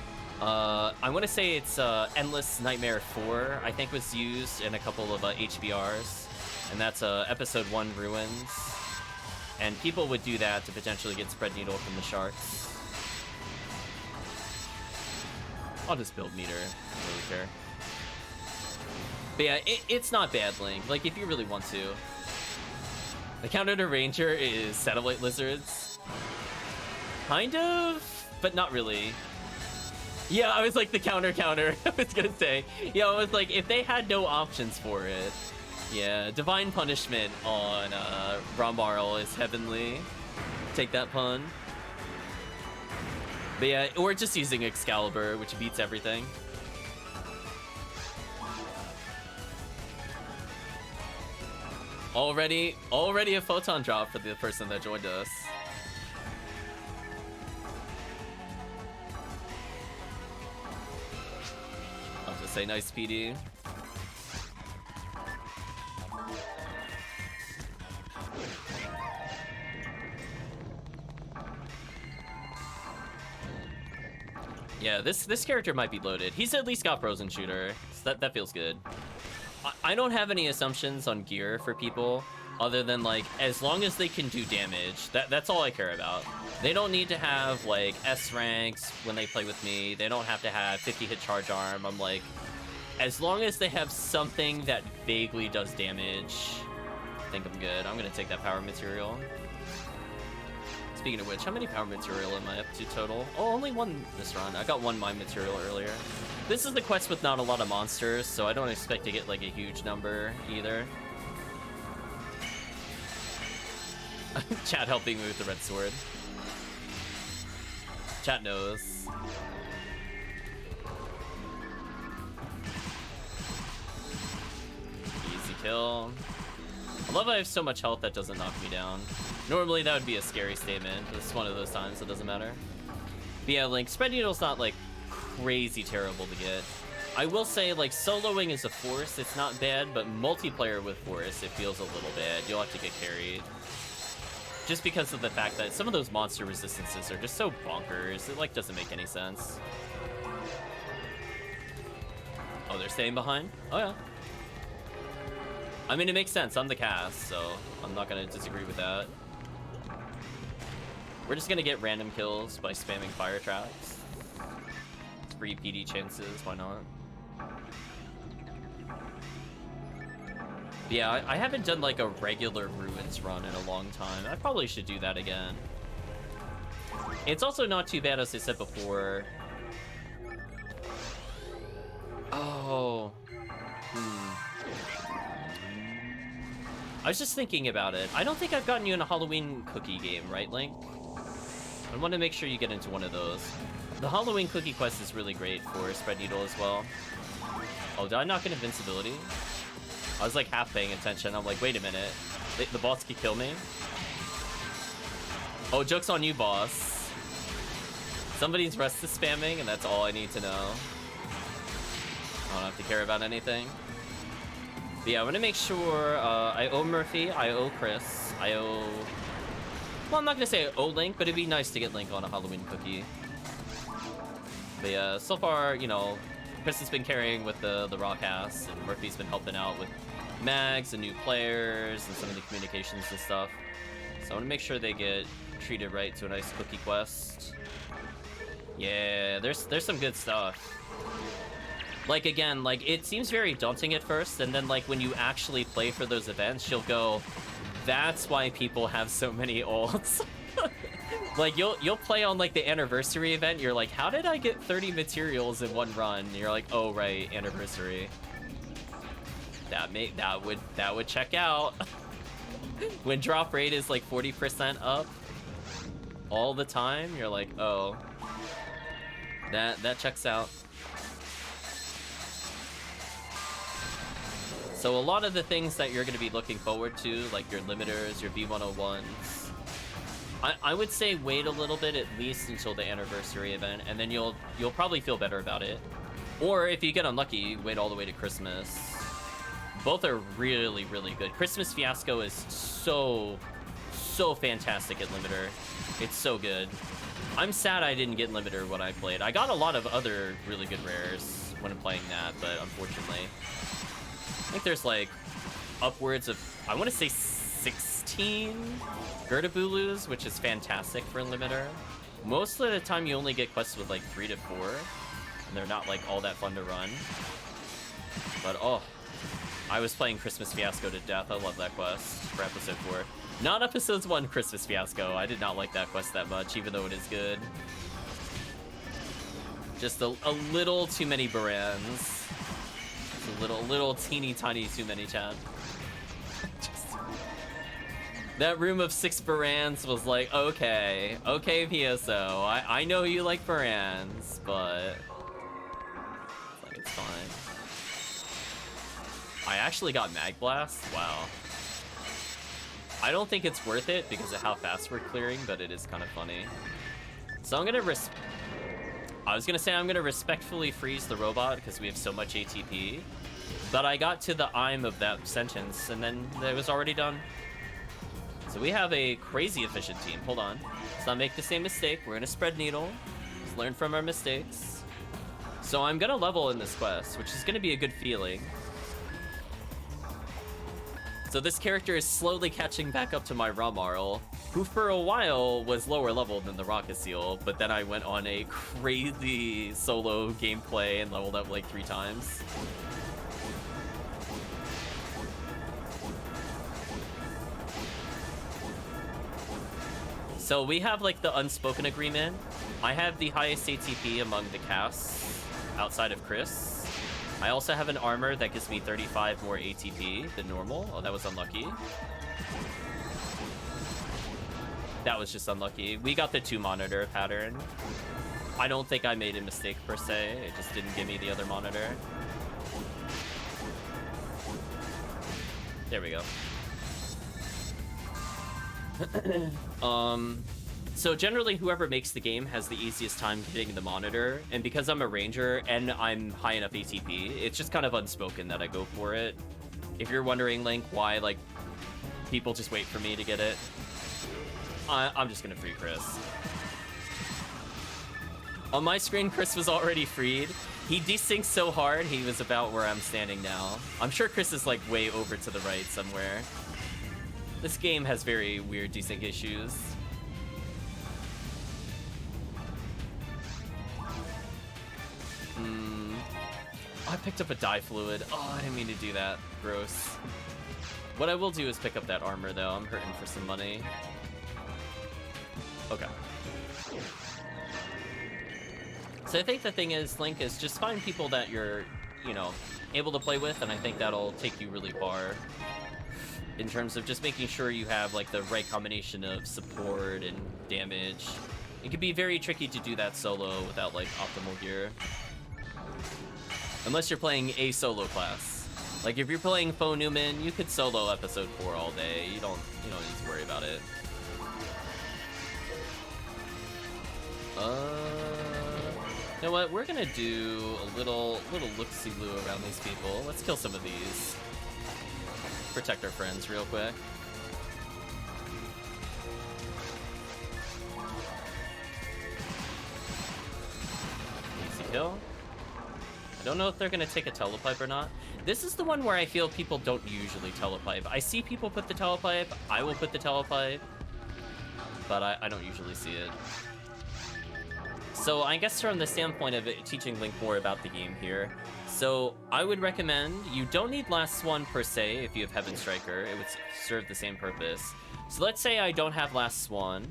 I want to say it's Endless Nightmare 4, I think was used in a couple of HBRs. And that's Episode 1 Ruins. And people would do that to potentially get Spread Needle from the Sharks. I'll just build meter, I don't really care. But yeah, it's not bad, Link. Like, if you really want to. The counter to Ranger is Satellite Lizards. Kind of. but not really. Yeah, I was like the counter. I was gonna say. Yeah, I was like, if they had no options for it. Yeah, Divine Punishment on Rambarl is heavenly. Take that pun. But yeah, or just using Excalibur, which beats everything. Already a photon drop for the person that joined us. I'll just say nice PD. Yeah, this character might be loaded. He's at least got Frozen Shooter, so that feels good. I don't have any assumptions on gear for people other than like as long as they can do damage. That's all I care about. They don't need to have like S ranks when they play with me. They don't have to have 50 hit charge arm. I'm like, as long as they have something that vaguely does damage, I think I'm good. I'm gonna take that power material. Speaking of which, how many power material am I up to total? Oh, only one this run. I got one mine material earlier. This is the quest with not a lot of monsters, so I don't expect to get like a huge number either. Chat helping me with the red sword. Chat knows. Easy kill. I love I have so much health that doesn't knock me down. Normally that would be a scary statement, but it's one of those times it doesn't matter. But yeah, Link, Spread Needle's not like crazy terrible to get. I will say like soloing is a force, it's not bad, but multiplayer with force, it feels a little bad. You'll have to get carried. Just because of the fact that some of those monster resistances are just so bonkers, it like doesn't make any sense. Oh, they're staying behind? Oh yeah. I mean, it makes sense. I'm the cast, so I'm not gonna disagree with that. We're just gonna get random kills by spamming fire traps. It's free PD chances, why not? But yeah, I haven't done like a regular Ruins run in a long time. I probably should do that again. It's also not too bad, as I said before. Oh. I was just thinking about it. I don't think I've gotten you in a Halloween cookie game, right, Link? I want to make sure you get into one of those. The Halloween cookie quest is really great for Spread Needle as well. Oh, did I not get invincibility? I was like half paying attention. I'm like, wait a minute. The boss could kill me? Oh, joke's on you, boss. Somebody's resist spamming, and that's all I need to know. I don't have to care about anything. But yeah, I want to make sure I owe Murphy, I owe Chris, I owe... Well, I'm not going to say I owe Link, but it'd be nice to get Link on a Halloween cookie. But yeah, so far, you know, Chris has been carrying with the raw cast, and Murphy's been helping out with mags and new players and some of the communications and stuff. So I want to make sure they get treated right to a nice cookie quest. Yeah, there's some good stuff. Like, again, like, it seems very daunting at first, and then, like, when you actually play for those events, you'll go, that's why people have so many ults. Like, you'll play on, like, the anniversary event, you're like, how did I get 30 materials in one run? And you're like, oh, right, anniversary. That would check out. When drop rate is, like, 40% up all the time, you're like, oh. That checks out. So a lot of the things that you're going to be looking forward to, like your limiters, your V101s, I would say wait a little bit, at least until the anniversary event, and then you'll probably feel better about it. Or if you get unlucky, wait all the way to Christmas. Both are really, really good. Christmas Fiasco is so fantastic at limiter. It's so good. I'm sad I didn't get limiter when I played. I got a lot of other really good rares when I'm playing that, but unfortunately. I think there's like upwards of, I want to say 16 Gertabulus, which is fantastic for limiter. Most of the time you only get quests with like 3 to 4, and they're not like all that fun to run. But oh, I was playing Christmas Fiasco to death. I love that quest for episode 4. Not episodes 1 Christmas Fiasco. I did not like that quest that much, even though it is good. Just a little too many Barans. Just a little teeny tiny too many, chat. That room of 6 Barans was like, okay, PSO. I know you like Barans, but like, it's fine. I actually got Mag Blast? Wow. I don't think it's worth it because of how fast we're clearing, but it is kind of funny. So I'm gonna I'm gonna respectfully freeze the robot because we have so much ATP. But I got to the I'm of that sentence and then it was already done. So we have a crazy efficient team. Hold on. Let's not make the same mistake. We're gonna spread needle. Let's learn from our mistakes. So I'm gonna level in this quest, which is gonna be a good feeling. So this character is slowly catching back up to my Ramarl, who for a while was lower level than the Rocket Seal, but then I went on a crazy solo gameplay and leveled up like 3 times. So we have like the unspoken agreement. I have the highest ATP among the casts outside of Chris. I also have an armor that gives me 35 more ATP than normal. Oh, that was unlucky. That was just unlucky. We got the 2 monitor pattern. I don't think I made a mistake per se. It just didn't give me the other monitor. There we go. So generally whoever makes the game has the easiest time getting the monitor, and because I'm a ranger and I'm high enough ATP, it's just kind of unspoken that I go for it. If you're wondering, Link, why like people just wait for me to get it, I'm just gonna free Chris. On my screen, Chris was already freed. He desynced so hard, he was about where I'm standing now. I'm sure Chris is like way over to the right somewhere. This game has very weird desync issues. Oh, I picked up a dye fluid. Oh, I didn't mean to do that. Gross. What I will do is pick up that armor, though. I'm hurting for some money. Okay. So I think the thing is, Link, is just find people that you're, you know, able to play with, and I think that'll take you really far. In terms of just making sure you have like the right combination of support and damage. It can be very tricky to do that solo without like optimal gear. Unless you're playing a solo class. Like if you're playing Fo Newman, you could solo episode 4 all day. You don't need to worry about it. You know what? We're gonna do a little look-see-loo around these people. Let's kill some of these. Protect our friends real quick. Easy kill. I don't know if they're gonna take a telepipe or not. This is the one where I feel people don't usually telepipe. I see people put the telepipe, I will put the telepipe, but I don't usually see it. So I guess from the standpoint of it, teaching Link more about the game here, so I would recommend, you don't need Last Swan per se if you have Heaven Striker, it would serve the same purpose. So let's say I don't have Last Swan.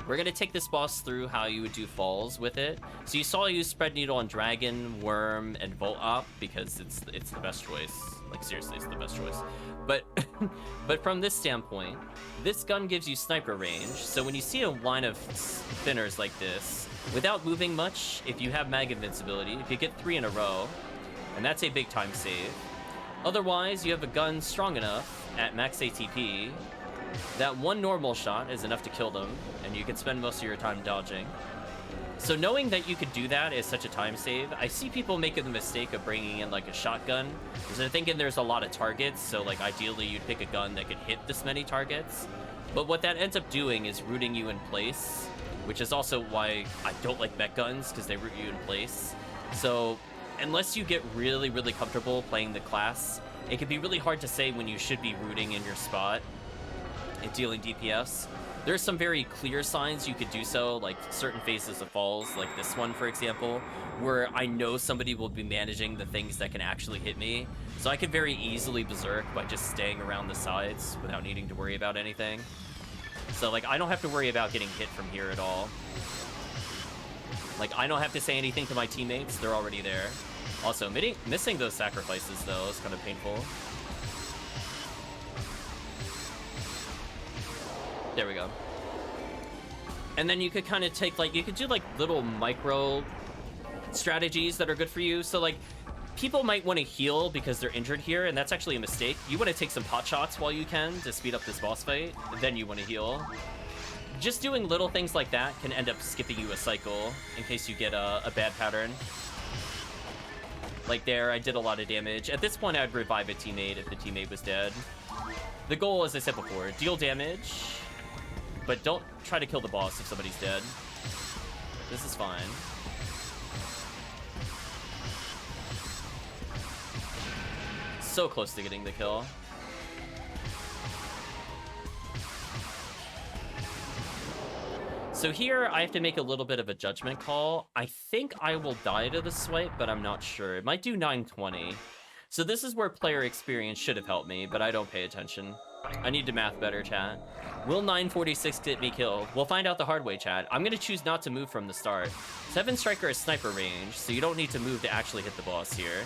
We're gonna take this boss through how you would do falls with it. So you saw I use Spread Needle on Dragon, Worm, and Volt Op because it's the best choice. Like seriously, it's the best choice. But but from this standpoint, this gun gives you sniper range. So when you see a line of spinners like this, without moving much, if you have mag invincibility, if you get 3 in a row, and that's a big time save. Otherwise, you have a gun strong enough at max ATP that one normal shot is enough to kill them, and you can spend most of your time dodging. So knowing that you could do that is such a time save, I see people making the mistake of bringing in like a shotgun, because they're thinking there's a lot of targets, so like ideally you'd pick a gun that could hit this many targets. But what that ends up doing is rooting you in place, which is also why I don't like mech guns, because they root you in place. So unless you get really, really comfortable playing the class, it can be really hard to say when you should be rooting in your spot and dealing DPS. There's some very clear signs you could do so, like certain phases of falls, like this one, for example, where I know somebody will be managing the things that can actually hit me. So I could very easily berserk by just staying around the sides without needing to worry about anything. So like I don't have to worry about getting hit from here at all. Like, I don't have to say anything to my teammates, they're already there. Also, missing those sacrifices, though, is kind of painful. There we go. And then you could kind of take, like, you could do, like, little micro strategies that are good for you. So, like, people might want to heal because they're injured here, and that's actually a mistake. You want to take some pot shots while you can to speed up this boss fight, then you want to heal. Just doing little things like that can end up skipping you a cycle in case you get a bad pattern. Like there, I did a lot of damage. At this point, I'd revive a teammate if the teammate was dead. The goal, as I said before, deal damage, but don't try to kill the boss if somebody's dead. This is fine. So close to getting the kill. So here, I have to make a little bit of a judgment call. I think I will die to the swipe, but I'm not sure. It might do 920. So this is where player experience should have helped me, but I don't pay attention. I need to math better, chat. Will 946 get me killed? We'll find out the hard way, chat. I'm going to choose not to move from the start. 7 Striker is sniper range, so you don't need to move to actually hit the boss here.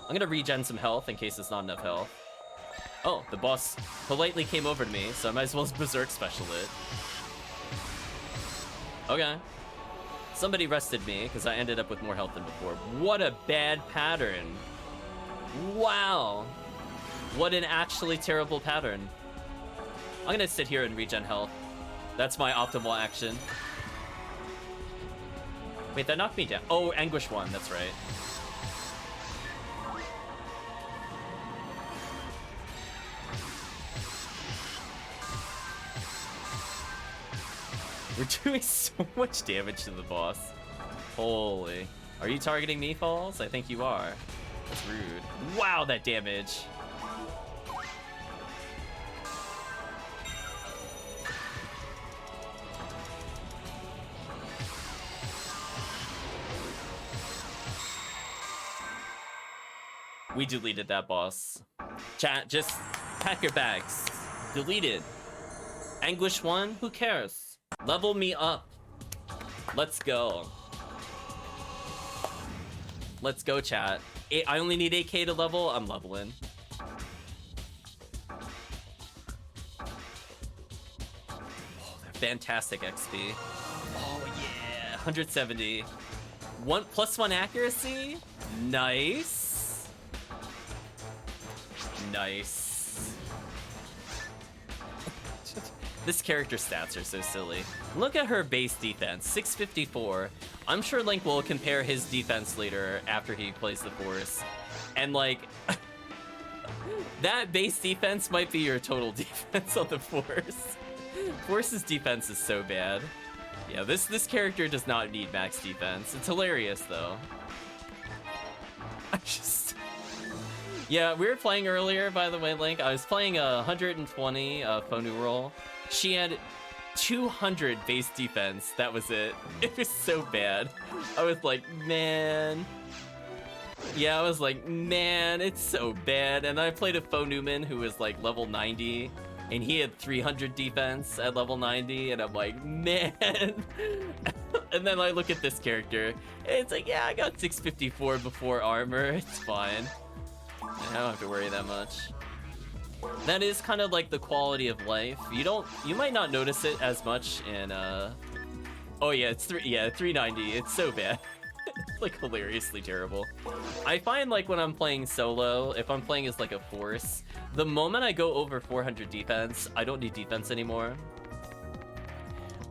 I'm going to regen some health in case it's not enough health. Oh, the boss politely came over to me, so I might as well Berserk Special it. Okay. Somebody rested me, because I ended up with more health than before. What a bad pattern. Wow. What an actually terrible pattern. I'm gonna sit here and regen health. That's my optimal action. Wait, that knocked me down. Oh, Anguish 1, that's right. We're doing so much damage to the boss. Holy. Are you targeting me, Falls? I think you are. That's rude. Wow, that damage. We deleted that boss. Chat, just pack your bags. Deleted. Anguish 1? Who cares? Level me up. Let's go. Let's go, chat. I only need 8k to level. I'm leveling. Oh, they're fantastic XP. Oh, yeah. 170. +1 accuracy? Nice. Nice. This character's stats are so silly. Look at her base defense, 654. I'm sure Link will compare his defense later after he plays the Force. And like, that base defense might be your total defense on the Force. Force's defense is so bad. Yeah, this character does not need max defense. It's hilarious though. Yeah, we were playing earlier, by the way, Link. I was playing a 120 Phonu roll. She had 200 base defense. That was it. It was so bad. I was like, man. Yeah, I was like, man, it's so bad. And I played a Phonuman who was like level 90, and he had 300 defense at level 90, and I'm like, man. And then I look at this character, and it's like, yeah, I got 654 before armor. It's fine. I don't have to worry that much. That is kind of like the quality of life. You might not notice it as much in oh yeah, it's 390. It's so bad. It's like hilariously terrible. I find like when I'm playing solo, if I'm playing as like a Force, the moment I go over 400 defense, I don't need defense anymore.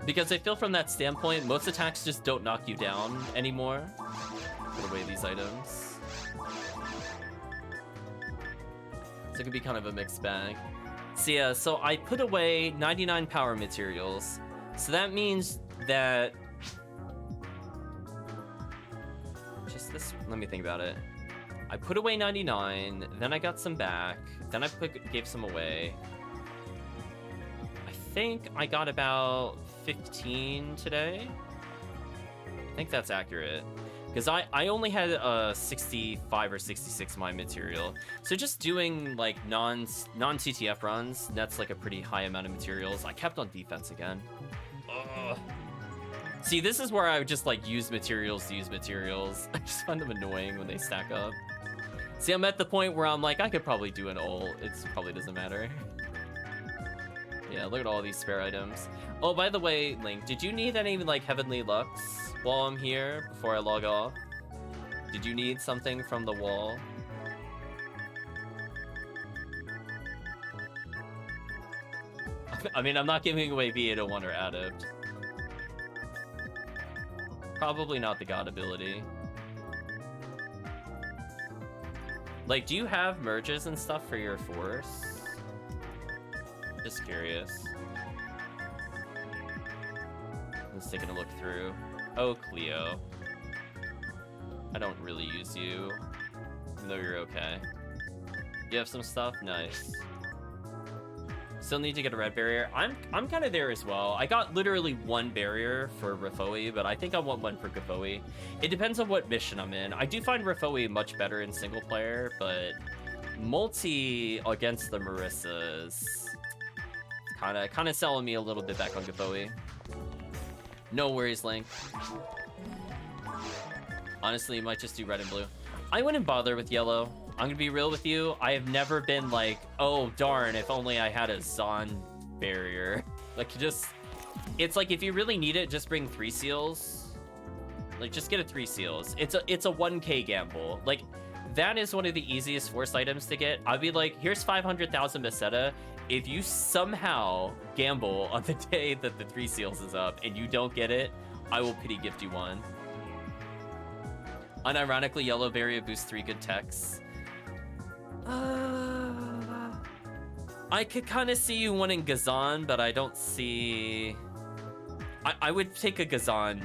Because I feel from that standpoint, most attacks just don't knock you down anymore. Put away these items. So it could be kind of a mixed bag. So yeah, so I put away 99 power materials. So that means that... Just this... Let me think about it. I put away 99, then I got some back, then I gave some away. I think I got about 15 today. I think that's accurate. Because I only had 65 or 66 mine material. So just doing like non-CTF runs, that's like a pretty high amount of materials. I kept on defense again. Ugh. See, this is where I would just like use materials to use materials. I just find them annoying when they stack up. See, I'm at the point where I'm like, I could probably do an ult. It probably doesn't matter. Yeah, look at all these spare items. Oh, by the way, Link, did you need any like Heavenly Lux while I'm here before I log off? Did you need something from the wall? I mean, I'm not giving away V801 or Adept. Probably not the God ability. Like, do you have merges and stuff for your force? Just curious. I'm just taking a look through. Oh, Cleo. I don't really use you. Even though you're okay. You have some stuff? Nice. Still need to get a red barrier. I'm kind of there as well. I got literally one barrier for Rafoi, but I think I want one for Gavoi. It depends on what mission I'm in. I do find Rafoi much better in single player, but multi against the Marissas kind of selling me a little bit back on Gavoi. No worries, Link. Honestly, you might just do red and blue. I wouldn't bother with yellow. I'm gonna be real with you. I have never been like, oh darn, if only I had a Zon barrier. Like, it's like if you really need it, just bring 3 seals. Like, just get a 3 seals. It's a 1k gamble. Like, that is one of the easiest force items to get. I'd be like, here's 500,000 Meseta. If you somehow gamble on the day that the 3 seals is up and you don't get it, I will pity gift you one. Unironically, yellow barrier boosts 3 good techs. I could kind of see you wanting Gazan, but I don't see... I would take a Gazan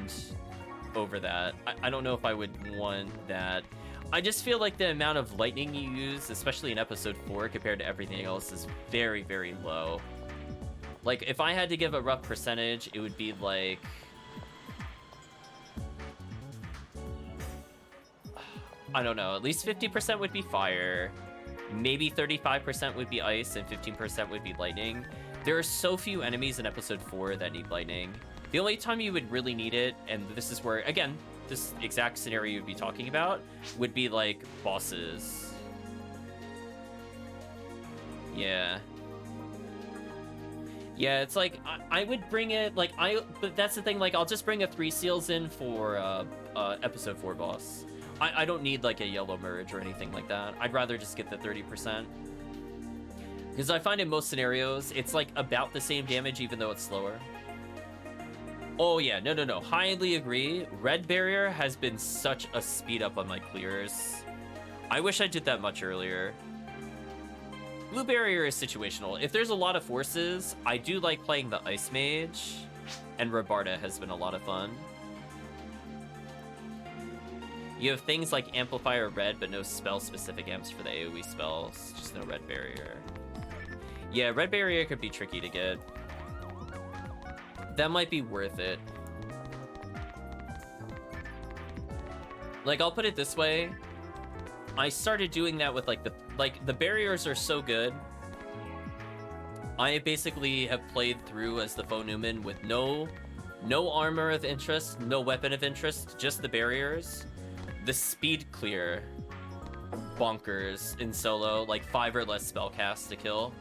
over that. I don't know if I would want that. I just feel like the amount of lightning you use, especially in episode 4 compared to everything else, is very, very low. Like, if I had to give a rough percentage, it would be like... I don't know, at least 50% would be fire. Maybe 35% would be ice and 15% would be lightning. There are so few enemies in episode 4 that need lightning. The only time you would really need it, and this is where, again, this exact scenario you'd be talking about, would be like bosses. Yeah. Yeah, it's like, I would bring it, like, but that's the thing, like, I'll just bring a 3 seals in for episode 4 boss. I don't need like a yellow merge or anything like that. I'd rather just get the 30%. Because I find in most scenarios, it's like about the same damage even though it's slower. Oh yeah, no. Highly agree. Red barrier has been such a speed up on my clears. I wish I did that much earlier. Blue barrier is situational. If there's a lot of forces, I do like playing the Ice Mage. And Rabarda has been a lot of fun. You have things like Amplifier Red, but no spell-specific amps for the AoE spells. Just no Red Barrier. Yeah, Red Barrier could be tricky to get. That might be worth it. Like, I'll put it this way. I started doing that with, like, the barriers are so good. I basically have played through as the Faux Newman with no armor of interest, no weapon of interest, just the barriers. The speed clear, bonkers in solo, like 5 or less spell casts to kill.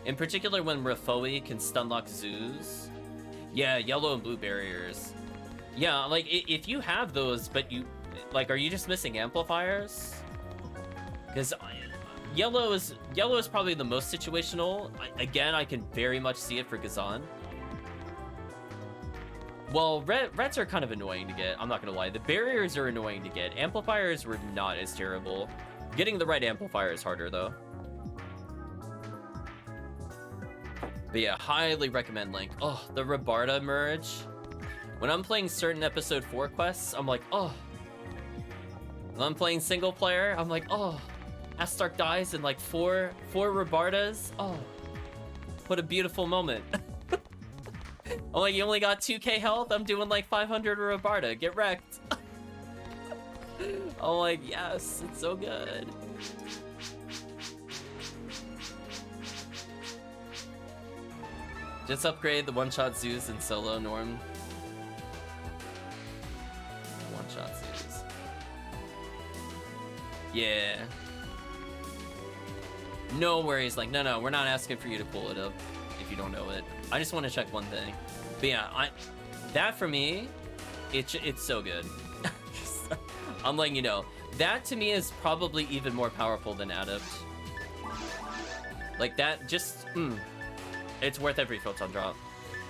In particular when Rafoi can stunlock zoos. Yeah, yellow and blue barriers. Yeah, like if you have those, but you, like, are you just missing amplifiers? Because yellow is probably the most situational. Again, I can very much see it for Gazan. Well, reds are kind of annoying to get, I'm not gonna lie. The barriers are annoying to get. Amplifiers were not as terrible. Getting the right amplifier is harder, though. But yeah, highly recommend Link. Oh, the Rabarda merge. When I'm playing certain episode 4 quests, I'm like, oh. When I'm playing single player, I'm like, oh. Astark dies in like 4 Rabardas. Oh, what a beautiful moment. I'm like, you only got 2k health? I'm doing like 500 Rabarda. Get wrecked. I'm like, yes, it's so good. Just upgrade the one-shot Zeus in solo, Norm. Yeah. No worries. Like, no, we're not asking for you to pull it up if you don't know it. I just want to check one thing. But yeah, that for me, it's so good. I'm letting you know. That to me is probably even more powerful than Adept. Like that, just, it's worth every photon drop.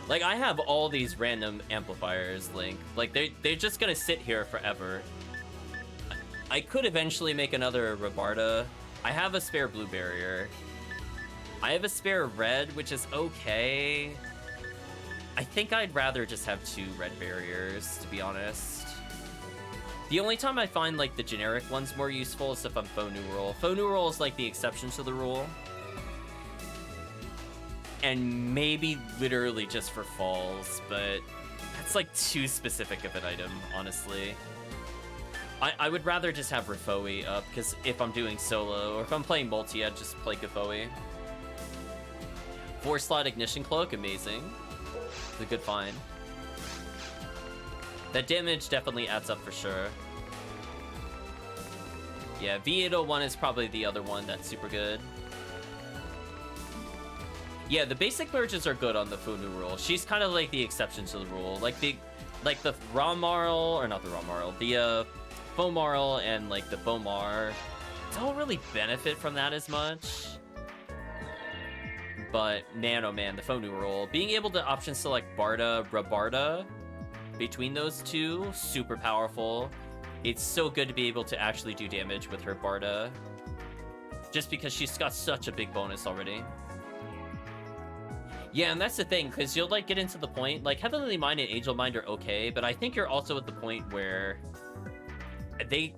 Like, I have all these random amplifiers, Link. Like, they're just gonna sit here forever. I could eventually make another Rabarda. I have a spare blue barrier. I have a spare red, which is okay. I think I'd rather just have 2 red barriers, to be honest. The only time I find, like, the generic ones more useful is if I'm faux numeral. Faux numeral is, like, the exception to the rule. And maybe literally just for falls, but that's, like, too specific of an item, honestly. I would rather just have Rafoi up, because if I'm doing solo, or if I'm playing multi, I'd just play Gafoi. 4-slot Ignition Cloak, amazing. It's a good find. That damage definitely adds up for sure. Yeah, V801 is probably the other one that's super good. Yeah, the basic merges are good on the Fu numeral. She's kind of like the exception to the rule. Like the Ramarl, or not the Ramarl, the Fomarl and like the Bomar don't really benefit from that as much. But man, oh man, the Fu numeral, being able to option select Barda, Rabarda between those two, super powerful. It's so good to be able to actually do damage with her Barda, just because she's got such a big bonus already. Yeah, and that's the thing, because you'll like get into the point, like Heavenly Mind and Angel Mind are okay, but I think you're also at the point where the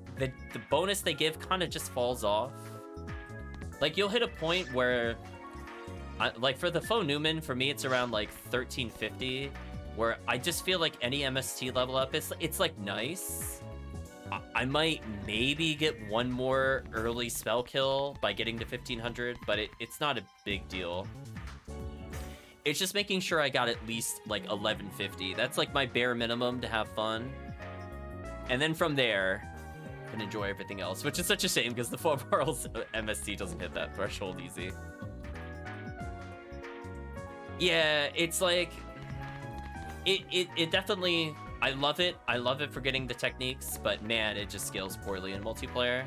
bonus they give kind of just falls off. Like you'll hit a point where, like for the Faux Newman, for me it's around like 1350, where I just feel like any MST level up, it's like nice. I might maybe get one more early spell kill by getting to 1500, but it's not a big deal. It's just making sure I got at least like 1150. That's like my bare minimum to have fun. And then from there, I can enjoy everything else, which is such a shame because the Fomarl's MST doesn't hit that threshold easy. Yeah, it's like, it definitely, I love it. I love it for getting the techniques, but man, it just scales poorly in multiplayer.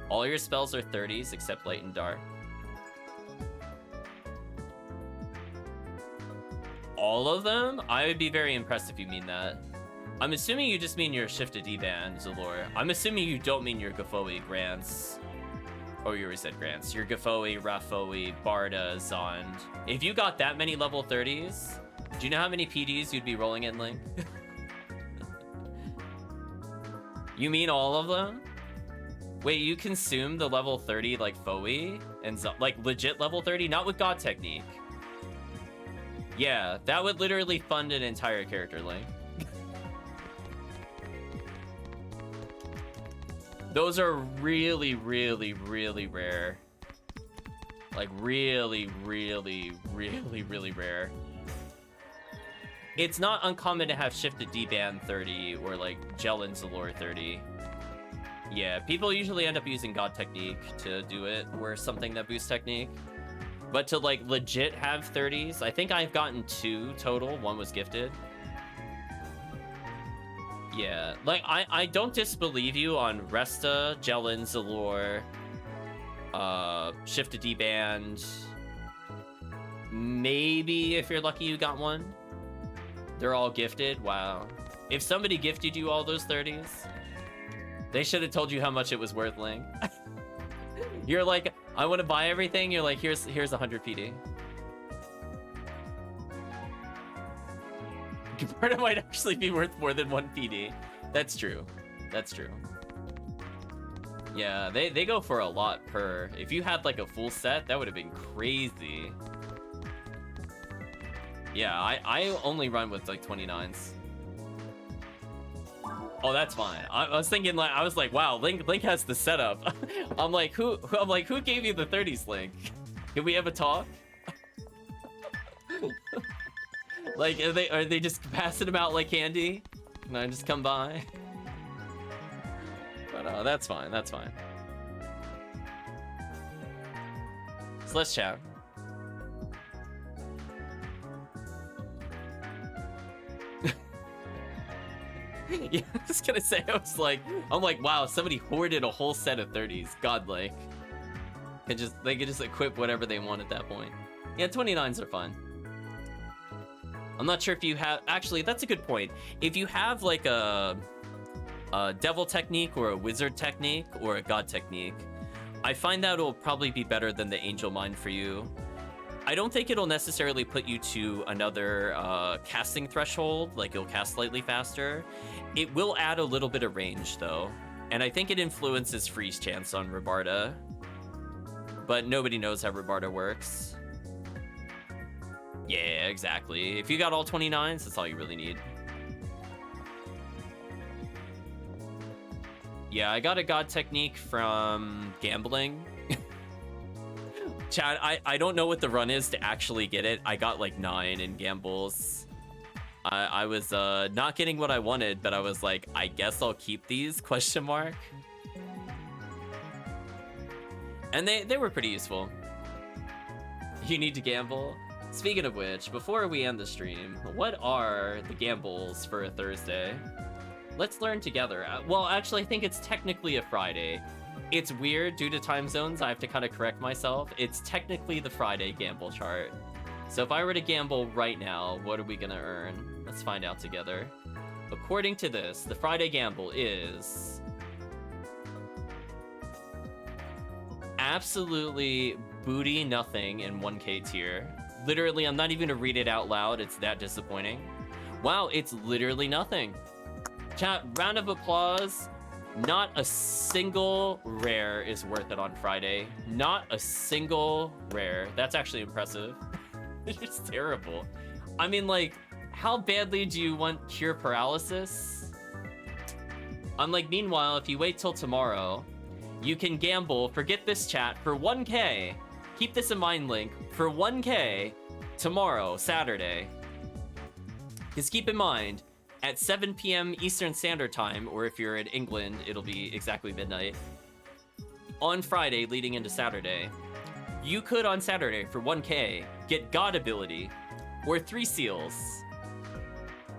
All your spells are 30s except light and dark. All of them? I would be very impressed if you mean that. I'm assuming you just mean your shifted D-band, Zalor. I'm assuming you don't mean your Gafoi grants. Oh, you already said grants. Your Gafoi, Rafoi, Barda, Zond. If you got that many level 30s, do you know how many PDs you'd be rolling in, Link? You mean all of them? Wait, you consume the level 30 like Foi and like legit level 30? Not with God Technique. Yeah, that would literally fund an entire character, Link. Those are really, really, really rare. Like really, really, really, really rare. It's not uncommon to have shifted D-band 30 or like Gel and Zalor 30. Yeah, people usually end up using God Technique to do it, or something that boosts Technique. But to like legit have 30s, I think I've gotten 2 total. One was gifted. Yeah, like I don't disbelieve you on Resta, Jellin, Zalor, Shifted D-band. Maybe if you're lucky you got one. They're all gifted. Wow. If somebody gifted you all those 30s, they should have told you how much it was worth, Link. You're like, I want to buy everything. You're like, here's 100 PD. Gibarda might actually be worth more than 1 PD. That's true. That's true. Yeah, they go for a lot per. If you had like a full set, that would have been crazy. Yeah, I only run with like 29s. Oh, that's fine. I was thinking like, I was like, wow, Link has the setup. I'm like, who gave you the 30s, Link? Can we have a talk? Like, are they just passing them out like candy? Can I just come by? But No, that's fine, that's fine. So let's chat. Yeah, I was gonna say, I'm like, wow, somebody hoarded a whole set of 30s. Godlike. They could just equip whatever they want at that point. Yeah, 29s are fine. I'm not sure if you have, actually, that's a good point. If you have like a devil technique or a wizard technique or a god technique, I find that it'll probably be better than the angel mind for you. I don't think it'll necessarily put you to another casting threshold, like you'll cast slightly faster. It will add a little bit of range though, and I think it influences freeze chance on Rabarda, but nobody knows how Rabarda works. Yeah, exactly. If you got all 29s, that's all you really need. Yeah, I got a god technique from gambling. Chad, I don't know what the run is to actually get it. I got like 9 in gambles. I was not getting what I wanted, but I was like, I guess I'll keep these, question mark. And they were pretty useful. You need to gamble. Speaking of which, before we end the stream, what are the gambles for a Thursday? Let's learn together. Well, actually, I think it's technically a Friday. It's weird due to time zones. I have to kind of correct myself. It's technically the Friday gamble chart. So if I were to gamble right now, what are we gonna earn? Let's find out together. According to this, the Friday gamble is absolutely booty nothing in 1K tier. Literally, I'm not even gonna read it out loud. It's that disappointing. Wow, it's literally nothing. Chat, round of applause. Not a single rare is worth it on Friday. Not a single rare. That's actually impressive. It's just terrible. I mean, like, how badly do you want cure paralysis? I'm like, meanwhile, if you wait till tomorrow, you can gamble, forget this chat, for 1K. Keep this in mind, Link. For 1K, tomorrow, Saturday. Because keep in mind, at 7 p.m. Eastern Standard Time, or if you're in England, it'll be exactly midnight, on Friday leading into Saturday, you could, on Saturday, for 1K, get God Ability, or 3 Seals,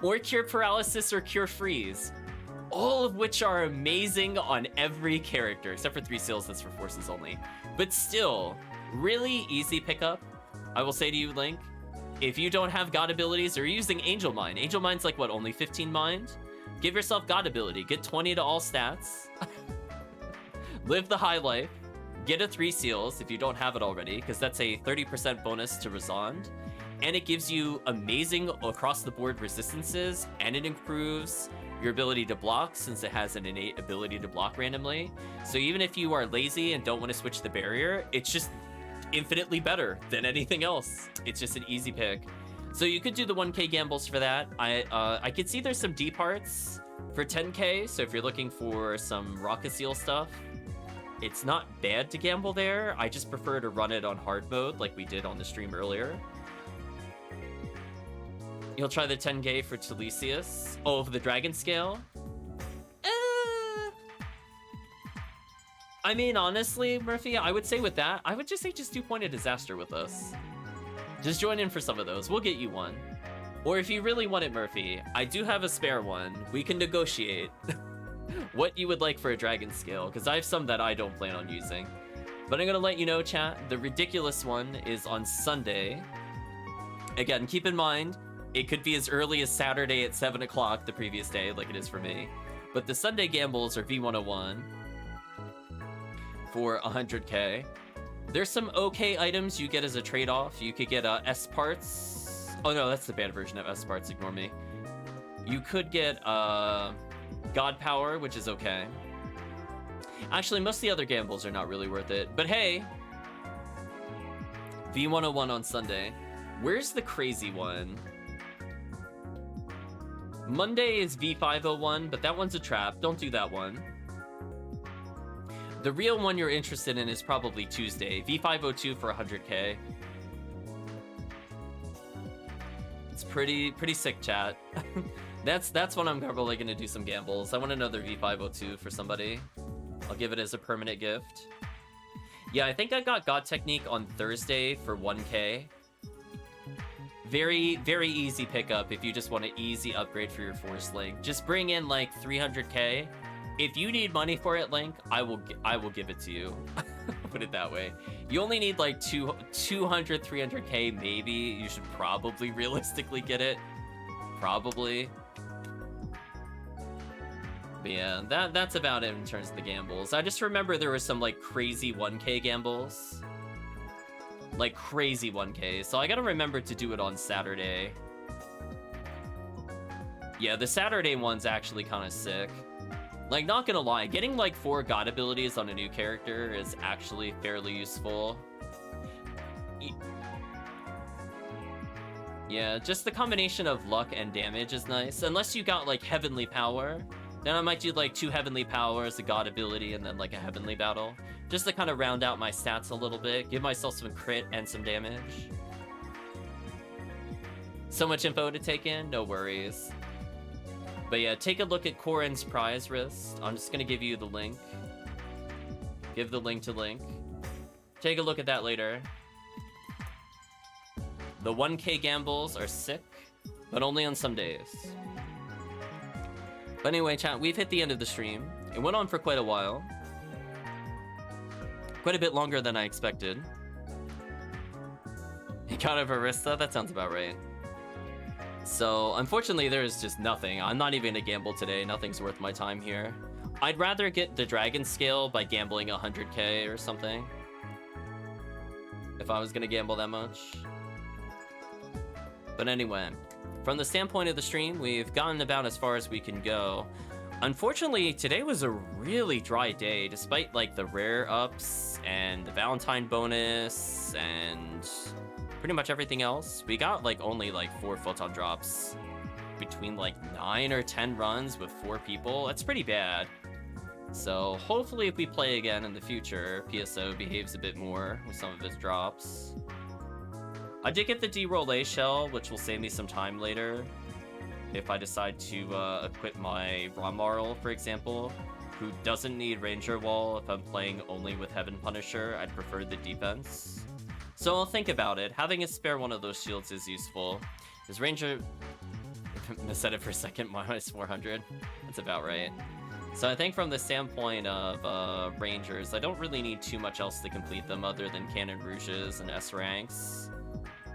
or Cure Paralysis or Cure Freeze, all of which are amazing on every character, except for 3 Seals, that's for forces only. But still, really easy pickup. I will say to you, Link, if you don't have God abilities, or you're using Angel Mind. Angel Mind's like, what, only 15 mind? Give yourself God ability. Get 20 to all stats. Live the high life. Get a 3 Seals if you don't have it already, because that's a 30% bonus to Resond. And it gives you amazing across-the-board resistances, and it improves your ability to block, since it has an innate ability to block randomly. So even if you are lazy and don't want to switch the barrier, it's just infinitely better than anything else. It's just an easy pick. So you could do the 1K gambles for that. I could see there's some D parts for 10K, so if you're looking for some Rocket Seal stuff, it's not bad to gamble there. I just prefer to run it on hard mode like we did on the stream earlier. You'll try the 10K for Talesius. Oh, for the Dragon Scale? I mean, honestly, Murphy, I would say with that, I would just say just do Point of Disaster with us. Just join in for some of those. We'll get you one. Or if you really want it, Murphy, I do have a spare one. We can negotiate what you would like for a Dragon Scale, because I have some that I don't plan on using. But I'm going to let you know, chat, the ridiculous one is on Sunday. Again, keep in mind, it could be as early as Saturday at 7 o'clock the previous day, like it is for me. But the Sunday gambles are V101 for 100K. There's some okay items you get as a trade-off. You could get S parts. Oh no, that's the bad version of S parts, ignore me. You could get God Power, which is okay. Actually, most of the other gambles are not really worth it. But hey, V101 on Sunday. Where's the crazy one? Monday is V501, but that one's a trap. Don't do that one. The real one you're interested in is probably Tuesday. V502 for 100K. It's pretty sick, chat. That's when I'm probably gonna do some gambles. I want another V502 for somebody. I'll give it as a permanent gift. Yeah, I think I got God Technique on Thursday for 1k. Very, very easy pickup if you just want an easy upgrade for your Force Link. Just bring in like 300k. If you need money for it, Link, I will give it to you. Put it that way. You only need like 200, 300k maybe. You should probably realistically get it. Probably. But yeah, that's about it in terms of the gambles. I just remember there were some like crazy 1k gambles. Like crazy 1k. So I gotta remember to do it on Saturday. Yeah, the Saturday one's actually kind of sick. Like, not gonna lie, getting like 4 god abilities on a new character is actually fairly useful. Yeah, just the combination of luck and damage is nice. Unless you got like Heavenly Power, then I might do like 2 Heavenly Powers, a god ability, and then like a Heavenly Battle. Just to kind of round out my stats a little bit, give myself some crit and some damage. So much info to take in, no worries. But yeah, take a look at Corrin's prize wrist. I'm just gonna give you the link. Give the link to Link. Take a look at that later. The 1k gambles are sick, but only on some days. But anyway, chat, we've hit the end of the stream. It went on for quite a while. Quite a bit longer than I expected. He got over Arista? That sounds about right. So, unfortunately, there's just nothing. I'm not even gonna gamble today. Nothing's worth my time here. I'd rather get the Dragon Scale by gambling 100k or something. If I was gonna gamble that much. But anyway, from the standpoint of the stream, we've gotten about as far as we can go. Unfortunately, today was a really dry day, despite like the rare ups and the Valentine bonus and pretty much everything else. We got like only like 4 photon drops between like 9 or 10 runs with 4 people. That's pretty bad. So hopefully if we play again in the future, PSO behaves a bit more with some of its drops. I did get the D-Roll A shell, which will save me some time later. If I decide to equip my Ramarl, for example, who doesn't need Ranger Wall. If I'm playing only with Heaven Punisher, I'd prefer the defense. So I'll think about it. Having a spare one of those shields is useful. Is Ranger... I said it for a second, minus 400. That's about right. So I think from the standpoint of Rangers, I don't really need too much else to complete them other than Cannon Rouges and S ranks.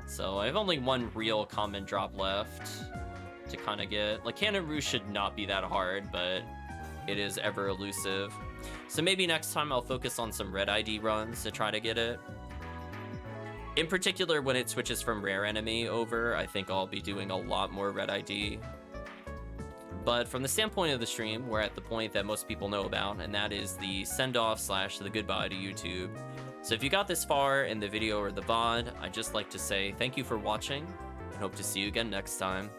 So I have only 1 real common drop left to kind of get. Like, Cannon Rouge should not be that hard, but it is ever elusive. So maybe next time I'll focus on some red ID runs to try to get it. In particular, when it switches from rare enemy over, I think I'll be doing a lot more red ID. But from the standpoint of the stream, we're at the point that most people know about, and that is the send-off / the goodbye to YouTube. So if you got this far in the video or the VOD, I'd just like to say thank you for watching, and hope to see you again next time.